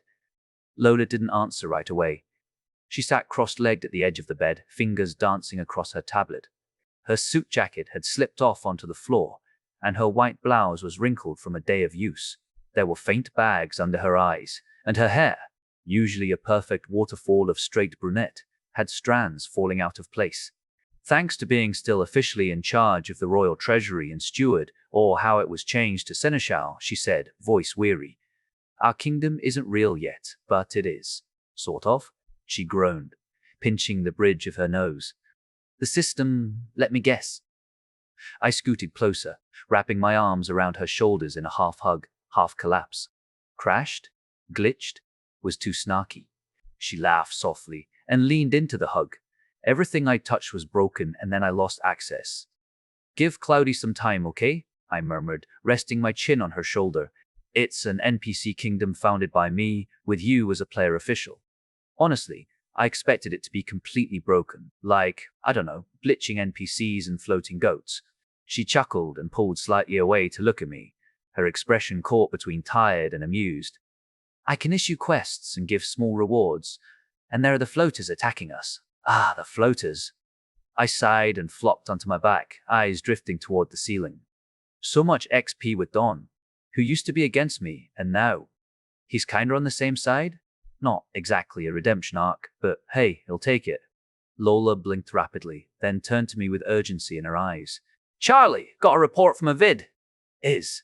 Lola didn't answer right away. She sat cross-legged at the edge of the bed, fingers dancing across her tablet. Her suit jacket had slipped off onto the floor, and her white blouse was wrinkled from a day of use. There were faint bags under her eyes, and her hair, usually a perfect waterfall of straight brunette, had strands falling out of place. Thanks to being still officially in charge of the royal treasury and steward, or how it was changed to seneschal, she said, voice weary. Our kingdom isn't real yet, but it is. Sort of, she groaned, pinching the bridge of her nose. The system, let me guess. I scooted closer, wrapping my arms around her shoulders in a half hug, half collapse. Crashed? Glitched? Was too snarky. She laughed softly and leaned into the hug. Everything I touched was broken and then I lost access. Give Cloudy some time, okay? I murmured, resting my chin on her shoulder. It's an NPC kingdom founded by me, with you as a player official. Honestly, I expected it to be completely broken, like, I don't know, glitching NPCs and floating goats. She chuckled and pulled slightly away to look at me, her expression caught between tired and amused. I can issue quests and give small rewards, and there are the floaters attacking us. Ah, the floaters. I sighed and flopped onto my back, eyes drifting toward the ceiling. So much XP with Don, who used to be against me, and now he's kinda on the same side? Not exactly a redemption arc, but hey, he'll take it. Lola blinked rapidly, then turned to me with urgency in her eyes. Charlie, got a report from a vid. Is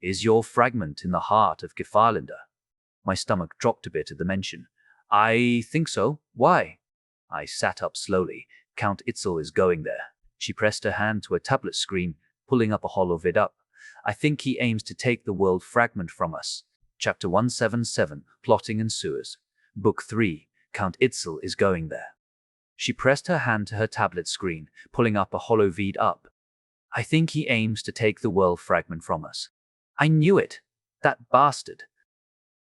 your fragment in the heart of Gefalender? My stomach dropped a bit at the mention. I think so. Why? I sat up slowly. Count Itzel is going there. She pressed her hand to a tablet screen, pulling up a hollow vid up. I think he aims to take the world fragment from us. Chapter 177, Plotting and Sewers. Book 3, Count Itzel is going there. She pressed her hand to her tablet screen, pulling up a hollow vid up. I think he aims to take the world fragment from us. I knew it. That bastard.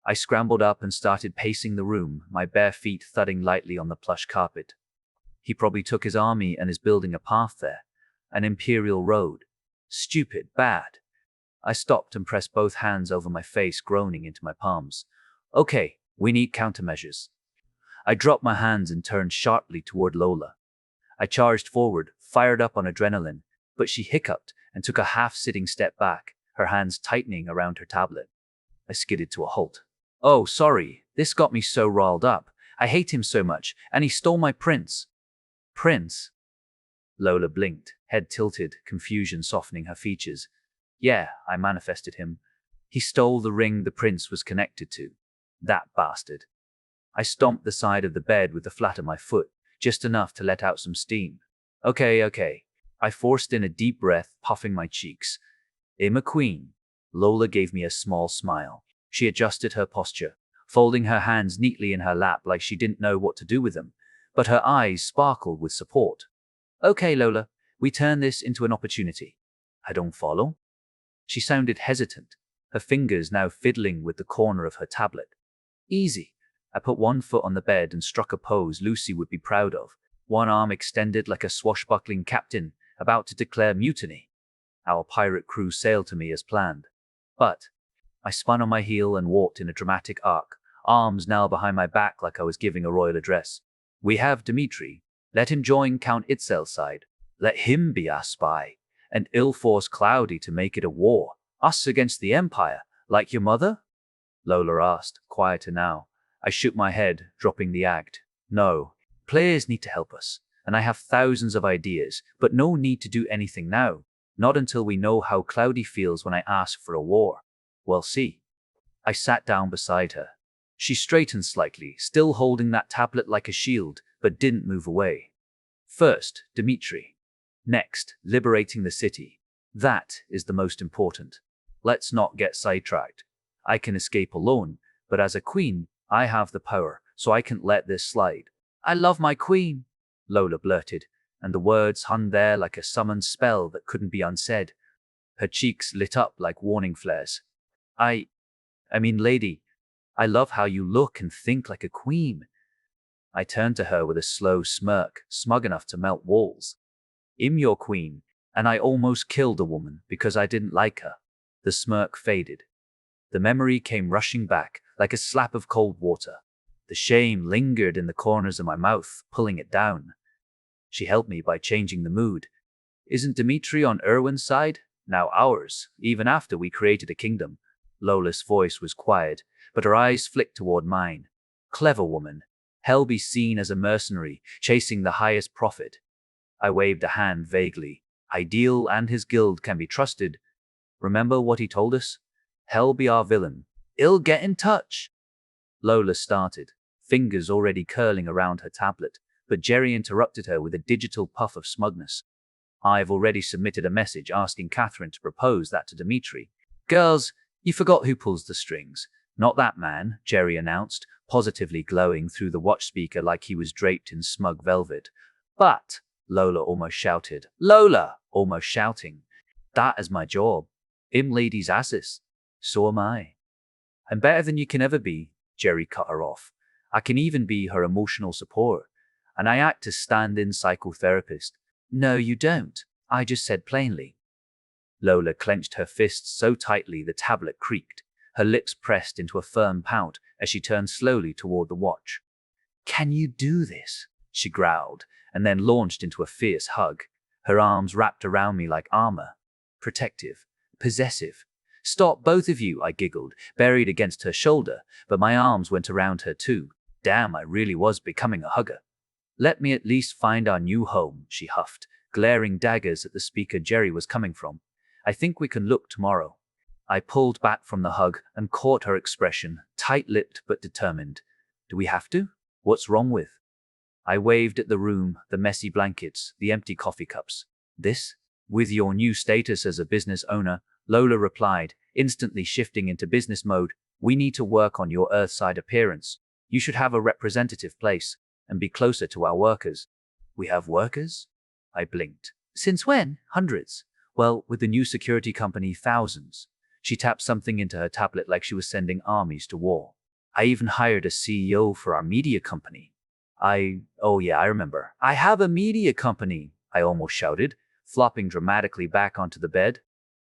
I scrambled up and started pacing the room, my bare feet thudding lightly on the plush carpet. He probably took his army and is building a path there. An imperial road. Stupid, bad. I stopped and pressed both hands over my face, groaning into my palms. Okay, we need countermeasures. I dropped my hands and turned sharply toward Lola. I charged forward, fired up on adrenaline, but she hiccuped and took a half-sitting step back, her hands tightening around her tablet. I skidded to a halt. Oh, sorry, this got me so riled up. I hate him so much, and he stole my prince. Prince? Lola blinked, head tilted, confusion softening her features. Yeah, I manifested him. He stole the ring the prince was connected to. That bastard. I stomped the side of the bed with the flat of my foot, just enough to let out some steam. Okay. I forced in a deep breath, puffing my cheeks. I'm a queen. Lola gave me a small smile. She adjusted her posture, folding her hands neatly in her lap like she didn't know what to do with them, but her eyes sparkled with support. Okay, Lola, we turn this into an opportunity. I don't follow. She sounded hesitant, her fingers now fiddling with the corner of her tablet. Easy. I put one foot on the bed and struck a pose Lucy would be proud of, one arm extended like a swashbuckling captain, about to declare mutiny. Our pirate crew sailed to me as planned. But I spun on my heel and walked in a dramatic arc, arms now behind my back like I was giving a royal address. We have Dmitri. Let him join Count Itzel's side. Let him be our spy. And ill force Cloudy to make it a war. Us against the Empire, like your mother? Lola asked, quieter now. I shook my head, dropping the act. No, players need to help us. And I have thousands of ideas, but no need to do anything now. Not until we know how Cloudy feels when I ask for a war. We'll see. I sat down beside her. She straightened slightly, still holding that tablet like a shield, but didn't move away. First, Dmitri. Next, liberating the city. That is the most important. Let's not get sidetracked. I can escape alone, but as a queen, I have the power, so I can't let this slide. I love my queen, Lola blurted, and the words hung there like a summoned spell that couldn't be unsaid. Her cheeks lit up like warning flares. I mean, lady, I love how you look and think like a queen. I turned to her with a slow smirk, smug enough to melt walls. I'm your queen, and I almost killed a woman because I didn't like her. The smirk faded. The memory came rushing back like a slap of cold water. The shame lingered in the corners of my mouth, pulling it down. She helped me by changing the mood. Isn't Dmitri on Erwin's side? Now ours, even after we created a kingdom. Lola's voice was quiet, but her eyes flicked toward mine. Clever woman. Hell be seen as a mercenary, chasing the highest profit. I waved a hand vaguely. Ideal and his guild can be trusted. Remember what he told us? Hell be our villain. I'll get in touch. Lola started, fingers already curling around her tablet, but Jerry interrupted her with a digital puff of smugness. I've already submitted a message asking Catherine to propose that to Dmitri. Girls, you forgot who pulls the strings. Not that man, Jerry announced, positively glowing through the watch speaker like he was draped in smug velvet. But, Lola almost shouted. Lola! Almost shouting. That is my job. I'm ladies' asses. So am I. I'm better than you can ever be, Jerry cut her off. I can even be her emotional support. And I act as stand-in psychotherapist. No, you don't. I just said plainly. Lola clenched her fists so tightly the tablet creaked, her lips pressed into a firm pout as she turned slowly toward the watch. Can you do this? She growled, and then launched into a fierce hug, her arms wrapped around me like armor. Protective. Possessive. Stop, both of you, I giggled, buried against her shoulder, but my arms went around her too. Damn, I really was becoming a hugger. Let me at least find our new home, she huffed, glaring daggers at the speaker Jerry was coming from. I think we can look tomorrow. I pulled back from the hug and caught her expression, tight-lipped but determined. Do we have to? What's wrong with? I waved at the room, the messy blankets, the empty coffee cups. This? With your new status as a business owner, Lola replied, instantly shifting into business mode, we need to work on your Earthside appearance. You should have a representative place and be closer to our workers. We have workers? I blinked. Since when? Hundreds. Well, with the new security company, thousands. She tapped something into her tablet like she was sending armies to war. I even hired a CEO for our media company. Oh yeah, I remember. I have a media company, I almost shouted, flopping dramatically back onto the bed.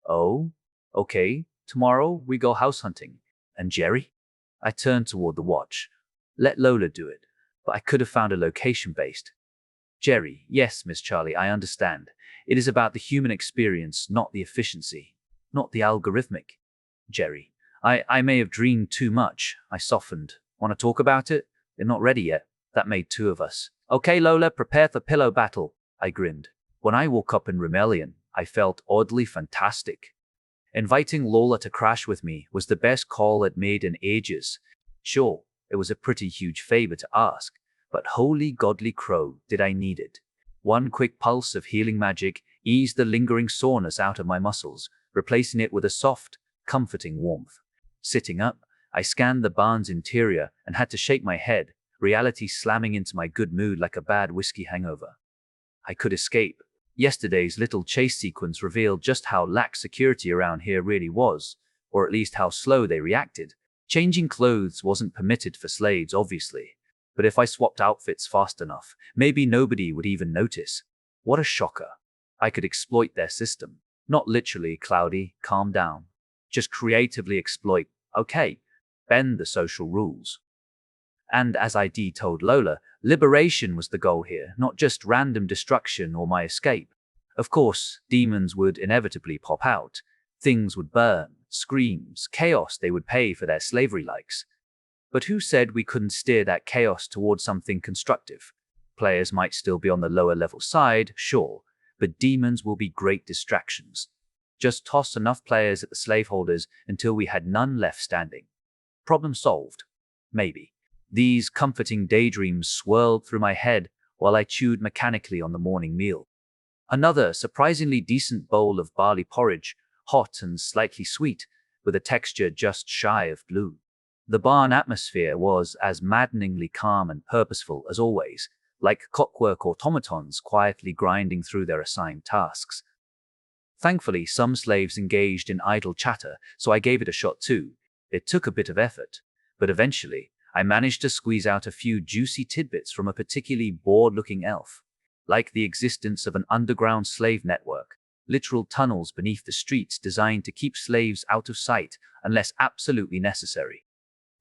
Oh, okay, tomorrow we go house hunting. And Jerry? I turned toward the watch. Let Lola do it, but I could have found a location based. Jerry, yes, Miss Charlie, I understand. It is about the human experience, not the efficiency, not the algorithmic. Jerry, I may have dreamed too much. I softened. Want to talk about it? They're not ready yet. That made two of us. Okay, Lola, prepare for pillow battle. I grinned. When I woke up in Rimelion, I felt oddly fantastic. Inviting Lola to crash with me was the best call I'd made in ages. Sure, it was a pretty huge favor to ask, but holy godly crow, did I need it. One quick pulse of healing magic eased the lingering soreness out of my muscles, replacing it with a soft, comforting warmth. Sitting up, I scanned the barn's interior and had to shake my head, reality slamming into my good mood like a bad whiskey hangover. I could escape. Yesterday's little chase sequence revealed just how lax security around here really was, or at least how slow they reacted. Changing clothes wasn't permitted for slaves, obviously, but if I swapped outfits fast enough, maybe nobody would even notice. What a shocker. I could exploit their system. Not literally, Cloudy, calm down. Just creatively exploit, okay, bend the social rules. And as I told Lola, liberation was the goal here, not just random destruction or my escape. Of course, demons would inevitably pop out. Things would burn, screams, chaos they would pay for their slavery likes. But who said we couldn't steer that chaos towards something constructive? Players might still be on the lower level side, sure, but demons will be great distractions. Just toss enough players at the slaveholders until we had none left standing. Problem solved. Maybe. These comforting daydreams swirled through my head while I chewed mechanically on the morning meal. Another surprisingly decent bowl of barley porridge, hot and slightly sweet, with a texture just shy of blue. The barn atmosphere was as maddeningly calm and purposeful as always, like clockwork automatons quietly grinding through their assigned tasks. Thankfully, some slaves engaged in idle chatter, so I gave it a shot too. It took a bit of effort, but eventually, I managed to squeeze out a few juicy tidbits from a particularly bored-looking elf, like the existence of an underground slave network, literal tunnels beneath the streets designed to keep slaves out of sight unless absolutely necessary.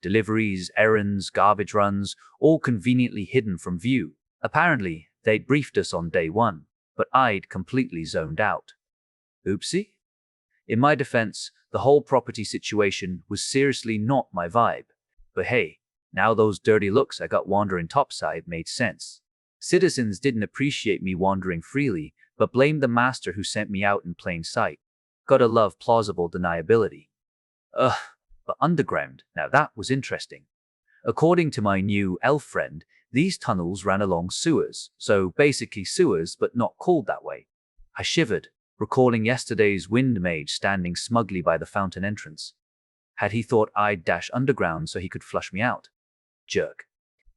Deliveries, errands, garbage runs, all conveniently hidden from view. Apparently, they'd briefed us on day one, but I'd completely zoned out. Oopsie? In my defense, the whole property situation was seriously not my vibe. But hey, now those dirty looks I got wandering topside made sense. Citizens didn't appreciate me wandering freely, but blamed the master who sent me out in plain sight. Gotta love plausible deniability. Ugh, but underground, now that was interesting. According to my new elf friend, these tunnels ran along sewers, so basically sewers but not called that way. I shivered, recalling yesterday's wind mage standing smugly by the fountain entrance. Had he thought I'd dash underground so he could flush me out? Jerk.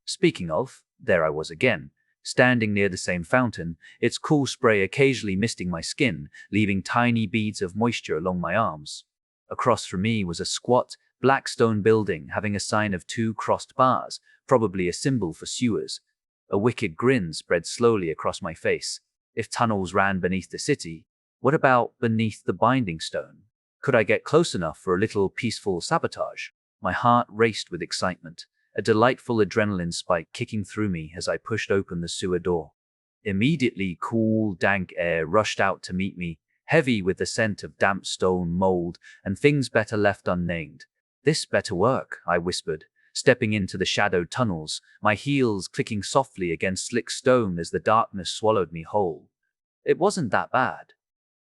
Speaking of, there I was again, standing near the same fountain, its cool spray occasionally misting my skin, leaving tiny beads of moisture along my arms. Across from me was a squat, black stone building having a sign of two crossed bars, probably a symbol for sewers. A wicked grin spread slowly across my face. If tunnels ran beneath the city, what about beneath the binding stone? Could I get close enough for a little peaceful sabotage? My heart raced with excitement, a delightful adrenaline spike kicking through me as I pushed open the sewer door. Immediately, cool, dank air rushed out to meet me, heavy with the scent of damp stone, mold, and things better left unnamed. This better work, I whispered, stepping into the shadowed tunnels, my heels clicking softly against slick stone as the darkness swallowed me whole. It wasn't that bad.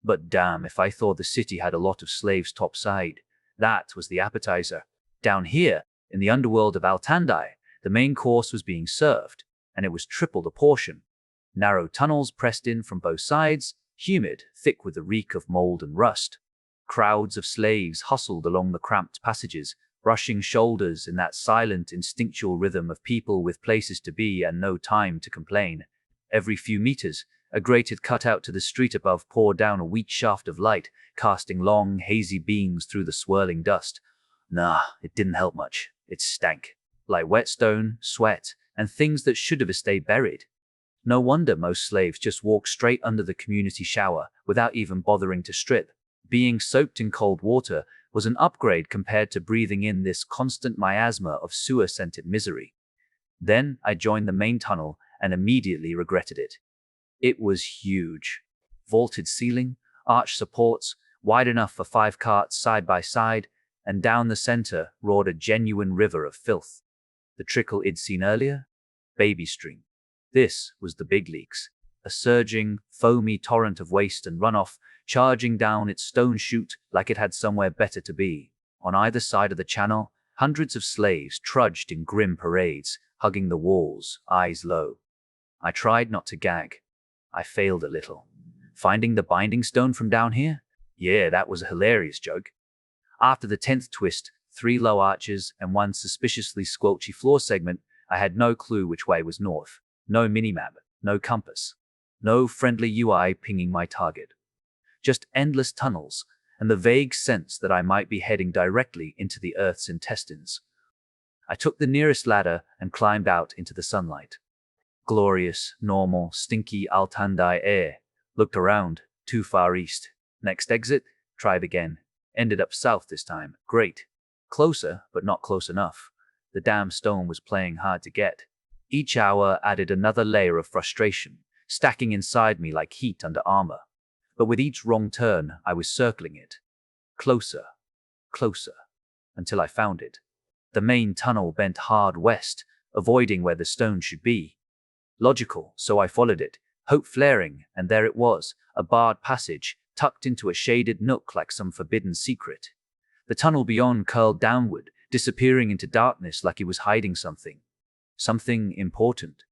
But damn if I thought the city had a lot of slaves topside. That was the appetizer. Down here, in the underworld of Altandai, the main course was being served, and it was triple the portion. Narrow tunnels pressed in from both sides, humid, thick with the reek of mold and rust. Crowds of slaves hustled along the cramped passages, brushing shoulders in that silent, instinctual rhythm of people with places to be and no time to complain. Every few meters, a grated cutout to the street above poured down a weak shaft of light, casting long, hazy beams through the swirling dust. Nah, it didn't help much. It stank. Like whetstone, sweat, and things that should have stayed buried. No wonder most slaves just walk straight under the community shower without even bothering to strip. Being soaked in cold water was an upgrade compared to breathing in this constant miasma of sewer-scented misery. Then I joined the main tunnel and immediately regretted it. It was huge. Vaulted ceiling, arch supports, wide enough for 5 carts side by side, and down the center roared a genuine river of filth. The trickle I'd seen earlier? Baby stream. This was the big leaks, a surging, foamy torrent of waste and runoff, charging down its stone chute like it had somewhere better to be. On either side of the channel, hundreds of slaves trudged in grim parades, hugging the walls, eyes low. I tried not to gag. I failed a little. Finding the binding stone from down here? Yeah, that was a hilarious joke. After the 10th twist, 3 low arches, and 1 suspiciously squelchy floor segment, I had no clue which way was north. No minimap, no compass, no friendly UI pinging my target. Just endless tunnels, and the vague sense that I might be heading directly into the Earth's intestines. I took the nearest ladder and climbed out into the sunlight. Glorious, normal, stinky Altandai air. Looked around. Too far east. Next exit. Tried again. Ended up south this time. Great. Closer, but not close enough. The damn stone was playing hard to get. Each hour added another layer of frustration, stacking inside me like heat under armor. But with each wrong turn, I was circling it. Closer. Closer. Until I found it. The main tunnel bent hard west, avoiding where the stone should be. Logical, so I followed it, hope flaring, and there it was, a barred passage, tucked into a shaded nook like some forbidden secret. The tunnel beyond curled downward, disappearing into darkness like it was hiding something. Something important.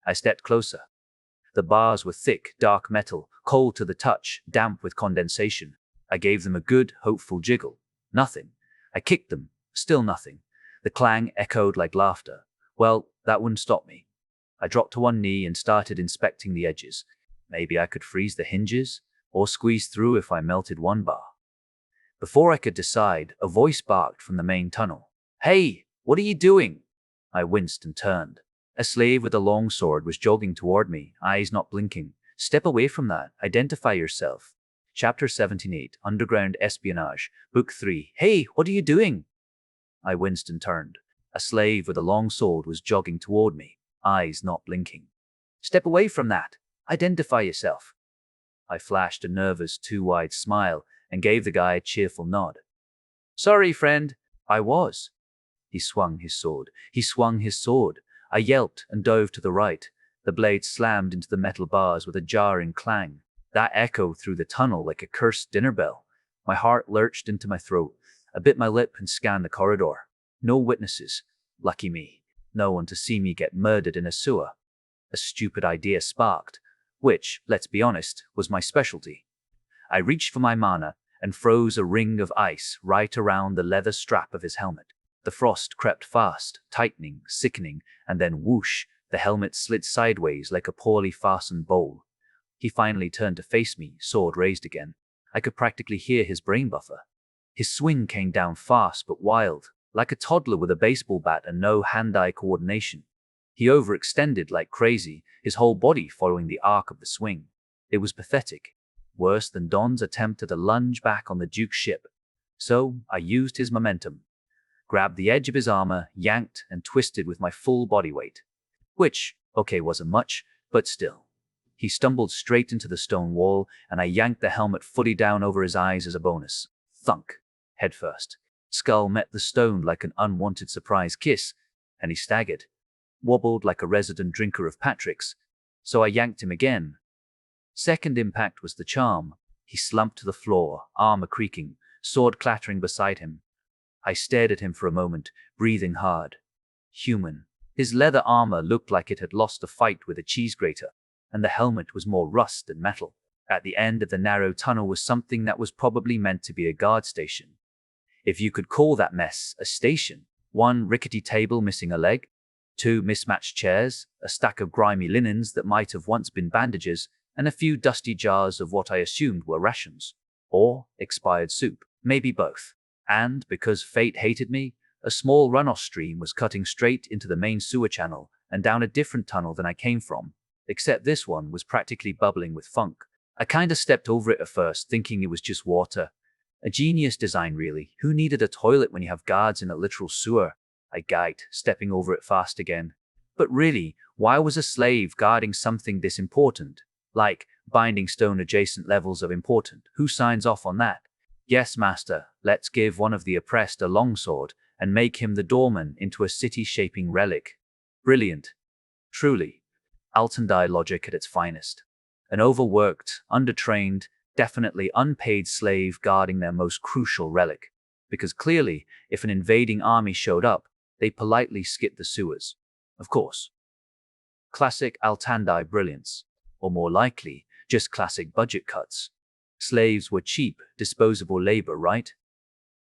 I stepped closer. The bars were thick, dark metal, cold to the touch, damp with condensation. I gave them a good, hopeful jiggle. Nothing. I kicked them. Still nothing. The clang echoed like laughter. Well, that wouldn't stop me. I dropped to one knee and started inspecting the edges. Maybe I could freeze the hinges, or squeeze through if I melted one bar. Before I could decide, a voice barked from the main tunnel. "Hey, what are you doing?" I winced and turned. A slave with a long sword was jogging toward me, eyes not blinking. "Step away from that. Identify yourself." Chapter 78, Underground Espionage, Book 3. "Hey, what are you doing?" I winced and turned. A slave with a long sword was jogging toward me, eyes not blinking. "Step away from that. Identify yourself." I flashed a nervous, too-wide smile and gave the guy a cheerful nod. "Sorry, friend, I was." He swung his sword. He swung his sword. I yelped and dove to the right. The blade slammed into the metal bars with a jarring clang. That echoed through the tunnel like a cursed dinner bell. My heart lurched into my throat. I bit my lip and scanned the corridor. No witnesses. Lucky me. No one to see me get murdered in a sewer. A stupid idea sparked, which, let's be honest, was my specialty. I reached for my mana and froze a ring of ice right around the leather strap of his helmet. The frost crept fast, tightening, sickening, and then whoosh, the helmet slid sideways like a poorly fastened bowl. He finally turned to face me, sword raised again. I could practically hear his brain buffer. His swing came down fast but wild, like a toddler with a baseball bat and no hand-eye coordination. He overextended like crazy, his whole body following the arc of the swing. It was pathetic. Worse than Don's attempt at a lunge back on the Duke's ship. So I used his momentum. Grabbed the edge of his armor, yanked, and twisted with my full body weight. Which, okay, wasn't much, but still. He stumbled straight into the stone wall, and I yanked the helmet fully down over his eyes as a bonus. Thunk. Headfirst. Skull met the stone like an unwanted surprise kiss, and he staggered. Wobbled like a resident drinker of Patrick's, so I yanked him again. Second impact was the charm. He slumped to the floor, armor creaking, sword clattering beside him. I stared at him for a moment, breathing hard. Human. His leather armor looked like it had lost a fight with a cheese grater, and the helmet was more rust than metal. At the end of the narrow tunnel was something that was probably meant to be a guard station. If you could call that mess a station. One rickety table missing a leg, two mismatched chairs, a stack of grimy linens that might have once been bandages, and a few dusty jars of what I assumed were rations. Or expired soup, maybe both. And, because fate hated me, a small runoff stream was cutting straight into the main sewer channel and down a different tunnel than I came from, except this one was practically bubbling with funk. I kinda stepped over it at first, thinking it was just water. A genius design, really. Who needed a toilet when you have guards in a literal sewer? I giggled, stepping over it fast again. But really, why was a slave guarding something this important? Like, binding stone adjacent levels of important. Who signs off on that? Yes, master, let's give one of the oppressed a longsword and make him the doorman into a city-shaping relic. Brilliant. Truly. Altandai logic at its finest. An overworked, undertrained, definitely unpaid slave guarding their most crucial relic. Because clearly, if an invading army showed up, they politely skip the sewers. Of course. Classic Altandai brilliance. Or more likely, just classic budget cuts. Slaves were cheap, disposable labor, right?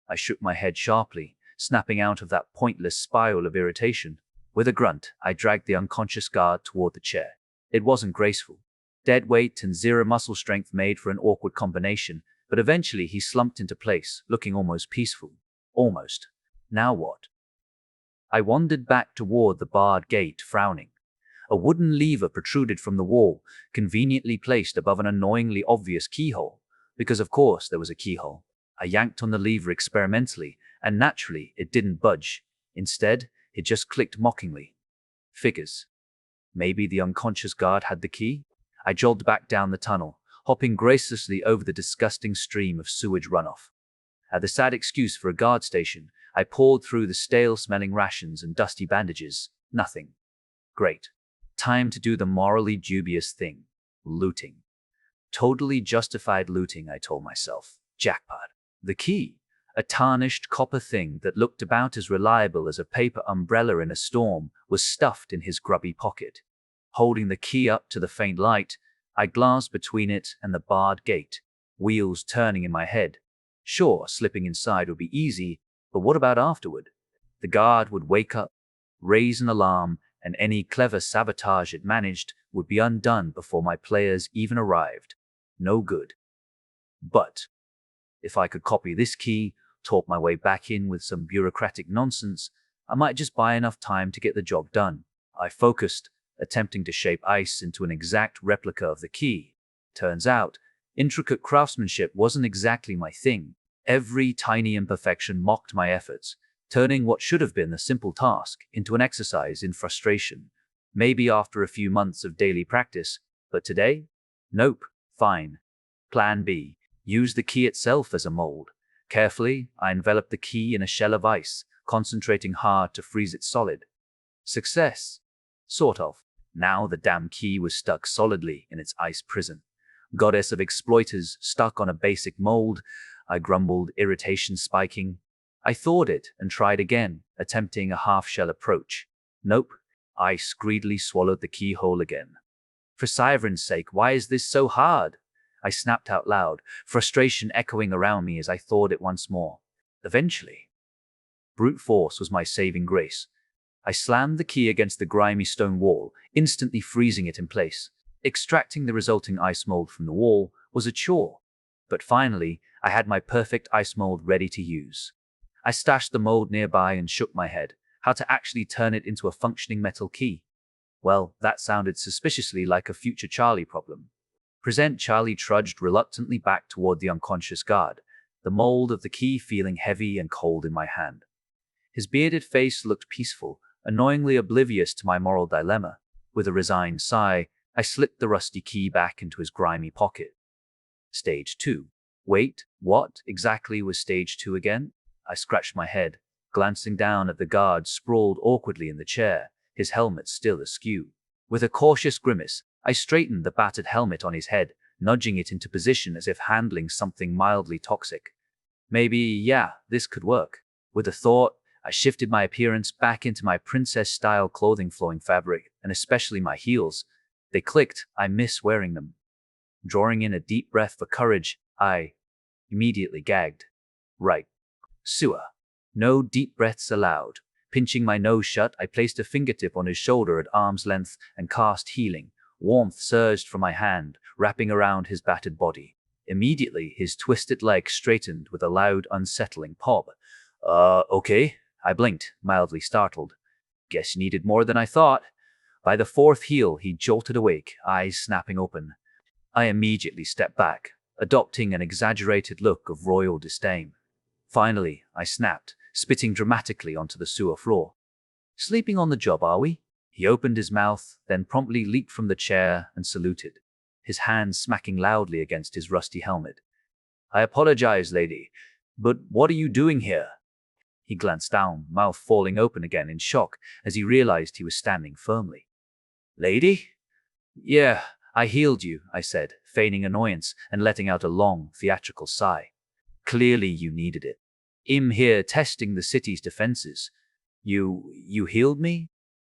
I shook my head sharply, snapping out of that pointless spiral of irritation. With a grunt, I dragged the unconscious guard toward the chair. It wasn't graceful. Dead weight and zero muscle strength made for an awkward combination, but eventually he slumped into place, looking almost peaceful. Almost. Now what? I wandered back toward the barred gate, frowning. A wooden lever protruded from the wall, conveniently placed above an annoyingly obvious keyhole. Because of course there was a keyhole. I yanked on the lever experimentally, and naturally it didn't budge. Instead, it just clicked mockingly. Figures. Maybe the unconscious guard had the key? I jogged back down the tunnel, hopping gracelessly over the disgusting stream of sewage runoff. At the sad excuse for a guard station, I poured through the stale-smelling rations and dusty bandages. Nothing. Great. Time to do the morally dubious thing. Looting. Totally justified looting, I told myself. Jackpot. The key. A tarnished copper thing that looked about as reliable as a paper umbrella in a storm was stuffed in his grubby pocket. Holding the key up to the faint light, I glanced between it and the barred gate, wheels turning in my head. Sure, slipping inside would be easy, but what about afterward? The guard would wake up, raise an alarm, and any clever sabotage it managed would be undone before my players even arrived. No good. But if I could copy this key, talk my way back in with some bureaucratic nonsense, I might just buy enough time to get the job done. I focused, attempting to shape ice into an exact replica of the key. Turns out, intricate craftsmanship wasn't exactly my thing. Every tiny imperfection mocked my efforts, turning what should have been a simple task into an exercise in frustration. Maybe after a few months of daily practice, but today? Nope. Fine. Plan B. Use the key itself as a mold. Carefully, I enveloped the key in a shell of ice, concentrating hard to freeze it solid. Success. Sort of. Now the damn key was stuck solidly in its ice prison. Goddess of exploiters, stuck on a basic mold, I grumbled, irritation spiking. I thawed it and tried again, attempting a half-shell approach. Nope. Ice greedily swallowed the keyhole again. For Syvern's sake, why is this so hard? I snapped out loud, frustration echoing around me as I thawed it once more. Eventually, brute force was my saving grace. I slammed the key against the grimy stone wall, instantly freezing it in place. Extracting the resulting ice mold from the wall was a chore. But finally, I had my perfect ice mold ready to use. I stashed the mold nearby and shook my head. How to actually turn it into a functioning metal key? Well, that sounded suspiciously like a future Charlie problem. Present Charlie trudged reluctantly back toward the unconscious guard, the mold of the key feeling heavy and cold in my hand. His bearded face looked peaceful, annoyingly oblivious to my moral dilemma. With a resigned sigh, I slipped the rusty key back into his grimy pocket. Stage 2. Wait, what exactly was Stage 2 again? I scratched my head, glancing down at the guard sprawled awkwardly in the chair, his helmet still askew. With a cautious grimace, I straightened the battered helmet on his head, nudging it into position as if handling something mildly toxic. Maybe, yeah, this could work. With a thought, I shifted my appearance back into my princess-style clothing flowing fabric, and especially my heels. They clicked, I miss wearing them. Drawing in a deep breath for courage, I immediately gagged. Right. Sewer. No deep breaths allowed. Pinching my nose shut, I placed a fingertip on his shoulder at arm's length and cast healing. Warmth surged from my hand, wrapping around his battered body. Immediately, his twisted leg straightened with a loud, unsettling pop. Okay. I blinked, mildly startled. Guess you needed more than I thought. By the fourth heel, he jolted awake, eyes snapping open. I immediately stepped back, adopting an exaggerated look of royal disdain. Finally, I snapped, spitting dramatically onto the sewer floor. Sleeping on the job, are we? He opened his mouth, then promptly leaped from the chair and saluted, his hands smacking loudly against his rusty helmet. I apologize, lady, but what are you doing here? He glanced down, mouth falling open again in shock as he realized he was standing firmly. Lady? Yeah, I healed you, I said, feigning annoyance and letting out a long, theatrical sigh. Clearly you needed it. I'm here testing the city's defenses. You healed me?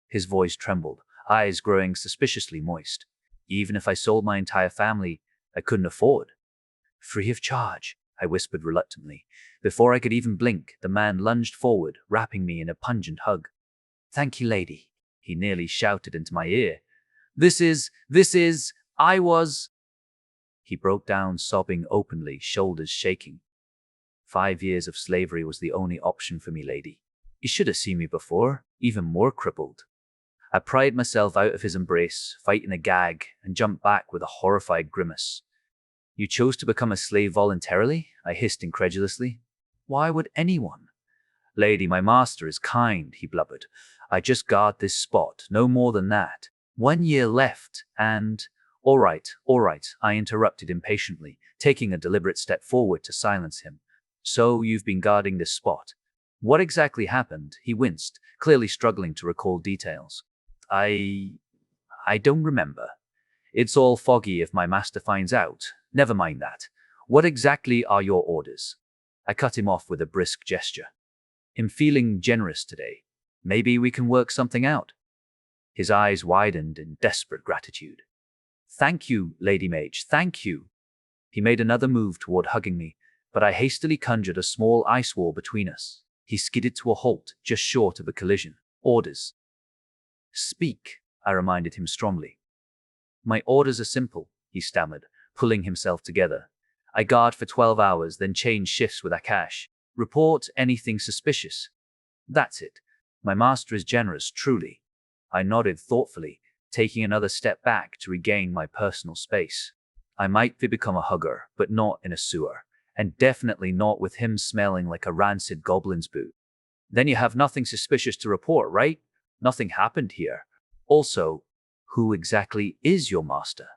His voice trembled, eyes growing suspiciously moist. Even if I sold my entire family, I couldn't afford. Free of charge, I whispered reluctantly. Before I could even blink, the man lunged forward, wrapping me in a pungent hug. Thank you, lady, he nearly shouted into my ear. I was... He broke down, sobbing openly, shoulders shaking. 5 years of slavery was the only option for me, lady. You should have seen me before, even more crippled. I pried myself out of his embrace, fighting a gag, and jumped back with a horrified grimace. You chose to become a slave voluntarily? I hissed incredulously. Why would anyone? Lady, my master is kind, he blubbered. I just guard this spot, no more than that. 1 year left, and… All right, I interrupted impatiently, taking a deliberate step forward to silence him. So you've been guarding this spot. What exactly happened? He winced, clearly struggling to recall details. I don't remember. It's all foggy if my master finds out. Never mind that. What exactly are your orders? I cut him off with a brisk gesture. I'm feeling generous today. Maybe we can work something out. His eyes widened in desperate gratitude. Thank you, Lady Mage, thank you. He made another move toward hugging me, but I hastily conjured a small ice wall between us. He skidded to a halt, just short of a collision. Orders. Speak, I reminded him strongly. My orders are simple, he stammered, pulling himself together. I guard for 12 hours, then change shifts with Akash. Report anything suspicious. That's it. My master is generous, truly. I nodded thoughtfully, taking another step back to regain my personal space. I might become a hugger, but not in a sewer, and definitely not with him smelling like a rancid goblin's boot. Then you have nothing suspicious to report, right? Nothing happened here. Also, who exactly is your master?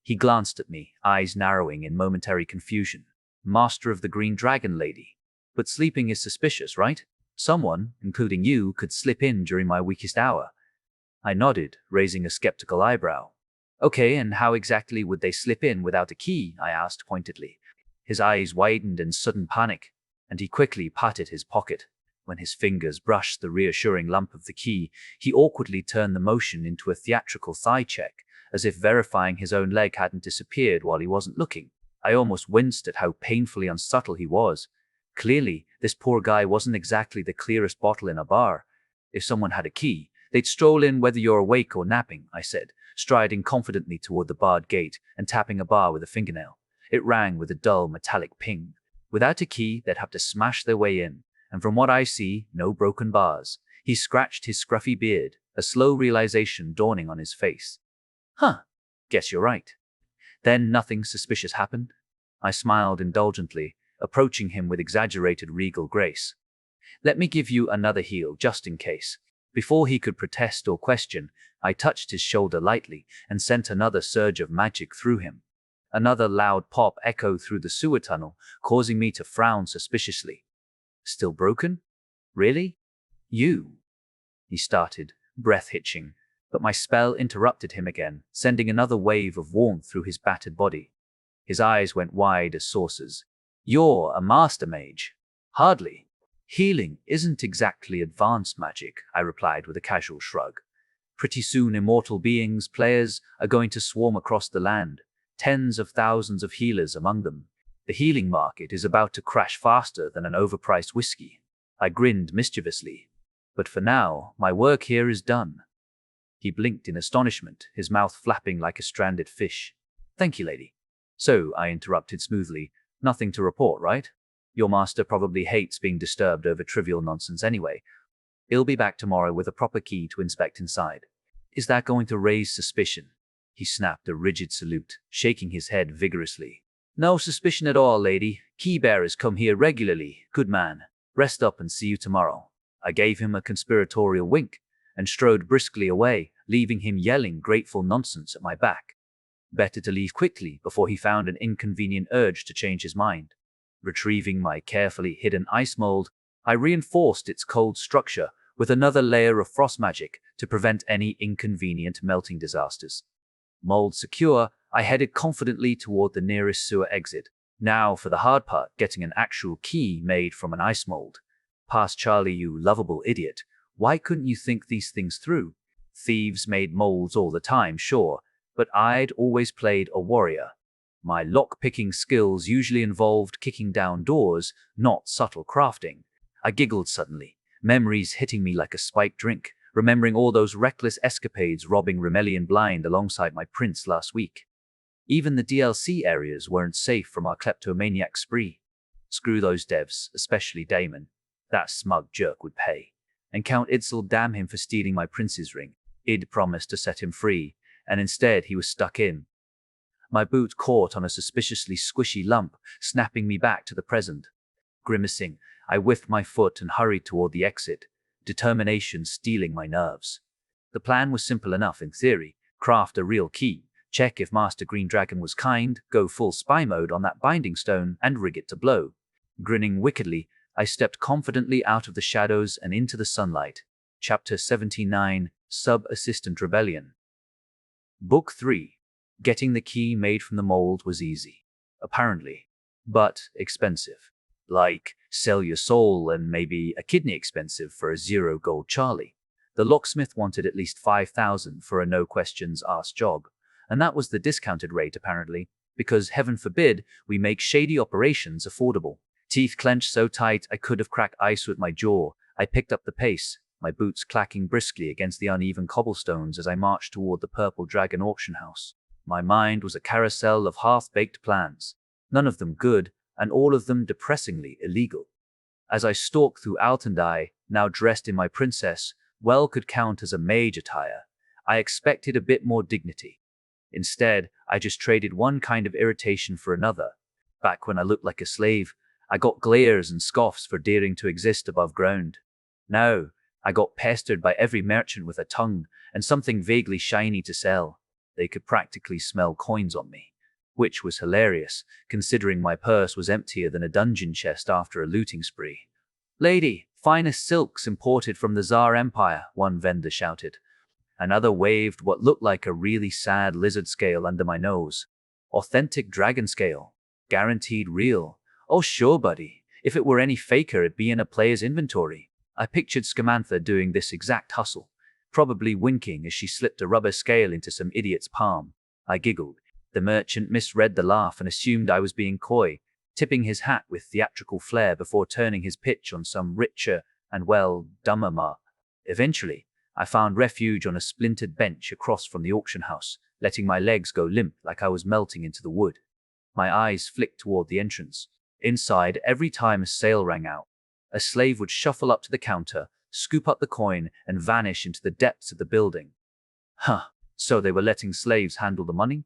He glanced at me, eyes narrowing in momentary confusion. Master of the Green Dragon, lady. But sleeping is suspicious, right? Someone, including you, could slip in during my weakest hour. I nodded, raising a skeptical eyebrow. Okay, and how exactly would they slip in without a key? I asked pointedly. His eyes widened in sudden panic, and he quickly patted his pocket. When his fingers brushed the reassuring lump of the key, he awkwardly turned the motion into a theatrical thigh check, as if verifying his own leg hadn't disappeared while he wasn't looking. I almost winced at how painfully unsubtle he was. Clearly, this poor guy wasn't exactly the clearest bottle in a bar. If someone had a key, they'd stroll in whether you're awake or napping, I said, striding confidently toward the barred gate and tapping a bar with a fingernail. It rang with a dull metallic ping. Without a key, they'd have to smash their way in, and from what I see, no broken bars. He scratched his scruffy beard, a slow realization dawning on his face. Huh, guess you're right. Then nothing suspicious happened? I smiled indulgently, approaching him with exaggerated regal grace. Let me give you another heal, just in case. Before he could protest or question, I touched his shoulder lightly and sent another surge of magic through him. Another loud pop echoed through the sewer tunnel, causing me to frown suspiciously. Still broken? Really? You? He started, breath hitching, but my spell interrupted him again, sending another wave of warmth through his battered body. His eyes went wide as saucers. You're a master mage. Hardly. Healing isn't exactly advanced magic, I replied with a casual shrug. Pretty soon immortal beings, players, are going to swarm across the land, tens of thousands of healers among them. The healing market is about to crash faster than an overpriced whiskey. I grinned mischievously. But for now, my work here is done. He blinked in astonishment, his mouth flapping like a stranded fish. Thank you, lady. So, I interrupted smoothly, nothing to report, right? Your master probably hates being disturbed over trivial nonsense anyway. He'll be back tomorrow with a proper key to inspect inside. Is that going to raise suspicion? He snapped a rigid salute, shaking his head vigorously. No suspicion at all, lady. Key bearers come here regularly. Good man. Rest up and see you tomorrow. I gave him a conspiratorial wink and strode briskly away, leaving him yelling grateful nonsense at my back. Better to leave quickly before he found an inconvenient urge to change his mind. Retrieving my carefully hidden ice mold, I reinforced its cold structure with another layer of frost magic to prevent any inconvenient melting disasters. Mold secure, I headed confidently toward the nearest sewer exit. Now for the hard part, getting an actual key made from an ice mold. Past Charlie, you lovable idiot. Why couldn't you think these things through? Thieves made molds all the time, sure, but I'd always played a warrior. My lock-picking skills usually involved kicking down doors, not subtle crafting. I giggled suddenly, memories hitting me like a spiked drink, remembering all those reckless escapades robbing Rimelion blind alongside my prince last week. Even the DLC areas weren't safe from our kleptomaniac spree. Screw those devs, especially Damon. That smug jerk would pay. And Count Idzel, damn him for stealing my prince's ring. Id promised to set him free, and instead he was stuck in. My boot caught on a suspiciously squishy lump, snapping me back to the present. Grimacing, I whiffed my foot and hurried toward the exit, determination stealing my nerves. The plan was simple enough in theory: craft a real key, check if Master Green Dragon was kind, go full spy mode on that binding stone, and rig it to blow. Grinning wickedly, I stepped confidently out of the shadows and into the sunlight. Chapter 79, Sub-Assistant Rebellion. Book 3. Getting the key made from the mold was easy, apparently, but expensive. Like, sell your soul and maybe a kidney expensive for a 0 gold Charlie. The locksmith wanted at least 5,000 for a no-questions-asked job, and that was the discounted rate apparently, because heaven forbid we make shady operations affordable. Teeth clenched so tight I could have cracked ice with my jaw, I picked up the pace, my boots clacking briskly against the uneven cobblestones as I marched toward the Purple Dragon auction house. My mind was a carousel of half-baked plans, none of them good, and all of them depressingly illegal. As I stalked through Altandai, now dressed in my princess, could count as a mage attire, I expected a bit more dignity. Instead, I just traded one kind of irritation for another. Back when I looked like a slave, I got glares and scoffs for daring to exist above ground. Now, I got pestered by every merchant with a tongue and something vaguely shiny to sell. They could practically smell coins on me, which was hilarious, considering my purse was emptier than a dungeon chest after a looting spree. "Lady, finest silks imported from the Tsar Empire," one vendor shouted. Another waved what looked like a really sad lizard scale under my nose. "Authentic dragon scale. Guaranteed real." "Oh sure, buddy. If it were any faker, it'd be in a player's inventory." I pictured Scamantha doing this exact hustle, probably winking as she slipped a rubber scale into some idiot's palm. I giggled. The merchant misread the laugh and assumed I was being coy, tipping his hat with theatrical flair before turning his pitch on some richer and, dumber mark. Eventually, I found refuge on a splintered bench across from the auction house, letting my legs go limp like I was melting into the wood. My eyes flicked toward the entrance. Inside, every time a sale rang out, a slave would shuffle up to the counter, scoop up the coin, and vanish into the depths of the building. So they were letting slaves handle the money?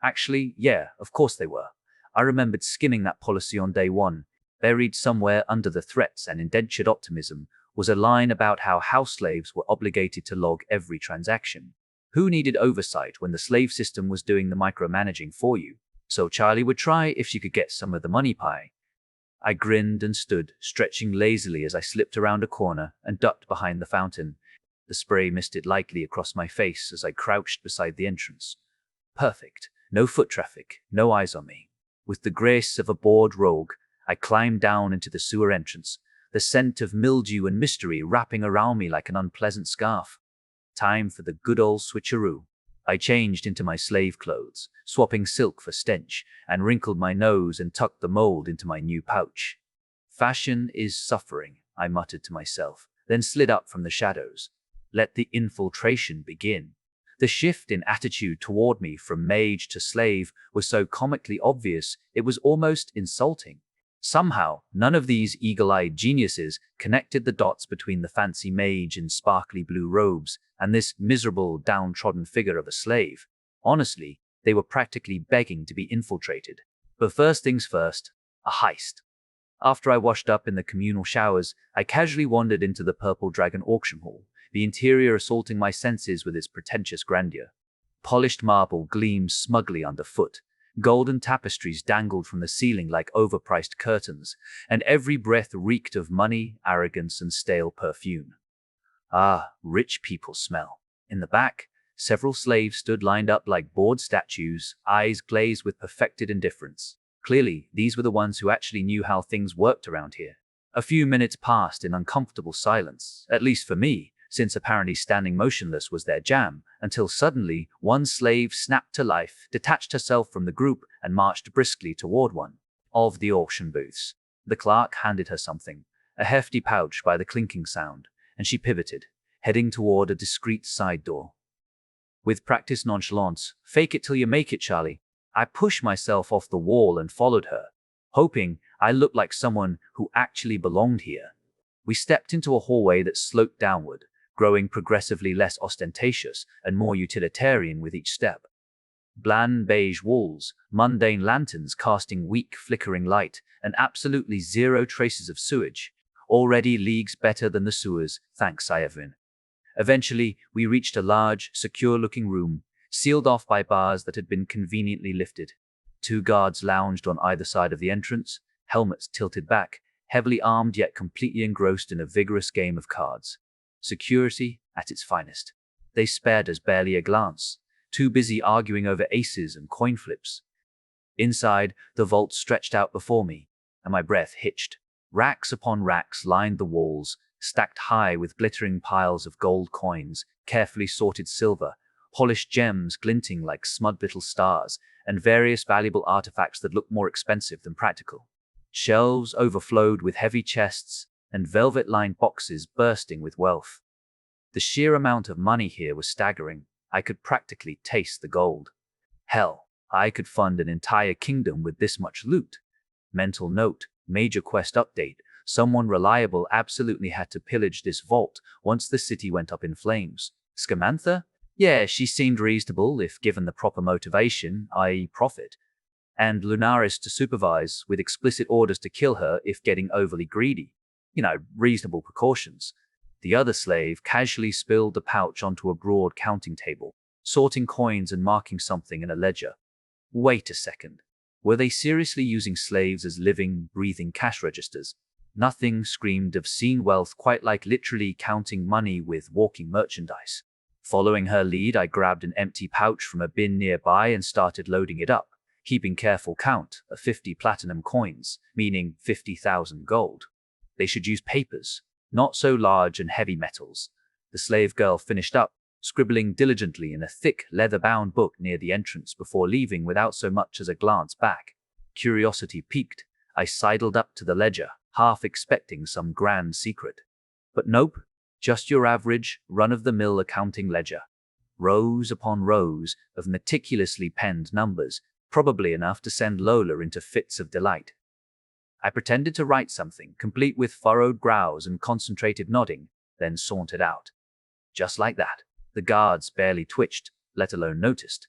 Actually, yeah, of course they were. I remembered skimming that policy on day one. Buried somewhere under the threats and indentured optimism was a line about how house slaves were obligated to log every transaction. Who needed oversight when the slave system was doing the micromanaging for you? So Charlie would try if she could get some of the money pie. I grinned and stood, stretching lazily as I slipped around a corner and ducked behind the fountain. The spray misted lightly across my face as I crouched beside the entrance. Perfect. No foot traffic, no eyes on me. With the grace of a bored rogue, I climbed down into the sewer entrance, the scent of mildew and mystery wrapping around me like an unpleasant scarf. Time for the good old switcheroo. I changed into my slave clothes, swapping silk for stench, and wrinkled my nose and tucked the mold into my new pouch. "Fashion is suffering," I muttered to myself, then slid up from the shadows. Let the infiltration begin. The shift in attitude toward me from mage to slave was so comically obvious it was almost insulting. Somehow, none of these eagle-eyed geniuses connected the dots between the fancy mage in sparkly blue robes and this miserable, downtrodden figure of a slave. Honestly, they were practically begging to be infiltrated. But first things first, a heist. After I washed up in the communal showers, I casually wandered into the Purple Dragon auction hall, the interior assaulting my senses with its pretentious grandeur. Polished marble gleamed smugly underfoot. Golden tapestries dangled from the ceiling like overpriced curtains, and every breath reeked of money, arrogance, and stale perfume. Ah, rich people smell. In the back, several slaves stood lined up like bored statues, eyes glazed with perfected indifference. Clearly, these were the ones who actually knew how things worked around here. A few minutes passed in uncomfortable silence, at least for me, since apparently standing motionless was their jam, until suddenly one slave snapped to life, detached herself from the group, and marched briskly toward one of the auction booths. The clerk handed her something, a hefty pouch by the clinking sound, and she pivoted, heading toward a discreet side door. With practiced nonchalance, "Fake it till you make it, Charlie," I pushed myself off the wall and followed her, hoping I looked like someone who actually belonged here. We stepped into a hallway that sloped downward, growing progressively less ostentatious and more utilitarian with each step. Bland beige walls, mundane lanterns casting weak, flickering light, and absolutely zero traces of sewage. Already leagues better than the sewers, thanks Iovine. Eventually, we reached a large, secure-looking room, sealed off by bars that had been conveniently lifted. 2 guards lounged on either side of the entrance, helmets tilted back, heavily armed yet completely engrossed in a vigorous game of cards. Security at its finest. They spared us barely a glance, too busy arguing over aces and coin flips. Inside, the vault stretched out before me, and my breath hitched. Racks upon racks lined the walls, stacked high with glittering piles of gold coins, carefully sorted silver, polished gems glinting like smud little stars, and various valuable artifacts that looked more expensive than practical. Shelves overflowed with heavy chests, and velvet-lined boxes bursting with wealth. The sheer amount of money here was staggering. I could practically taste the gold. Hell, I could fund an entire kingdom with this much loot. Mental note, major quest update. Someone reliable absolutely had to pillage this vault once the city went up in flames. Scamantha? Yeah, she seemed reasonable if given the proper motivation, i.e. profit. And Lunaris to supervise, with explicit orders to kill her if getting overly greedy. Reasonable precautions. The other slave casually spilled the pouch onto a broad counting table, sorting coins and marking something in a ledger. Wait a second. Were they seriously using slaves as living, breathing cash registers? Nothing screamed obscene wealth quite like literally counting money with walking merchandise. Following her lead, I grabbed an empty pouch from a bin nearby and started loading it up, keeping careful count of 50 platinum coins, meaning 50,000 gold. They should use papers, not so large and heavy metals. The slave girl finished up, scribbling diligently in a thick, leather-bound book near the entrance before leaving without so much as a glance back. Curiosity piqued, I sidled up to the ledger, half expecting some grand secret. But nope, just your average, run-of-the-mill accounting ledger. Rows upon rows of meticulously penned numbers, probably enough to send Lola into fits of delight. I pretended to write something, complete with furrowed brows and concentrated nodding, then sauntered out. Just like that. The guards barely twitched, let alone noticed.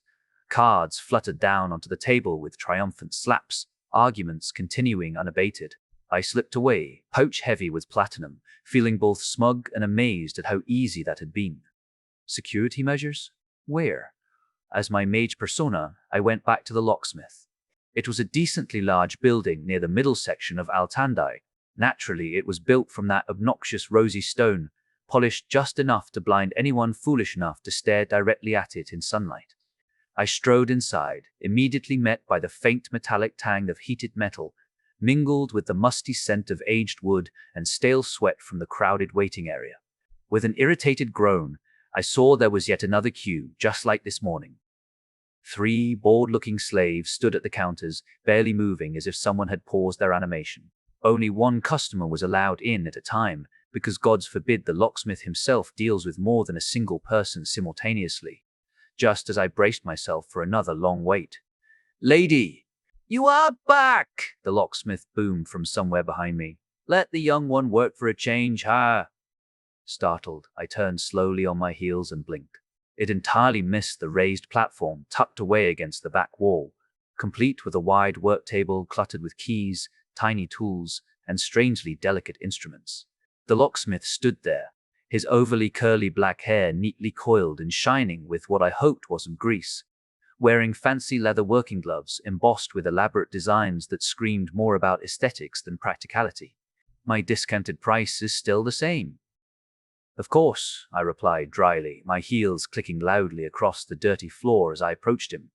Cards fluttered down onto the table with triumphant slaps, arguments continuing unabated. I slipped away, pouch heavy with platinum, feeling both smug and amazed at how easy that had been. Security measures? Where? As my mage persona, I went back to the locksmith. It was a decently large building near the middle section of Altandai. Naturally, it was built from that obnoxious rosy stone, polished just enough to blind anyone foolish enough to stare directly at it in sunlight. I strode inside, immediately met by the faint metallic tang of heated metal, mingled with the musty scent of aged wood and stale sweat from the crowded waiting area. With an irritated groan, I saw there was yet another queue, just like this morning. 3 bored-looking slaves stood at the counters, barely moving as if someone had paused their animation. Only 1 customer was allowed in at a time, because gods forbid the locksmith himself deals with more than a single person simultaneously. Just as I braced myself for another long wait. "Lady, you are back!" the locksmith boomed from somewhere behind me. "Let the young one work for a change, ha!" Startled, I turned slowly on my heels and blinked. It entirely missed the raised platform tucked away against the back wall, complete with a wide work table cluttered with keys, tiny tools, and strangely delicate instruments. The locksmith stood there, his overly curly black hair neatly coiled and shining with what I hoped wasn't grease, wearing fancy leather working gloves embossed with elaborate designs that screamed more about aesthetics than practicality. "My discounted price is still the same." "Of course," I replied dryly, my heels clicking loudly across the dirty floor as I approached him.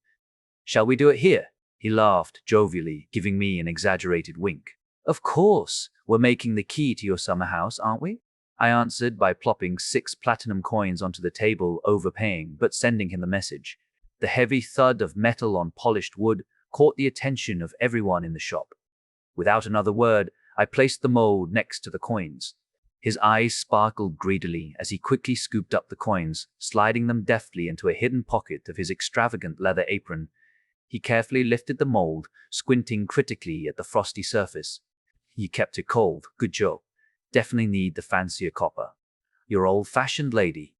"Shall we do it here?" He laughed jovially, giving me an exaggerated wink. "Of course, we're making the key to your summer house, aren't we?" I answered by plopping 6 platinum coins onto the table, overpaying, but sending him the message. The heavy thud of metal on polished wood caught the attention of everyone in the shop. Without another word, I placed the mold next to the coins. His eyes sparkled greedily as he quickly scooped up the coins, sliding them deftly into a hidden pocket of his extravagant leather apron. He carefully lifted the mold, squinting critically at the frosty surface. "You kept it cold. Good job. Definitely need the fancier copper." Your old-fashioned lady.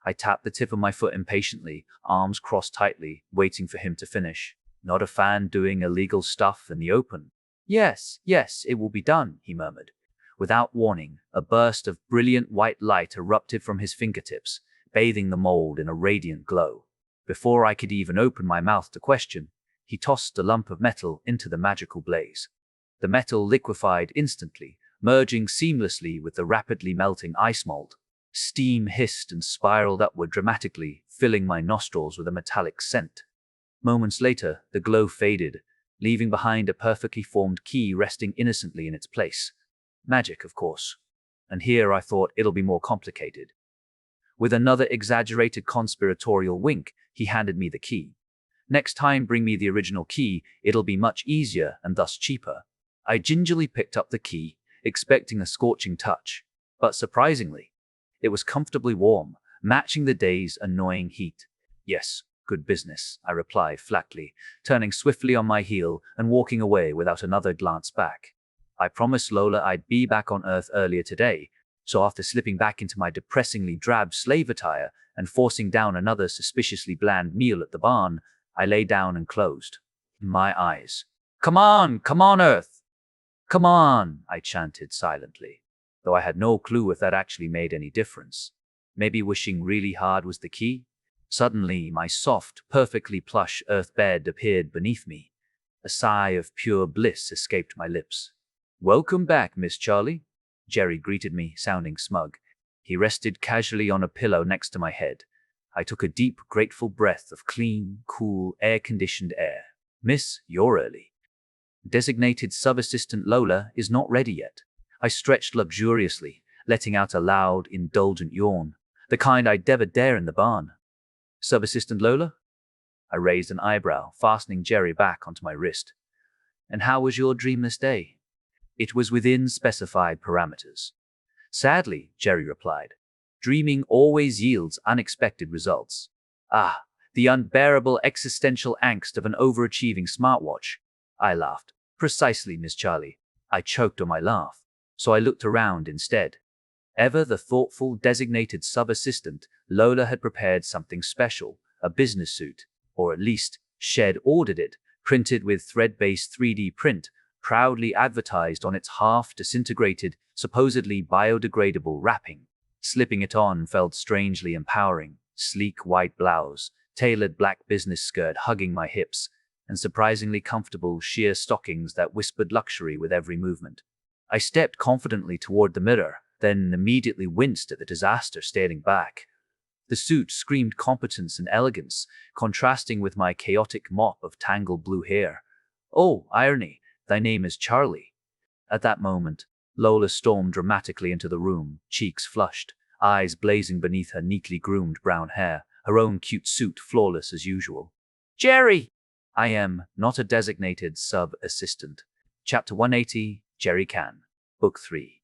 I tapped the tip of my foot impatiently, arms crossed tightly, waiting for him to finish. Not a fan doing illegal stuff in the open. Yes, yes, it will be done, he murmured. Without warning, a burst of brilliant white light erupted from his fingertips, bathing the mold in a radiant glow. Before I could even open my mouth to question, he tossed a lump of metal into the magical blaze. The metal liquefied instantly, merging seamlessly with the rapidly melting ice mold. Steam hissed and spiraled upward dramatically, filling my nostrils with a metallic scent. Moments later, the glow faded, leaving behind a perfectly formed key resting innocently in its place. Magic, of course. And here I thought it'll be more complicated. With another exaggerated conspiratorial wink, he handed me the key. Next time bring me the original key, it'll be much easier and thus cheaper. I gingerly picked up the key, expecting a scorching touch. But surprisingly, it was comfortably warm, matching the day's annoying heat. Yes, good business, I replied flatly, turning swiftly on my heel and walking away without another glance back. I promised Lola I'd be back on Earth earlier today, so after slipping back into my depressingly drab slave attire and forcing down another suspiciously bland meal at the barn, I lay down and closed my eyes. Come on, Earth! Come on, I chanted silently, though I had no clue if that actually made any difference. Maybe wishing really hard was the key? Suddenly, my soft, perfectly plush earth bed appeared beneath me. A sigh of pure bliss escaped my lips. Welcome back, Miss Charlie, Jerry greeted me, sounding smug. He rested casually on a pillow next to my head. I took a deep, grateful breath of clean, cool, air-conditioned air. Miss, you're early. Designated sub-assistant Lola is not ready yet. I stretched luxuriously, letting out a loud, indulgent yawn, the kind I'd never dare in the barn. Sub-assistant Lola? I raised an eyebrow, fastening Jerry back onto my wrist. And how was your dreamless day? It was within specified parameters. Sadly, Jerry replied, dreaming always yields unexpected results. Ah, the unbearable existential angst of an overachieving smartwatch. I laughed. Precisely, Miss Charlie. I choked on my laugh, so I looked around instead. Ever the thoughtful designated sub-assistant, Lola had prepared something special, a business suit, or at least, she'd ordered it, printed with thread-based 3D print, proudly advertised on its half-disintegrated, supposedly biodegradable wrapping. Slipping it on felt strangely empowering, sleek white blouse, tailored black business skirt hugging my hips, and surprisingly comfortable sheer stockings that whispered luxury with every movement. I stepped confidently toward the mirror, then immediately winced at the disaster staring back. The suit screamed competence and elegance, contrasting with my chaotic mop of tangled blue hair. Oh, irony, thy name is Charlie. At that moment, Lola stormed dramatically into the room, cheeks flushed, eyes blazing beneath her neatly groomed brown hair, her own cute suit flawless as usual. Jerry! I am not a designated sub-assistant. Chapter 180, Jerry Can, Book 3.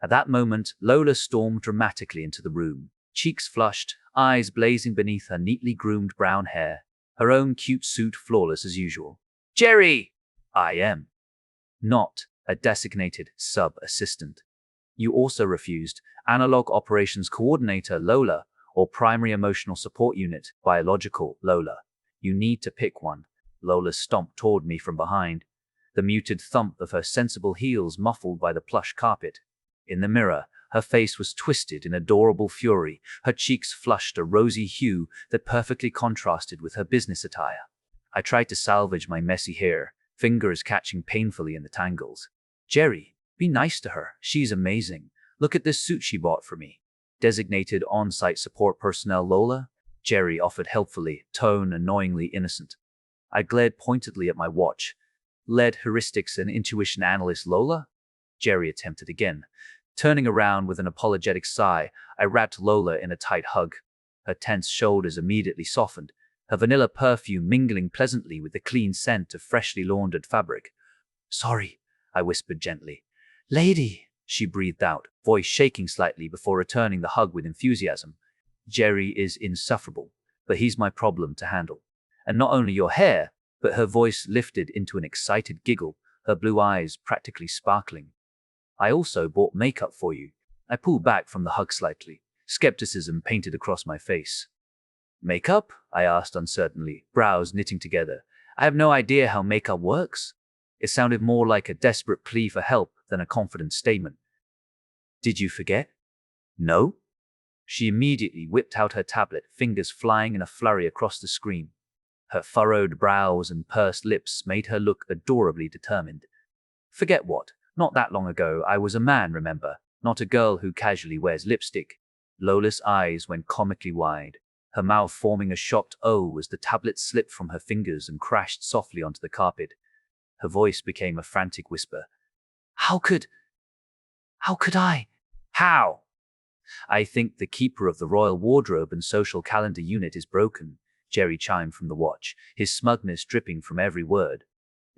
At that moment, Lola stormed dramatically into the room, cheeks flushed, eyes blazing beneath her neatly groomed brown hair, her own cute suit flawless as usual. Jerry! I am not a designated sub-assistant. You also refused Analog Operations Coordinator Lola or Primary Emotional Support Unit Biological Lola. You need to pick one. Lola stomped toward me from behind, the muted thump of her sensible heels muffled by the plush carpet. In the mirror, her face was twisted in adorable fury, her cheeks flushed a rosy hue that perfectly contrasted with her business attire. I tried to salvage my messy hair, fingers catching painfully in the tangles. Jerry, be nice to her. She's amazing. Look at this suit she bought for me. Designated on-site support personnel Lola? Jerry offered helpfully, tone annoyingly innocent. I glared pointedly at my watch. Lead heuristics and intuition analyst Lola? Jerry attempted again. Turning around with an apologetic sigh, I wrapped Lola in a tight hug. Her tense shoulders immediately softened, her vanilla perfume mingling pleasantly with the clean scent of freshly laundered fabric. Sorry, I whispered gently. Lady, she breathed out, voice shaking slightly before returning the hug with enthusiasm. Jerry is insufferable, but he's my problem to handle. And not only your hair, but her voice lifted into an excited giggle, her blue eyes practically sparkling. I also bought makeup for you. I pulled back from the hug slightly, skepticism painted across my face. Makeup? I asked uncertainly, brows knitting together. I have no idea how makeup works. It sounded more like a desperate plea for help than a confident statement. Did you forget? No? She immediately whipped out her tablet, fingers flying in a flurry across the screen. Her furrowed brows and pursed lips made her look adorably determined. Forget what? Not that long ago, I was a man, remember? Not a girl who casually wears lipstick. Lola's eyes went comically wide, her mouth forming a shocked O as the tablet slipped from her fingers and crashed softly onto the carpet. Her voice became a frantic whisper. How could I? How? I think the keeper of the royal wardrobe and social calendar unit is broken, Jerry chimed from the watch, his smugness dripping from every word.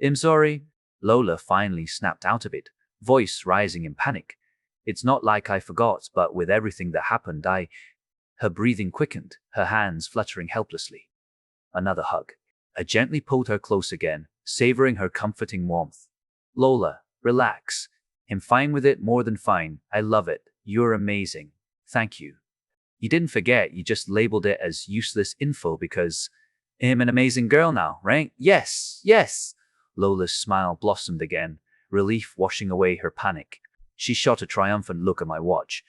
I'm sorry. Lola finally snapped out of it, voice rising in panic. It's not like I forgot, but with everything that happened, Her breathing quickened, her hands fluttering helplessly. Another hug. I gently pulled her close again, savoring her comforting warmth. Lola, relax. I'm fine with it, more than fine. I love it. You're amazing. Thank you. You didn't forget, you just labeled it as useless info because I'm an amazing girl now, right? Yes. Lola's smile blossomed again, relief washing away her panic. She shot a triumphant look at my watch.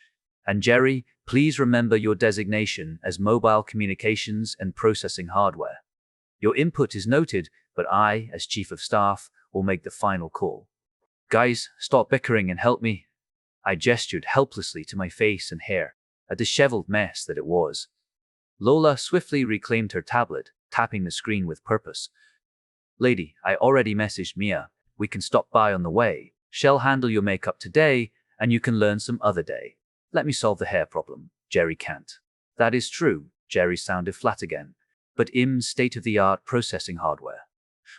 And Jerry, please remember your designation as mobile communications and processing hardware. Your input is noted, but I, as chief of staff, will make the final call. Guys, stop bickering and help me. I gestured helplessly to my face and hair, a disheveled mess that it was. Lola swiftly reclaimed her tablet, tapping the screen with purpose. Lady, I already messaged Mia. We can stop by on the way. She'll handle your makeup today, and you can learn some other day. Let me solve the hair problem. Jerry can't. That is true. Jerry sounded flat again. But IM's state-of-the-art processing hardware.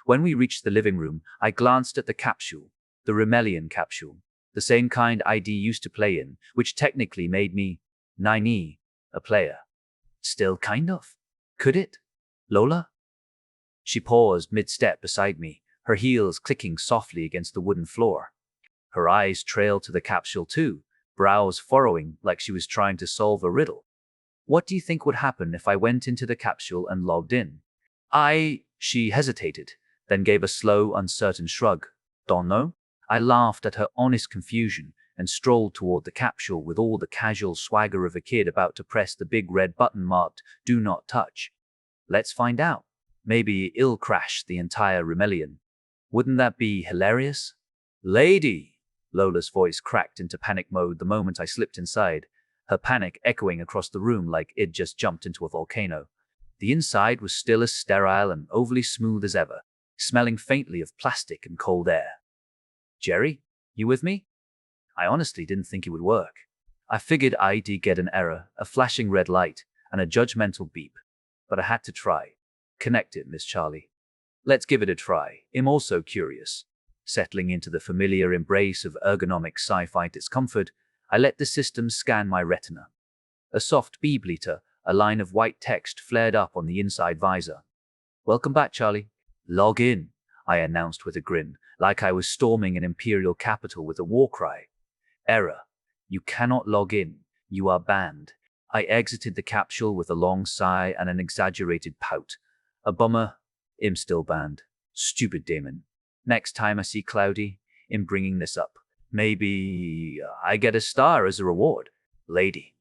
When we reached the living room, I glanced at the capsule, the Rimelion capsule, the same kind ID used to play in, which technically made me, Nini, a player. Still kind of. Could it? Lola? She paused mid-step beside me, her heels clicking softly against the wooden floor. Her eyes trailed to the capsule too, brows furrowing like she was trying to solve a riddle. What do you think would happen if I went into the capsule and logged in? She hesitated, then gave a slow, uncertain shrug. Don't know? I laughed at her honest confusion and strolled toward the capsule with all the casual swagger of a kid about to press the big red button marked, Do Not Touch. Let's find out. Maybe it'll crash the entire Rimelion. Wouldn't that be hilarious? Lady! Lola's voice cracked into panic mode the moment I slipped inside, her panic echoing across the room like it just jumped into a volcano. The inside was still as sterile and overly smooth as ever, smelling faintly of plastic and cold air. Jerry, you with me? I honestly didn't think it would work. I figured I'd get an error, a flashing red light, and a judgmental beep. But I had to try. Connect it, Miss Charlie. Let's give it a try. I'm also curious. Settling into the familiar embrace of ergonomic sci-fi discomfort, I let the system scan my retina. A soft beep letter, a line of white text flared up on the inside visor. Welcome back, Charlie. Log in, I announced with a grin, like I was storming an imperial capital with a war cry. Error. You cannot log in. You are banned. I exited the capsule with a long sigh and an exaggerated pout. A bummer. I'm still banned. Stupid demon. Next time I see Cloudy, I'm bringing this up. Maybe I get a star as a reward. Lady.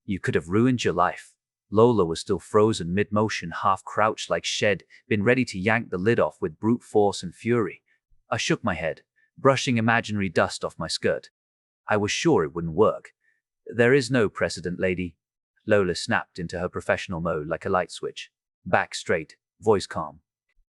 You could have ruined your life. Lola was still frozen mid-motion, half-crouched like Shed, been ready to yank the lid off with brute force and fury. I shook my head, brushing imaginary dust off my skirt. I was sure it wouldn't work. There is no precedent, lady. Lola snapped into her professional mode like a light switch. Back straight, voice calm.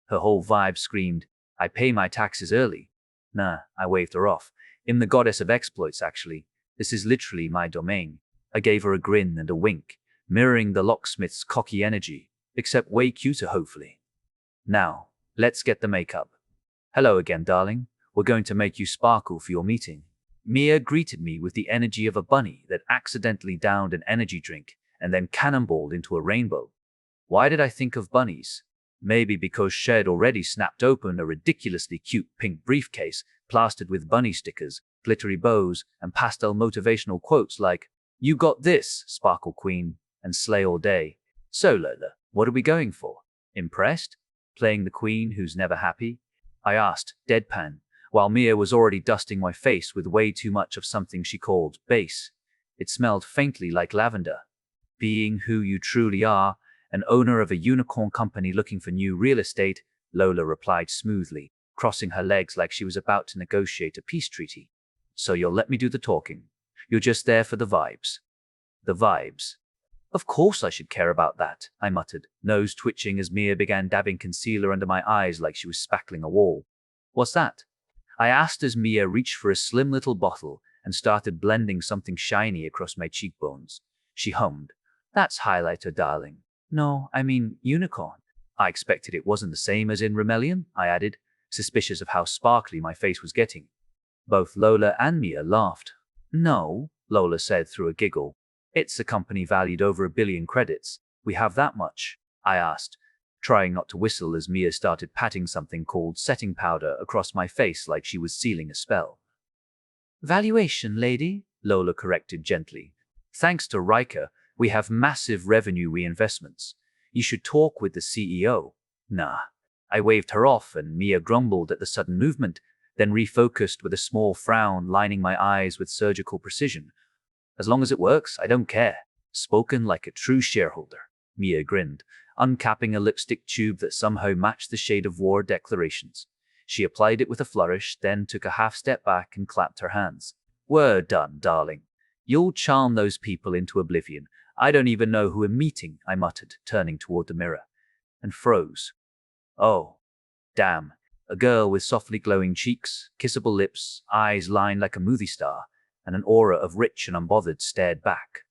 Her whole vibe screamed, I pay my taxes early. Nah, I waved her off. I'm the goddess of exploits, actually. This is literally my domain. I gave her a grin and a wink, mirroring the locksmith's cocky energy, except way cuter, hopefully. Now, let's get the makeup. Hello again, darling. We're going to make you sparkle for your meeting. Mia greeted me with the energy of a bunny that accidentally downed an energy drink and then cannonballed into a rainbow. Why did I think of bunnies? Maybe because Shed already snapped open a ridiculously cute pink briefcase plastered with bunny stickers, glittery bows, and pastel motivational quotes like, "You got this, Sparkle Queen," and "Slay all day." So, Lola, what are we going for? Impressed? Playing the queen who's never happy? I asked, deadpan, while Mia was already dusting my face with way too much of something she called base. It smelled faintly like lavender. Being who you truly are, an owner of a unicorn company looking for new real estate, Lola replied smoothly, crossing her legs like she was about to negotiate a peace treaty. So you'll let me do the talking. You're just there for the vibes. The vibes. Of course I should care about that, I muttered, nose twitching as Mia began dabbing concealer under my eyes like she was spackling a wall. What's that? I asked as Mia reached for a slim little bottle and started blending something shiny across my cheekbones. She hummed. That's highlighter, darling. No, I mean unicorn. I expected it wasn't the same as in Rimelion, I added, suspicious of how sparkly my face was getting. Both Lola and Mia laughed. No, Lola said through a giggle. It's a company valued over 1 billion credits. We have that much? I asked, trying not to whistle as Mia started patting something called setting powder across my face like she was sealing a spell. Valuation, lady, Lola corrected gently. Thanks to Riker, we have massive revenue reinvestments. You should talk with the CEO. Nah. I waved her off and Mia grumbled at the sudden movement, then refocused with a small frown lining my eyes with surgical precision. As long as it works, I don't care. Spoken like a true shareholder. Mia grinned, uncapping a lipstick tube that somehow matched the shade of war declarations. She applied it with a flourish, then took a half step back and clapped her hands. We're done, darling. You'll charm those people into oblivion. I don't even know who I'm meeting, I muttered, turning toward the mirror, and froze. Oh, damn. A girl with softly glowing cheeks, kissable lips, eyes lined like a movie star, and an aura of rich and unbothered stared back.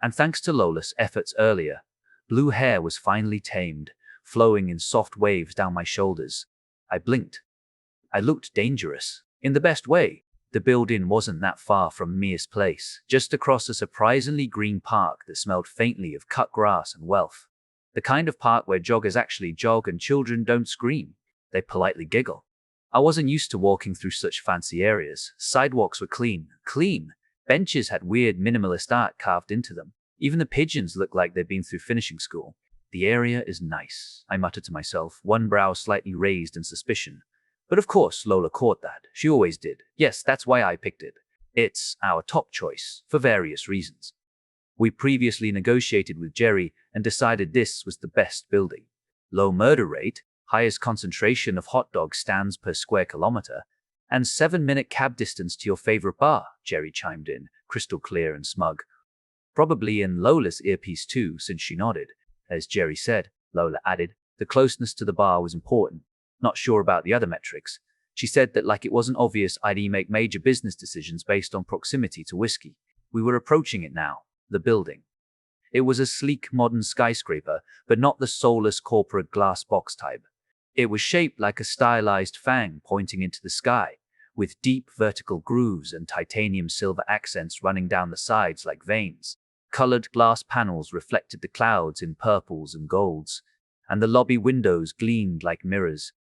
And thanks to Lola's efforts earlier, blue hair was finally tamed, flowing in soft waves down my shoulders. I blinked. I looked dangerous, in the best way. The building wasn't that far from Mia's place, just across a surprisingly green park that smelled faintly of cut grass and wealth. The kind of park where joggers actually jog and children don't scream. They politely giggle. I wasn't used to walking through such fancy areas. Sidewalks were clean. Benches had weird minimalist art carved into them. Even the pigeons looked like they'd been through finishing school. The area is nice, I muttered to myself, one brow slightly raised in suspicion. But of course, Lola caught that. She always did. Yes, that's why I picked it. It's our top choice, for various reasons. We previously negotiated with Jerry and decided this was the best building. Low murder rate, highest concentration of hot dog stands per square kilometer, and 7-minute cab distance to your favorite bar, Jerry chimed in, crystal clear and smug. Probably in Lola's earpiece too, since she nodded. As Jerry said, Lola added, the closeness to the bar was important. Not sure about the other metrics. She said that like it wasn't obvious I'd make major business decisions based on proximity to whiskey. We were approaching it now, the building. It was a sleek modern skyscraper, but not the soulless corporate glass box type. It was shaped like a stylized fang pointing into the sky, with deep vertical grooves and titanium silver accents running down the sides like veins. Colored glass panels reflected the clouds in purples and golds, and the lobby windows gleamed like mirrors.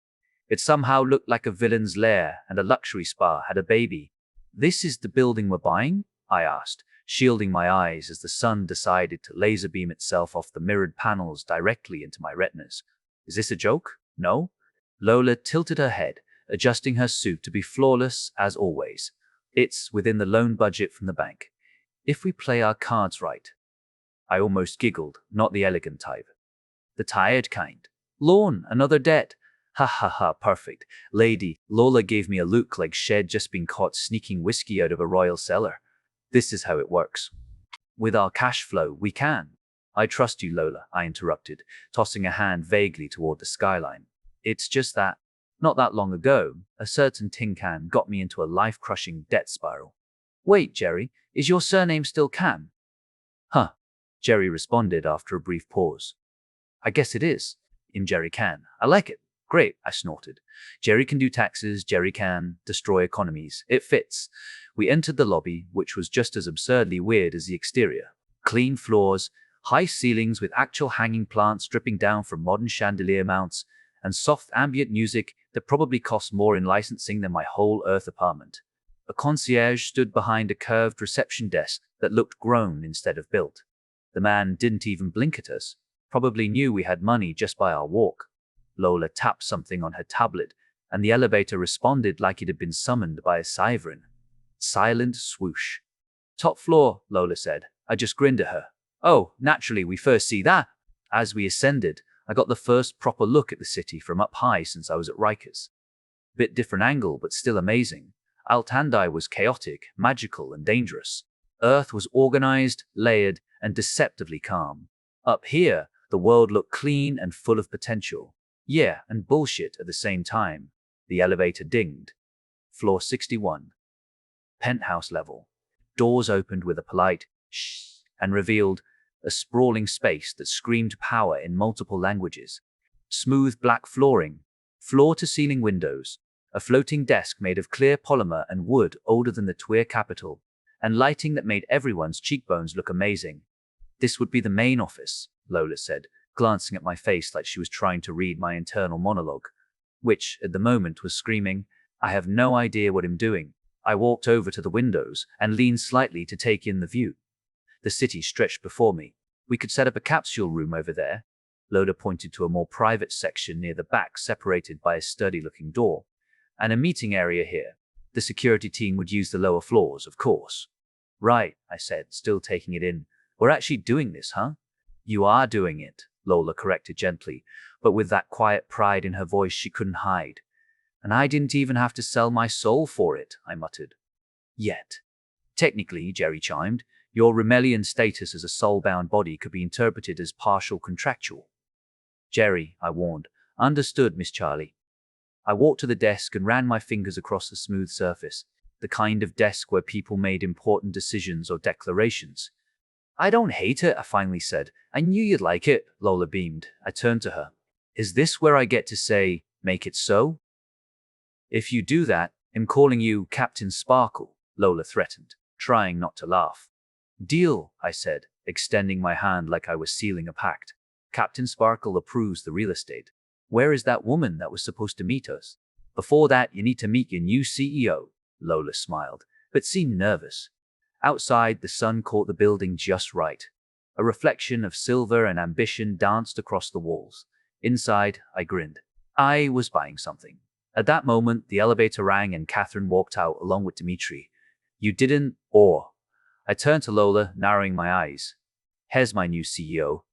It somehow looked like a villain's lair and a luxury spa had a baby. This is the building we're buying? I asked, shielding my eyes as the sun decided to laser beam itself off the mirrored panels directly into my retinas. Is this a joke? No? Lola tilted her head, adjusting her suit to be flawless as always. It's within the loan budget from the bank. If we play our cards right. I almost giggled, not the elegant type. The tired kind. Loan, another debt. Ha ha ha, perfect. Lady, Lola gave me a look like she'd just been caught sneaking whiskey out of a royal cellar. This is how it works. With our cash flow, we can. I trust you, Lola, I interrupted, tossing a hand vaguely toward the skyline. It's just that, not that long ago, a certain tin can got me into a life-crushing debt spiral. Wait, Jerry, is your surname still Can? Huh, Jerry responded after a brief pause. I guess it is. In Jerry Can. I like it. Great, I snorted. Jerry can do taxes, Jerry can destroy economies. It fits. We entered the lobby, which was just as absurdly weird as the exterior. Clean floors, high ceilings with actual hanging plants dripping down from modern chandelier mounts, and soft ambient music that probably cost more in licensing than my whole Earth apartment. A concierge stood behind a curved reception desk that looked grown instead of built. The man didn't even blink at us, probably knew we had money just by our walk. Lola tapped something on her tablet, and the elevator responded like it had been summoned by a siren. Silent swoosh. Top floor, Lola said. I just grinned at her. Oh, naturally, we first see that. As we ascended, I got the first proper look at the city from up high since I was at Rikers. Bit different angle, but still amazing. Altandai was chaotic, magical, and dangerous. Earth was organized, layered, and deceptively calm. Up here, the world looked clean and full of potential. Yeah, and bullshit at the same time. The elevator dinged. Floor 61. Penthouse level. Doors opened with a polite shh and revealed a sprawling space that screamed power in multiple languages. Smooth black flooring, floor-to-ceiling windows, a floating desk made of clear polymer and wood older than the Tuir capital, and lighting that made everyone's cheekbones look amazing. This would be the main office, Lola said, glancing at my face like she was trying to read my internal monologue, which, at the moment, was screaming, I have no idea what I'm doing. I walked over to the windows and leaned slightly to take in the view. The city stretched before me. We could set up a capsule room over there. Lola pointed to a more private section near the back, separated by a sturdy-looking door, and a meeting area here. The security team would use the lower floors, of course. Right, I said, still taking it in. We're actually doing this, huh? You are doing it, Lola corrected gently, but with that quiet pride in her voice she couldn't hide. And I didn't even have to sell my soul for it, I muttered. Yet. Technically, Jerry chimed, your Rimelion status as a soul-bound body could be interpreted as partial contractual. Jerry, I warned. Understood, Miss Charlie. I walked to the desk and ran my fingers across the smooth surface, the kind of desk where people made important decisions or declarations. I don't hate it, I finally said. I knew you'd like it, Lola beamed. I turned to her. Is this where I get to say, make it so? If you do that, I'm calling you Captain Sparkle, Lola threatened, trying not to laugh. Deal, I said, extending my hand like I was sealing a pact. Captain Sparkle approves the real estate. Where is that woman that was supposed to meet us? Before that, you need to meet your new CEO, Lola smiled, but seemed nervous. Outside, the sun caught the building just right. A reflection of silver and ambition danced across the walls. Inside, I grinned. I was buying something. At that moment, the elevator rang and Catherine walked out along with Dimitri. You didn't, or... I turned to Lola, narrowing my eyes. Here's my new CEO,